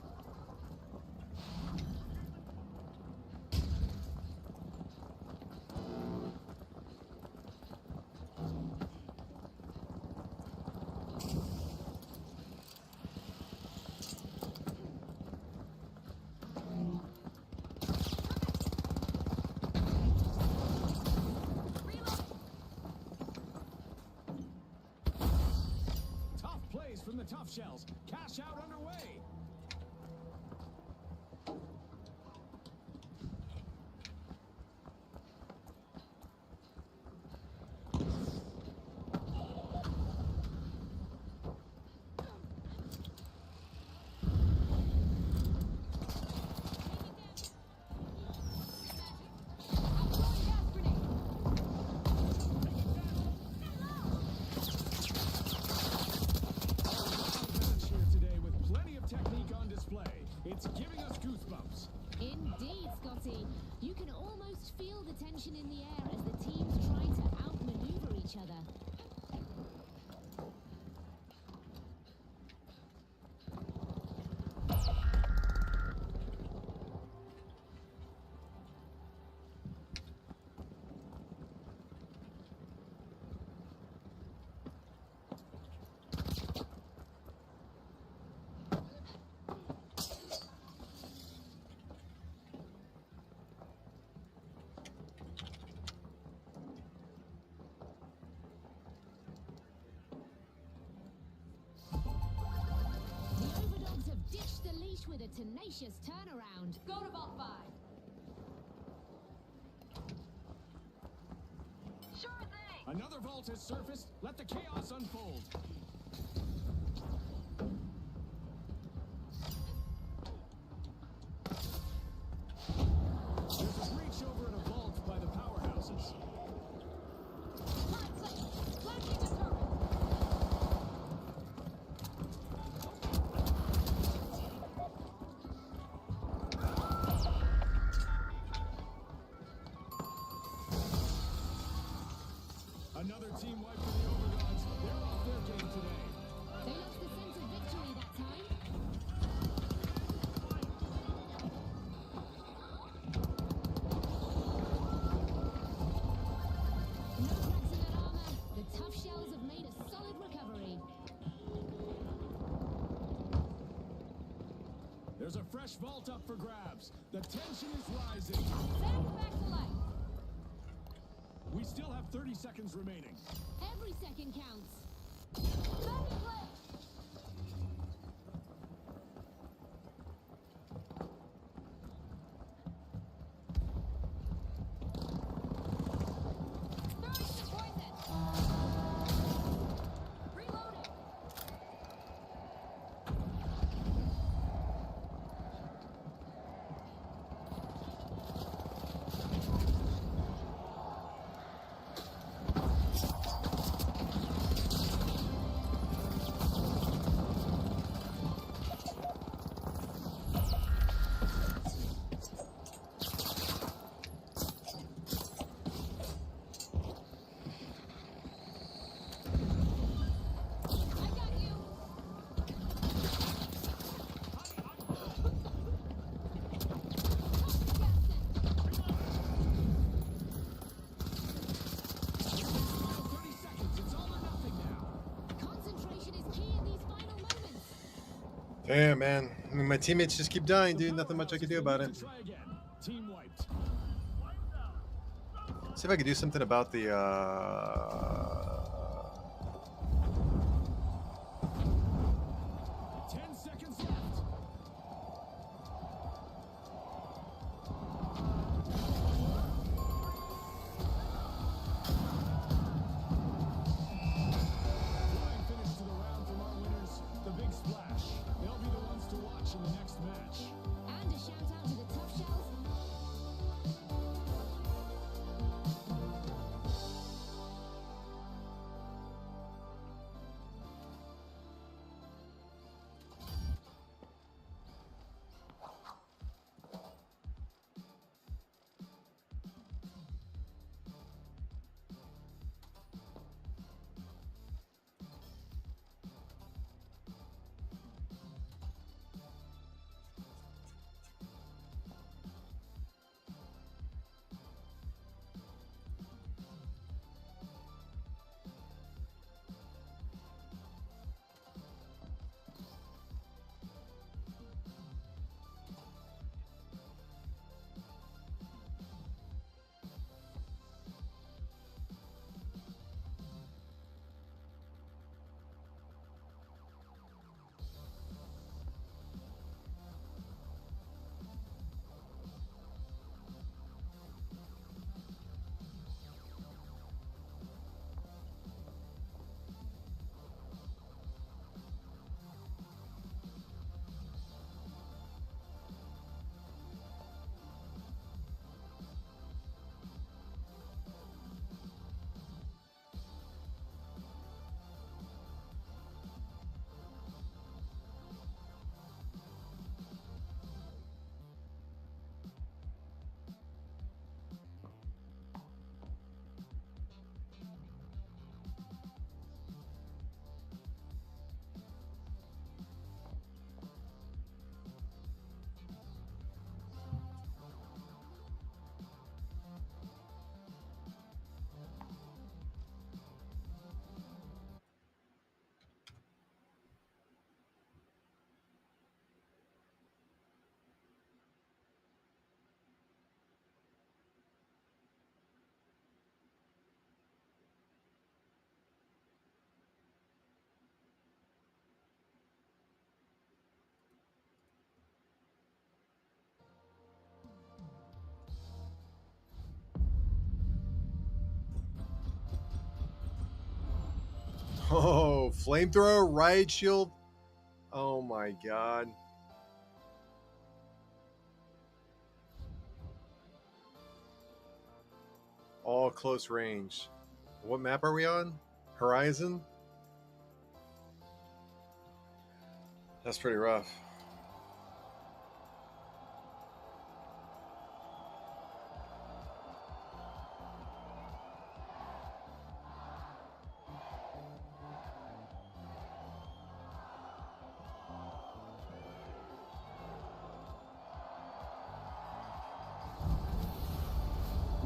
Tough plays from the tough shells. Cash out underway. Match here today with plenty of technique on display. It's giving us goosebumps. Indeed, Scotty. You can almost feel the tension in the air as the teams try to outmaneuver each other. The Overdogs have ditched the leash with a tenacious turnaround. Go to Vault 5. Sure thing. Another vault has surfaced. Let the chaos unfold. There's a breach over at a vault by the powerhouses. Turret plate. Flashing the turret. Another team wipe for the Overdogs. They're off their game today. They lost the sense of victory that time. No cracks in that armor. The tough shells have made a solid recovery. There's a fresh vault up for grabs. The tension is rising. Send back to life. We still have 30 seconds remaining. Every second counts. Landing plate. Throwing some poison. Reloading. I got you. Final 30 seconds. It's all or nothing now. Concentration is key in these final moments. Damn, man. I mean, my teammates just keep dying, dude. Nothing much I can do about it. Try again. Team wiped. See if I can do something about the. 10 seconds left. Flying finish to the round from our winners, the Big Splash. They'll be the ones to watch in the next match. And a shout out to the tough shells. Oh, flamethrower, riot shield. Oh my god. All close range. What map are we on? Horizon? That's pretty rough.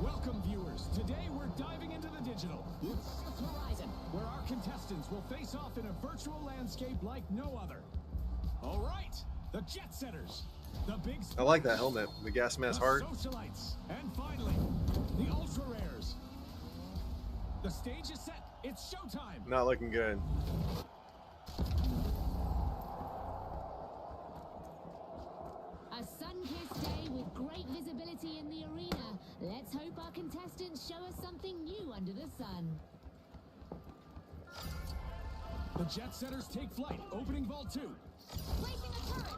Welcome, viewers. Today we're diving into the digital. It's Horizon, where our contestants will face off in a virtual landscape like no other. All right, the Jet Setters, the big. I like that helmet. The gas mask heart. Socialites, and finally, the Ultra Rares. The stage is set. It's showtime. Not looking good. A sun-kissed day with great visibility in the arena. Let's hope our contestants show us something new under the sun. The Jet Setters take flight, opening Vault 2. Placing a turret.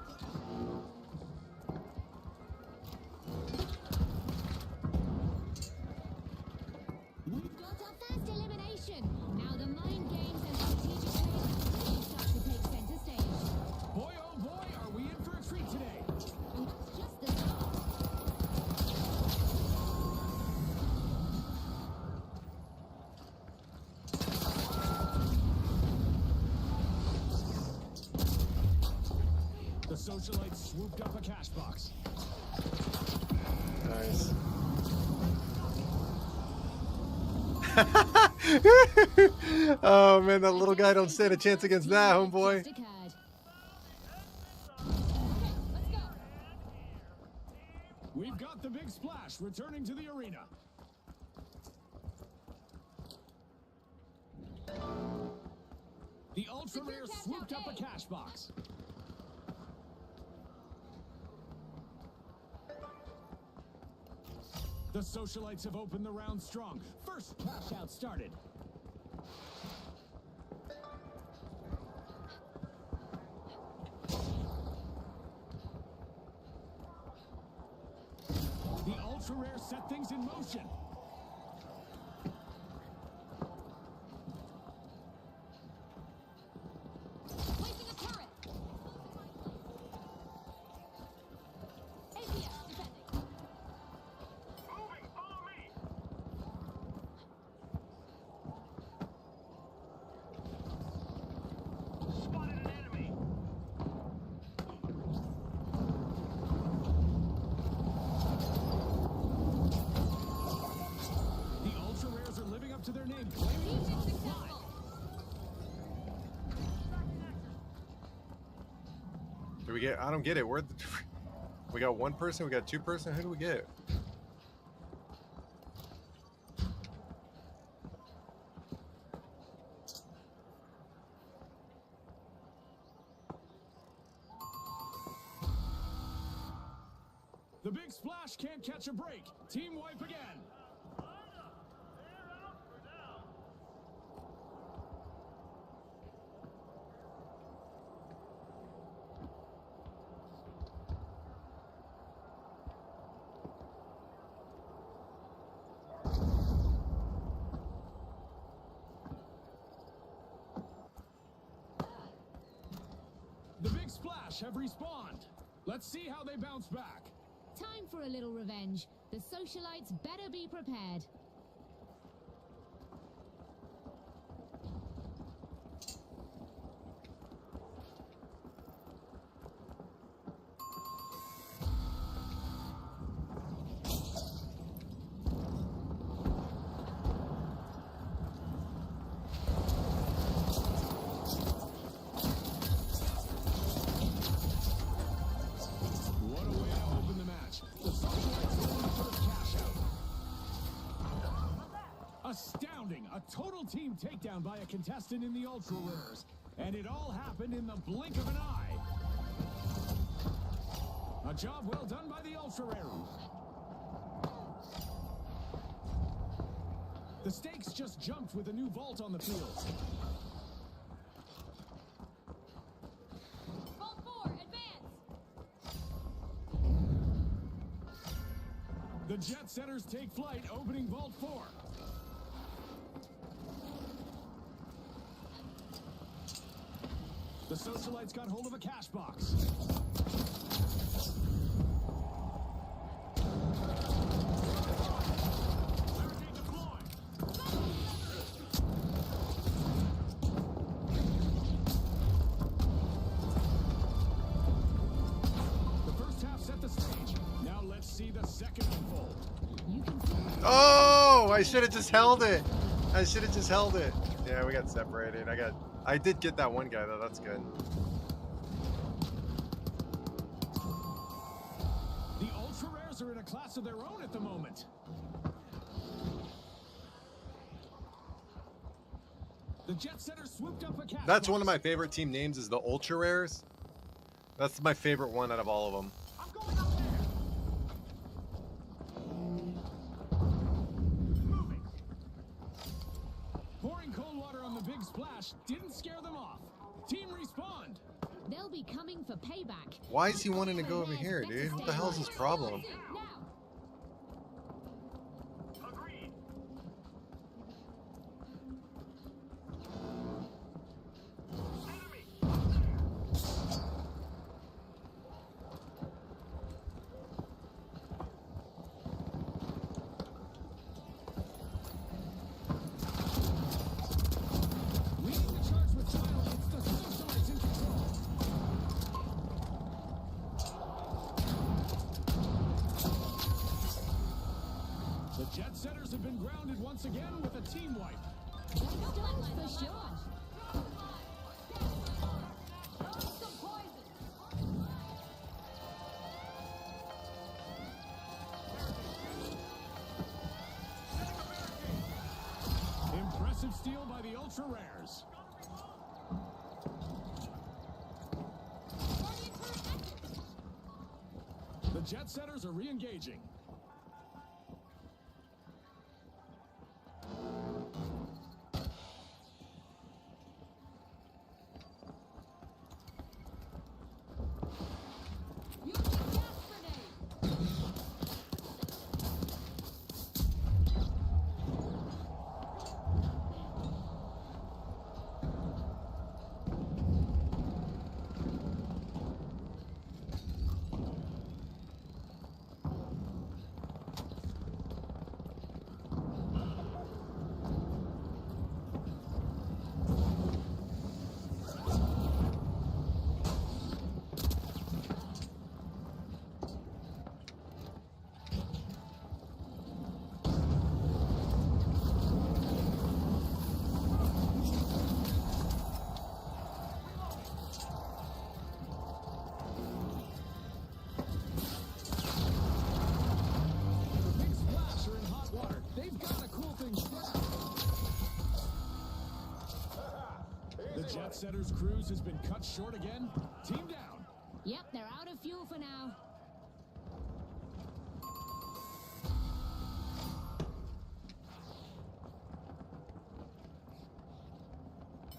We've got our first elimination. Now the mind games and strategic play start to take center stage. Boy, oh boy, are we in for a treat today. And that's just the start. The Socialites swooped up a cash box. Nice. Oh man, that little guy don't stand a chance against that, homeboy. Just occurred. Let's go. We've got the big splash returning to the arena. The Ultra Rare swooped up a cash box. The Socialites have opened the round strong. First cash out started. The Ultra Rare set things in motion. Placing a turret. APS defending. Moving, follow me. Spotted an enemy. The Ultra Rares are living up to their name, claiming the top flight. Do we get? I don't get it. Where? We got one person. We got two person. Who do we get? The big splash can't catch a break. Team wipe again. The big splash have respawned. Let's see how they bounce back. Time for a little revenge. The Socialites better be prepared. What a way to open the match. The Socialites win the first cash out. Astounding! A total team takedown by a contestant in the Ultra Rares. And it all happened in the blink of an eye. A job well done by the Ultra Rares. The stakes just jumped with a new vault on the field. The Jet Setters take flight, opening Vault 4. The Socialites got hold of a cash box. The first half set the stage. Now let's see the second unfold. You can feel Oh, I should have just held it. I should have just held it. Yeah, we got separated. I did get that one guy though. That's good. The Ultra Rares are in a class of their own at the moment. The Jet Setters swooped up a cash That's box. one of my favorite team names is the Ultra Rares. That's my favorite one out of all of them. I'm going up there. Moving. Pouring cold water on the big splash didn't scare them off. Team respawned. they'll be coming for payback. Why is he wanting to go over here, dude? What the hell's his problem? Now, Agreed. Enemy. Leading the charge with style, it's the Socialites in control. The Jet Setters have been grounded once again with a team wipe. that's stunts for sure. Some poison. Impressive steal by the Ultra Rares. The Jet Setters are re-engaging. Use the gas grenade. The Big Splash are in hot water. They've got to cool things down. The Jet Setters' cruise has been cut short again. Team down. Yep, they're out of fuel for now.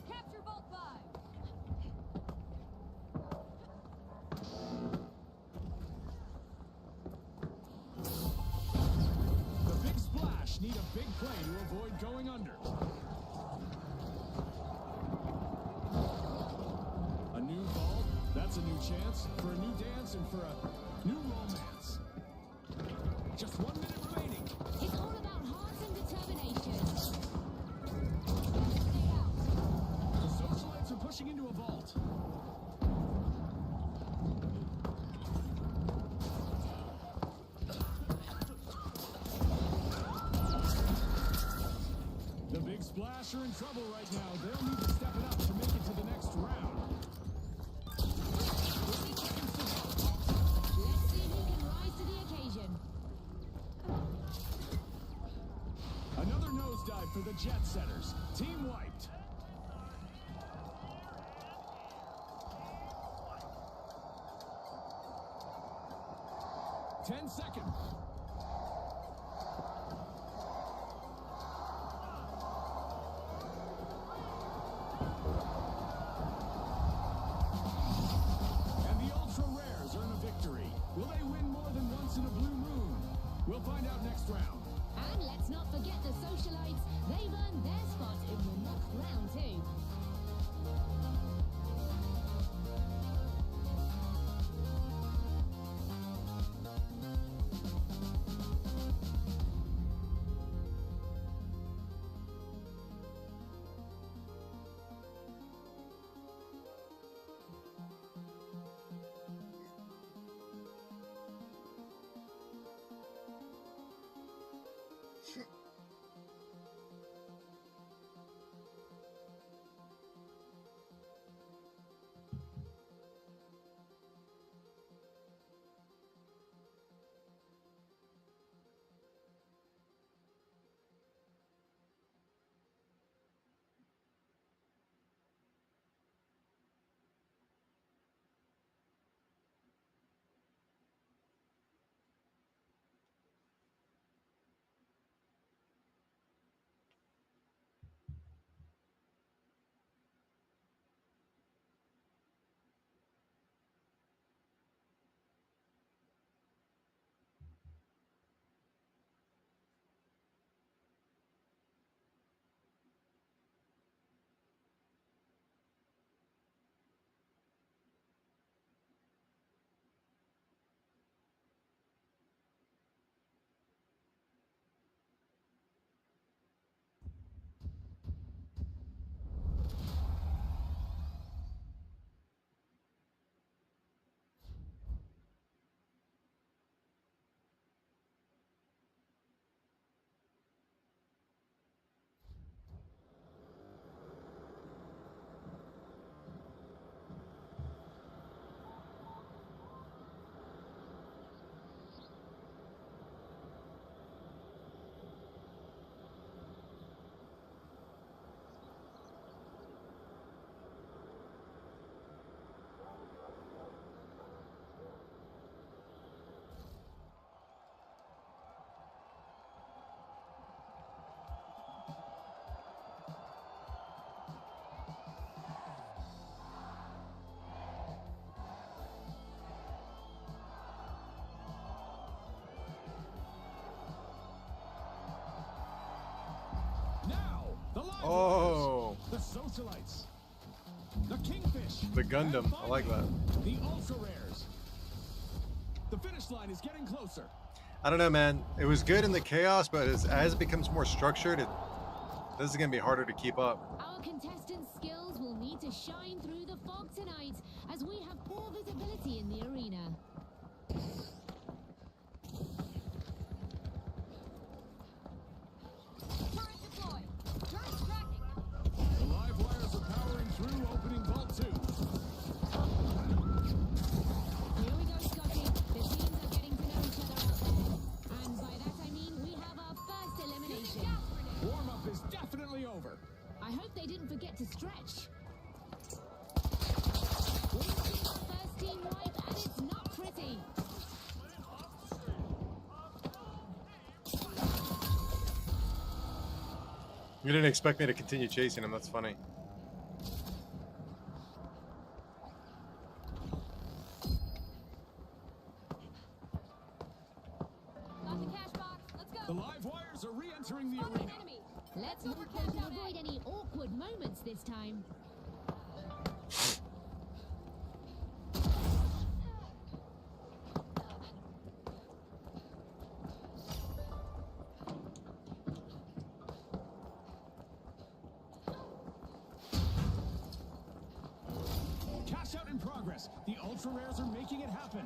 Capture Vault 5. The Big Splash need a big play to avoid going under. A new vault, that's a new chance for a new dance and for a new romance. Just 1 minute remaining. It's all about heart and determination. Stay out. The Socialites are pushing into a vault. The Big Splash are in trouble right now. They'll need to step it up to make it to the next round. 30 seconds to go. Let's see who can rise to the occasion. Another nosedive for the Jet Setters. Team wiped. Ten seconds. And the Ultra Rares earn a victory. Will they win more than once in a blue moon? We'll find Oh, The Socialites. The Kingfish. the Gundam. And I like that. The Ultra Rares. The finish line is getting closer. I don't know, man. It was good in the chaos, but as it becomes more structured, this is gonna be harder to keep up. Our contestants' skills will need to shine through the fog tonight, as we have poor visibility in the arena. Turret deployed. Turret tracking. The live wires are powering through opening Vault 2. Here we go, Scotty. The teams are getting to know each other out there. And by that I mean we have our first elimination. Warm-up is definitely over. I hope they didn't forget to stretch. We've seen the first team wipe, and it's not pretty. You didn't expect me to continue chasing him. That's funny. Got the cash box. Let's The go. live wires are re-entering the Spotted arena. an enemy. Let's Go hope for we cash can out avoid A. any awkward moments this time. Cash out in progress. The Ultra Rares are making it happen.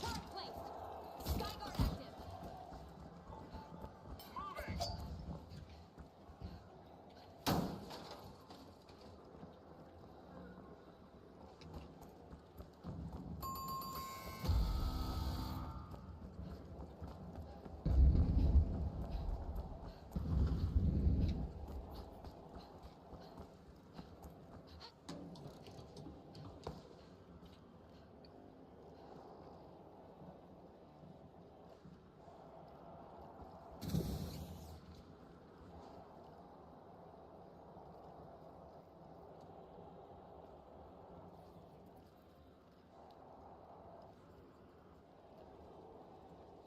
Turret placed. Skyguard active.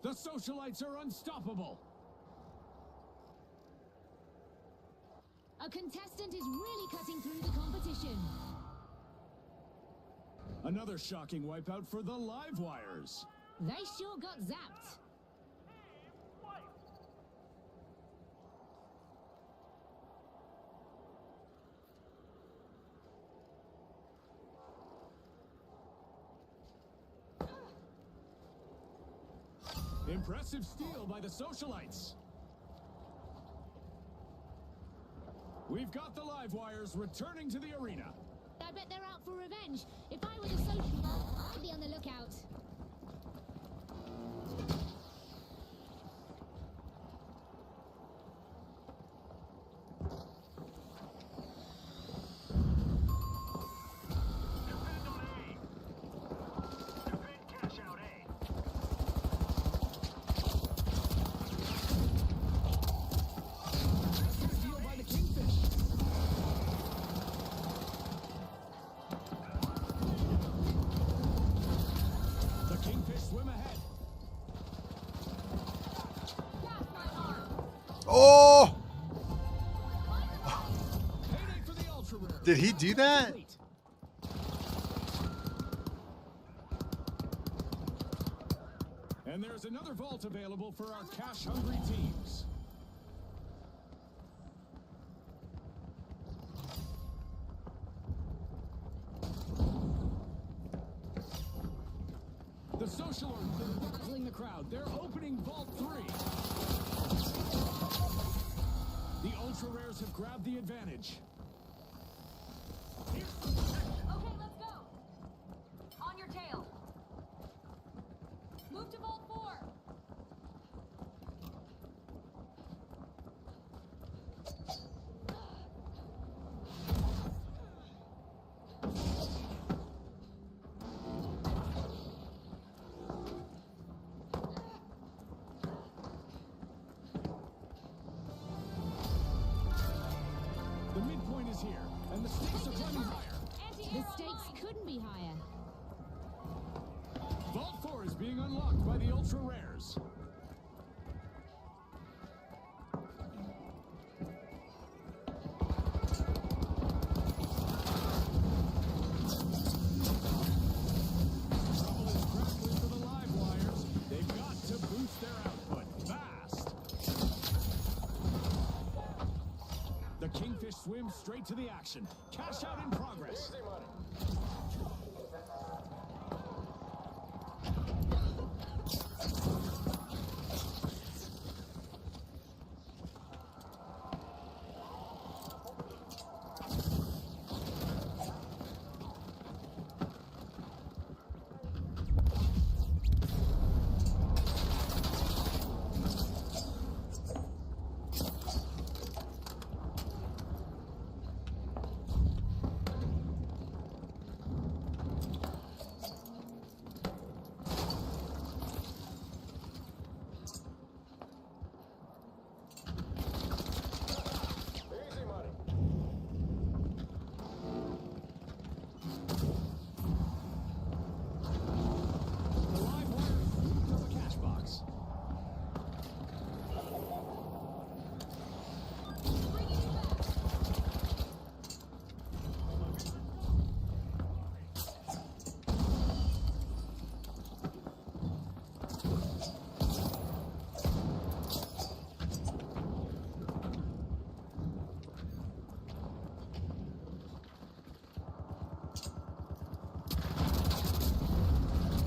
The Socialites are unstoppable. A contestant is really cutting through the competition. Another shocking wipeout for the live wires. They sure got zapped. Impressive steal by the Socialites. We've got the live wires returning to the arena. I bet they're out for revenge. If I were the social, I'd be on the lookout. Defend on A. Defend cash out A. Steal by the Kingfish. The Kingfish swim ahead. Gas my arm. Oh! Payday for the Ultra Rare. Did he do that? Complete. And there's another vault available for our cash-hungry teams. The social are dazzling the crowd. They're opening Vault 3. The Ultra Rares have grabbed the advantage. Okay, let's go. On your tail. Move to Vault 4. The midpoint is here, and the stakes are climbing higher. The Anti-air stakes online. couldn't be higher. Vault 4 is being unlocked by the Ultra Rares. swim straight to the action. Cash out in progress. Easy money. Easy money. The live wire moved to the cash box.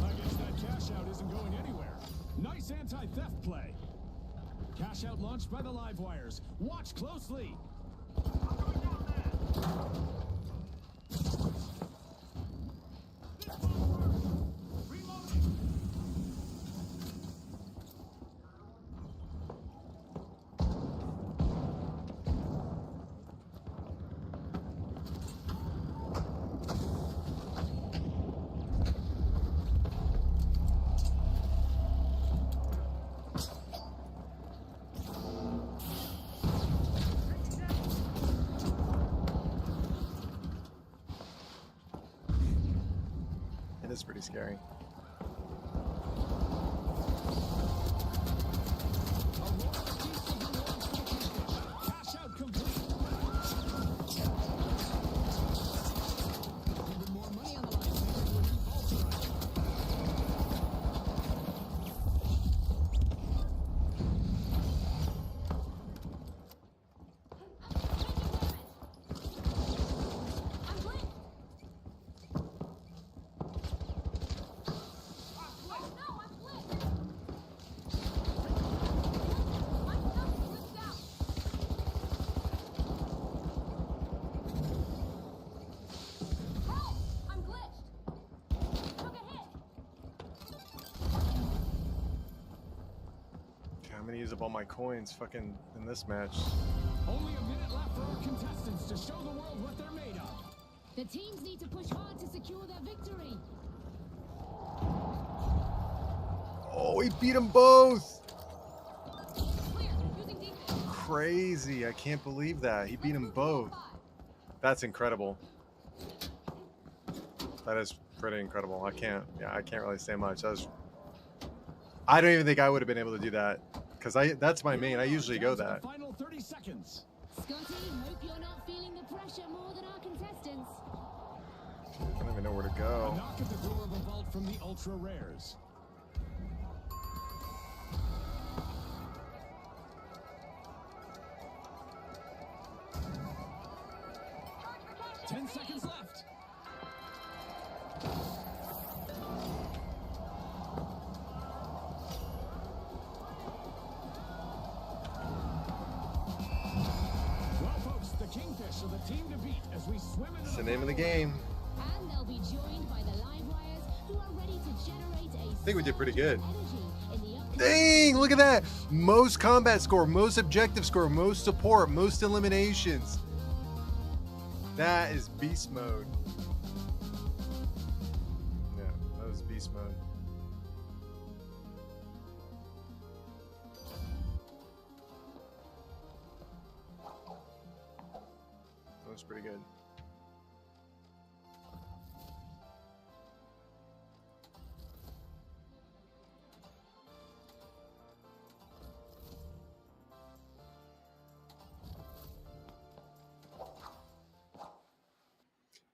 I guess that cash out isn't going anywhere. Nice anti-theft play. Cash out launched by the live wires. Watch closely. It is pretty scary. Cash out complete. Even more money on the line. I'm blind. No, I'm blind. My stuff is glitched out. Help! I'm glitched. Took a hit. Okay, I'm gonna use up all my coins fucking in this match. Only a minute left for our contestants to show the world what they're made of. The teams need to push hard to secure their victory. Oh, he beat them both! Clear. Using defense. Crazy, I can't believe that. He beat them both. That's incredible. That is pretty incredible. I can't really say much. I don't even think I would have been able to do that. Because that's my main. I usually go Down to the that. Final 30 seconds. Scotty, hope you're not feeling the pressure more than our contestants. I don't even know where to A go. knock at the door of a vault from the ultra rares. Charge for cash. 10 seconds left. Well, folks, the Kingfish are the team to beat as we swim into It's the name of the game. And they'll be joined by the live wires who are ready to generate a I think we did pretty good. energy in the upcoming Dang, look at that. Most combat score, most objective score, most support, most eliminations. That is beast mode. Yeah, that was beast mode. That was pretty good.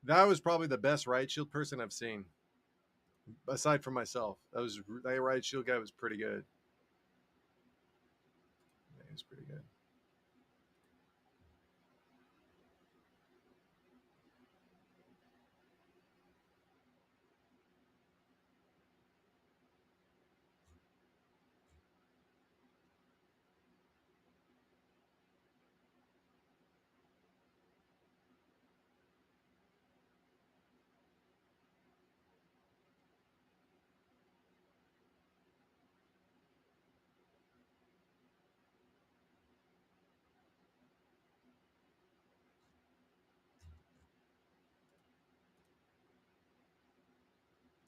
That was probably the best right shield person I've seen, aside from myself. That right shield guy was pretty good. Yeah, he was pretty good.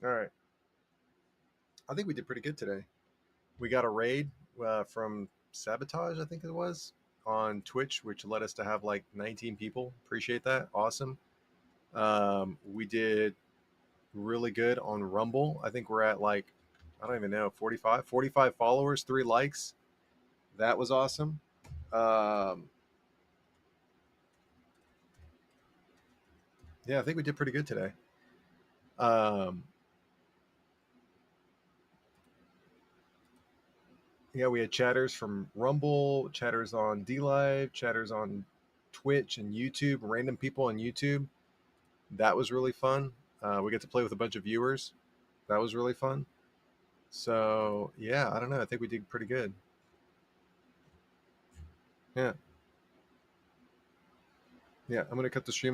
All right. I think we did pretty good today. We got a raid from Sabotage, I think it was, on Twitch, which led us to have like 19 people. Appreciate that. Awesome. We did really good on Rumble. I think we're at like, I don't even know, 45 followers, 3 likes. That was awesome. Yeah, I think we did pretty good today. Yeah, we had chatters from Rumble, chatters on D Live, chatters on Twitch and YouTube, random people on YouTube. That was really fun. We get to play with a bunch of viewers. That was really fun. So yeah, I don't know. I think we did pretty good. Yeah. Yeah, I'm gonna cut the stream